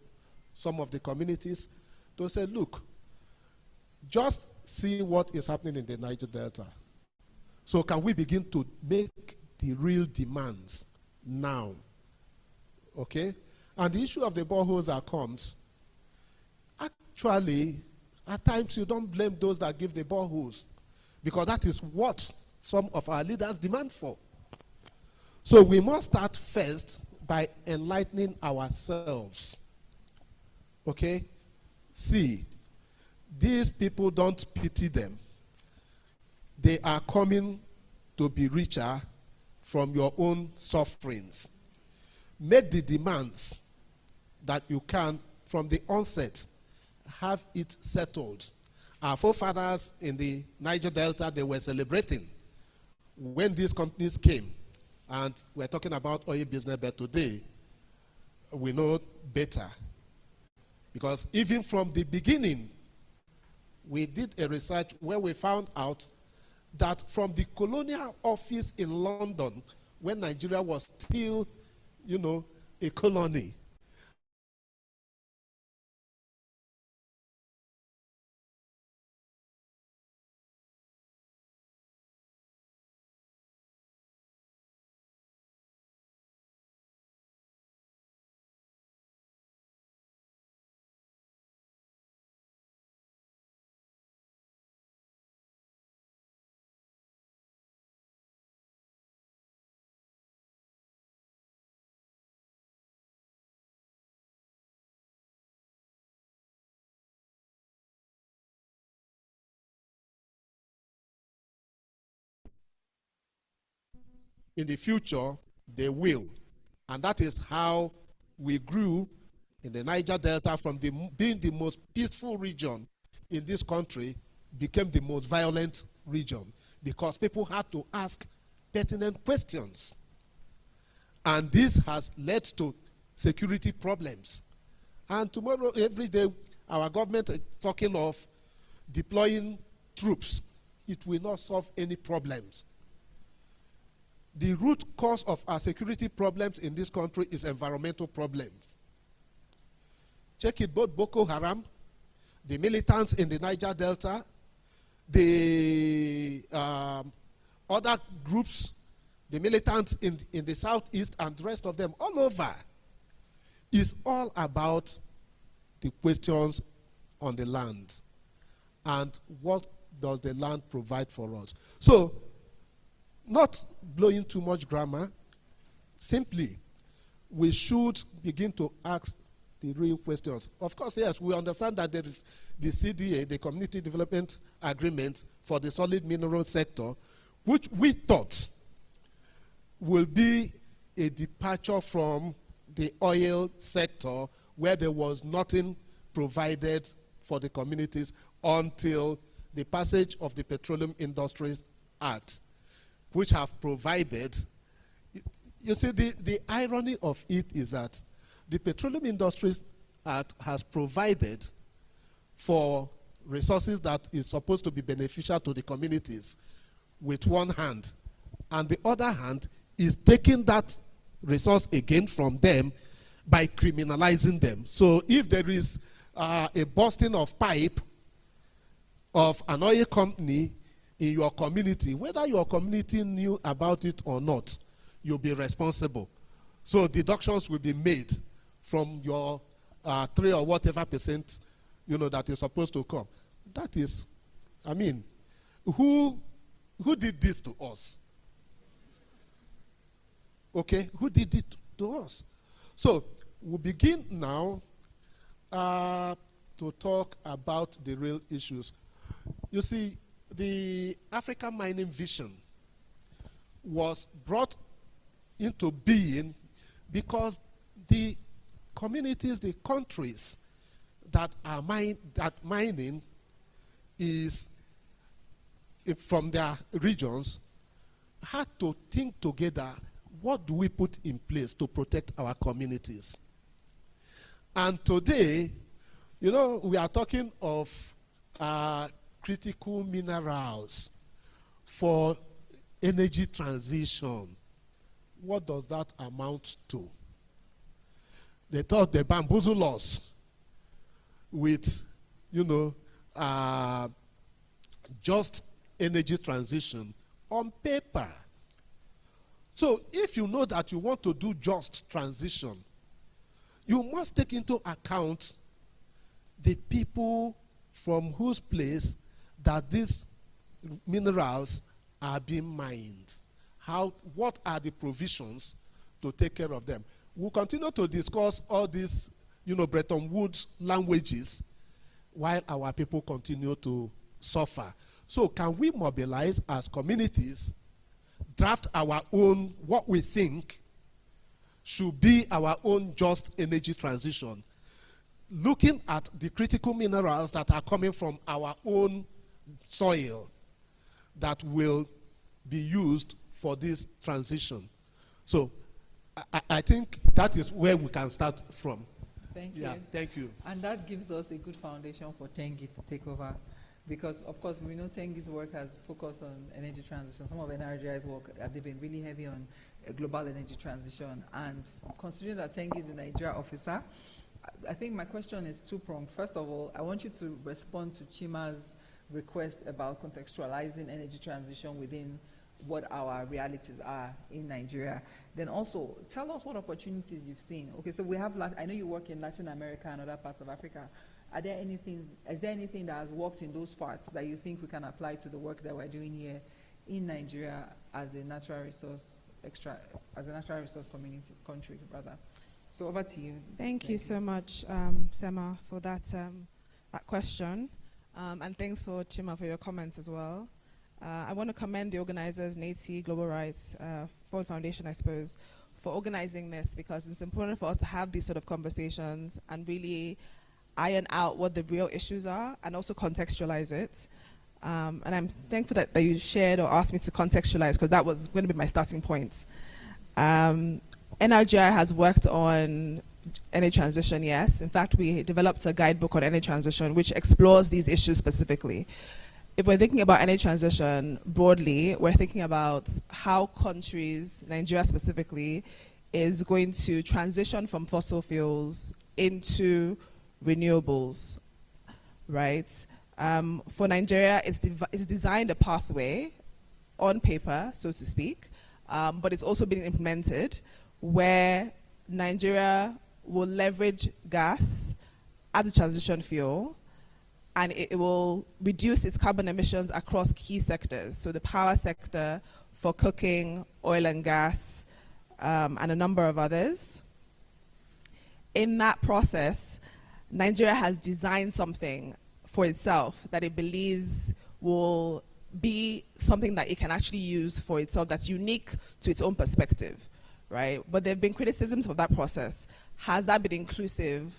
some of the communities to say, look, just see what is happening in the Niger Delta. So can we begin to make the real demands now? Okay? And the issue of the boreholes that comes, actually, at times you don't blame those that give the boreholes, because that is what some of our leaders demand for. So we must start first by enlightening ourselves. Okay? See, these people, don't pity them. They are coming to be richer from your own sufferings. Make the demands that you can from the onset. Have it settled. Our forefathers in the Niger Delta, they were celebrating when these companies came. And we're talking about oil business, but today we know better. Because even from the beginning, we did a research where we found out that from the colonial office in London, when Nigeria was still, you know, a colony, in the future, they will. And that is how we grew in the Niger Delta from being the most peaceful region in this country, became the most violent region, because people had to ask pertinent questions. And this has led to security problems. And tomorrow, every day, our government is talking of deploying troops. It will not solve any problems. The root cause of our security problems in this country is environmental problems. Check it, both Boko Haram, the militants in the Niger Delta, the other groups, the militants in the southeast and the rest of them, all over, is all about the questions on the land and what does the land provide for us. So, not blowing too much grammar, simply, we should begin to ask the real questions. Of course, yes, we understand that there is the CDA, the Community Development Agreement for the solid mineral sector, which we thought will be a departure from the oil sector, where there was nothing provided for the communities until the passage of the Petroleum Industries Act, which have provided. You see, the irony of it is that the Petroleum Industries Act has provided for resources that is supposed to be beneficial to the communities with one hand, and the other hand is taking that resource again from them by criminalizing them. So if there is a busting of pipe of an oil company in your community, whether your community knew about it or not, you'll be responsible. So deductions will be made from your 3 or whatever percent, that is supposed to come. That is, I mean, who did this to us? Okay, who did it to us? So we'll begin now to talk about the real issues. You see, the African mining vision was brought into being because the communities, the countries that are mining is from their regions had to think together, what do we put in place to protect our communities? And today, we are talking of critical minerals for energy transition. What does that amount to? They thought they bamboozle us with, just energy transition on paper. So if you know that you want to do just transition, you must take into account the people from whose place that these minerals are being mined. What are the provisions to take care of them? We'll continue to discuss all these, Bretton Woods languages while our people continue to suffer. So can we mobilize as communities, draft our own, what we think should be our own just energy transition, looking at the critical minerals that are coming from our own soil that will be used for this transition. So I think that is where we can start from. Thank you. Yeah, thank you. And that gives us a good foundation for Tengi to take over. Because, of course, we know Tengi's work has focused on energy transition. Some of NRGI's work, they've been really heavy on global energy transition. And considering that Tengi is a Nigeria officer, I think my question is two-pronged. First of all, I want you to respond to Chima's request about contextualizing energy transition within what our realities are in Nigeria. Then also, tell us what opportunities you've seen. Okay, so we have, I know you work in Latin America and other parts of Africa. Is there anything that has worked in those parts that you think we can apply to the work that we're doing here in Nigeria as a natural resource country, rather? So over to you. Thank you so much, Sema, for that question. And thanks for Chima for your comments as well. I want to commend the organizers, NATI, Global Rights, Ford Foundation, I suppose, for organizing this, because it's important for us to have these sort of conversations and really iron out what the real issues are and also contextualize it. And I'm thankful that you shared or asked me to contextualize, because that was going to be my starting point. NRGI has worked on energy transition, yes. In fact, we developed a guidebook on energy transition which explores these issues specifically. If we're thinking about energy transition broadly, we're thinking about how countries, Nigeria specifically, is going to transition from fossil fuels into renewables, right? For Nigeria, it's designed a pathway on paper, so to speak, but it's also being implemented where Nigeria will leverage gas as a transition fuel, and it will reduce its carbon emissions across key sectors. So the power sector for cooking, oil and gas, and a number of others. In that process, Nigeria has designed something for itself that it believes will be something that it can actually use for itself that's unique to its own perspective, right? But there have been criticisms of that process. Has that been inclusive?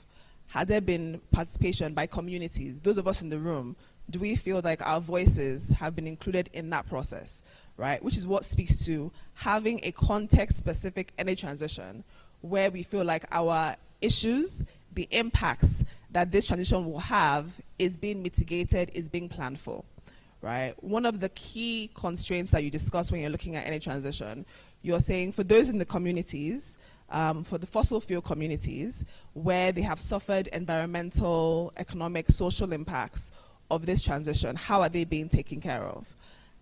Has there been participation by communities? Those of us in the room, do we feel like our voices have been included in that process, right? Which is what speaks to having a context-specific energy transition where we feel like our issues, the impacts that this transition will have is being mitigated, is being planned for, right? One of the key constraints that you discuss when you're looking at energy transition, you're saying for those in the communities, for the fossil fuel communities, where they have suffered environmental, economic, social impacts of this transition, how are they being taken care of?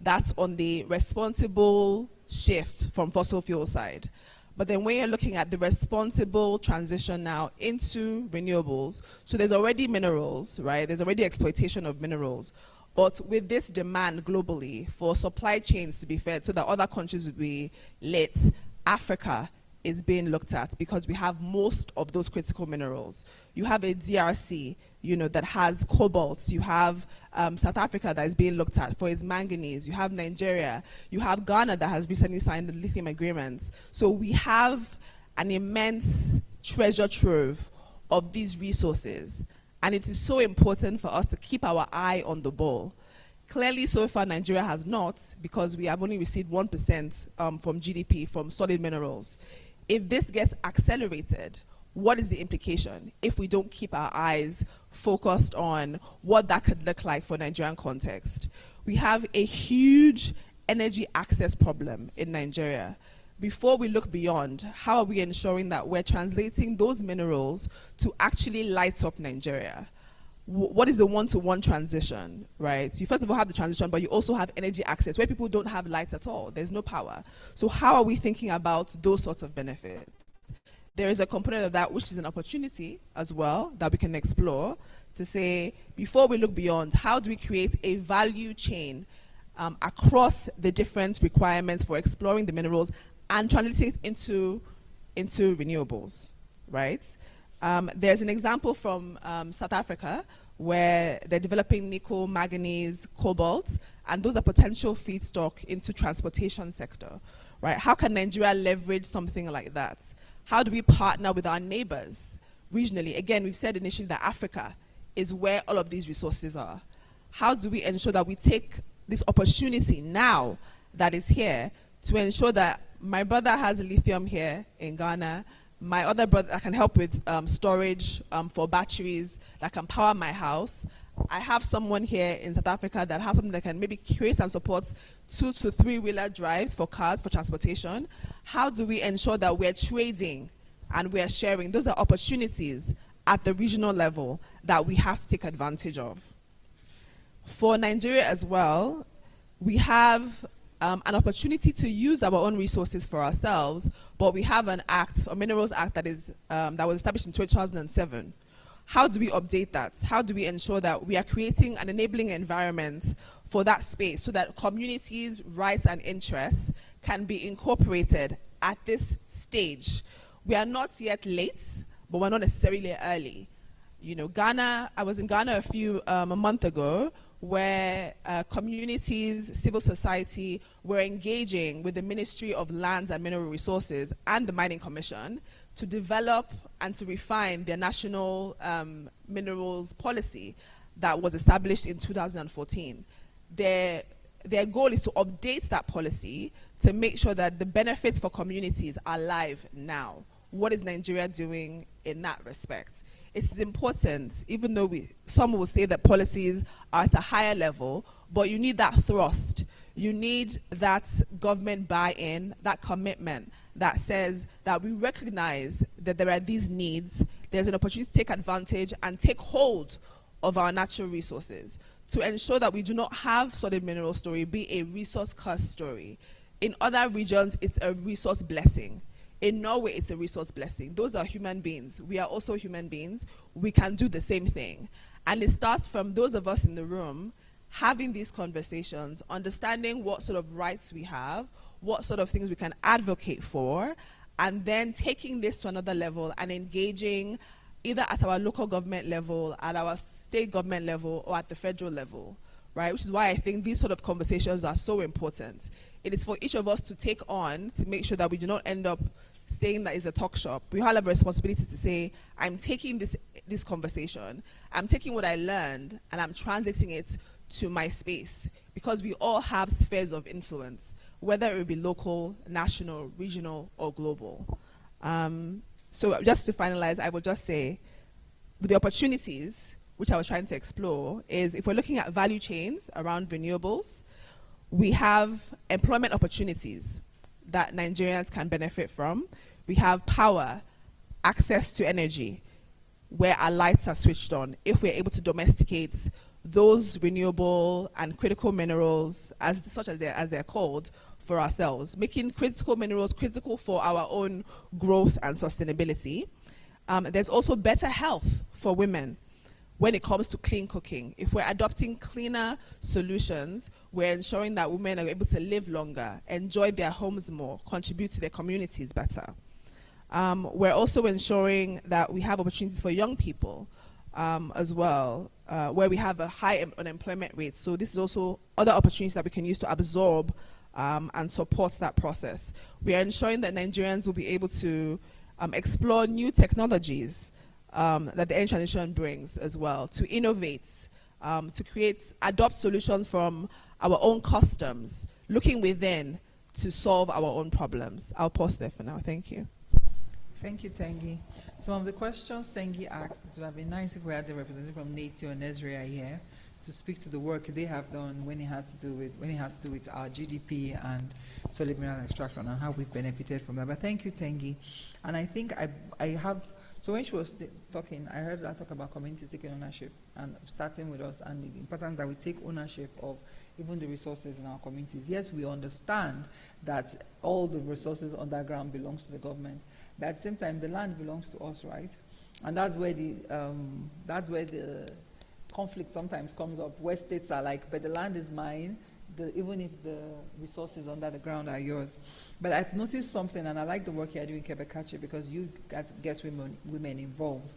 That's on the responsible shift from fossil fuel side. But then when you're looking at the responsible transition now into renewables, so there's already minerals, right? There's already exploitation of minerals. But with this demand globally for supply chains to be fed so that other countries will be lit, Africa is being looked at because we have most of those critical minerals. You have a DRC, that has cobalt. You have South Africa that is being looked at for its manganese. You have Nigeria. You have Ghana that has recently signed the lithium agreements. So we have an immense treasure trove of these resources. And it is so important for us to keep our eye on the ball. Clearly, so far, Nigeria has not, because we have only received 1% from GDP from solid minerals. If this gets accelerated, what is the implication if we don't keep our eyes focused on what that could look like for Nigerian context? We have a huge energy access problem in Nigeria. Before we look beyond, how are we ensuring that we're translating those minerals to actually light up Nigeria? What is the one-to-one transition, right? You first of all have the transition, but you also have energy access where people don't have light at all. There's no power. So how are we thinking about those sorts of benefits? There is a component of that which is an opportunity as well that we can explore to say, before we look beyond, how do we create a value chain across the different requirements for exploring the minerals and translating it into renewables, right? There's an example from South Africa where they're developing nickel, manganese, cobalt, and those are potential feedstock into transportation sector, right? How can Nigeria leverage something like that? How do we partner with our neighbors regionally? Again, we've said initially that Africa is where all of these resources are. How do we ensure that we take this opportunity now that is here to ensure that my brother has lithium here in Ghana, my other brother that can help with storage for batteries that can power my house. I have someone here in South Africa that has something that can maybe create and support 2 to 3-wheeler drives for cars for transportation. How do we ensure that we're trading and we're sharing? Those are opportunities at the regional level that we have to take advantage of. For Nigeria as well, we have an opportunity to use our own resources for ourselves, but we have an act, a Minerals Act that was established in 2007. How do we update that? How do we ensure that we are creating an enabling environment for that space so that communities' rights and interests can be incorporated at this stage? We are not yet late, but we're not necessarily early. Ghana, I was in Ghana a month ago, where communities, civil society were engaging with the Ministry of Lands and Mineral Resources and the Mining Commission to develop and to refine their national minerals policy that was established in 2014. Their goal is to update that policy to make sure that the benefits for communities are live now. What is Nigeria doing in that respect? It is important, even though some will say that policies are at a higher level, but you need that thrust. You need that government buy-in, that commitment that says that we recognize that there are these needs, there's an opportunity to take advantage and take hold of our natural resources to ensure that we do not have solid mineral story be a resource curse story. In other regions, it's a resource blessing. In Norway, it's a resource blessing. Those are human beings. We are also human beings. We can do the same thing. And it starts from those of us in the room having these conversations, understanding what sort of rights we have, what sort of things we can advocate for, and then taking this to another level and engaging either at our local government level, at our state government level, or at the federal level, right? Which is why I think these sort of conversations are so important. It is for each of us to take on to make sure that we do not end up saying that it's a talk shop. We all have a responsibility to say, I'm taking this conversation, I'm taking what I learned, and I'm translating it to my space, because we all have spheres of influence, whether it be local, national, regional, or global. So just to finalize, I will just say, the opportunities which I was trying to explore is, if we're looking at value chains around renewables, we have employment opportunities that Nigerians can benefit from. We have power, access to energy, where our lights are switched on, if we're able to domesticate those renewable and critical minerals, as they're called, for ourselves, making critical minerals critical for our own growth and sustainability. There's also better health for women when it comes to clean cooking. If we're adopting cleaner solutions, we're ensuring that women are able to live longer, enjoy their homes more, contribute to their communities better. We're also ensuring that we have opportunities for young people as well, where we have a high unemployment rate. So this is also other opportunities that we can use to absorb and support that process. We are ensuring that Nigerians will be able to explore new technologies that the energy transition brings as well, to innovate, to adopt solutions from our own customs, looking within to solve our own problems. I'll pause there for now. Thank you. Thank you, Tengi. Some of the questions Tengi asked, it would have been nice if we had the representative from NATO and Ezra here to speak to the work they have done when it has to do with our GDP and solid mineral extraction and how we've benefited from that. But thank you, Tengi. And I think I have, so when she was talking, I heard her talk about communities taking ownership and starting with us, and the importance that we take ownership of even the resources in our communities. Yes, we understand that all the resources underground belongs to the government, but at the same time, the land belongs to us, right? And that's where the conflict sometimes comes up, where states are like, but the land is mine, even if the resources under the ground are yours. But I've noticed something, and I like the work you're doing, Kebekachi, because you get women involved.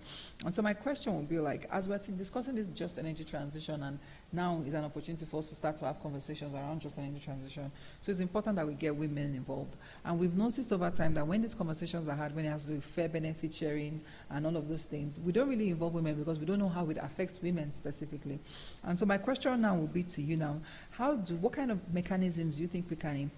And so my question would be like, as we're discussing this just energy transition, and now is an opportunity for us to start to have conversations around just energy transition. So it's important that we get women involved. And we've noticed over time that when these conversations are had, when it has to do with fair benefit sharing and all of those things, we don't really involve women because we don't know how it affects women specifically. And so my question now will be to you now, what kind of mechanisms do you think we can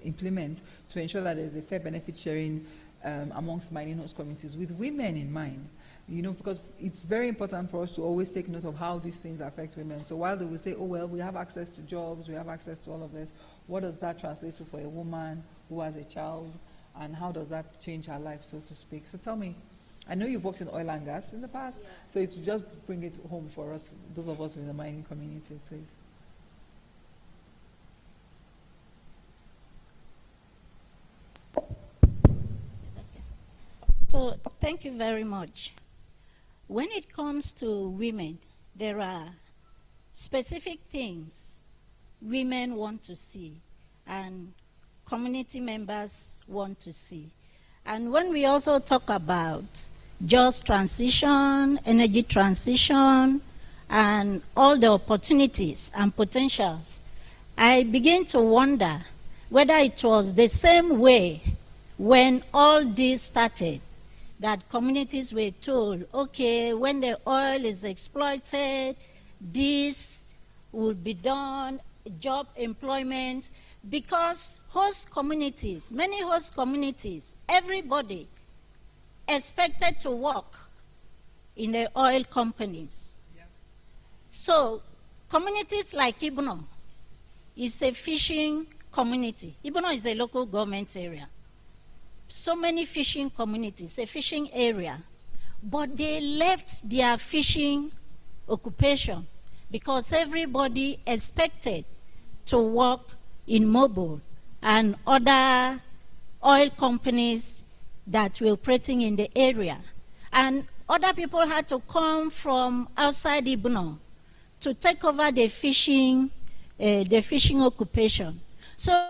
implement to ensure that there's a fair benefit sharing amongst mining host communities with women in mind? You know, because it's very important for us to always take note of how these things affect women. So while they will say, oh, well, we have access to jobs, we have access to all of this, what does that translate to for a woman who has a child, and how does that change her life, so to speak? So tell me, I know you've worked in oil and gas in the past, so it's just bring it home for us, those of us in the mining community, please. So thank you very much. When it comes to women, there are specific things women want to see and community members want to see. And when we also talk about just transition, energy transition, and all the opportunities and potentials, I begin to wonder whether it was the same way when all this started, that communities were told, okay, when the oil is exploited, this will be done, job employment, because host communities, many host communities, everybody expected to work in the oil companies. Yeah. So communities like Ibuno is a fishing community. Ibuno is a local government area. So many fishing communities, a fishing area, but they left their fishing occupation because everybody expected to work in Mobil and other oil companies that were operating in the area. And other people had to come from outside Ibuno to take over the fishing occupation. So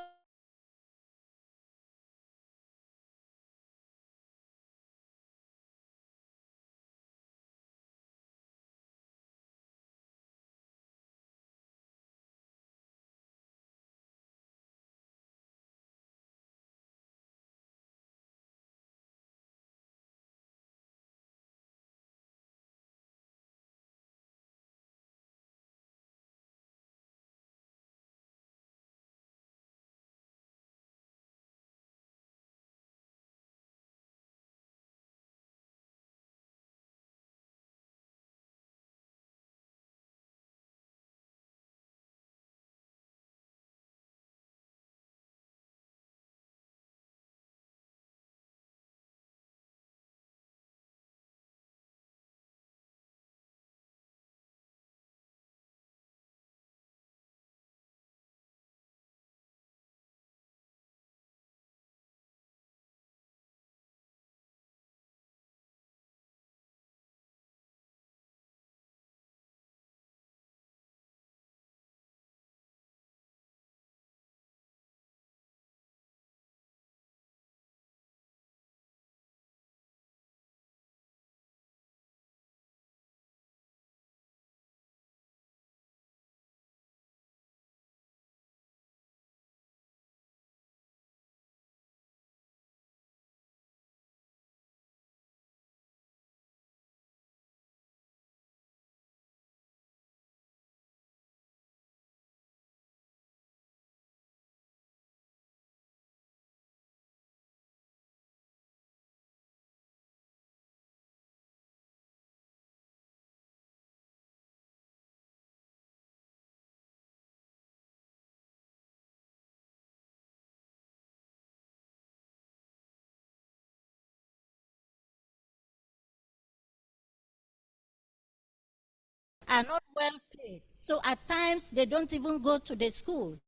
are not well paid. So at times they don't even go to the school.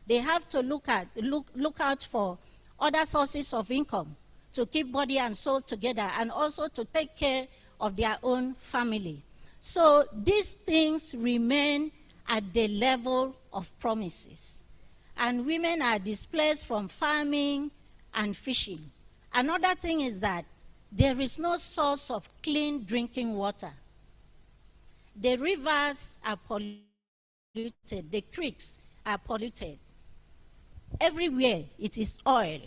They have to look out for other sources of income to keep body and soul together and also to take care of their own family. So these things remain at the level of promises. And women are displaced from farming and fishing. Another thing is that there is no source of clean drinking water. The rivers are polluted, the creeks are polluted. Everywhere it is oil.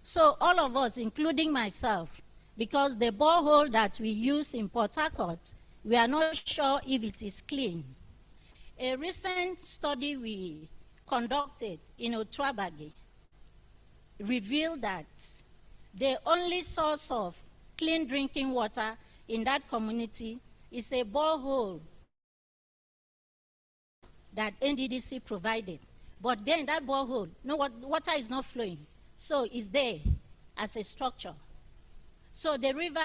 So all of us, including myself, because the borehole that we use in Port Harcourt, we are not sure if it is clean. A recent study we conducted in Otuabagi revealed that the only source of clean drinking water in that community is a borehole that NDDC provided. But then that borehole, no, water is not flowing. So it's there as a structure. So the river,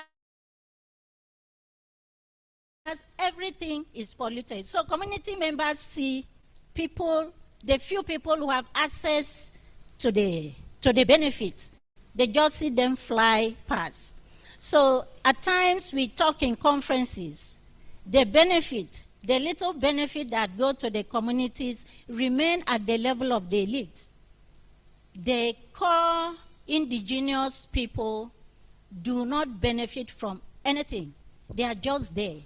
everything is polluted. So community members see people, the few people who have access to the benefits, they just see them fly past. So at times we talk in conferences, the benefit, the little benefit that go to the communities remain at the level of the elite. The core indigenous people do not benefit from anything. They are just there.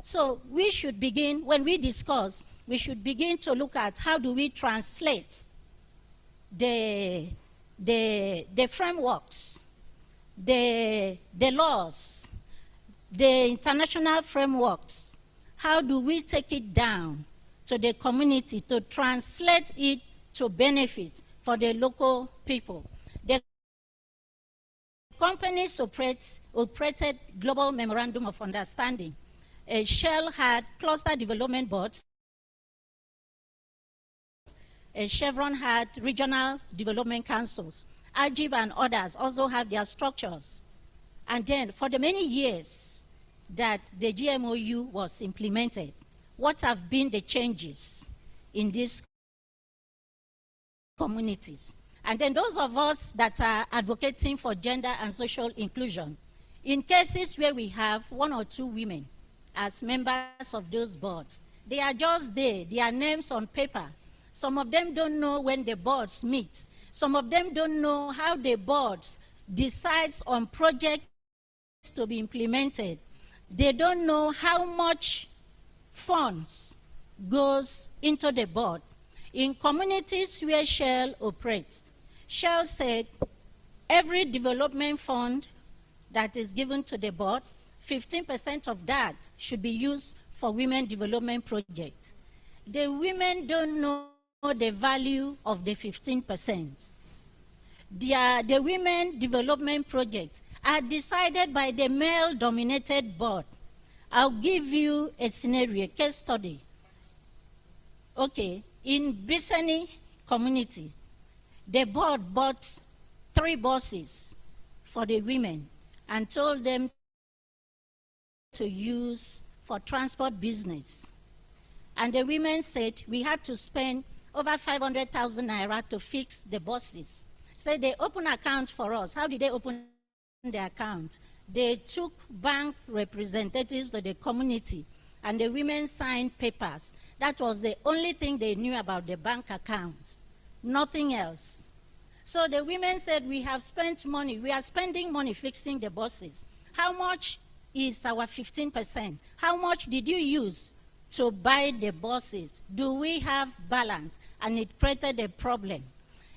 So we should begin, when we discuss, we should begin to look at how do we translate the frameworks, the laws, the international frameworks. How do we take it down to the community to translate it to benefit for the local people? The companies operated global memorandum of understanding. Shell had cluster development boards. Chevron had regional development councils. Ajib and others also have their structures. And then for the many years that the GMOU was implemented, what have been the changes in these communities? And then those of us that are advocating for gender and social inclusion, in cases where we have 1 or 2 women as members of those boards, they are just there, their names on paper. Some of them don't know when the boards meet. Some of them don't know how the boards decides on projects to be implemented. They don't know how much funds goes into the board. In communities where Shell operates, Shell said every development fund that is given to the board, 15% of that should be used for women development projects. The women don't know the value of the 15%. The women development projects are decided by the male-dominated board. I'll give you a scenario, a case study. Okay, in Bisani community, the board bought 3 buses for the women and told them to use for transport business. And the women said we had to spend over 500,000 naira to fix the buses. So they opened accounts for us. How did they open the account? They took bank representatives of the community and the women signed papers. That was the only thing they knew about the bank account, nothing else. So the women said, we have spent money, we are spending money fixing the buses. How much is our 15%? How much did you use to buy the buses? Do we have balance? And it created a problem.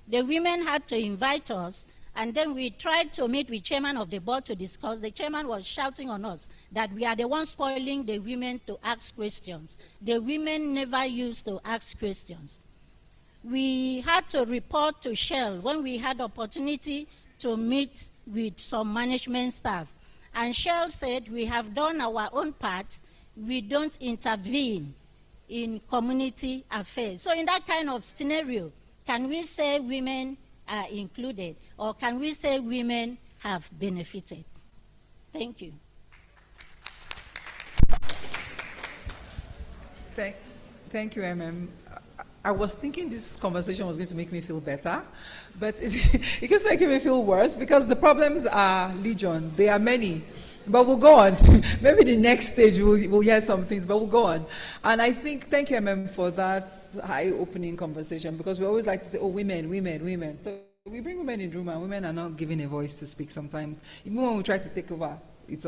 The women had to invite us, and then we tried to meet with chairman of the board to discuss. The chairman was shouting on us that we are the ones spoiling the women to ask questions. The women never used to ask questions. We had to report to Shell when we had opportunity to meet with some management staff. And Shell said, we have done our own part. We don't intervene in community affairs. So in that kind of scenario, can we say women are included, or can we say women have benefited? Thank you. Thank you, I was thinking this conversation was going to make me feel better, but it keeps making me feel worse because the problems are legion. They are many. But we'll go on. Maybe the next stage we'll hear some things, but we'll go on. And I think, thank you, for that eye-opening conversation, because we always like to say, oh, women, women, women. So we bring women in the room, and women are not given a voice to speak sometimes. Even when we try to take over, it's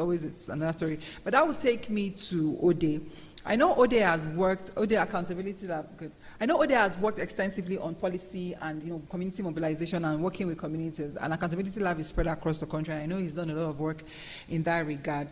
another story. But that would take me to Ode. I know Ode has worked, Ode Accountability Lab, good. I know Ode has worked extensively on policy and community mobilization and working with communities. And Accountability Lab is spread across the country. And I know he's done a lot of work in that regard.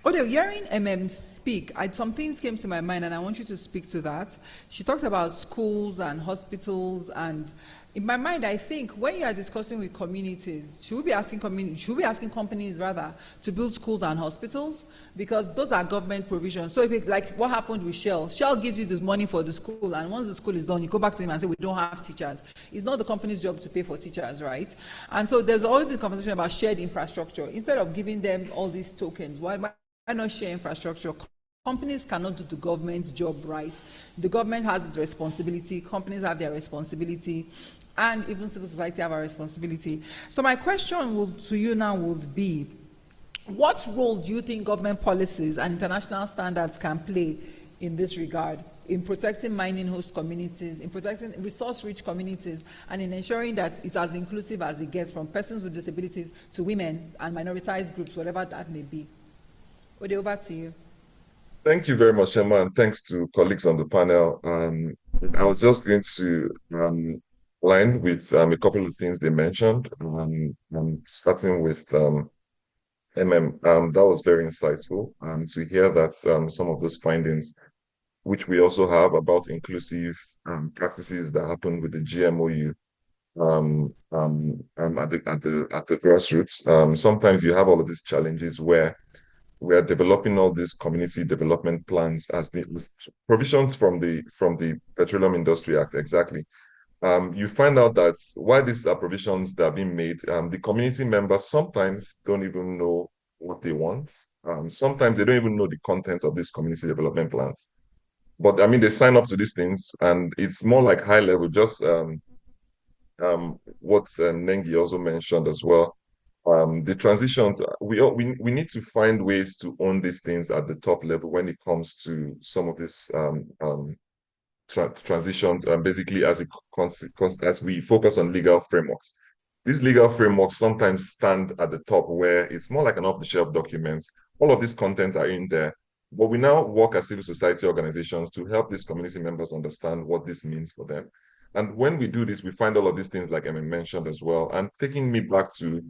Ode, hearing speak, some things came to my mind, and I want you to speak to that. She talked about schools and hospitals, and in my mind, I think when you are discussing with communities, should we be asking companies rather to build schools and hospitals? Because those are government provisions. So if like what happened with Shell gives you this money for the school, and once the school is done, you go back to him and say, we don't have teachers. It's not the company's job to pay for teachers, right? And so there's always been conversation about shared infrastructure. Instead of giving them all these tokens, why not share infrastructure? Companies cannot do the government's job right. The government has its responsibility, companies have their responsibility, and even civil society have a responsibility. So my question to you now would be, what role do you think government policies and international standards can play in this regard, in protecting mining host communities, in protecting resource-rich communities, and in ensuring that it's as inclusive as it gets, from persons with disabilities to women and minoritized groups, whatever that may be? Ode, over to you. Thank you very much, Emma, and thanks to colleagues on the panel. I was just going to line with a couple of things they mentioned, starting with that was very insightful to hear that some of those findings, which we also have about inclusive practices that happen with the GMOU at the grassroots. Sometimes you have all of these challenges where we are developing all these community development plans as provisions from the Petroleum Industry Act, exactly. You find out that while these are provisions that are being made, the community members sometimes don't even know what they want. Sometimes they don't even know the content of these community development plans. But I mean, they sign up to these things, and it's more like high level, just what Nengi also mentioned as well. The transitions, we need to find ways to own these things at the top level when it comes to some of these transitions, basically as we focus on legal frameworks. These legal frameworks sometimes stand at the top where it's more like an off-the-shelf document. All of these content are in there, but we now work as civil society organizations to help these community members understand what this means for them. And when we do this, we find all of these things like Emma mentioned as well. And taking me back to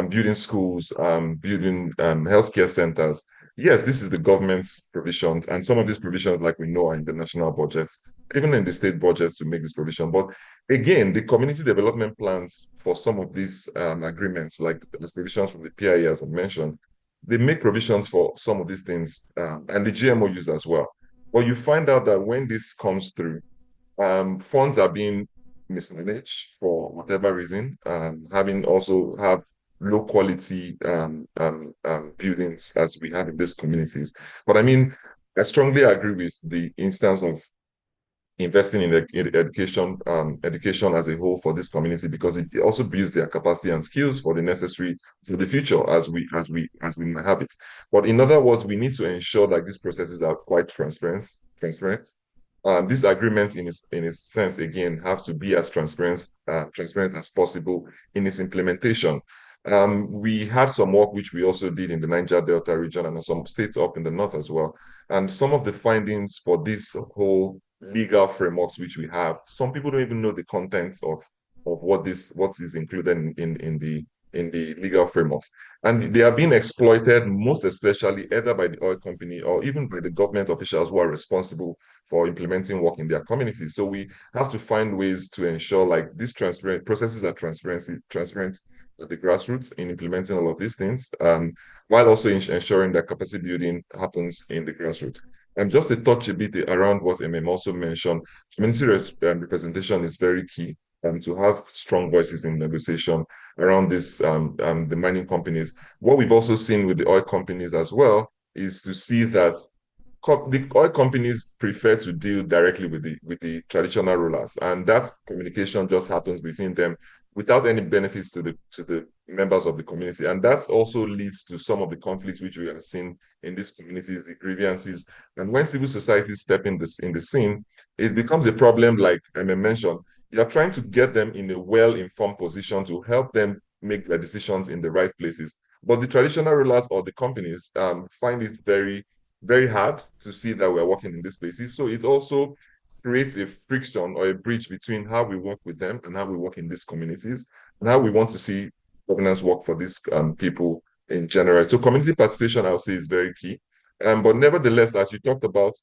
building schools, building healthcare centers. Yes, this is the government's provisions, and some of these provisions, like we know, are in the national budgets, even in the state budgets to make this provision. But again, the community development plans for some of these agreements, like the provisions from the PIA, as I mentioned, they make provisions for some of these things and the GMOUs as well. But you find out that when this comes through, funds are being mismanaged for whatever reason, having also have low quality buildings as we have in these communities. But I mean, I strongly agree with the instance of investing in education as a whole for this community, because it also builds their capacity and skills for the necessary for the future as we might have it. But in other words, we need to ensure that these processes are quite transparent. This agreement, in its sense, again, have to be as transparent as possible in its implementation. We had some work which we also did in the Niger Delta region and some states up in the north as well. And some of the findings for this whole legal frameworks which we have, some people don't even know the contents of what is included in the legal frameworks. And they are being exploited, most especially either by the oil company or even by the government officials who are responsible for implementing work in their communities. So we have to find ways to ensure like these transparent processes are transparent at the grassroots in implementing all of these things, while also ensuring that capacity building happens in the grassroots. And just to touch a bit around what MM also mentioned, community representation is very key, to have strong voices in negotiation around this, the mining companies. What we've also seen with the oil companies as well is to see that the oil companies prefer to deal directly with the traditional rulers, and that communication just happens between them without any benefits to the members of the community. And that also leads to some of the conflicts which we have seen in these communities, the grievances. And when civil society step in the scene, it becomes a problem, like I mentioned. You're trying to get them in a well-informed position to help them make their decisions in the right places. But the traditional rulers or the companies find it very, very hard to see that we're working in these spaces. So it also creates a friction or a bridge between how we work with them and how we work in these communities and how we want to see governance work for these people in general. So community participation, I would say, is very key. But nevertheless, as you talked about,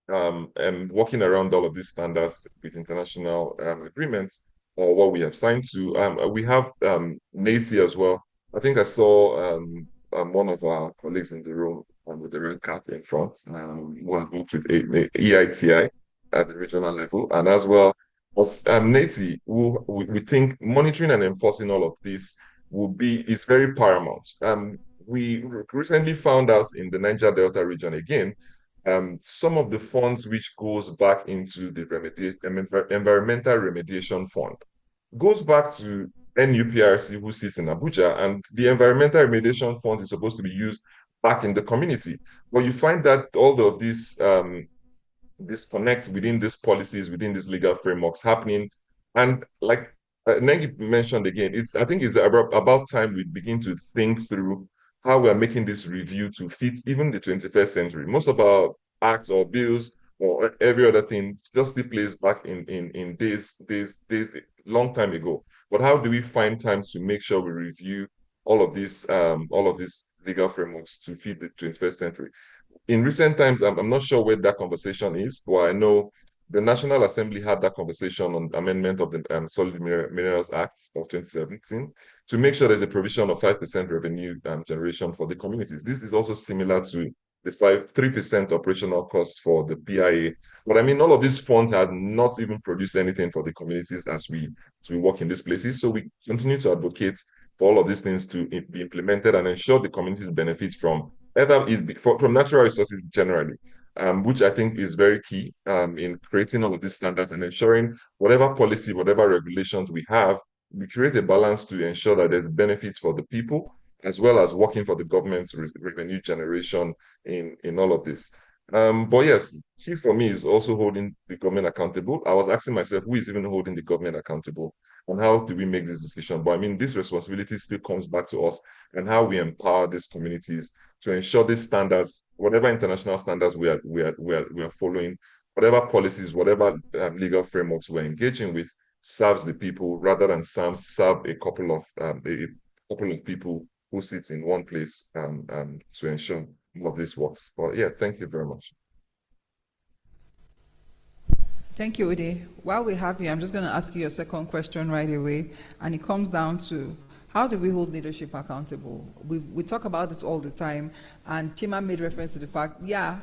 and working around all of these standards with international agreements or what we have signed to, we have NACI as well. I think I saw one of our colleagues in the room with the red cap in front, who has worked with EITI at the regional level, and as well as NACI, who we think monitoring and enforcing all of this is very paramount. We recently found out in the Niger Delta region again, some of the funds which goes back into the environmental remediation fund goes back to NUPRC, who sits in Abuja, and the environmental remediation fund is supposed to be used back in the community. But you find that all of these disconnects within these policies, within these legal frameworks happening, and like Nengi mentioned again, I think it's about time we begin to think through how we are making this review to fit even the 21st century. Most of our acts or bills or every other thing just still plays back in days long time ago. But how do we find time to make sure we review all of these legal frameworks to fit the 21st century? In recent times, I'm not sure where that conversation is, but I know the National Assembly had that conversation on amendment of the Solid Minerals Act of 2017 to make sure there's a provision of 5% revenue generation for the communities. This is also similar to the 3% operational costs for the PIA. But I mean, all of these funds had not even produced anything for the communities as we work in these places. So we continue to advocate for all of these things to be implemented and ensure the communities benefit from from natural resources generally, which I think is very key in creating all of these standards and ensuring whatever policy, whatever regulations we have, we create a balance to ensure that there's benefits for the people as well as working for the government's revenue generation in all of this. But yes, key for me is also holding the government accountable. I was asking myself, who is even holding the government accountable? And how do we make this decision? But I mean, this responsibility still comes back to us and how we empower these communities to ensure these standards, whatever international standards we are following, whatever policies, whatever legal frameworks we're engaging with, serves the people rather than serve a couple of people who sit in one place to ensure all of this works. But yeah, thank you very much. Thank you, Ode. While we have you, I'm just going to ask you your second question right away, and it comes down to how do we hold leadership accountable? We talk about this all the time, and Chima made reference to the fact, yeah,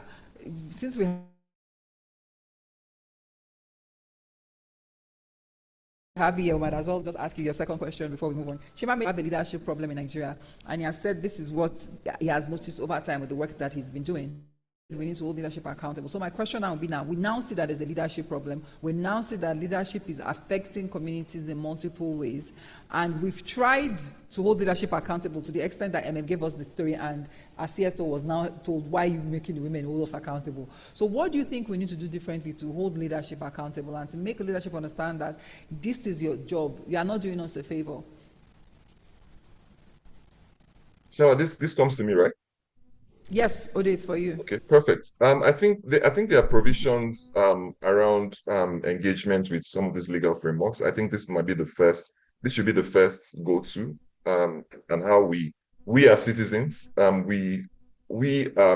since we have here, I might as well just ask you your second question before we move on. Chima may have a leadership problem in Nigeria, and he has said this is what he has noticed over time with the work that he's been doing. We need to hold leadership accountable. So my question now will be we now see that there's a leadership problem. We now see that leadership is affecting communities in multiple ways. And we've tried to hold leadership accountable to the extent that MF gave us the story and our CSO was now told, why are you making the women hold us accountable? So what do you think we need to do differently to hold leadership accountable and to make leadership understand that this is your job? You are not doing us a favor. Shawa, this comes to me, right? Yes, Ode, it's for you. Okay, perfect. I think there are provisions around engagement with some of these legal frameworks. I think this might be the first. This should be the first go-to, and how we as citizens, we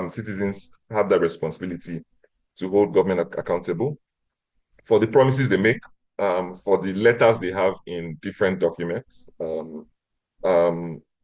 citizens have that responsibility to hold government accountable for the promises they make, for the letters they have in different documents, um,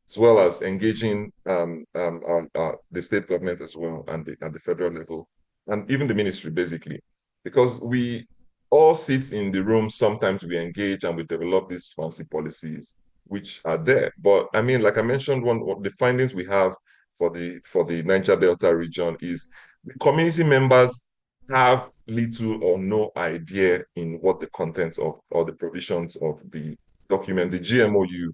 as well as engaging the state government as well and at the federal level, and even the ministry, basically. Because we all sit in the room, sometimes we engage and we develop these fancy policies which are there. But I mean, like I mentioned, one of the findings we have for the Niger Delta region is the community members have little or no idea in what the contents of or the provisions of the document, the GMOU,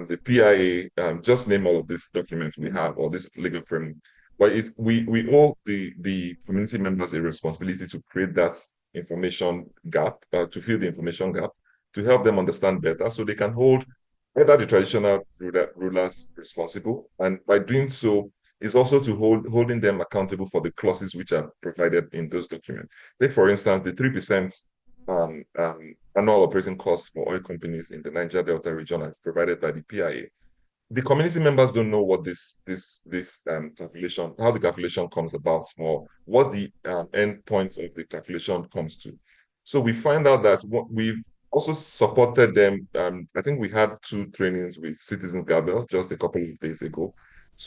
the PIA, just name all of these documents we have or this legal framework. But we owe the community members a responsibility to create that information gap, to fill the information gap, to help them understand better so they can hold either the traditional rulers responsible. And by doing so, is also to holding them accountable for the clauses which are provided in those documents. Take, for instance, the 3% annual operating costs for oil companies in the Niger Delta region as provided by the PIA. The community members don't know what this calculation, how the calculation comes about, or what the end points of the calculation comes to. So we find out that we've also supported them. I think we had 2 trainings with Citizens Gabel just a couple of days ago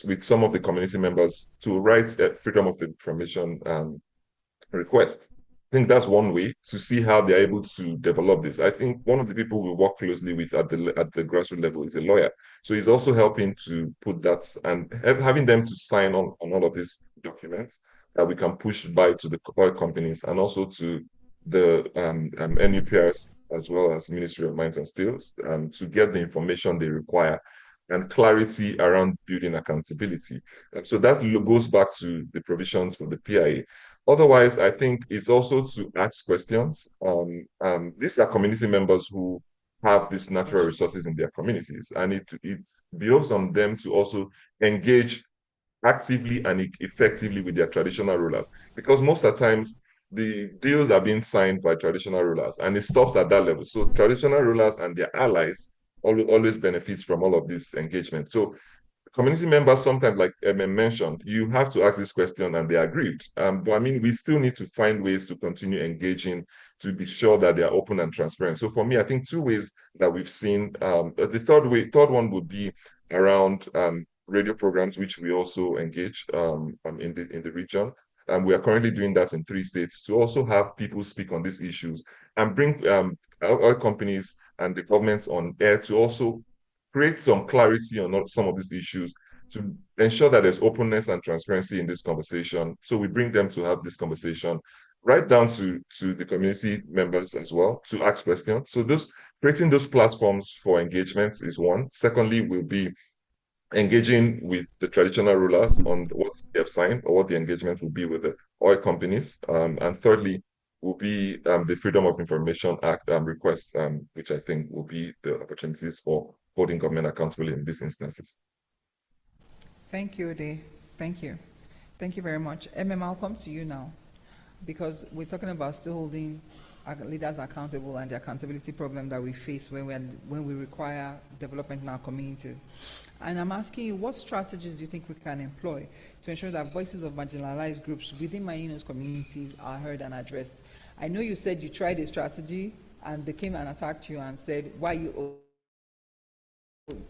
with some of the community members to write a freedom of information request. I think that's one way to see how they're able to develop this. I think one of the people we work closely with at the grassroots level is a lawyer. So he's also helping to put that and having them to sign on all of these documents that we can push by to the oil companies and also to the NUPRs as well as Ministry of Mines and Steels to get the information they require and clarity around building accountability. So that goes back to the provisions for the PIA. Otherwise, I think it's also to ask questions. These are community members who have these natural resources in their communities, and it behoves on them to also engage actively and effectively with their traditional rulers, because most of the times the deals are being signed by traditional rulers and it stops at that level. So traditional rulers and their allies always benefit from all of this engagement. So community members sometimes, like mentioned, you have to ask this question and they are aggrieved. But I mean, we still need to find ways to continue engaging to be sure that they are open and transparent. So for me, I think two ways that we've seen. The third one would be around radio programs, which we also engage in the region. And we are currently doing that in 3 states to also have people speak on these issues and bring oil companies and the governments on air to also create some clarity on some of these issues to ensure that there's openness and transparency in this conversation. So we bring them to have this conversation right down to the community members as well to ask questions. So creating those platforms for engagement is one. Secondly, we'll be engaging with the traditional rulers on what they have signed or what the engagement will be with the oil companies. And thirdly, will be the Freedom of Information Act request, which I think will be the opportunities for holding government accountable in these instances. Thank you, Ode. Thank you. Thank you very much. I'll come to you now, because we're talking about still holding our leaders accountable and the accountability problem that we face when we require development in our communities. And I'm asking you, what strategies do you think we can employ to ensure that voices of marginalized groups within Mainos communities are heard and addressed? I know you said you tried a strategy and they came and attacked you and said, why you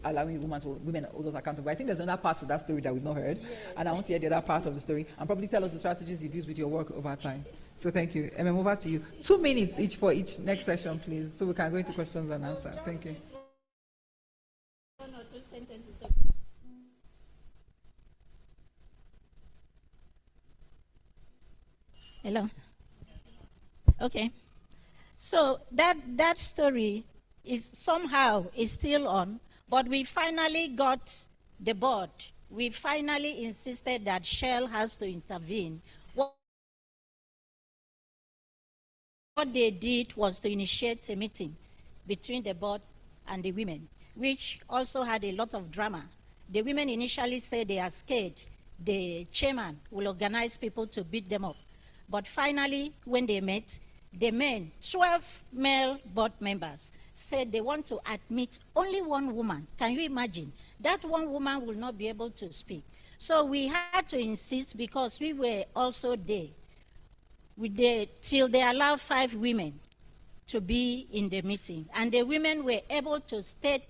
allowing women hold us accountable. I think there's another part to that story that we've not heard, and I want to hear the other part of the story and probably tell us the strategies you've used with your work over time. So thank you. Over to you. 2 minutes each for each next session, please, so we can go into questions and answers. Thank you. 1 or 2 sentences. Hello. Okay. So that story is somehow still on, but we finally got the board. We finally insisted that Shell has to intervene. What they did was to initiate a meeting between the board and the women, which also had a lot of drama. The women initially said they are scared the chairman will organize people to beat them up. But finally, when they met, the men, 12 male board members, said they want to admit only one woman. Can you imagine? That one woman will not be able to speak. So we had to insist, because we were also there, till they allowed 5 women to be in the meeting. And the women were able to state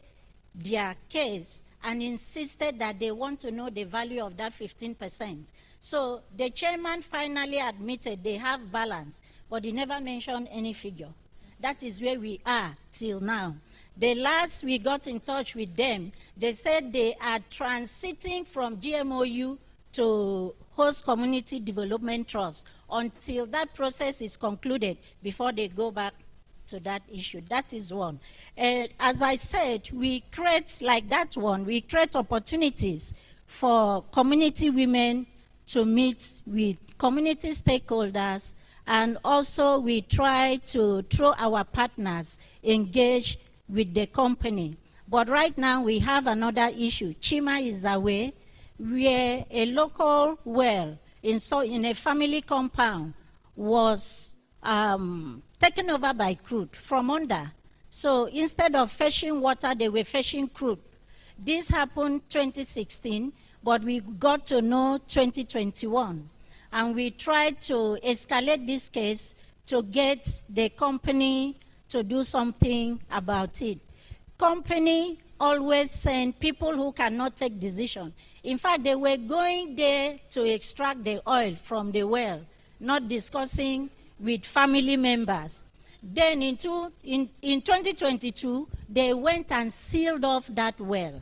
their case and insisted that they want to know the value of that 15%. So the chairman finally admitted they have balance, but he never mentioned any figure. That is where we are till now. The last we got in touch with them, they said they are transiting from GMOU to Host Community Development Trust until that process is concluded before they go back to that issue. That is one. As I said, we create, like that one, we create opportunities for community women to meet with community stakeholders, and also we try to, through our partners, engage with the company. But right now we have another issue. Chima is away, where a local well in a family compound was taken over by crude from under. So instead of fetching water, they were fetching crude. This happened 2016, but we got to know 2021. And we tried to escalate this case to get the company to do something about it. Company always send people who cannot take decision. In fact, they were going there to extract the oil from the well, not discussing with family members. Then in 2022, they went and sealed off that well.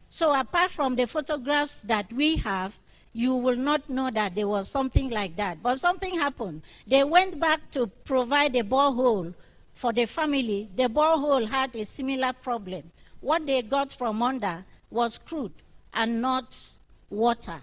So apart from the photographs that we have, you will not know that there was something like that. But something happened. They went back to provide a borehole for the family. The borehole had a similar problem. What they got from under was crude and not water.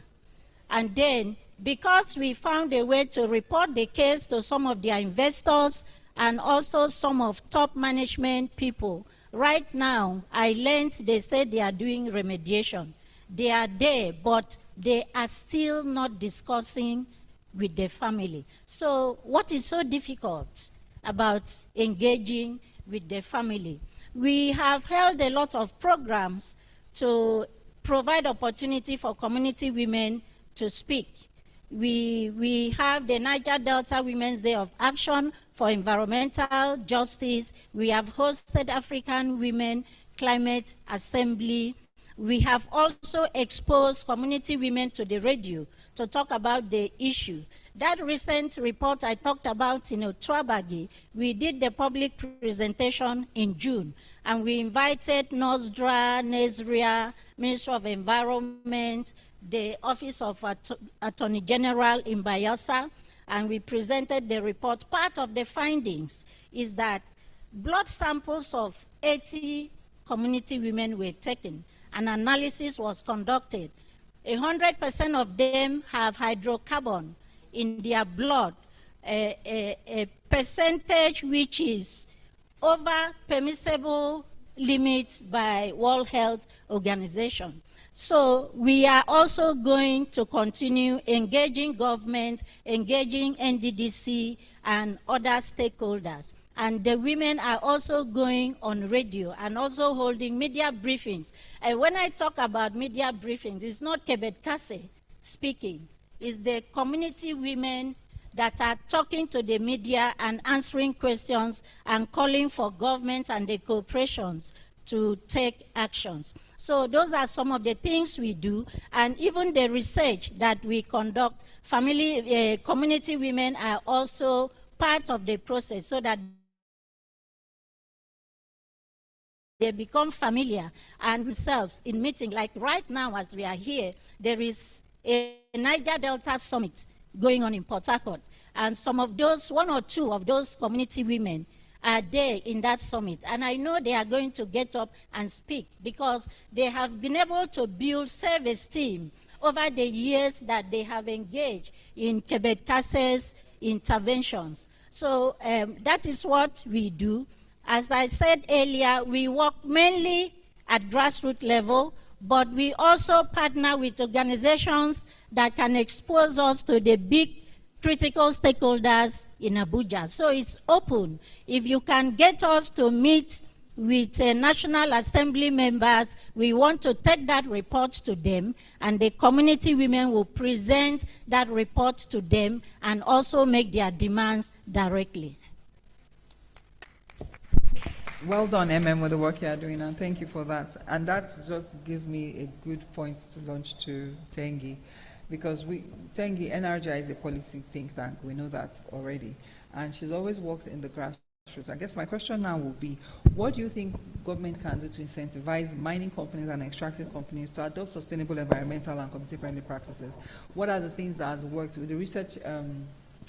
And then, because we found a way to report the case to some of their investors and also some of top management people. Right now, I learned they said they are doing remediation. They are there, but they are still not discussing with the family. So what is so difficult about engaging with the family? We have held a lot of programs to provide opportunity for community women to speak. We have the Niger Delta Women's Day of Action for Environmental Justice. We have hosted African Women Climate Assembly. We have also exposed community women to the radio to talk about the issue. That recent report I talked about in Otuabagi, we did the public presentation in June, and we invited NOSDRA, NESRIA, Ministry of Environment, the Office of Attorney General in Bayelsa, and we presented the report. Part of the findings is that blood samples of 80 community women were taken. An analysis was conducted. 100% of them have hydrocarbon in their blood, a percentage which is over permissible limit by World Health Organization. So we are also going to continue engaging government, engaging NDDC and other stakeholders. And the women are also going on radio and also holding media briefings. And when I talk about media briefings, it's not Kebet Kase speaking. It's the community women that are talking to the media and answering questions and calling for government and the corporations to take actions. So those are some of the things we do, and even the research that we conduct. Community women are also part of the process so that they become familiar and themselves in meeting. Like right now as we are here, there is a Niger Delta Summit going on in Port Harcourt, and some of those, one or two of those community women are there in that summit, and I know they are going to get up and speak because they have been able to build self-esteem over the years that they have engaged in Kebet Kase's interventions. So that is what we do. As I said earlier, we work mainly at grassroots level, but we also partner with organizations that can expose us to the big critical stakeholders in Abuja. So it's open. If you can get us to meet with National Assembly members, we want to take that report to them, and the community women will present that report to them and also make their demands directly. Well done, MM, with the work you are doing, and thank you for that. And that just gives me a good point to launch to Tengi, because Tengi, NRGI is a policy think tank, we know that already, and she's always worked in the grassroots. I guess my question now will be, what do you think government can do to incentivize mining companies and extractive companies to adopt sustainable environmental and community-friendly practices? What are the things that has worked with the research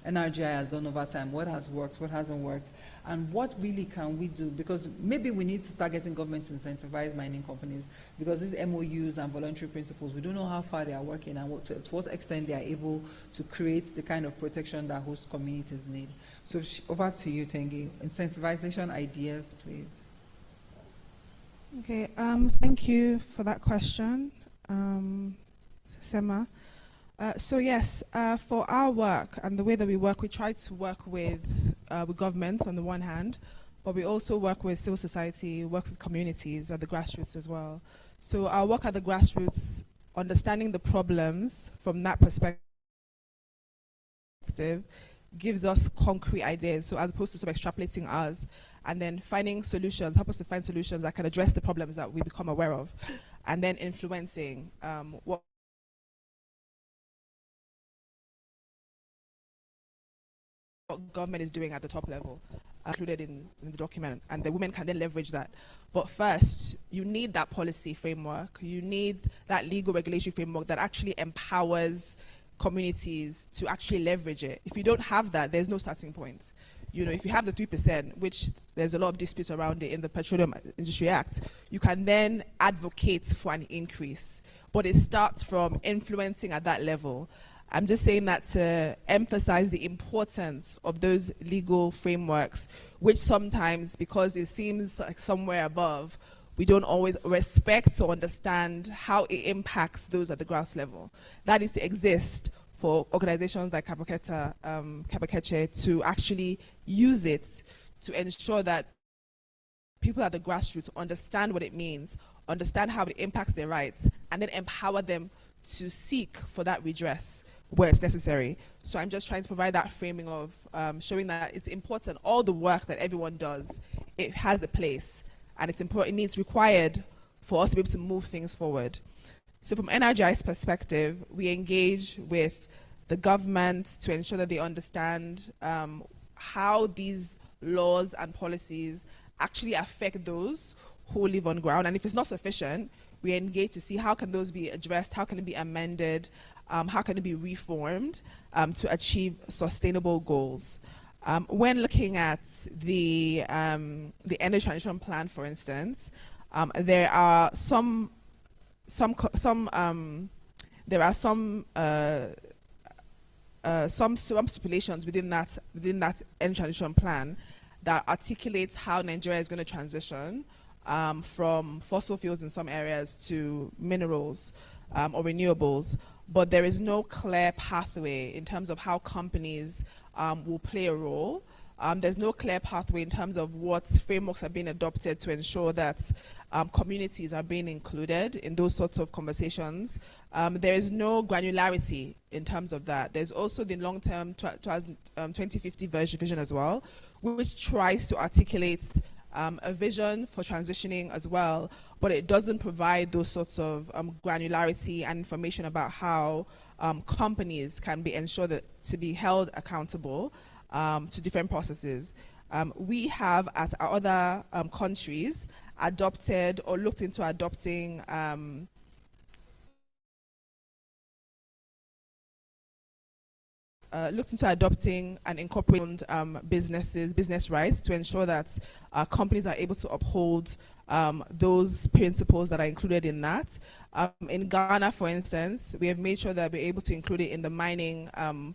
NRGI has done over time? What has worked, what hasn't worked, and what really can we do? Because maybe we need to start getting government to incentivize mining companies, because these MOUs and voluntary principles, we don't know how far they are working and to what extent they are able to create the kind of protection that host communities need. So over to you, Tengi. Incentivization ideas, please. Okay, thank you for that question, Sema. So yes, for our work and the way that we work, we try to work with government on the one hand, but we also work with civil society, work with communities at the grassroots as well. So our work at the grassroots, understanding the problems from that perspective, gives us concrete ideas. So as opposed to sort of extrapolating ours and then finding solutions, help us to find solutions that can address the problems that we become aware of, and then influencing what government is doing at the top level, included in the document, and the women can then leverage that. But first, you need that policy framework, you need that legal regulatory framework that actually empowers communities to actually leverage it. If you don't have that, there's no starting point. You know, if you have the 3%, which there's a lot of disputes around it in the Petroleum Industry Act, you can then advocate for an increase. But it starts from influencing at that level. I'm just saying that to emphasize the importance of those legal frameworks, which sometimes, because it seems like somewhere above, we don't always respect or understand how it impacts those at the grass level. That is to exist for organizations like Kapakeche to actually use it to ensure that people at the grassroots understand what it means, understand how it impacts their rights, and then empower them to seek for that redress where it's necessary. So I'm just trying to provide that framing of showing that it's important, all the work that everyone does, it has a place, and it's important, it's required for us to be able to move things forward. So from NRGI's perspective, we engage with the government to ensure that they understand how these laws and policies actually affect those who live on ground. And if it's not sufficient, we engage to see how can those be addressed, how can it be amended, how can it be reformed to achieve sustainable goals. When looking at the energy transition plan, for instance, there are some stipulations within that energy transition plan that articulates how Nigeria is going to transition from fossil fuels in some areas to minerals or renewables, but there is no clear pathway in terms of how companies will play a role. There's no clear pathway in terms of what frameworks are being adopted to ensure that communities are being included in those sorts of conversations. There is no granularity in terms of that. There's also the long-term 2050 vision as well, which tries to articulate a vision for transitioning as well, but it doesn't provide those sorts of granularity and information about how companies can be ensured to be held accountable to different processes. We have at our other countries adopted or looked into adopting and incorporating business rights to ensure that companies are able to uphold those principles that are included in that. In Ghana, for instance, we have made sure that we're able to include it in the mining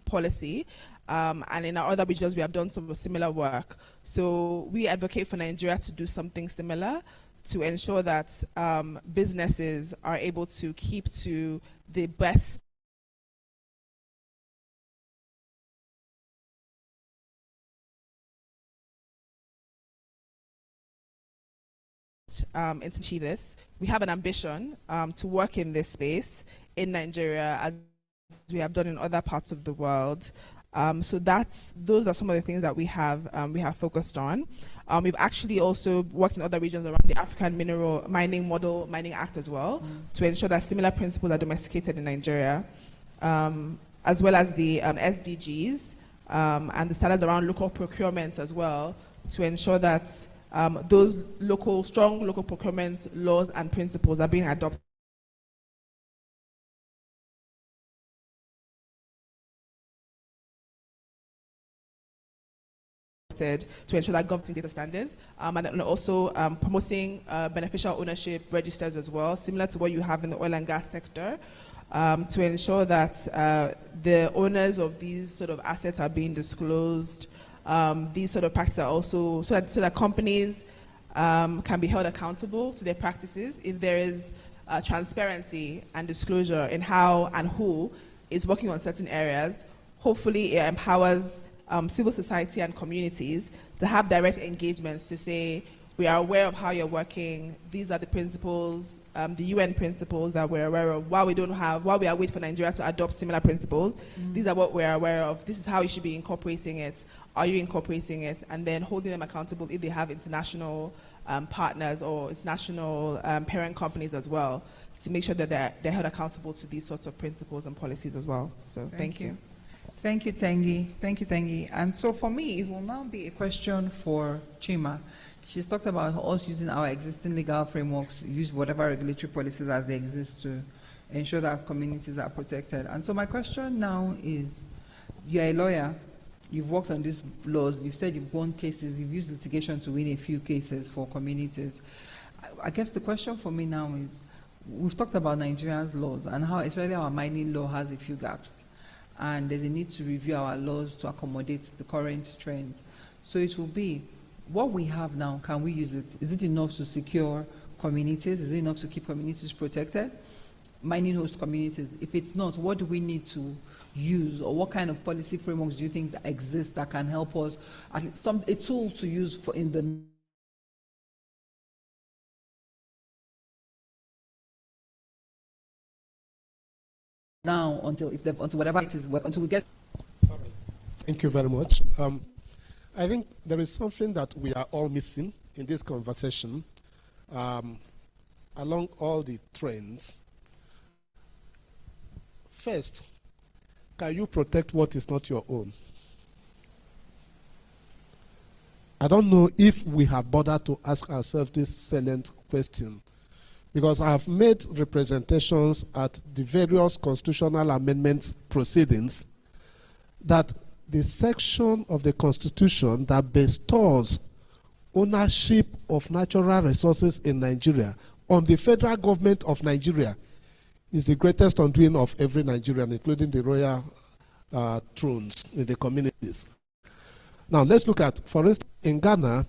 policy. And in our other regions, we have done some similar work. So we advocate for Nigeria to do something similar to ensure that businesses are able to keep to the best and to achieve this. We have an ambition to work in this space in Nigeria as we have done in other parts of the world. So those are some of the things that we have focused on. We've actually also worked in other regions around the African Mineral Mining Model Mining Act as well, to ensure that similar principles are domesticated in Nigeria, as well as the SDGs and the standards around local procurement as well, to ensure that those strong local procurement laws and principles are being adopted to ensure that government data standards, and also promoting beneficial ownership registers as well, similar to what you have in the oil and gas sector, to ensure that the owners of these sort of assets are being disclosed. These sort of practices are also so that companies can be held accountable to their practices if there is transparency and disclosure in how and who is working on certain areas. Hopefully, it empowers civil society and communities to have direct engagements to say, we are aware of how you're working. These are the principles, the UN principles that we're aware of. While we are waiting for Nigeria to adopt similar principles, these are what we're aware of. This is how you should be incorporating it. Are you incorporating it? And then holding them accountable if they have international partners or international parent companies as well, to make sure that they're held accountable to these sorts of principles and policies as well. So thank you. Thank you, Tengi. Thank you, Tengi. And so for me, it will now be a question for Chima. She's talked about us using our existing legal frameworks, use whatever regulatory policies as they exist to ensure that our communities are protected. And so my question now is, you're a lawyer, you've worked on these laws, you've said you've won cases, you've used litigation to win a few cases for communities. I guess the question for me now is, we've talked about Nigeria's laws and how especially our mining law has a few gaps. and there's a need to review our laws to accommodate the current trends. So it will be, what we have now, can we use it? Is it enough to secure communities? Is it enough to keep communities protected? Mining host communities. If it's not, what do we need to use, or what kind of policy frameworks do you think that exist that can help us, at least a tool to use for in the now until whatever it is, until we get. All right. Thank you very much. I think there is something that we are all missing in this conversation along all the trends. First, can you protect what is not your own? I don't know if we have bothered to ask ourselves this salient question, because I have made representations at the various constitutional amendments proceedings that the section of the Constitution that bestows ownership of natural resources in Nigeria on the federal government of Nigeria is the greatest undoing of every Nigerian, including the royal thrones in the communities. Now let's look at, for instance, in Ghana,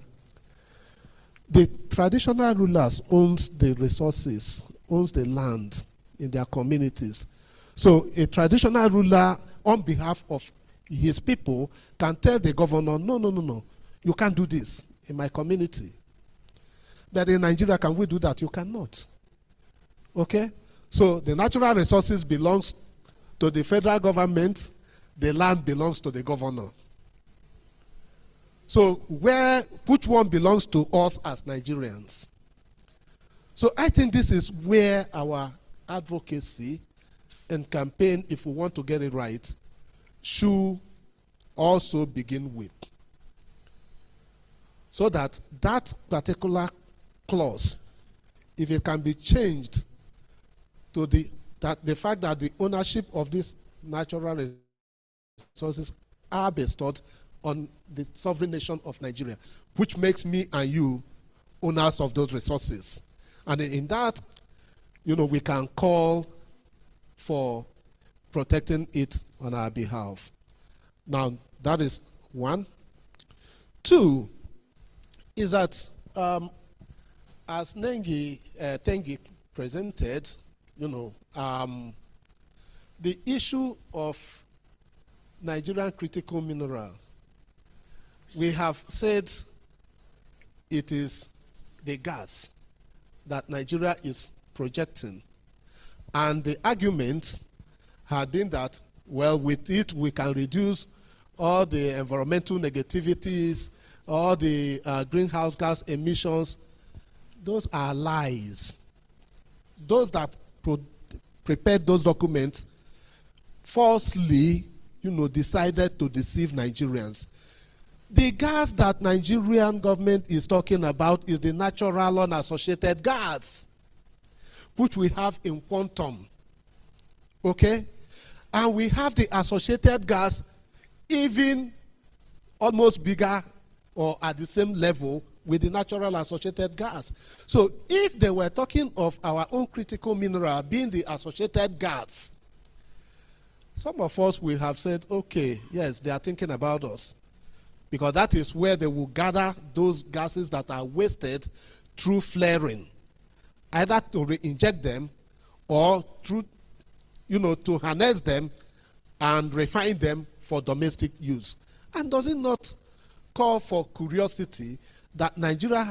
the traditional rulers owns the resources, owns the land in their communities. So a traditional ruler on behalf of his people can tell the governor, no, you can't do this in my community. But in Nigeria, can we do that? You cannot. Okay? So the natural resources belongs to the federal government, the land belongs to the governor. So which one belongs to us as Nigerians? So I think this is where our advocacy and campaign, if we want to get it right, should also begin with. So that that particular clause, if it can be changed to the fact that the ownership of these natural resources are bestowed on the sovereign nation of Nigeria, which makes me and you owners of those resources. And in that, we can call for protecting it on our behalf. Now, that is one. Two is that, as Tengi presented, the issue of Nigerian critical minerals, we have said it is the gas that Nigeria is projecting. And the argument had been that, well, with it we can reduce all the environmental negativities, all the greenhouse gas emissions. Those are lies. Those that prepared those documents falsely, decided to deceive Nigerians. The gas that Nigerian government is talking about is the natural unassociated gas, which we have in quantum. Okay? And we have the associated gas even almost bigger or at the same level with the natural associated gas. So if they were talking of our own critical mineral being the associated gas, some of us will have said, okay, yes, they are thinking about us. Because that is where they will gather those gases that are wasted through flaring, either to re-inject them or through, to harness them and refine them for domestic use. And does it not call for curiosity that Nigeria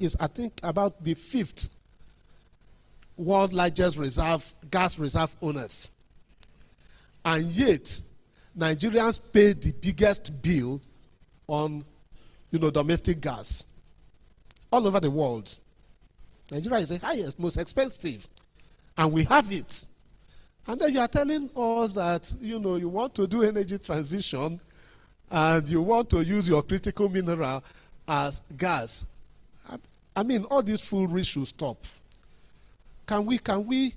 is, I think, about the 5th world largest gas reserve owners. And yet, Nigerians pay the biggest bill on, domestic gas all over the world. Nigeria is the highest, most expensive, and we have it. And then you are telling us that, you want to do energy transition and you want to use your critical mineral as gas. I mean, all this foolery should stop. Can we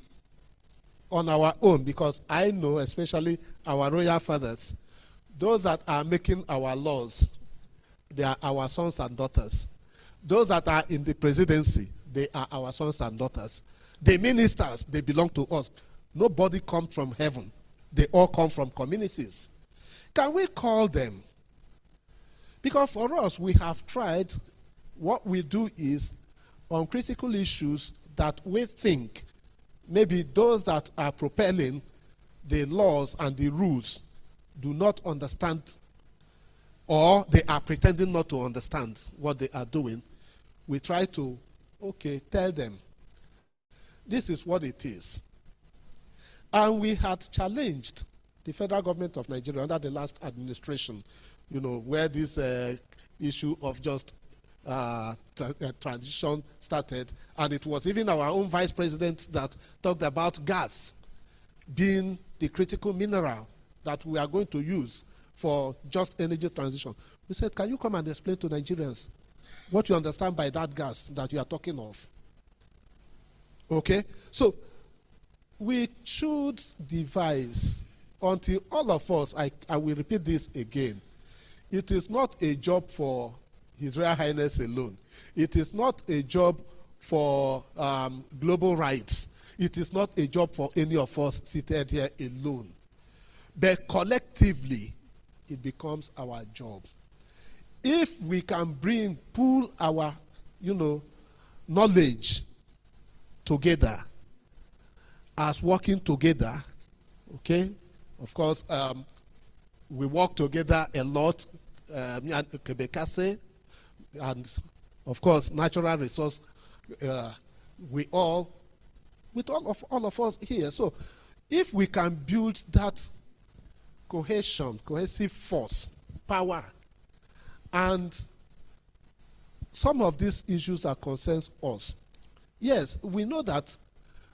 on our own, because I know, especially our royal fathers, those that are making our laws, they are our sons and daughters. Those that are in the presidency, they are our sons and daughters. The ministers, they belong to us. Nobody comes from heaven. They all come from communities. Can we call them? Because for us, we have tried, what we do is, on critical issues that we think maybe those that are propelling the laws and the rules do not understand, or they are pretending not to understand what they are doing, we try to, tell them, this is what it is. And we had challenged the federal government of Nigeria under the last administration, where this issue of just transition started, and it was even our own vice president that talked about gas being the critical mineral that we are going to use for just energy transition. We said, can you come and explain to Nigerians what you understand by that gas that you are talking of? Okay? So we should devise, until all of us, I will repeat this again, it is not a job for His Royal Highness alone. It is not a job for global rights. It is not a job for any of us seated here alone. But collectively, it becomes our job. If we can pool our, knowledge together as working together, okay? Of course, we work together a lot, Quebec, and of course, natural resource, with all of us here. So if we can build that cohesive force, power, and some of these issues that concerns us, yes, we know that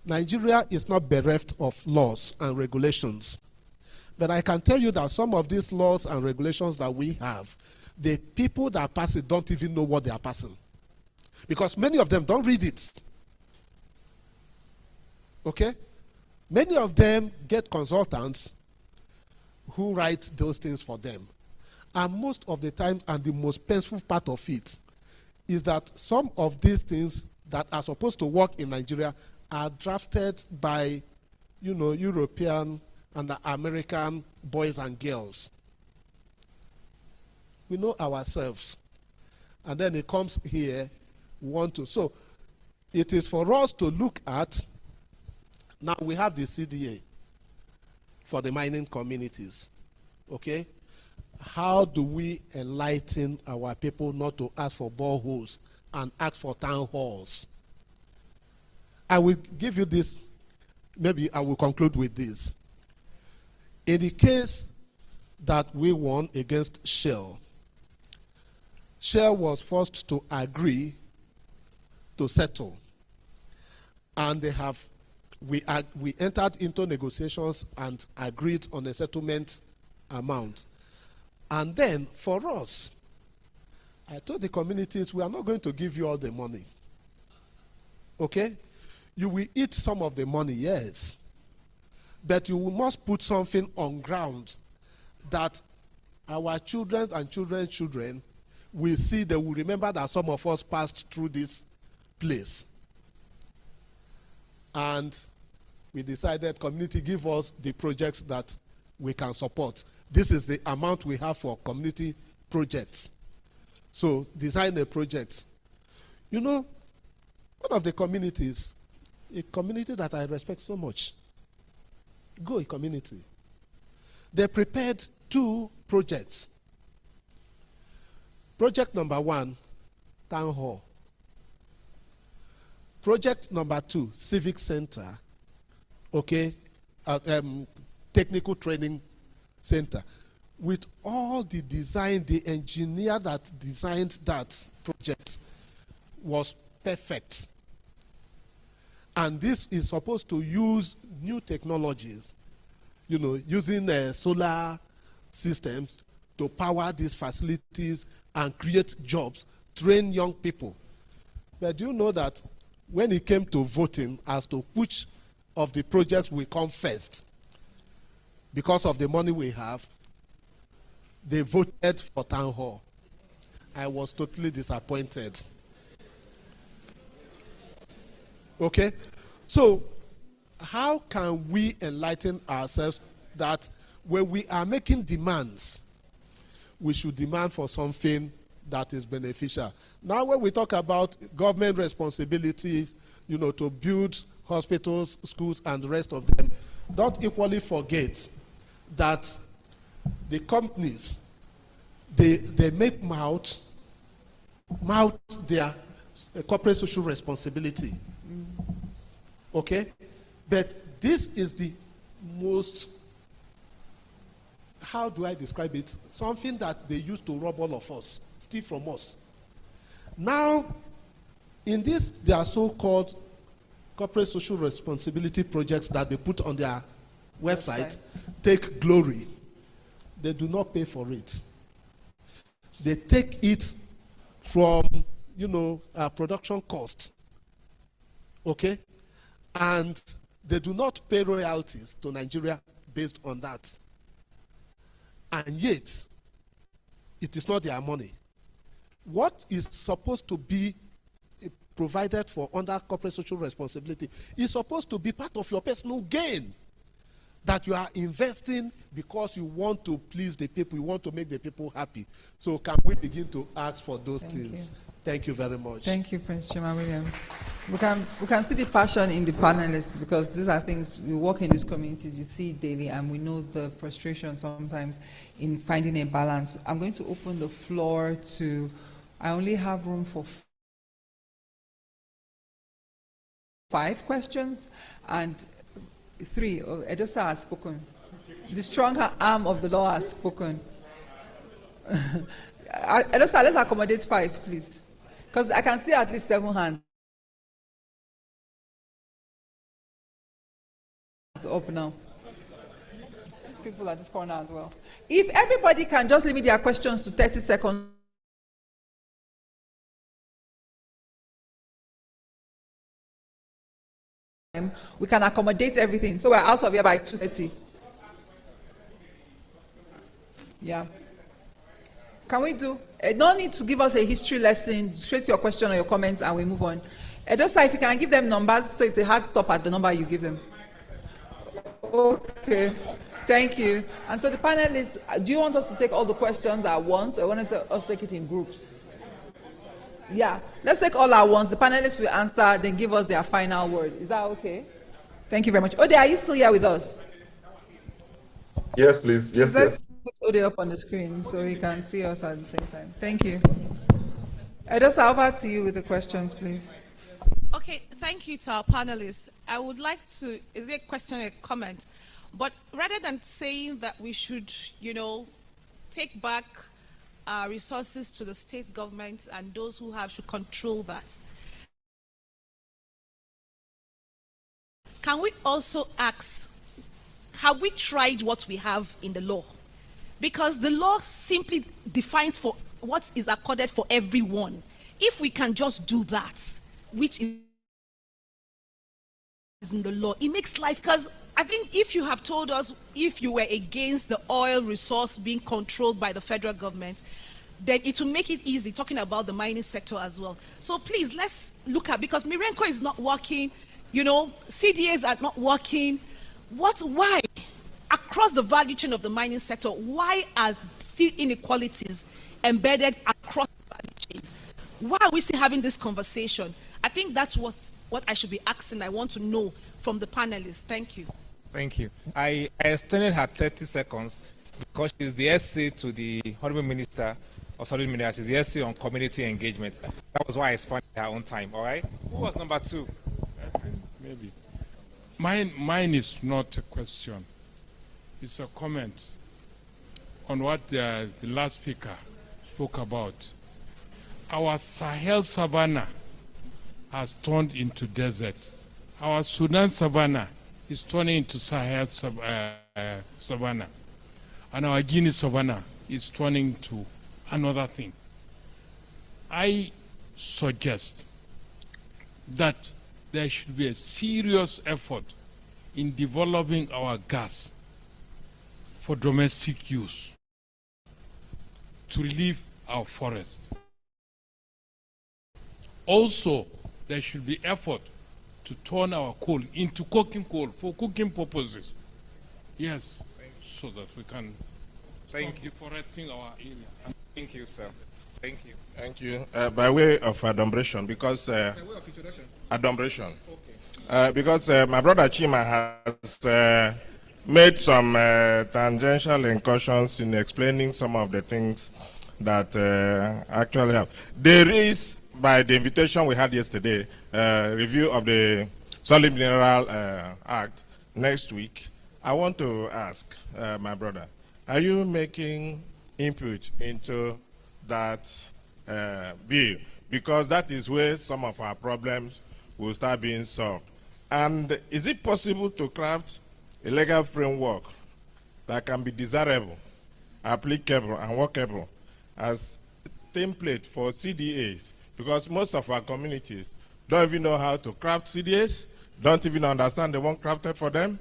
Nigeria is not bereft of laws and regulations. But I can tell you that some of these laws and regulations that we have, the people that pass it don't even know what they are passing. Because many of them don't read it. Okay? Many of them get consultants who write those things for them. And most of the time, and the most painful part of it, is that some of these things that are supposed to work in Nigeria are drafted by, European and American boys and girls. We know ourselves. And then it comes here, we want to. So it is for us to look at, now we have the CDA for the mining communities, okay? How do we enlighten our people not to ask for boreholes and ask for town halls? I will give you this, maybe I will conclude with this. In the case that we won against Shell, Shell was forced to agree to settle. And we entered into negotiations and agreed on a settlement amount. And then, for us, I told the communities, we are not going to give you all the money. Okay? You will eat some of the money, yes. But you must put something on ground that our children and children's children will see, they will remember that some of us passed through this place. And we decided, community, give us the projects that we can support. This is the amount we have for community projects. So design a project. One of the communities, a community that I respect so much, Go community, they prepared 2 projects. Project number 1, town hall. Project number 2, civic center. Okay, technical training center. With all the design, the engineer that designed that project was perfect. And this is supposed to use new technologies, using solar systems to power these facilities and create jobs, train young people. But do you know that when it came to voting as to which of the projects will come first, because of the money we have, they voted for town hall. I was totally disappointed. Okay? So, how can we enlighten ourselves that when we are making demands, we should demand for something that is beneficial. Now, when we talk about government responsibilities, to build hospitals, schools, and the rest of them, don't equally forget that the companies, they make mouth their corporate social responsibility. Okay? But this is the most, how do I describe it? Something that they used to rob all of us, steal from us. Now, in this, there are so-called corporate social responsibility projects that they put on their website, take glory. They do not pay for it. They take it from, production cost. Okay? And they do not pay royalties to Nigeria based on that. And yet, it is not their money. What is supposed to be provided for under corporate social responsibility is supposed to be part of your personal gain that you are investing because you want to please the people, you want to make the people happy. So can we begin to ask for those things? Thank you very much. Thank you, Prince Chima William. We can see the passion in the panelists, because these are things we work in these communities, you see it daily, and we know the frustration sometimes in finding a balance. I'm going to open the floor to, I only have room for 5 questions, and 3. Edosa has spoken. The strong arm of the law has spoken. Edosa, let's accommodate 5, please. Because I can see at least 7 hands up now. People at this corner as well. If everybody can just limit their questions to 30 seconds. We can accommodate everything. So we're out of here by 2:30. Yeah. Can we do? No need to give us a history lesson. Straight to your question or your comments, and we move on. Edosa, if you can give them numbers, so it's a hard stop at the number you give them. Okay. Thank you. And so the panelists, do you want us to take all the questions at once, or want us to take it in groups? Yeah. Let's take all at once. The panelists will answer, then give us their final word. Is that okay? Thank you very much. Ode, are you still here with us? Yes, please. Yes, Let's yes. put Ode up on the screen so he can see us at the same time. Thank you. Edosa, over to you with the questions, please. Okay, thank you to our panelists. I would like to, is it a question or a comment? But rather than saying that we should, take back our resources to the state government and those who have should control that, can we also ask, have we tried what we have in the law? Because the law simply defines for what is accorded for everyone. If we can just do that, which is in the law, it makes life, because I think if you have told us if you were against the oil resource being controlled by the federal government, then it will make it easy talking about the mining sector as well. So please, let's look at, because Mirenko is not working, CDAs are not working. Why? Across the value chain of the mining sector, why are still inequalities embedded across the value chain? Why are we still having this conversation? I think that's what I should be asking. I want to know from the panelists. Thank you. Thank you. I extended her 30 seconds because she's the SC to the Honorable Minister, or sorry, Minister, she's the SC on community engagement. That was why I spent her own time, all right? Who was number 2? Maybe. Mine is not a question. It's a comment on what the last speaker spoke about. Our Sahel savanna has turned into desert. Our Sudan savanna is turning into Sahel savanna. And our Guinea savanna is turning to another thing. I suggest that there should be a serious effort in developing our gas for domestic use to relieve our forest. Also, there should be effort to turn our coal into coking coal for cooking purposes. Yes. so that we can Thank stop deforesting our area. Thank you, sir. Thank you. Thank you. By way of adumbration, because By way of introduction. adumbration, Okay. because my brother Chima has made some tangential incursions in explaining some of the things that actually have. There is, by the invitation we had yesterday, review of the Solid Mineral Act next week. I want to ask my brother, are you making input into that bill? Because that is where some of our problems will start being solved. And is it possible to craft a legal framework that can be desirable, applicable, and workable as template for CDAs? Because most of our communities don't even know how to craft CDAs, don't even understand the one crafted for them.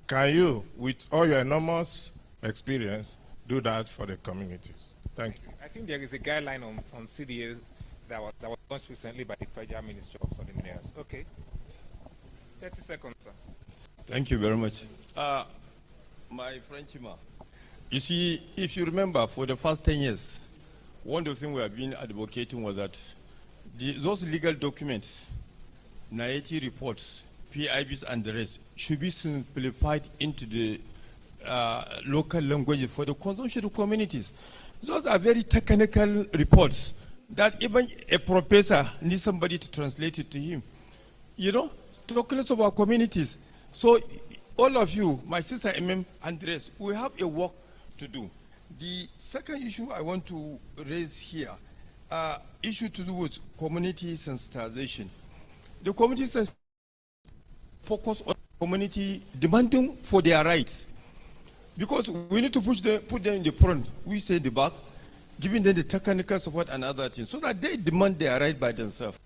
Can you, with all your enormous experience, do that for the communities? Thank you. I think there is a guideline on CDAs that was launched recently by the Federal Ministry of Solid Minerals. Okay. 30 seconds, sir. Thank you very much. My friend Chima, you see, if you remember, for the first 10 years, one of the things we have been advocating was that those legal documents, NAETI reports, PIBs and the rest, should be simplified into the local language for the consumption of communities. Those are very technical reports that even a professor needs somebody to translate it to him. You know, talking about communities. So all of you, my sister Andres, we have a work to do. The second issue I want to raise here, issue to do with community sensitization. The community sensitization focus on community demanding for their rights. Because we need to put them in the front, we say the back, giving them the technical support and other things, so that they demand their right by themselves.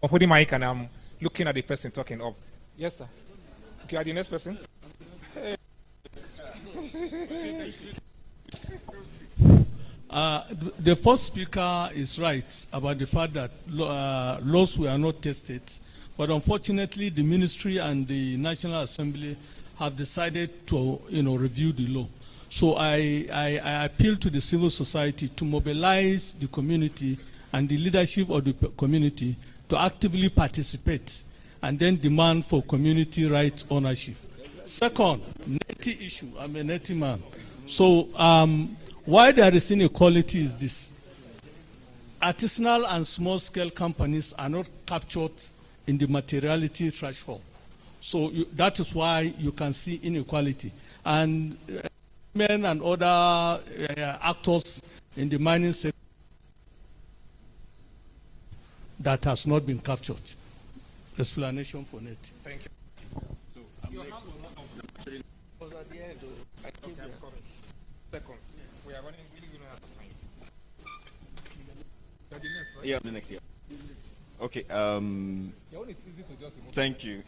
I'm holding my mic and I'm looking at the person talking up. Yes, sir. Okay, are the next person? The first speaker is right about the fact that laws were not tested, but unfortunately the ministry and the National Assembly have decided to review the law. So I appeal to the civil society to mobilize the community and the leadership of the community to actively participate and then demand for community rights ownership. Second, neti issue. I'm a neti man. So why there is inequality is this. Artisanal and small-scale companies are not captured in the materiality threshold. So that is why you can see inequality. And men and other actors in the mining sector that has not been captured. Explanation for net. Thank you. So was at the end. Seconds. We are running. We don't have time. Yeah, the next year. Okay. Your own is easy to just remove. Thank you.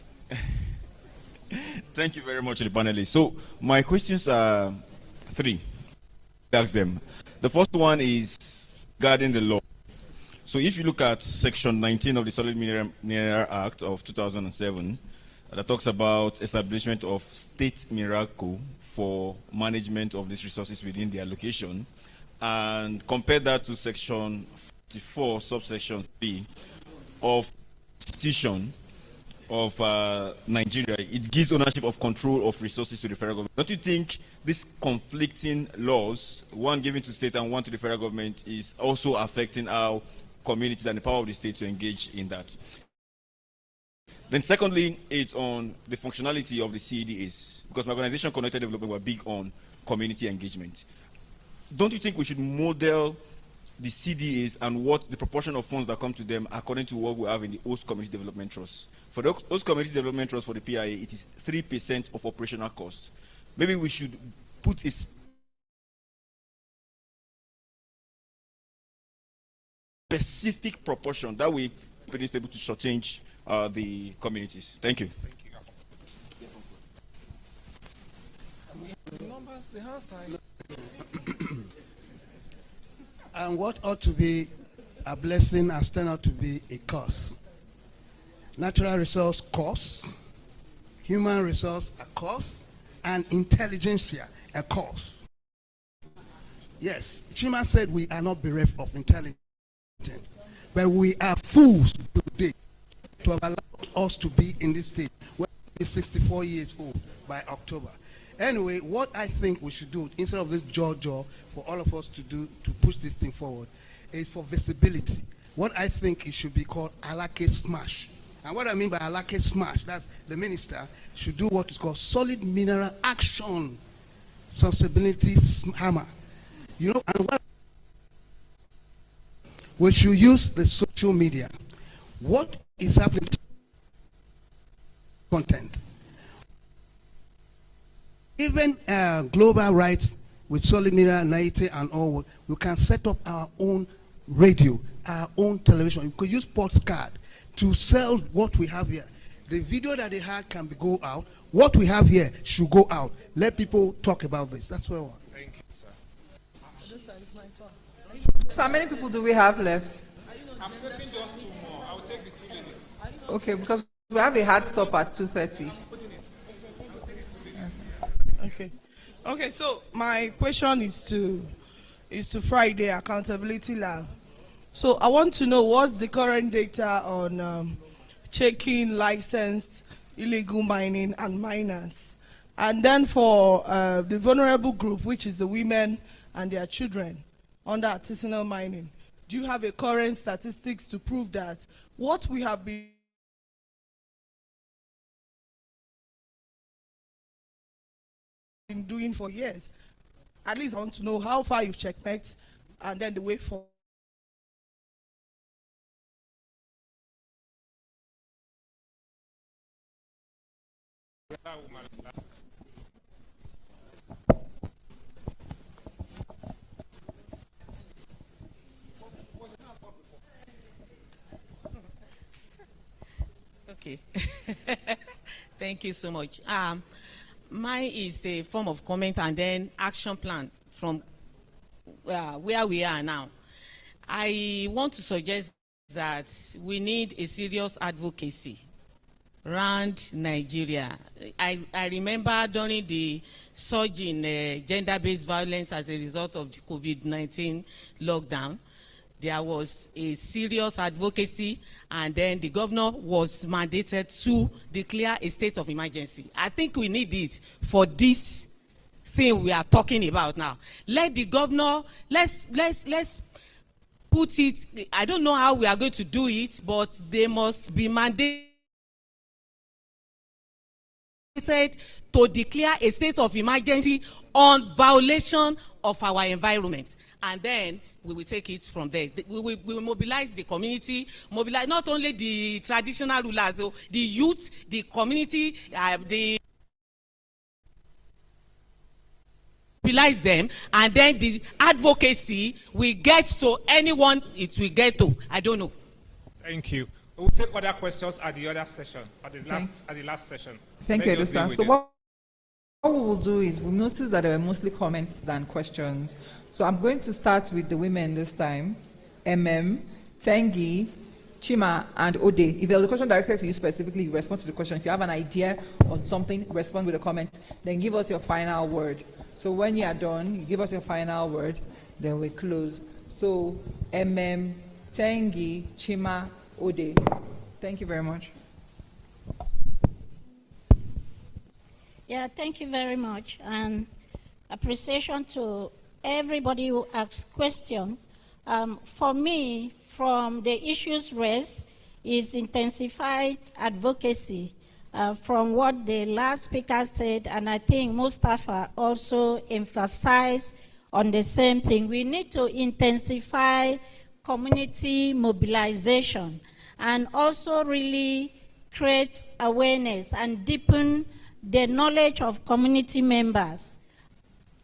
Thank you very much to the panelists. So my questions are three. Ask them. The first one is regarding the law. So if you look at Section 19 of the Solid Mineral Act of 2007, that talks about establishment of state miracle for management of these resources within the allocation, and compare that to Section 44, subsection 3 of Constitution of Nigeria, it gives ownership of control of resources to the federal government. Don't you think these conflicting laws, one given to state and one to the federal government, is also affecting how communities and the power of the state to engage in that? Then secondly, it's on the functionality of the CEDAs, because my organization, Connected Development, were big on community engagement. Don't you think we should model the CDAs and what the proportion of funds that come to them according to what we have in the host community development trust? For the host community development trust for the PIA, it is 3% of operational costs. Maybe we should put a specific proportion, that way it is able to shortchange the communities. Thank you. Numbers, the hand sign. And what ought to be a blessing has turned out to be a curse. Natural resource costs human resource a cost, and intelligentsia a cost. Yes, Chima said we are not bereft of intelligence, but we are fools today to have allowed us to be in this state. We're 64 years old by October. Anyway, what I think we should do, instead of this jaw for all of us to do to push this thing forward, is for visibility. What I think it should be called allocate smash. And what I mean by allocate smash, that's the minister should do what is called solid mineral action, sensibility hammer. You know, and what we should use the social media. What is happening? Content. Even global rights with solid mineral, Naite and all, we can set up our own radio, our own television. You could use postcard to sell what we have here. The video that they had can go out. What we have here should go out. Let people talk about this. That's what I want. Thank you, sir. So how many people do we have left? I'm taking just 2 more. I'll take the 2 ladies. Okay, because we have a hard stop at 2:30. Okay. Okay, so my question is to Friday Accountability Lab. So I want to know what's the current data on checking licensed illegal mining and miners. And then for the vulnerable group, which is the women and their children under artisanal mining, do you have a current statistics to prove that what we have been doing for years? At least I want to know how far you've checked and then the way forward. Okay. Thank you so much. Mine is a form of comment and then action plan from where we are now. I want to suggest that we need a serious advocacy around Nigeria. I remember during the surge in gender-based violence as a result of the COVID-19 lockdown, there was a serious advocacy, and then the governor was mandated to declare a state of emergency. I think we need it for this thing we are talking about now. Let the governor, let's put it, I don't know how we are going to do it, but they must be mandated to declare a state of emergency on violation of our environment. And then we will take it from there. We will mobilize the community, mobilize not only the traditional rulers, the youth, the community, mobilize them, and then the advocacy will get to anyone it will get to. I don't know. Thank you. We will take other questions at the other session, at the last session. Thank you, Edosa. So what we will do is we'll notice that there were mostly comments than questions. So I'm going to start with the women this time. Tengi, Chima, and Ode. If there's a question directed to you specifically, you respond to the question. If you have an idea on something, respond with a comment. Then give us your final word. So when you are done, you give us your final word, then we close. So Tengi, Chima, Ode. Thank you very much. Yeah, thank you very much. And appreciation to everybody who asked questions. For me, from the issues raised is intensified advocacy from what the last speaker said, and I think Mustafa also emphasized on the same thing. We need to intensify community mobilization and also really create awareness and deepen the knowledge of community members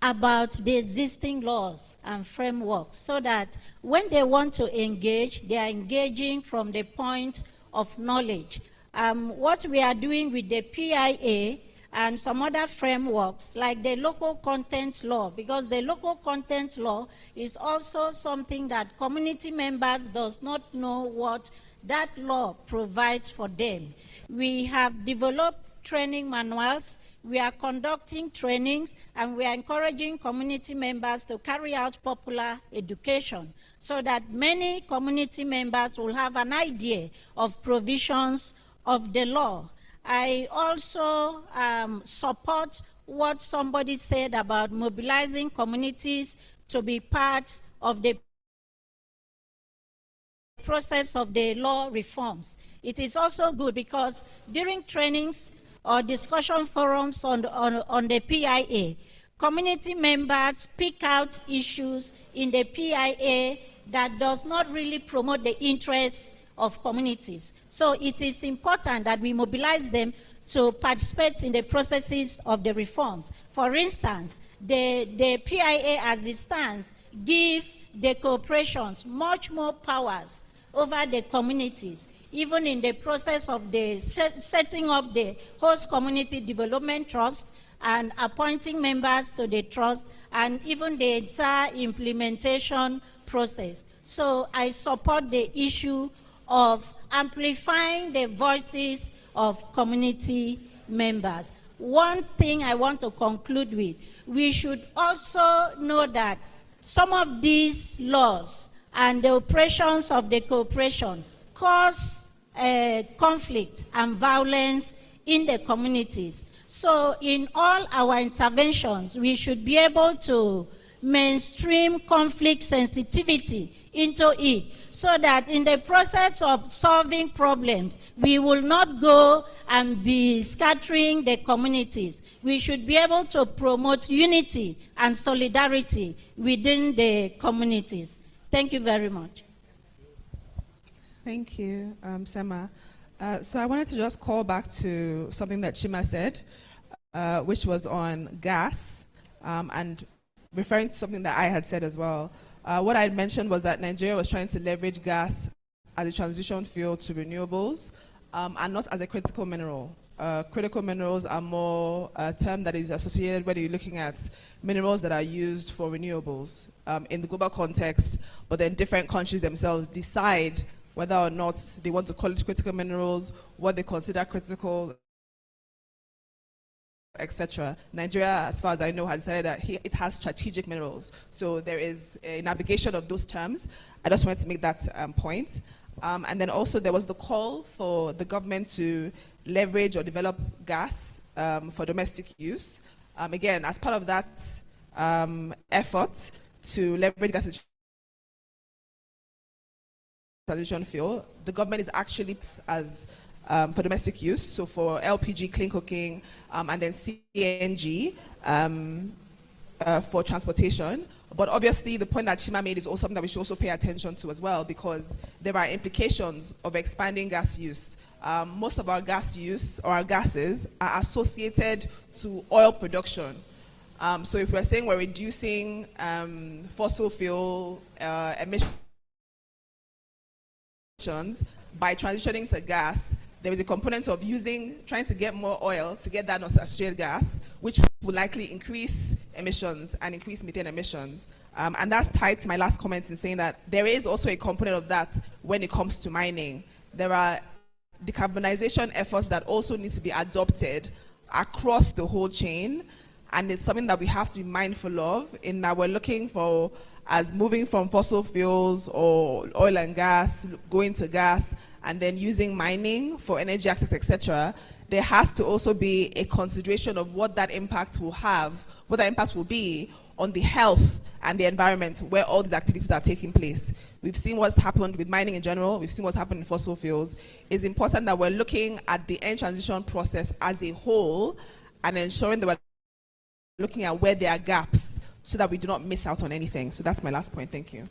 about the existing laws and frameworks, so that when they want to engage, they are engaging from the point of knowledge. What we are doing with the PIA and some other frameworks, like the local content law, because the local content law is also something that community members does not know what that law provides for them. We have developed training manuals, we are conducting trainings, and we are encouraging community members to carry out popular education so that many community members will have an idea of provisions of the law. I also support what somebody said about mobilizing communities to be part of the process of the law reforms. It is also good because during trainings or discussion forums on the PIA, community members pick out issues in the PIA that does not really promote the interests of communities. So it is important that we mobilize them to participate in the processes of the reforms. For instance, the PIA as it stands give the corporations much more powers over the communities, even in the process of the setting up the host community development trust and appointing members to the trust, and even the entire implementation process. So I support the issue of amplifying the voices of community members. One thing I want to conclude with, we should also know that some of these laws and the operations of the corporation cause conflict and violence in the communities. So in all our interventions, we should be able to mainstream conflict sensitivity into it, so that in the process of solving problems, we will not go and be scattering the communities. We should be able to promote unity and solidarity within the communities. Thank you very much. Thank you, Sema. So I wanted to just call back to something that Chima said, which was on gas, and referring to something that I had said as well. What I had mentioned was that Nigeria was trying to leverage gas as a transition fuel to renewables, and not as a critical mineral. Critical minerals are more a term that is associated whether you're looking at minerals that are used for renewables in the global context, but then different countries themselves decide whether or not they want to call it critical minerals, what they consider critical, etc. Nigeria, as far as I know, has decided that it has strategic minerals. So there is a navigation of those terms. I just wanted to make that point. And then also there was the call for the government to leverage or develop gas for domestic use. Again, as part of that effort to leverage gas as transition fuel, the government is actually as for domestic use, so for LPG, clean cooking, and then CNG for transportation. But obviously, the point that Chima made is also something that we should also pay attention to as well, because there are implications of expanding gas use. Most of our gas use, or our gases, are associated to oil production. So if we're saying we're reducing fossil fuel emissions by transitioning to gas, there is a component of trying to get more oil to get that non-associated gas, which will likely increase emissions and increase methane emissions. And that's tied to my last comment in saying that there is also a component of that when it comes to mining. There are decarbonization efforts that also need to be adopted across the whole chain, and it's something that we have to be mindful of, in that we're looking for as moving from fossil fuels or oil and gas, going to gas, and then using mining for energy access, etc. There has to also be a consideration of what that impact will have, what that impact will be on the health and the environment where all these activities are taking place. We've seen what's happened with mining in general, we've seen what's happened in fossil fuels. It's important that we're looking at the end transition process as a whole and ensuring that we're looking at where there are gaps so that we do not miss out on anything. So that's my last point. Thank you.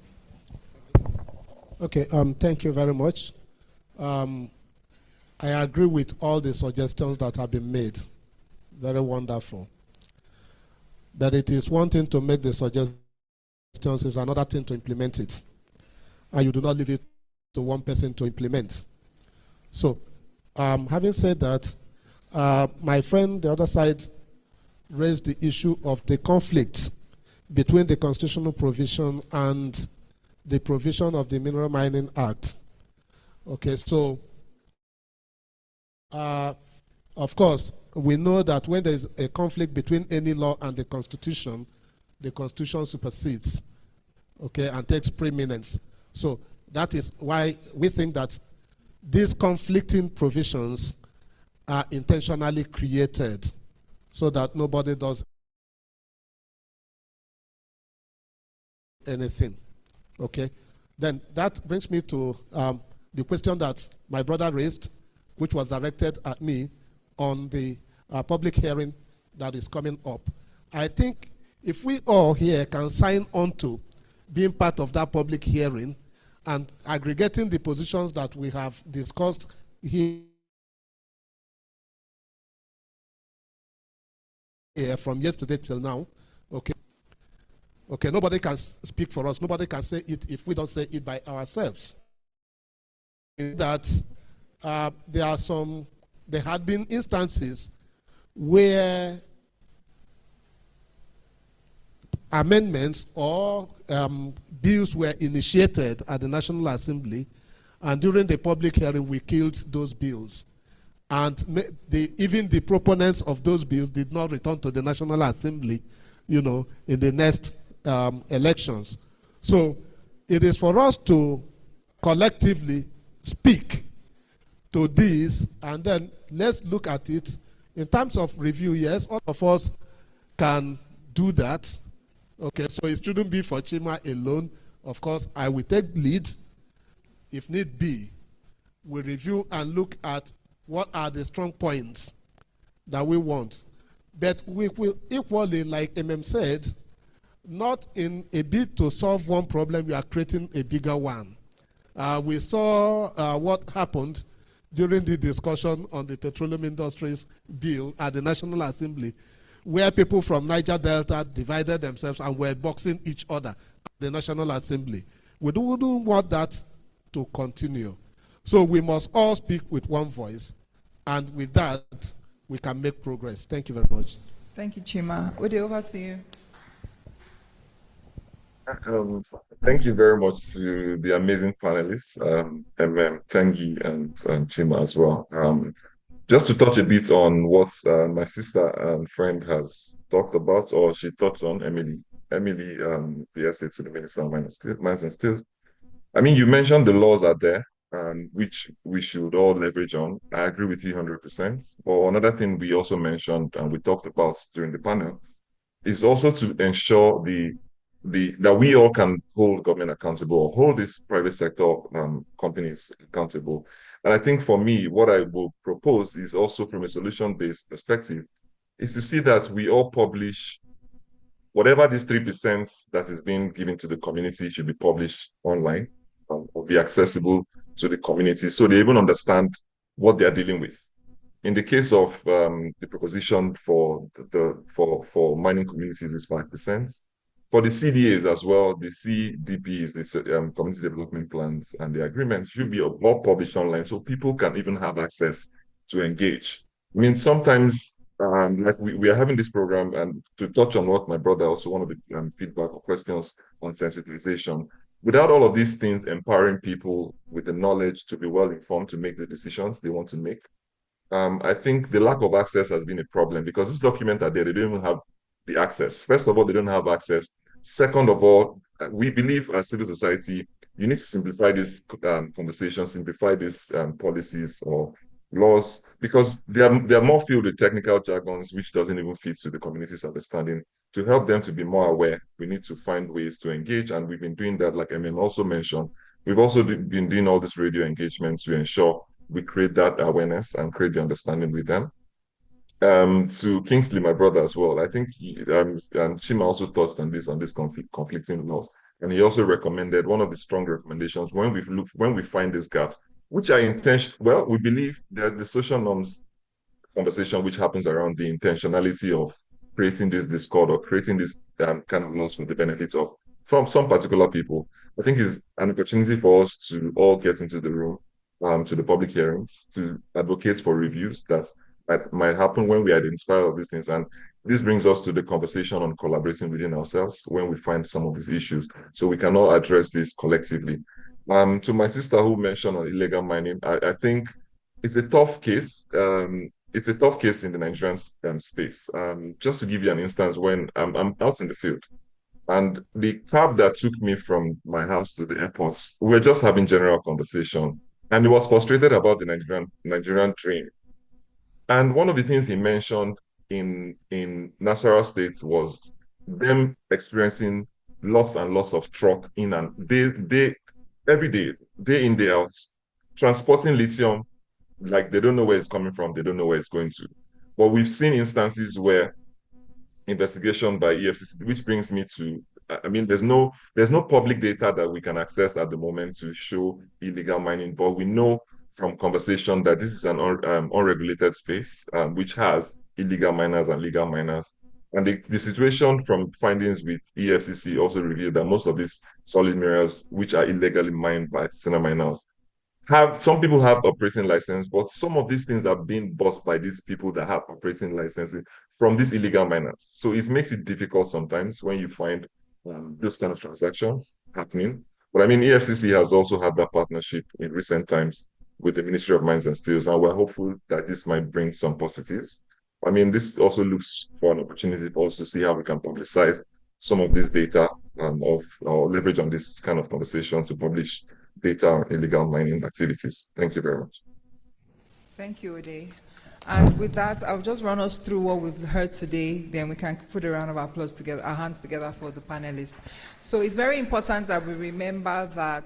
Okay, thank you very much. I agree with all the suggestions that have been made. Very wonderful. But it is one thing to make the suggestions, it's another thing to implement it. And you do not leave it to one person to implement. So, having said that, my friend, the other side, raised the issue of the conflict between the constitutional provision and the provision of the Mineral Mining Act. Okay, so, of course, we know that when there's a conflict between any law and the Constitution supersedes, okay, and takes preeminence. So that is why we think that these conflicting provisions are intentionally created so that nobody does anything, okay? Then that brings me to the question that my brother raised, which was directed at me on the public hearing that is coming up. I think if we all here can sign on to being part of that public hearing and aggregating the positions that we have discussed here from yesterday till now, okay? Okay, nobody can speak for us. Nobody can say it if we don't say it by ourselves. That there had been instances where amendments or bills were initiated at the National Assembly, and during the public hearing, we killed those bills. And even the proponents of those bills did not return to the National Assembly, you know, in the next elections. So it is for us to collectively speak to this, and then let's look at it in terms of review. Yes, all of us can do that. Okay, so it shouldn't be for Chima alone. Of course, I will take lead. If need be, we review and look at what are the strong points that we want. But we will equally, like said, not in a bid to solve one problem, we are creating a bigger one. We saw what happened during the discussion on the petroleum industries bill at the National Assembly, where people from Niger Delta divided themselves and were boxing each other at the National Assembly. We don't want that to continue. So we must all speak with one voice, and with that, we can make progress. Thank you very much. Thank you, Chima. Ode, over to you. Thank you very much to the amazing panelists, Tengi and Chima as well. Just to touch a bit on what my sister and friend has talked about, or she touched on, Emily, the essay to the Minister of Mines and Steel. I mean, you mentioned the laws are there, which we should all leverage on. I agree with you 100%. But another thing we also mentioned and we talked about during the panel is also to ensure that we all can hold government accountable or hold these private sector companies accountable. And I think for me, what I will propose is also from a solution-based perspective, is to see that we all publish whatever this 3% that is being given to the community should be published online or be accessible to the community so they even understand what they're dealing with. In the case of the proposition for for mining communities is 5%. For the CDAs as well, the CDPs, the community development plans, and the agreements should be more published online so people can even have access to engage. I mean, sometimes like we are having this program, and to touch on what my brother also one of the feedback or questions on sensitization. Without all of these things empowering people with the knowledge to be well informed to make the decisions they want to make, I think the lack of access has been a problem because this document are there, they don't even have the access. First of all, they don't have access. Second of all, we believe as civil society, you need to simplify this conversation, simplify these policies or laws because they are more filled with technical jargons which doesn't even fit to the community's understanding. To help them to be more aware, we need to find ways to engage, and we've been doing that, like MM also mentioned. We've also been doing all this radio engagement to ensure we create that awareness and create the understanding with them. To Kingsley, my brother as well, I think and Chima also touched on this conflicting laws, and he also recommended one of the strong recommendations when we find these gaps, which are intentional. Well, we believe that the social norms conversation which happens around the intentionality of creating this discord or creating this kind of laws for the benefit of from some particular people, I think is an opportunity for us to all get into the room, to the public hearings, to advocate for reviews that might happen when we identify all of these things. And this brings us to the conversation on collaborating within ourselves when we find some of these issues, so we can all address this collectively. To my sister who mentioned on illegal mining, I think it's a tough case. it's a tough case in the Nigerian space. Just to give you an instance, when I'm out in the field, and the cab that took me from my house to the airport, we were just having general conversation, and he was frustrated about the Nigerian dream. And one of the things he mentioned in Nasarawa State was them experiencing lots and lots of truck in and they every day in, day out, transporting lithium, like they don't know where it's coming from, they don't know where it's going to. But we've seen instances where investigation by EFCC, which brings me to, I mean, there's no public data that we can access at the moment to show illegal mining, but we know from conversation that this is an unregulated space, which has illegal miners and legal miners. And the situation from findings with EFCC also revealed that most of these solid minerals, which are illegally mined by artisanal miners, have some people have operating license, but some of these things are being bought by these people that have operating licenses from these illegal miners. So it makes it difficult sometimes when you find those kind of transactions happening. But I mean, EFCC has also had that partnership in recent times with the Ministry of Mines and Steels, and we're hopeful that this might bring some positives. I mean, this also looks for an opportunity for us to see how we can publicize some of this data of or leverage on this kind of conversation to publish data on illegal mining activities. Thank you very much. Thank you, Ode. And with that, I'll just run us through what we've heard today, then we can put a round of applause together, our hands together for the panelists. So it's very important that we remember that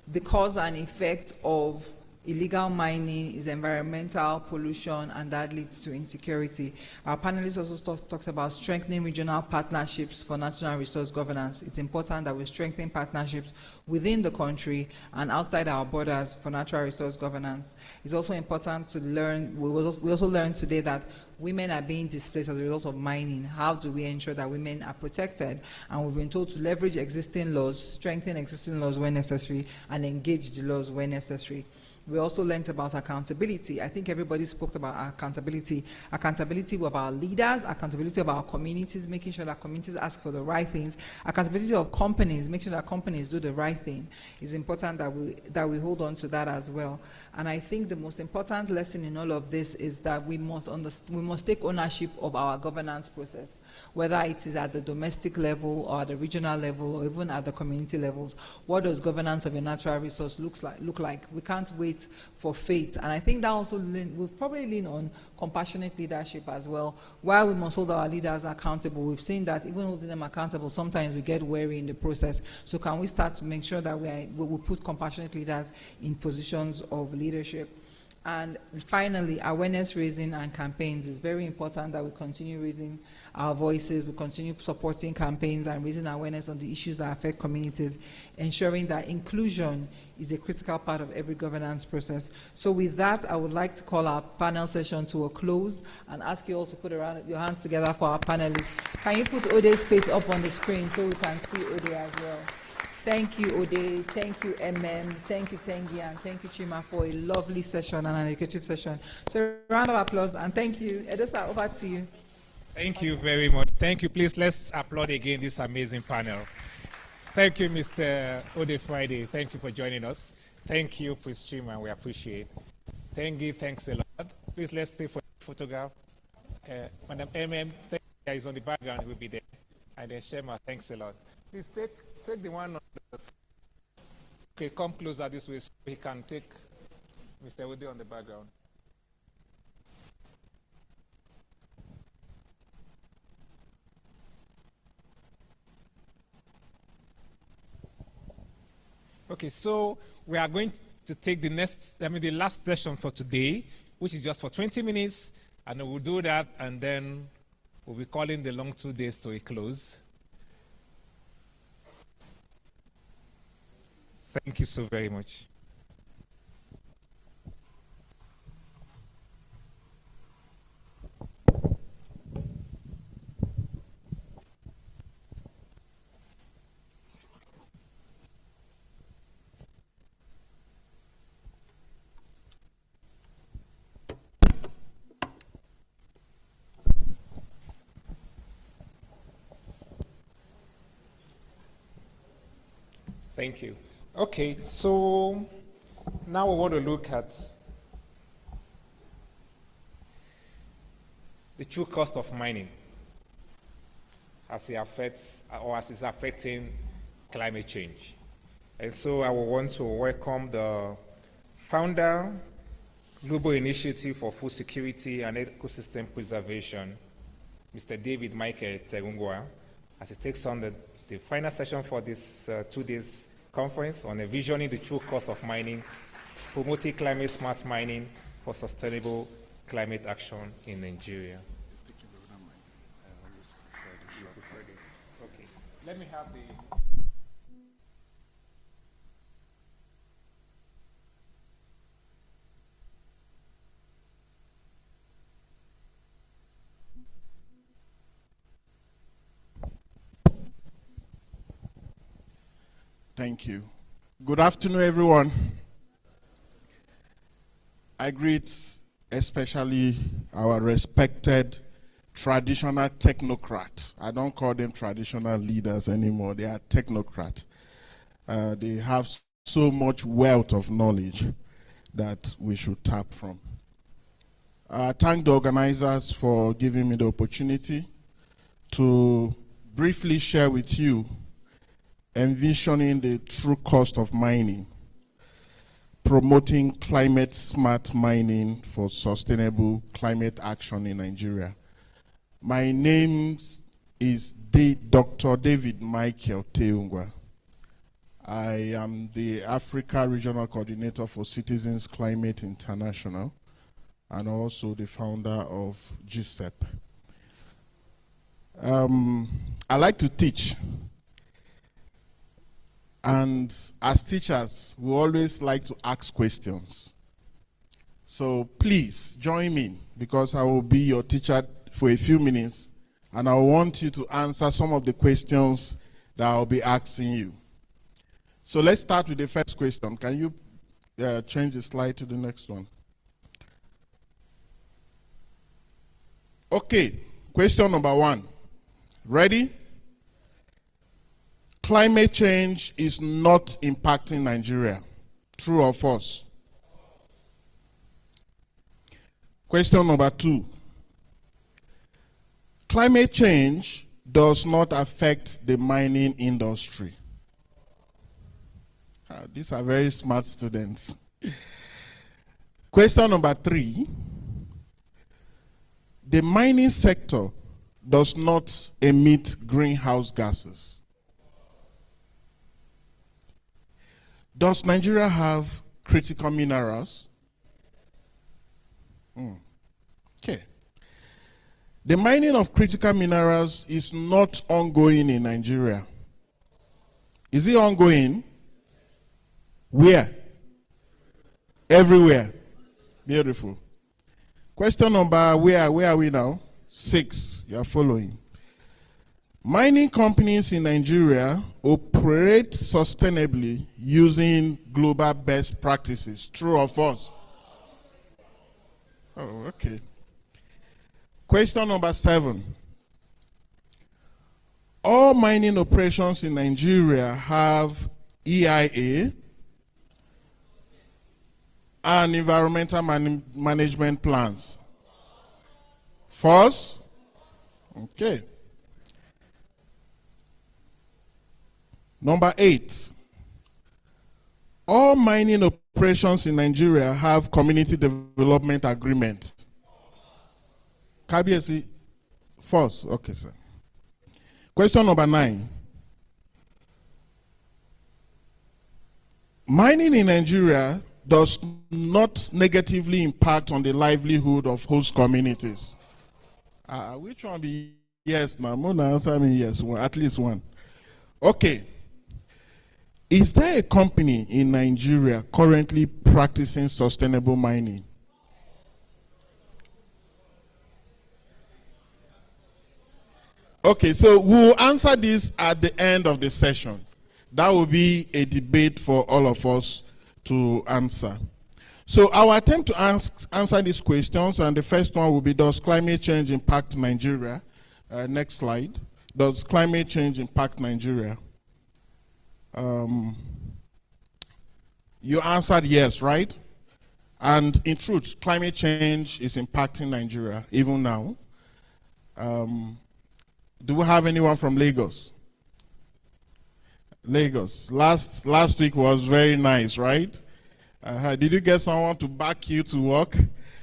the cause and effect of illegal mining is environmental pollution, and that leads to insecurity. Our panelists also talked about strengthening regional partnerships for national resource governance. It's important that we strengthen partnerships within the country and outside our borders for natural resource governance. It's also important to learn, we also learned today that women are being displaced as a result of mining. How do we ensure that women are protected? And we've been told to leverage existing laws, strengthen existing laws when necessary, and engage the laws when necessary. We also learned about accountability. I think everybody spoke about accountability. Accountability of our leaders, accountability of our communities, making sure that communities ask for the right things. Accountability of companies, making sure that companies do the right thing. It's important that we hold on to that as well. And I think the most important lesson in all of this is that we must take ownership of our governance process, whether it is at the domestic level or at the regional level or even at the community levels. What does governance of a natural resource look like? We can't wait for fate. And I think that also we'll probably lean on compassionate leadership as well. While we must hold our leaders accountable, we've seen that even holding them accountable, sometimes we get weary in the process. So can we start to make sure that we put compassionate leaders in positions of leadership? And finally, awareness raising and campaigns. It's very important that we continue raising our voices, we continue supporting campaigns and raising awareness on the issues that affect communities, ensuring that inclusion is a critical part of every governance process. So with that, I would like to call our panel session to a close and ask you all to put your hands together for our panelists. Can you put Ode's face up on the screen so we can see Ode as well? Thank you, Ode. Thank you, MM. Thank you, Tengi, and thank you, Chima, for a lovely session and an educative session. So round of applause, and thank you. Edosa, over to you. Thank you very much. Thank you. Please, let's applaud again this amazing panel. Thank you, Mr. Ode Friday. Thank you for joining us. Thank you, Prince Chima. We appreciate. Tengi, thanks a lot. Please, let's stay for the photograph. Madam MM, is on the background. He will be there. And then Shema, thanks a lot. Please take the one on the... Okay, come closer this way so he can take Mr. Ode on the background. Okay, so we are going to take the last session for today, which is just for 20 minutes, and we'll do that, and then we'll be calling the long 2 days to a close. Thank you so very much. Thank you. Okay, so now we want to look at the true cost of mining as it affects or as it's affecting climate change. And so I would want to welcome the founder, Global Initiative for Food Security and Ecosystem Preservation, Mr. David Michael Terungwa, as he takes on the final session for this 2 days conference on envisioning the true cost of mining, promoting climate smart mining for sustainable climate action in Nigeria. Okay, let me have the. Thank you. Good afternoon, everyone. I greet especially our respected traditional technocrats. I don't call them traditional leaders anymore. They are technocrats. They have so much wealth of knowledge that we should tap from. I thank the organizers for giving me the opportunity to briefly share with you envisioning the true cost of mining, promoting climate smart mining for sustainable climate action in Nigeria. My name is Dr. David Michael Teungwa. I am the Africa Regional Coordinator for Citizens Climate International and also the founder of GCEP. I like to teach. And as teachers, we always like to ask questions. So please join me because I will be your teacher for a few minutes and I want you to answer some of the questions that I'll be asking you. So let's start with the first question. Can you change the slide to the next one? Okay, question number 1. Ready? Climate change is not impacting Nigeria. True or false? Question number 2. Climate change does not affect the mining industry. These are very smart students. Question number 3. The mining sector does not emit greenhouse gases. Does Nigeria have critical minerals? Okay. The mining of critical minerals is not ongoing in Nigeria. Is it ongoing? Where? Everywhere. Beautiful. Question number, where are we now? 6. You are following. Mining companies in Nigeria operate sustainably using global best practices. True or false? Oh, okay. Question number 7. All mining operations in Nigeria have EIA and environmental management plans. False? Okay. Number 8. All mining operations in Nigeria have community development agreement. KBSC? False. Okay, sir. Question number 9. Mining in Nigeria does not negatively impact on the livelihood of host communities. Which one be yes now? Mona answer me yes, at least one. Okay. Is there a company in Nigeria currently practicing sustainable mining? Okay, so we'll answer this at the end of the session. That will be a debate for all of us to answer. So I will attempt to answer these questions, and the first one will be, does climate change impact Nigeria? Next slide. Does climate change impact Nigeria? You answered yes, right? And in truth, climate change is impacting Nigeria even now. Do we have anyone from Lagos? Lagos. Last week was very nice, right? Did you get someone to back you to work?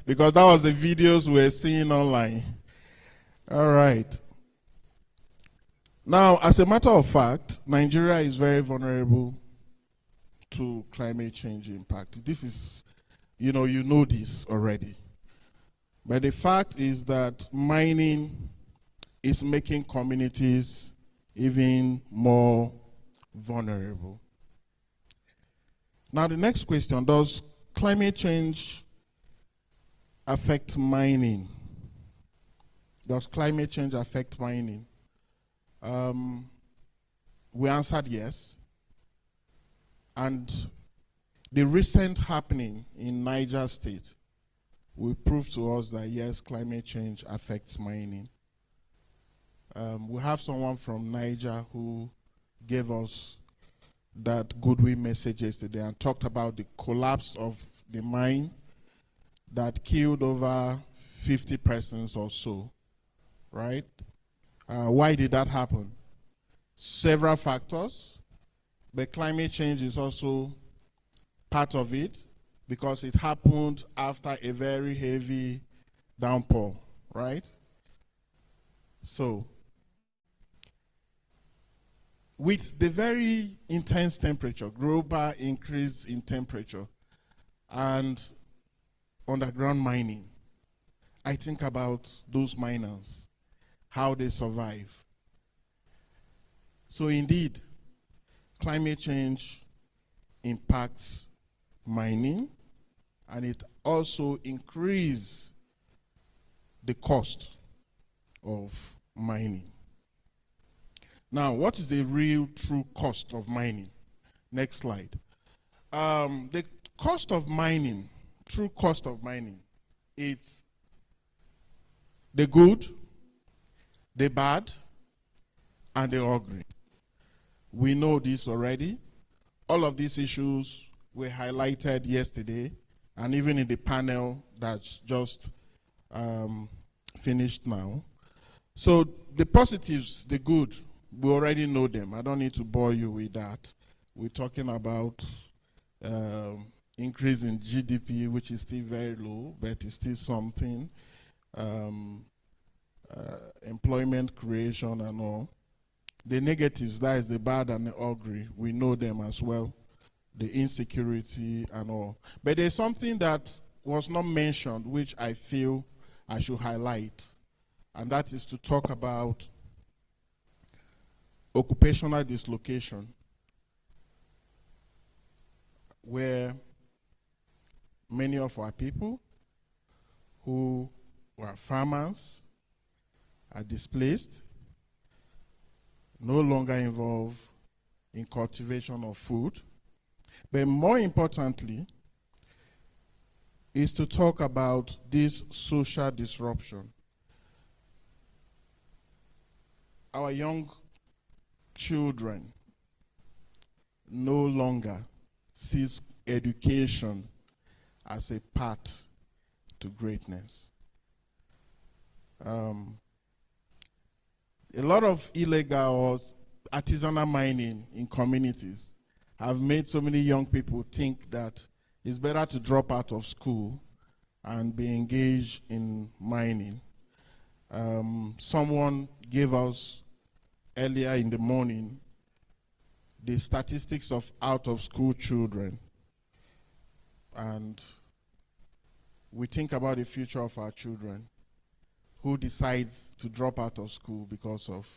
Because that was the videos we were seeing online. All right. Now, as a matter of fact, Nigeria is very vulnerable to climate change impact. This is, you know this already. But the fact is that mining is making communities even more vulnerable. Now, the next question, does climate change affect mining? Does climate change affect mining? We answered yes. And the recent happening in Niger State will prove to us that yes, climate change affects mining. We have someone from Niger who gave us that goodwill message yesterday and talked about the collapse of the mine that killed over 50 persons or so, right? Why did that happen? Several factors, but climate change is also part of it because it happened after a very heavy downpour, right? So, with the very intense temperature, global increase in temperature, and underground mining, I think about those miners, how they survive. So indeed, climate change impacts mining, and it also increases the cost of mining. Now, what is the real true cost of mining? Next slide. The cost of mining, true cost of mining, it's the good, the bad, and the ugly. We know this already. All of these issues were highlighted yesterday, and even in the panel that's just finished now. So the positives, the good, we already know them. I don't need to bore you with that. We're talking about increase in GDP, which is still very low, but it's still something. Employment creation and all. The negatives, that is the bad and the ugly, we know them as well. The insecurity and all. But there's something that was not mentioned, which I feel I should highlight, and that is to talk about occupational dislocation, where many of our people who were farmers are displaced, no longer involved in cultivation of food. But more importantly, is to talk about this social disruption. Our young children no longer sees education as a path to greatness. A lot of illegal or artisanal mining in communities have made so many young people think that it's better to drop out of school and be engaged in mining. Someone gave us earlier in the morning the statistics of out-of-school children, and we think about the future of our children who decides to drop out of school because of,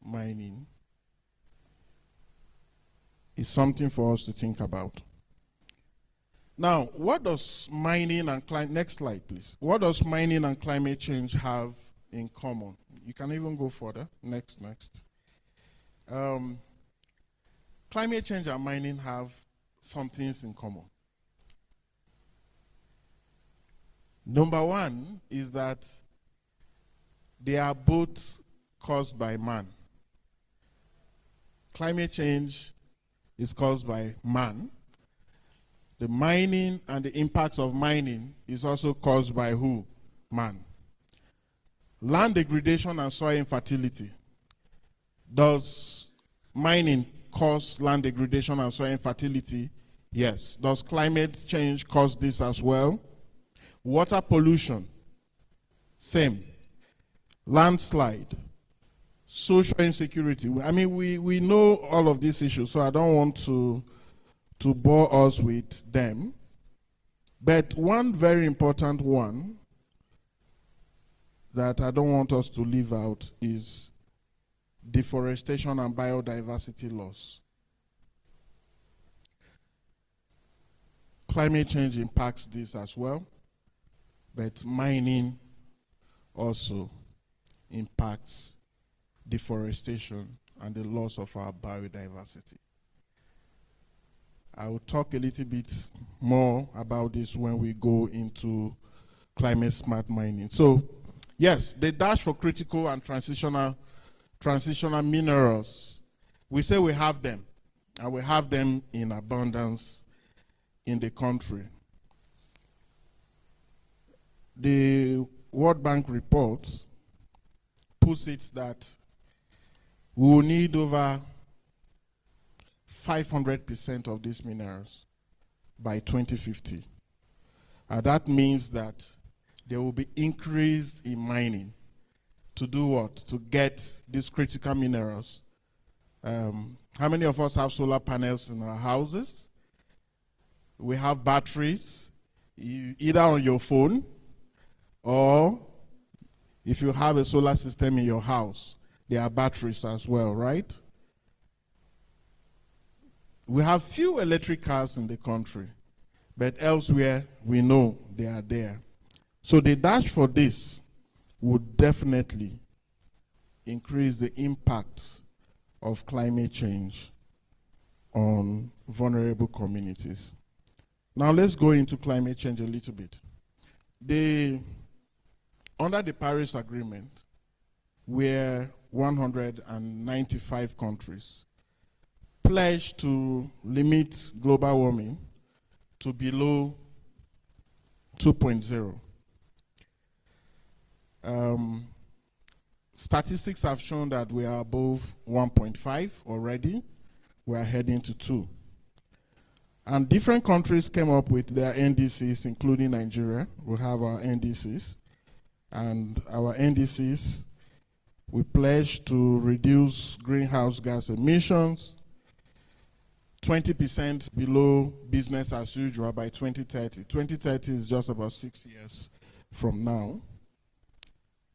mining. It's something for us to think about. Now, what does mining and next slide please. What does mining and climate change have in common? You can even go further. Next. Climate change and mining have some things in common. Number one is that they are both caused by man. Climate change is caused by man. The mining and the impacts of mining is also caused by who? Man. Land degradation and soil infertility. Does mining cause land degradation and soil infertility? Yes. Does climate change cause this as well? Water pollution, same. Landslide, social insecurity. I mean, we know all of these issues, so I don't want to bore us with them. But one very important one that I don't want us to leave out is deforestation and biodiversity loss. Climate change impacts this as well, but mining also impacts deforestation and the loss of our biodiversity. I will talk a little bit more about this when we go into climate smart mining. So, yes, the dash for critical and transitional minerals. We say we have them, and we have them in abundance in the country. The World Bank report puts it that we will need over 500% of these minerals by 2050. That means that there will be increase in mining to do what? To get these critical minerals. How many of us have solar panels in our houses? We have batteries, either on your phone or if you have a solar system in your house, there are batteries as well, right? We have few electric cars in the country, but elsewhere we know they are there. So the dash for this would definitely increase the impact of climate change on vulnerable communities. Now let's go into climate change a little bit. Under the Paris Agreement, where 195 countries pledged to limit global warming to below 2.0. Statistics have shown that we are above 1.5 already. We are heading to 2. And different countries came up with their NDCs, including Nigeria. We have our NDCs. And our NDCs, we pledge to reduce greenhouse gas emissions 20% below business as usual by 2030. 2030 is just about 6 years from now.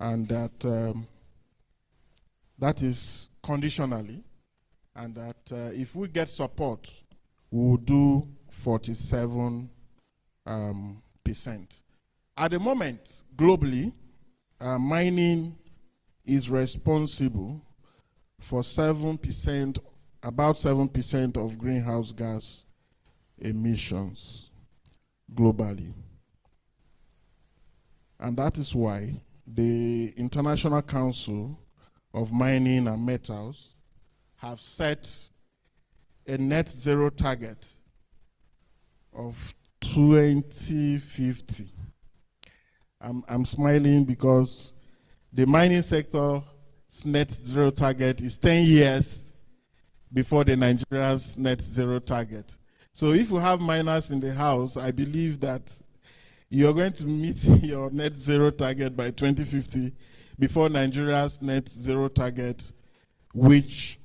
And that is conditionally. And that if we get support, we will do 47%. At the moment, globally, mining is responsible for 7%, about 7% of greenhouse gas emissions globally. And that is why the International Council of Mining and Metals have set a net zero target of 2050. I'm smiling because the mining sector's net zero target is 10 years before the Nigeria's net zero target. So if you have miners in the house, I believe that you're going to meet your net zero target by 2050 before Nigeria's net zero target, which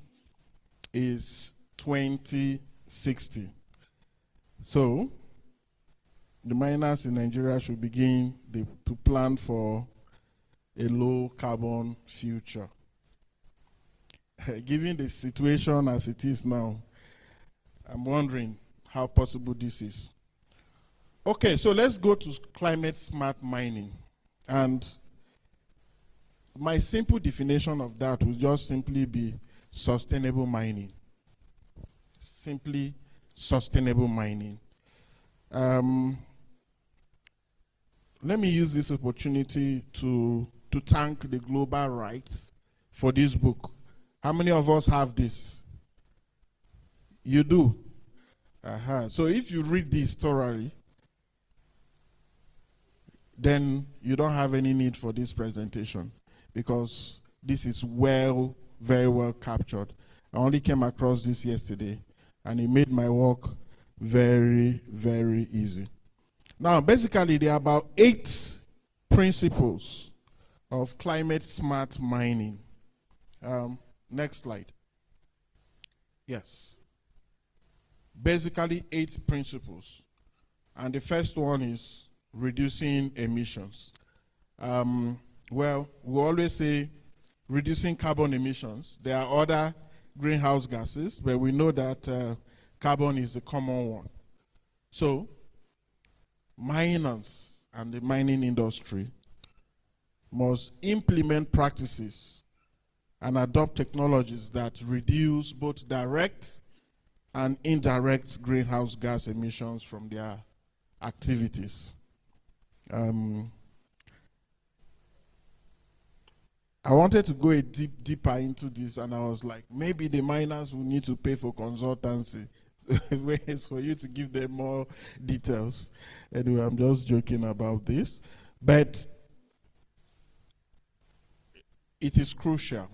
is 2060. So the miners in Nigeria should begin to plan for a low carbon future. Given the situation as it is now, I'm wondering how possible this is. Okay, so let's go to climate smart mining. And my simple definition of that would just simply be sustainable mining. Simply sustainable mining. Let me use this opportunity to thank the global rights for this book. How many of us have this? You do? So if you read this thoroughly, then you don't have any need for this presentation. because this is very well captured. I only came across this yesterday, and it made my work very, very easy. Now, basically, there are about 8 principles of climate smart mining. Next slide. Yes. Basically, 8 principles. And the first one is reducing emissions. Well, we always say reducing carbon emissions. There are other greenhouse gases, but we know that carbon is the common one. So, miners and the mining industry must implement practices and adopt technologies that reduce both direct and indirect greenhouse gas emissions from their activities. I wanted to go deeper into this, and I was like, maybe the miners will need to pay for consultancy ways for you to give them more details. Anyway, I'm just joking about this. But it is crucial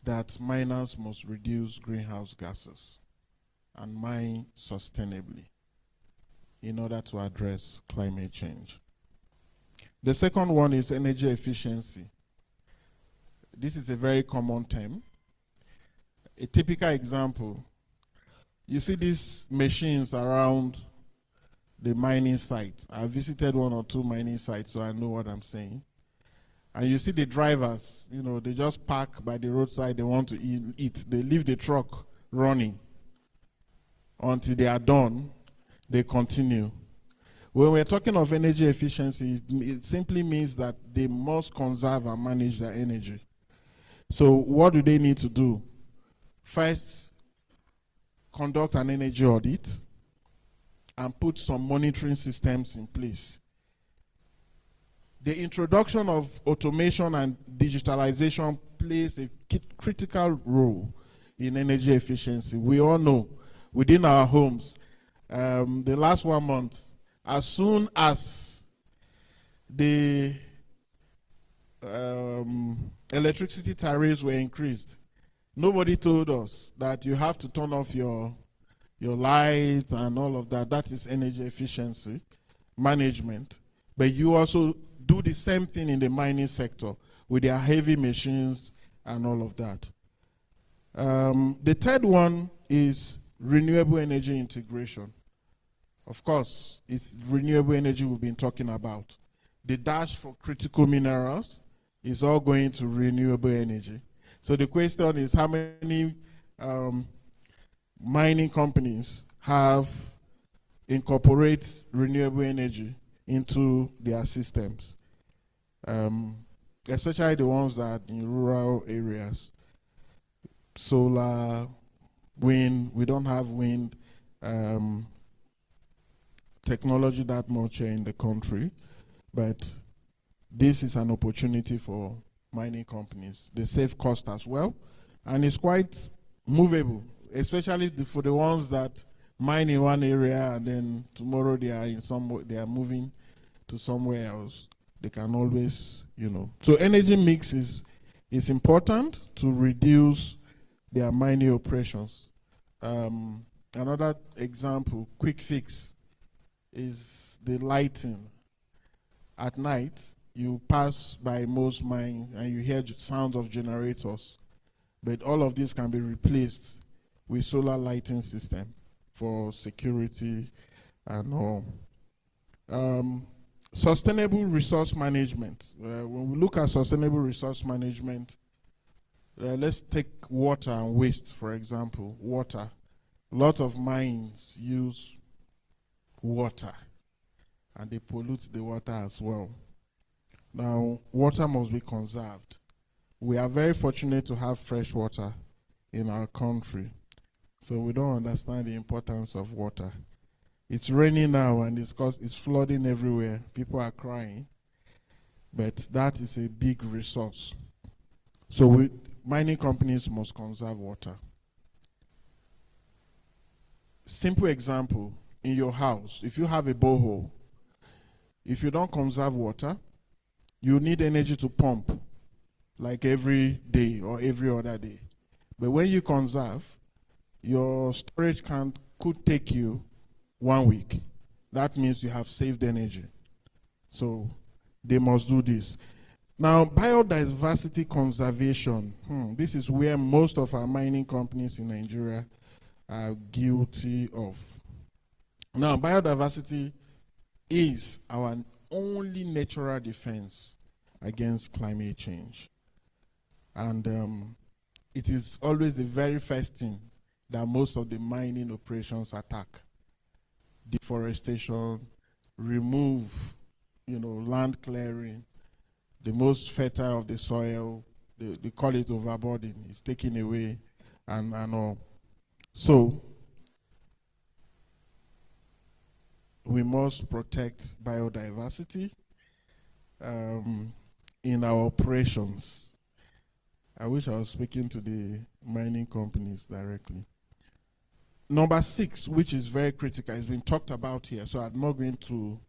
that miners must reduce greenhouse gases and mine sustainably in order to address climate change. The second one is energy efficiency. This is a very common term. A typical example, you see these machines around the mining site. I visited 1 or 2 mining sites, so I know what I'm saying. And you see the drivers, you know, they just park by the roadside, they want to eat. They leave the truck running until they are done, they continue. When we're talking of energy efficiency, it simply means that they must conserve and manage their energy. So what do they need to do? First, conduct an energy audit and put some monitoring systems in place. The introduction of automation and digitalization plays a critical role in energy efficiency. We all know within our homes, the last 1 month, as soon as the electricity tariffs were increased, nobody told us that you have to turn off your lights and all of that. That is energy efficiency management. But you also do the same thing in the mining sector with their heavy machines and all of that. The third one is renewable energy integration. Of course, it's renewable energy we've been talking about. The dash for critical minerals is all going to renewable energy. So the question is, how many mining companies have incorporated renewable energy into their systems? Especially the ones that are in rural areas. Solar, wind, we don't have wind technology that much here in the country, but this is an opportunity for mining companies. They save cost as well, and it's quite movable, especially for the ones that mine in one area and then tomorrow they are moving to somewhere else. They can always, you know. So energy mix is important to reduce their mining operations. Another example, quick fix, is the lighting. At night, you pass by most mines and you hear sounds of generators, but all of this can be replaced with solar lighting system for security and all. Sustainable resource management. When we look at sustainable resource management, let's take water and waste, for example. Water. A lot of mines use water, and they pollute the water as well. Now, water must be conserved. We are very fortunate to have fresh water in our country, so we don't understand the importance of water. It's raining now and it's flooding everywhere. People are crying, but that is a big resource. So mining companies must conserve water. Simple example, in your house, if you have a borehole, if you don't conserve water, You need energy to pump, like every day or every other day. But when you conserve, your storage could take you 1 week. That means you have saved energy. So they must do this. Now, biodiversity conservation. This is where most of our mining companies in Nigeria are guilty of. Now, biodiversity is our only natural defense against climate change. And it is always the very first thing that most of the mining operations attack. Deforestation, remove, land clearing, the most fertile of the soil, they call it overburden, it's taken away, and all. So, we must protect biodiversity in our operations. I wish I was speaking to the mining companies directly. Number 6, which is very critical, has been talked about here, so I'm not going to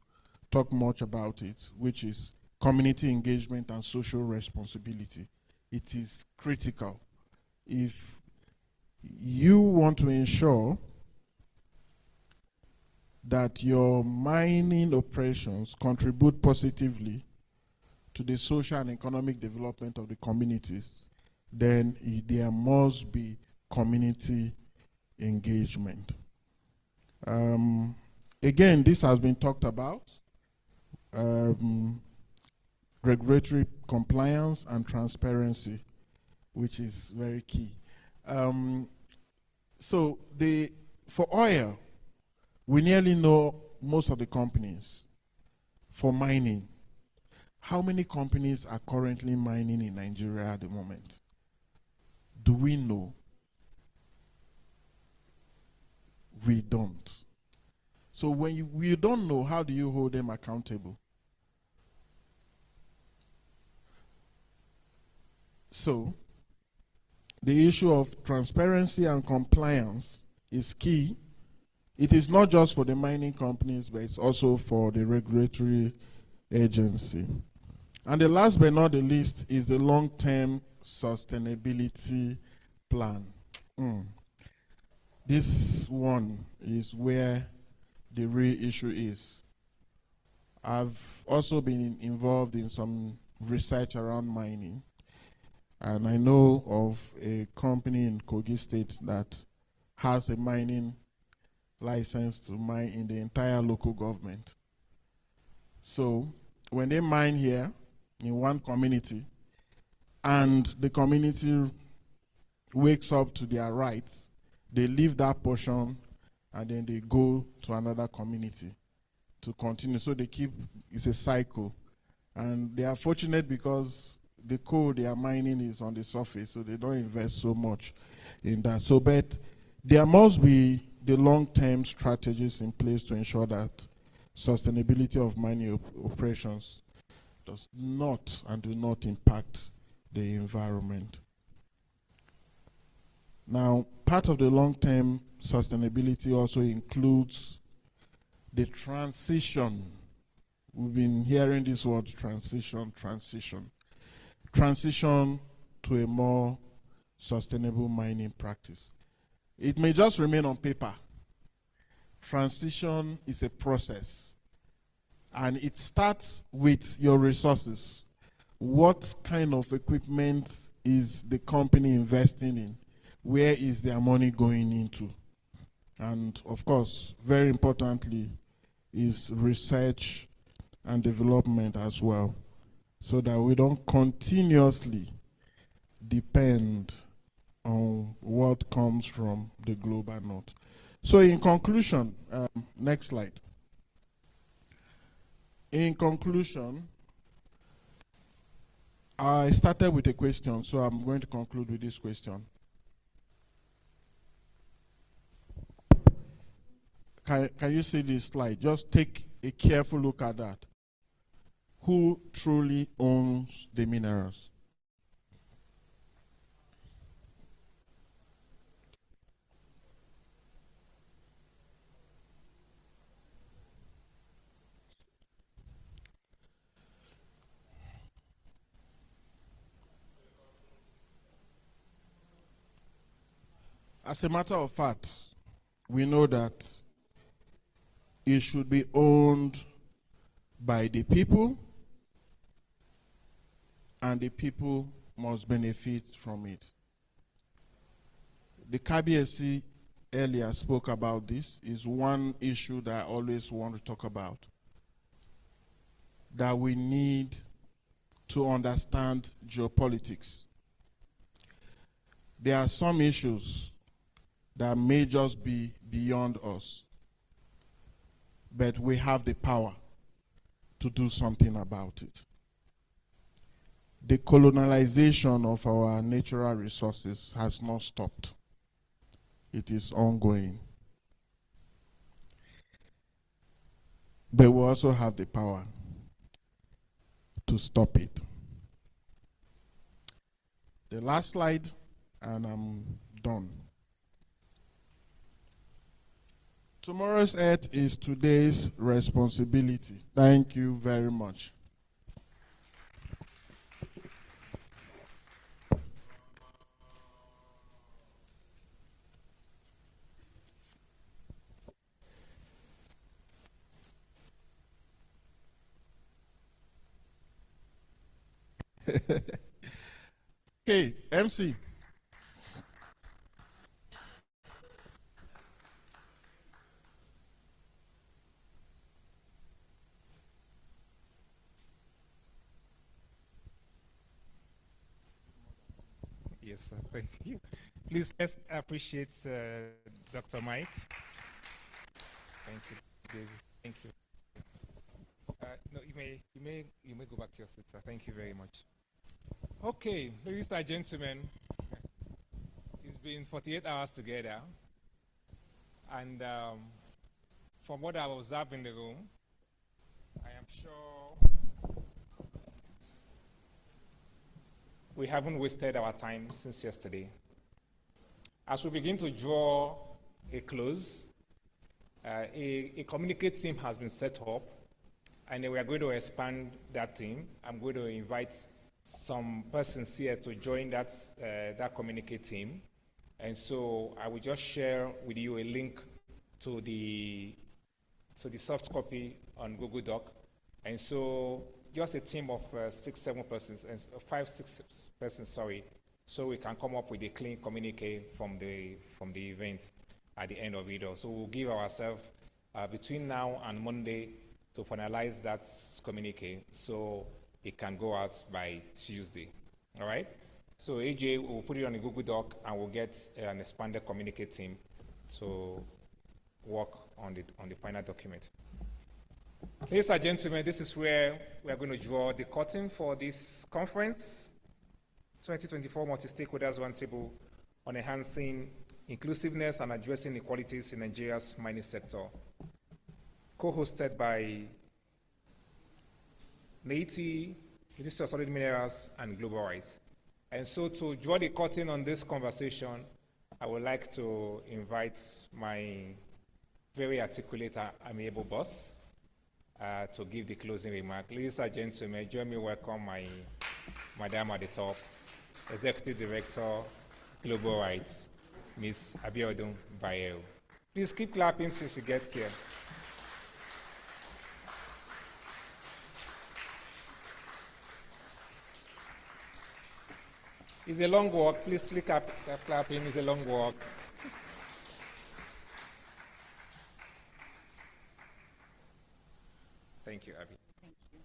talk much about it, which is community engagement and social responsibility. It is critical. If you want to ensure that your mining operations contribute positively to the social and economic development of the communities, then there must be community engagement. Again, this has been talked about. Regulatory compliance and transparency, which is very key. So for oil, we nearly know most of the companies. For mining, how many companies are currently mining in Nigeria at the moment? Do we know? We don't. So when you don't know, how do you hold them accountable? So the issue of transparency and compliance is key. It is not just for the mining companies, but it's also for the regulatory agency. And the last but not the least is the long-term sustainability plan. This one is where the real issue is. I've also been involved in some research around mining, and I know of a company in Kogi State that has a mining license to mine in the entire local government. So when they mine here in one community and the community wakes up to their rights, they leave that portion and then they go to another community to continue. So they keep, it's a cycle. And they are fortunate because the coal they are mining is on the surface, so they don't invest so much in that. So, but there must be the long-term strategies in place to ensure that sustainability of mining operations does not and do not impact the environment. Now, part of the long-term sustainability also includes the transition. We've been hearing this word transition to a more sustainable mining practice. It may just remain on paper. Transition is a process, and it starts with your resources. What kind of equipment is the company investing in? Where is their money going into? And of course, very importantly, is research and development as well, so that we don't continuously depend on what comes from the global north. So in conclusion, next slide. In conclusion, I started with a question, so I'm going to conclude with this question. Can you see this slide? Just take a careful look at that. Who truly owns the minerals? As a matter of fact, we know that it should be owned by the people, and the people must benefit from it. The KBSC earlier spoke about this. Is one issue that I always want to talk about, that we need to understand geopolitics. There are some issues that may just be beyond us, but we have the power to do something about it. The colonialization of our natural resources has not stopped. It is ongoing. But we also have the power to stop it. The last slide, and I'm done. Tomorrow's Earth is today's responsibility. Thank you very much. Okay, MC. Yes, thank you. Please, let's appreciate Dr. Mike. Thank you, David. Thank you. No, you may go back to your seat, sir. Thank you very much. Okay, ladies and gentlemen, it's been 48 hours together, and from what I observed in the room, I am sure we haven't wasted our time since yesterday. As we begin to draw a close, a communicate team has been set up, and we are going to expand that team. I'm going to invite some persons here to join that communicate team. And so I will just share with you a link to the soft copy on Google Doc. And so just a team of 6-7 persons, and 5-6 persons, sorry, so we can come up with a clean communique from the event at the end of it all. So we'll give ourselves between now and Monday to finalize that communique so it can go out by Tuesday. All right? So AJ will put it on a Google Doc, and we'll get an expanded communicate team to work on the final document. Ladies and gentlemen, this is where we are going to draw the curtain for this conference, 2024 Multi-Stakeholders Roundtable on Enhancing Inclusiveness and Addressing Inequalities in Nigeria's Mining Sector, co-hosted by NAITI, Ministry of Solid Minerals, and Global Rights. And so to draw the curtain on this conversation, I would like to invite my very articulate, amiable boss to give the closing remark. Ladies and gentlemen, join me welcome my madam at the top, Executive Director, Global Rights, Ms. Abiodun Bayero. Please keep clapping since she gets here. It's a long walk. Please click clapping. It's a long walk. Thank you, Abby. Thank you.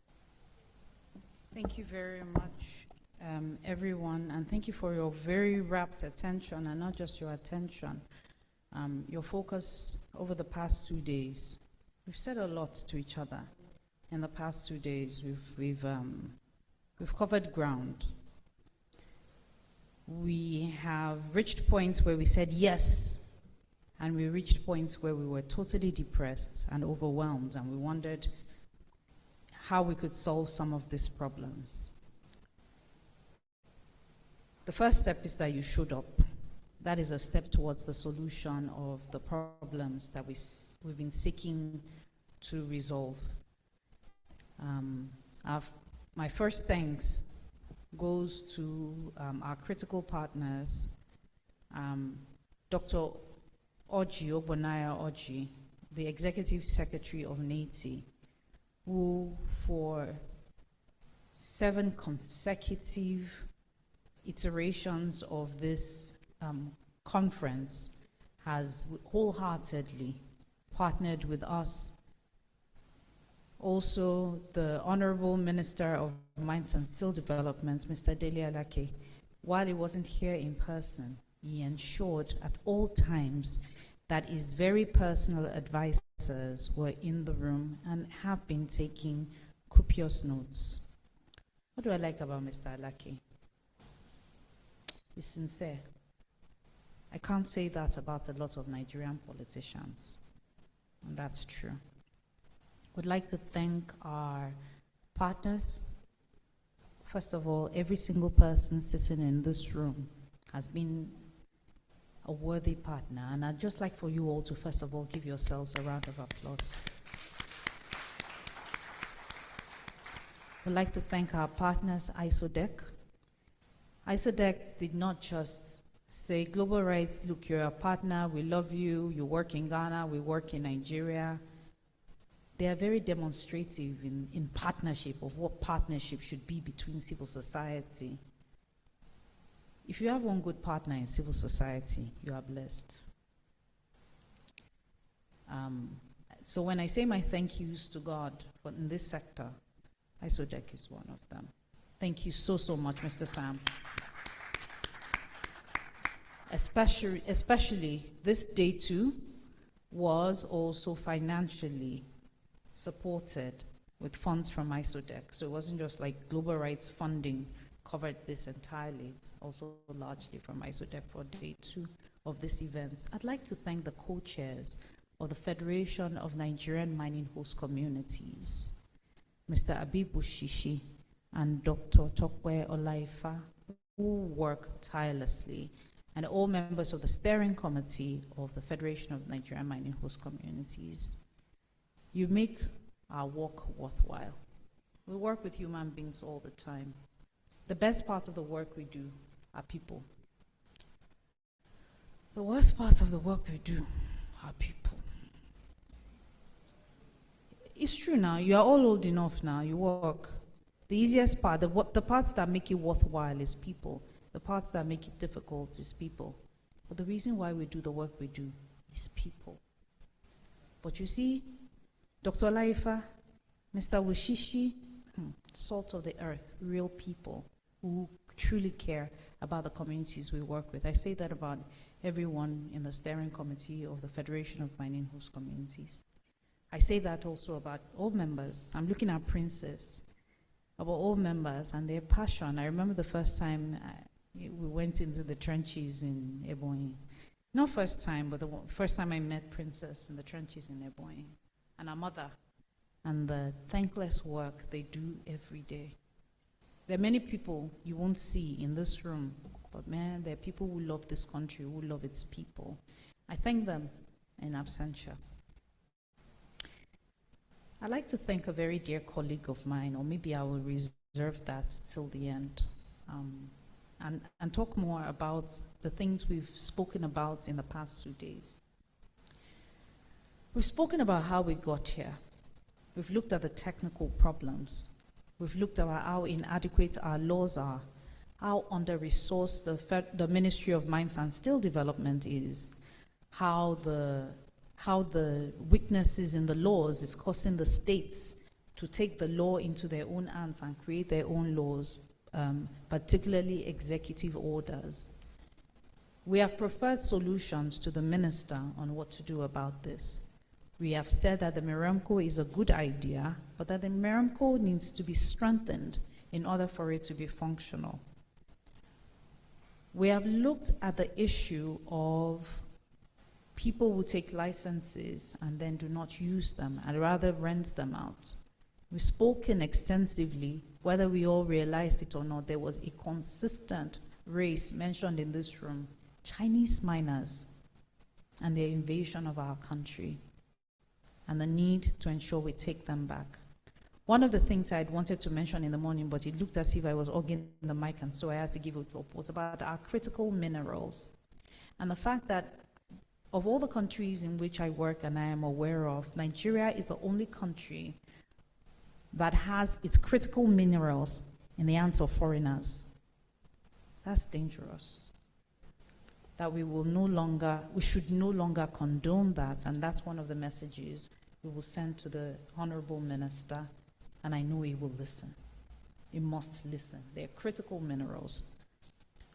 Thank you very much, everyone, and thank you for your very rapt attention, and not just your attention, your focus over the past 2 days. We've said a lot to each other in the past 2 days. We've covered ground. We have reached points where we said yes, and we reached points where we were totally depressed and overwhelmed, and we wondered how we could solve some of these problems. The first step is that you showed up. That is a step towards the solution of the problems that we've been seeking to resolve. My first thanks goes to our critical partners, Dr. Oji Obonaya Oji, the Executive Secretary of NATI, who for 7 consecutive iterations of this conference has wholeheartedly partnered with us. Also, the Honorable Minister of Mines and Steel Development, Mr. Dele Alake, while he wasn't here in person, he ensured at all times that his very personal advisors were in the room and have been taking copious notes. What do I like about Mr. Alake? He's sincere. I can't say that about a lot of Nigerian politicians, and that's true. Would like to thank our partners. First of all, every single person sitting in this room has been a worthy partner, and I'd just like for you all to first of all give yourselves a round of applause. We'd like to thank our partners, ISODEC. ISODEC did not just say, Global Rights, look, you're a partner, we love you, you work in Ghana, we work in Nigeria. They are very demonstrative in partnership of what partnership should be between civil society. If you have one good partner in civil society, you are blessed. So when I say my thank yous to God in this sector, ISODEC is one of them. Thank you so, so much, Mr. Sam. Especially this day 2 was also financially supported with funds from ISODEC. So it wasn't just like global rights funding covered this entirely. It's also largely from ISODEC for day 2 of this event. I'd like to thank the co-chairs of the Federation of Nigerian Mining Host Communities, Mr. Abibu Shishi and Dr. Tokwe Olaifa, who work tirelessly, and all members of the steering committee of the Federation of Nigerian Mining Host Communities. You make our work worthwhile. We work with human beings all the time. The best part of the work we do are people. The worst part of the work we do are people. It's true now, you are all old enough now, you work. The easiest part, the parts that make it worthwhile is people. The parts that make it difficult is people. But the reason why we do the work we do is people. But you see, Dr. Olaifa, Mr. Wushishi, salt of the earth, real people who truly care about the communities we work with. I say that about everyone in the steering committee of the Federation of Mining Host Communities. I say that also about all members. I'm looking at Princess, about all members and their passion. I remember the first time we went into the trenches in Ebonyi. Not first time, but the first time I met Princess in the trenches in Ebonyi, and her mother, and the thankless work they do every day. There are many people you won't see in this room, but man, there are people who love this country, who love its people. I thank them in absentia. I'd like to thank a very dear colleague of mine, or maybe I will reserve that till the end, and talk more about the things we've spoken about in the past 2 days. We've spoken about how we got here. We've looked at the technical problems. We've looked at how inadequate our laws are, how under-resourced the Ministry of Mines and Steel Development is, how the weaknesses in the laws is causing the states to take the law into their own hands and create their own laws, particularly executive orders. We have preferred solutions to the minister on what to do about this. We have said that the Meremco is a good idea, but that the Meremco needs to be strengthened in order for it to be functional. We have looked at the issue of people who take licenses and then do not use them and rather rent them out. We've spoken extensively, whether we all realized it or not, there was a consistent race mentioned in this room, Chinese miners and their invasion of our country, and the need to ensure we take them back. One of the things I'd wanted to mention in the morning, but it looked as if I was hogging the mic, and so I had to give it up, was about our critical minerals and the fact that of all the countries in which I work and I am aware of, Nigeria is the only country that has its critical minerals in the hands of foreigners. That's dangerous. That we should no longer condone that, and that's one of the messages we will send to the Honorable Minister, and I know he will listen. He must listen. They're critical minerals.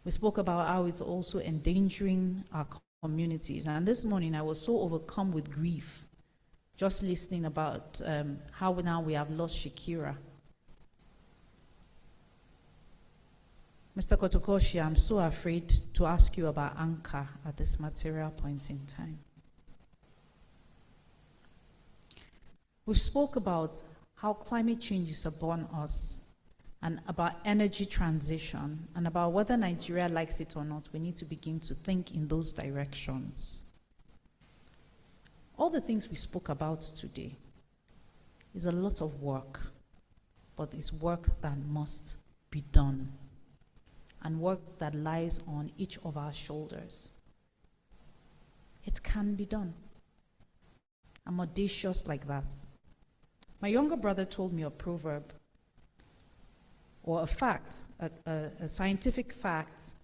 We spoke about how it's also endangering our communities, and this morning I was so overcome with grief just listening about how now we have lost Shakira. Mr. Kotokoshi, I'm so afraid to ask you about Anchor at this material point in time. We spoke about how climate change is upon us, and about energy transition, and about whether Nigeria likes it or not. We need to begin to think in those directions. All the things we spoke about today is a lot of work, but it's work that must be done, and work that lies on each of our shoulders. It can be done. I'm audacious like that. My younger brother told me a proverb, or a fact, a scientific fact,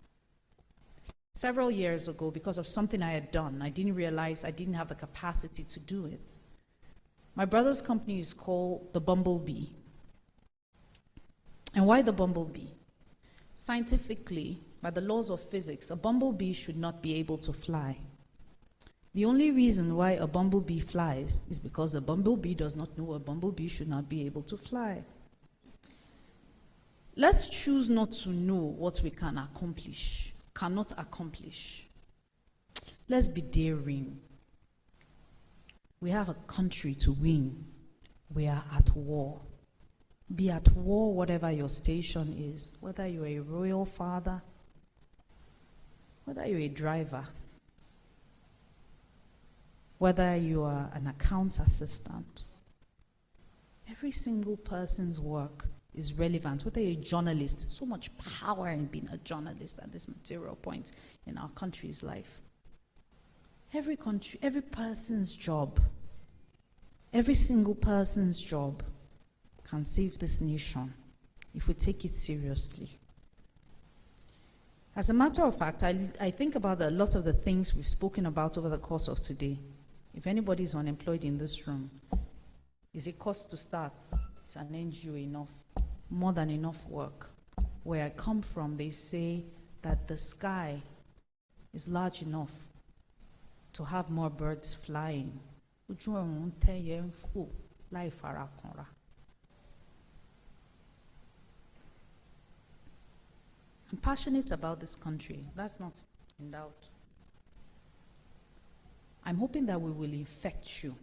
several years ago because of something I had done. I didn't realize I didn't have the capacity to do it. My brother's company is called the Bumblebee. And why the Bumblebee? Scientifically, by the laws of physics, a bumblebee should not be able to fly. The only reason why a bumblebee flies is because a bumblebee does not know a bumblebee should not be able to fly. Let's choose not to know what we cannot accomplish. Let's be daring. We have a country to win. We are at war. Be at war whatever your station is, whether you're a royal father, whether you're a driver, whether you are an accounts assistant. Every single person's work is relevant, whether you're a journalist. So much power in being a journalist at this material point in our country's life. Every person's job, every single person's job can save this nation if we take it seriously. As a matter of fact, I think about a lot of the things we've spoken about over the course of today. If anybody is unemployed in this room, is it cost to start? It's an NGO enough, more than enough work. Where I come from, they say that the sky is large enough to have more birds flying. I'm passionate about this country. That's not in doubt. I'm hoping that we will infect you,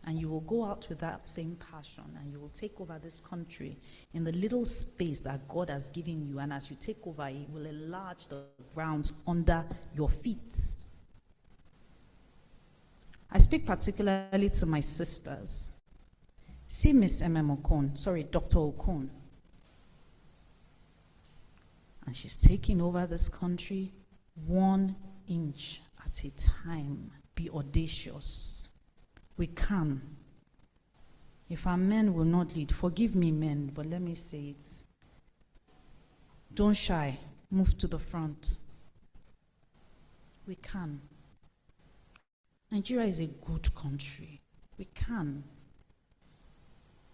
and you will go out with that same passion, and you will take over this country in the little space that God has given you, and as you take over, it will enlarge the grounds under your feet. I speak particularly to my sisters. See Miss Dr. Okon. And she's taking over this country 1 inch at a time. Be audacious. We can. If our men will not lead, forgive me men, but let me say it. Don't shy, move to the front. We can. Nigeria is a good country. We can.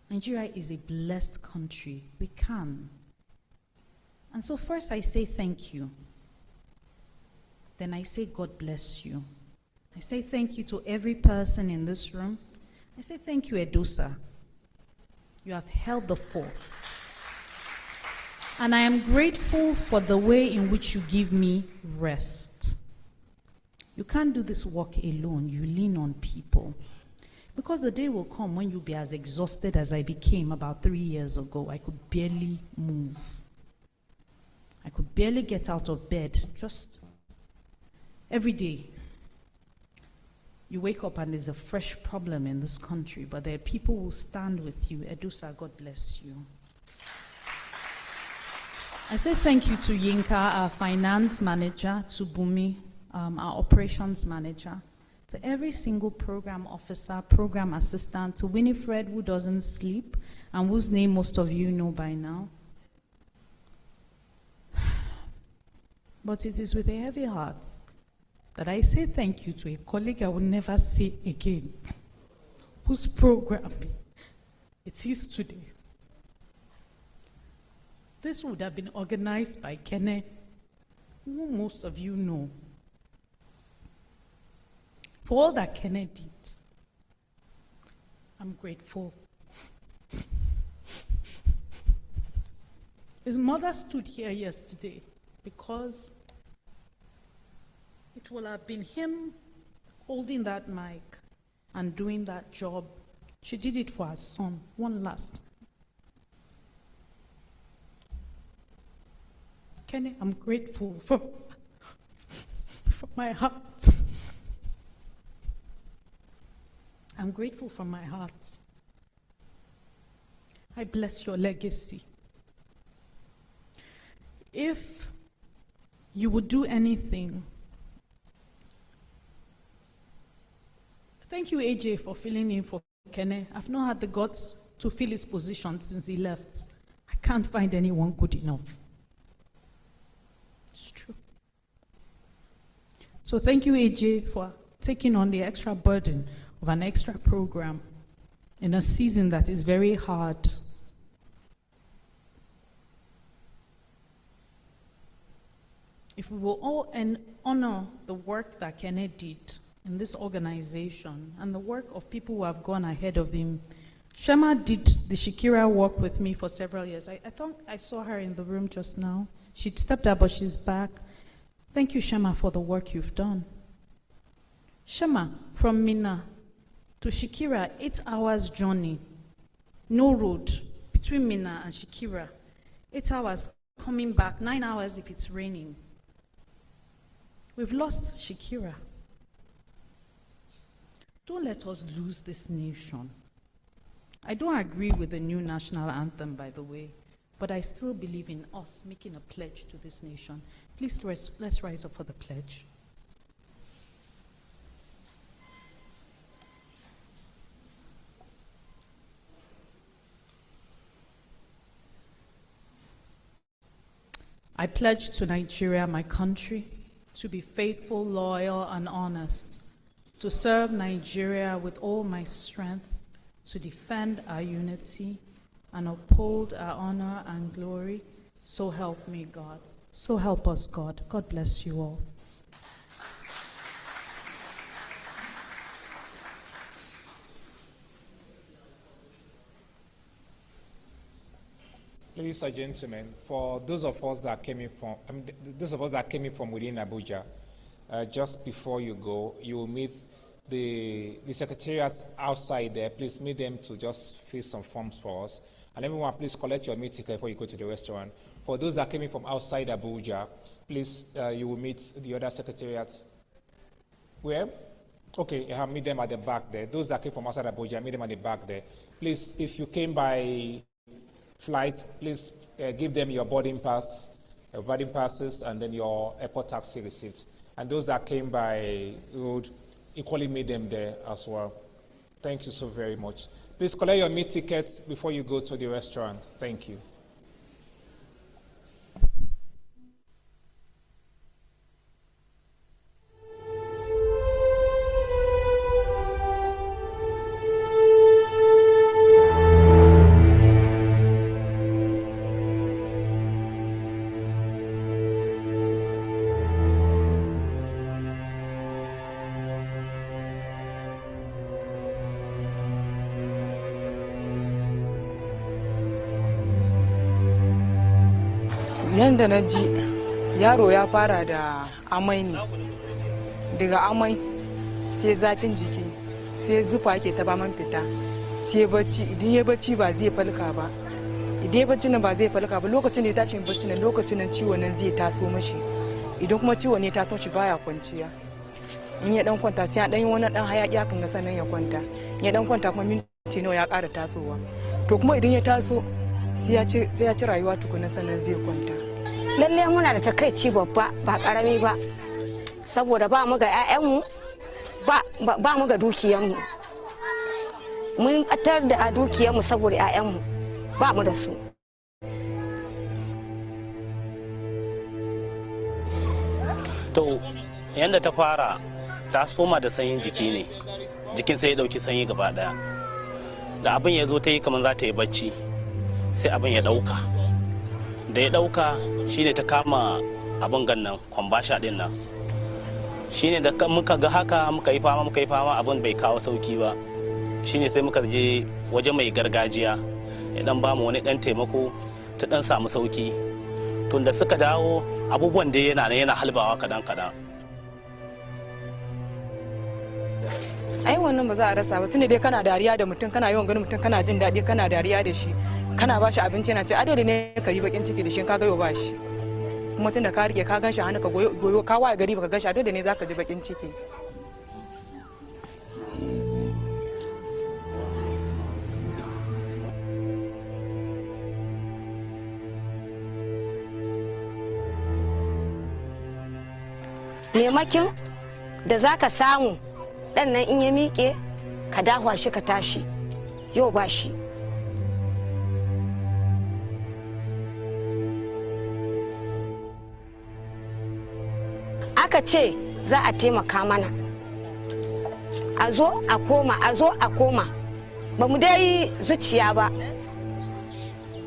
Nigeria is a blessed country. We can. And so first I say thank you. Then I say God bless you. I say thank you to every person in this room. I say thank you, Edosa. You have held the fort. And I am grateful for the way in which you give me rest. You can't do this work alone. You lean on people. Because the day will come when you'll be as exhausted as I became about 3 years ago. I could barely move. I could barely get out of bed. Just every day. You wake up and there's a fresh problem in this country, but there are people who stand with you. Edusa, God bless you. I say thank you to Yinka, our finance manager, to Bumi, our operations manager. to every single program officer, program assistant, to Winifred, who doesn't sleep and whose name most of you know by now. But it is with a heavy heart that I say thank you to a colleague I will never see again, whose program it is today. This would have been organized by Kenneth, who most of you know. For all that Kenneth did, I'm grateful. His mother stood here yesterday because it will have been him holding that mic and doing that job. She did it for her son, one last. Kenny, I'm grateful from my heart. I'm grateful from my heart. I bless your legacy. If you would do anything, thank you, AJ, for filling in for Kene. I've not had the guts to fill his position since he left. I can't find anyone good enough. It's true. So thank you, AJ, for taking on the extra burden of an extra program in a season that is very hard. If we will all honor the work that Kenneth did in this organization and the work of people who have gone ahead of him, Shema did the Shakira work with me for several years. I thought I saw her in the room just now. She stepped out, but she's back. Thank you, Shema, for the work you've done. Shema, from Mina to Shakira, 8 hours journey, no road, between Mina and Shakira. 8 hours coming back, 9 hours if it's raining. We've lost Shakira. Don't let us lose this nation. I don't agree with the new national anthem, by the way, but I still believe in us making a pledge to this nation. Please, let's rise up for the pledge. I pledge to Nigeria, my country, to be faithful, loyal, and honest, to serve Nigeria with all my strength, to defend our unity, and uphold our honor and glory. So help me, God. So help us, God. God bless you all. Ladies and gentlemen, for those of us that came in from within Abuja, just before you go, you will meet the secretariats outside there. Please meet them to just fill some forms for us. And everyone, please collect your meal ticket before you go to the restaurant. For those that came in from outside Abuja, please, you will meet the other secretariats. Where? Okay, meet them at the back there. Those that came from outside Abuja, meet them at the back there. Please, if you came by flight, please give them your boarding pass, boarding passes, and then your airport taxi receipt. And those that came by road, equally meet them there as well. Thank you so very much. Please collect your meal tickets before you go to the restaurant. Thank you. Yanda na ji yaro ya fara da amai ne, daga amai sai zafin jiki sai zufa ke ta baman fita sai bacci, idan ya bacci ba zai falka ba, idan ya bacci nan ba zai falka ba, lokacin da ya tashi bacci nan lokacin nan ciwon nan zai taso mashi, idan kuma ciwon ne taso shi baya kwanciya, in ya dan kwanta sai ya dan yi wani dan hayaki hakan ga sannan ya kwanta, ya dan kwanta kuma minti nawa ya ƙara tasowa, to kuma idan ya taso sai ya ci rayuwa tukuna sannan zai kwanta. Lalle muna da takaici babba ba karami ba, saboda ba mu ga 'ya'yanmu ba mu ga dukiyarmu mun ɓatar da dukiyarmu saboda 'ya'yanmu ba mu da su. To yadda ta fara ta soma da sanyin jiki ne, jikin sai ya ɗauki sanyi gaba ɗaya, da abin ya zo ta yi kamar za ta yi bacci sai abin ya ɗauka, da ya ɗauka shine ta kama abin gannan kwambasha ɗin nan, shine da muka ga haka muka yi fama abin bai kawo sauki ba, shine sai muka je waje mai gargajiya ya dan ba mu wani dan taimako ta dan samu sauki. Tun da suka dawo abubuwan da yana halbawa kadan. Ai wannan ba za a rasa ba, tunda dai kana dariya da mutum, kana yawan ganin mutum, kana jin daɗi, kana dariya da shi, kana ba shi abinci, yana ce adadi ne ka yi bakin ciki da shi ka ga yau ba shi, kuma tunda ka rike ka ganshi hannu ka goyo ka waye gari baka ganshi, adadi ne zaka ji bakin ciki. Maimakin da za ka samu ɗan nan in ya miƙe ka dahwa shi ka tashi, yau ba shi. Aka ce za a taimaka mana, a zo a koma, ba mu dai zuciya ba,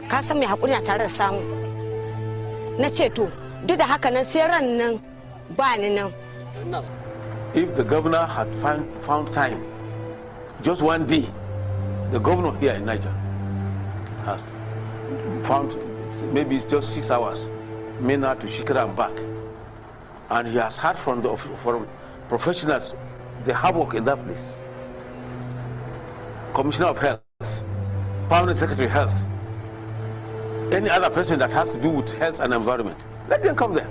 ka san mai haƙuri na tare da samu. Na ce to duk da haka nan sai ran nan ba ni nan. If the governor had found time, just one day, the governor here in Niger has found maybe it's just 6 hours, Mina to Shikara and back. And he has heard from professionals the havoc in that place. Commissioner of Health, Permanent Secretary of Health, any other person that has to do with health and environment, let them come there.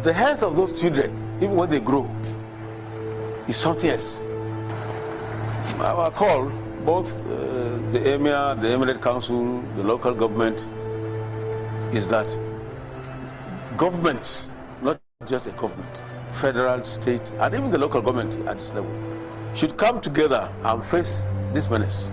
The health of those children, even when they grow, is something else. Our call, both the Emir, the Emirate Council, the local government, is that governments, not just a government, federal, state, and even the local government at this level, should come together and face this menace.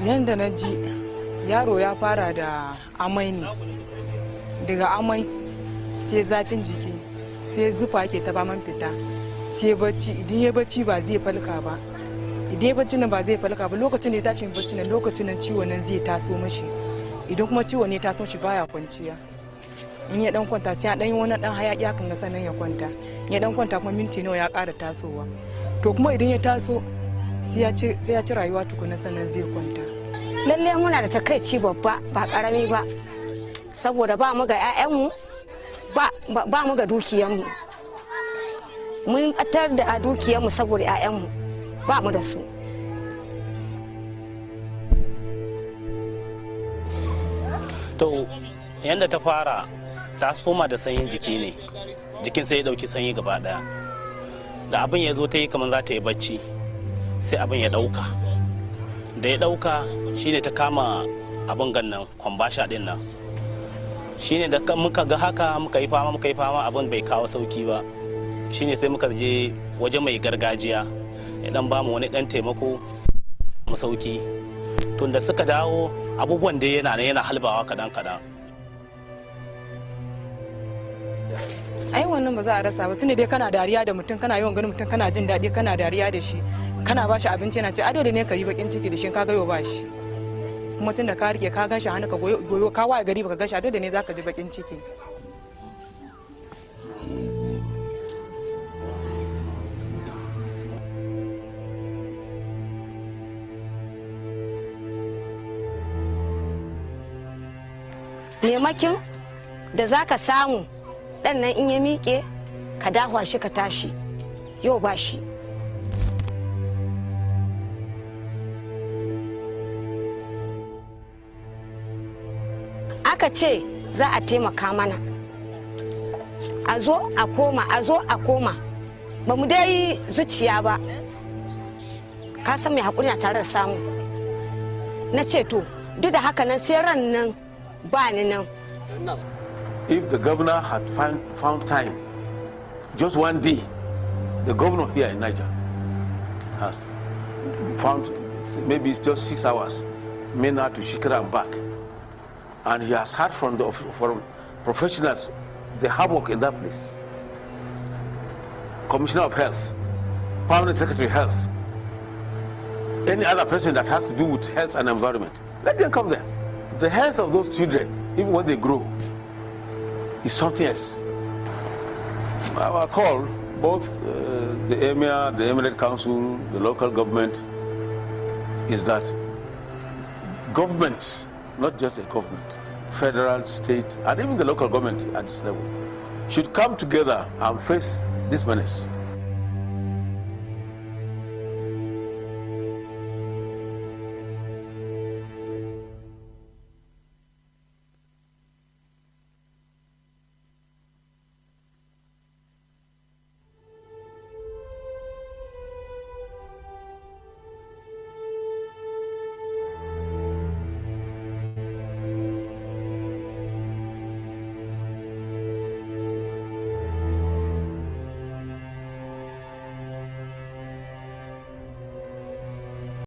Yanda na ji yaro ya fara da amai ne, daga amai sai zafin jiki sai zufa ke ta man fita sai bacci, idan ya bacci ba zai falka ba, idan ya bacci nan ba zai falka ba, lokacin da ya tashi bacci nan lokacin nan ciwon nan zai taso mashi, idan kuma ciwon ne taso shi baya kwanciya, in ya dan kwanta sai ya dan yi wani dan hayaki hakan ga sanan ya kwanta, in ya dan kwanta kuma minti nawa ya ƙara tasowa, to kuma idan ya taso sai ya ci rayuwa tukuna sannan zai kwanta. Lalle muna da takaici babba ba karami ba, saboda ba mu ga 'ya'yanmu ba mu ga dukiyarmu, mun ɓatar da dukiyarmu saboda 'ya'yanmu ba mu da su. To yadda ta fara ta soma da sanyin jiki ne, jikin sai ya ɗauki sanyi gaba ɗaya, da abin ya zo ta yi kamar za ta yi bacci sai abin ya ɗauka, da ya ɗauka shine ta kama abin gannan kwambasha ɗin nan, shine da muka ga haka muka yi fama abin bai kawo sauki ba, shine sai muka je waje mai gargajiya ya dan ba mu wani dan taimako mu sauki. Tun da suka dawo abubuwan da yana halbawa kadan. Ai wannan ba za a rasa ba, tunda dai kana dariya da mutum, kana yawan ganin mutum, kana jin daɗi, kana dariya da shi, kana ba shi abinci, yana ce adadi ne ka yi bakin ciki da shi ka ga yau ba shi, kuma tunda ka rike ka ganshi hannu ka goyo ka waye gari baka ganshi, adadi ne zaka ji bakin ciki. maimakin da za ka samu ɗan nan in ya miƙe ka dahwa shi ka tashi yau ba shi. Aka ce za a taimaka mana a zo a koma ba mu dai zuciya ba, ka san mai haƙuri na tare da samu. Na ce to duk da haka nan sai ran nan ba ni nan. If the governor had found time, just one day, the governor here in Niger has found, maybe it's just 6 hours, Mena to Shikra and back. And he has heard from professionals the havoc in that place. Commissioner of Health, Permanent Secretary of Health, any other person that has to do with health and environment, let them come there. The health of those children, even when they grow, is something else. Our call, both the Emir, the Emirate Council, the local government, is that governments, not just a government, federal, state, and even the local government at this level, should come together and face this menace.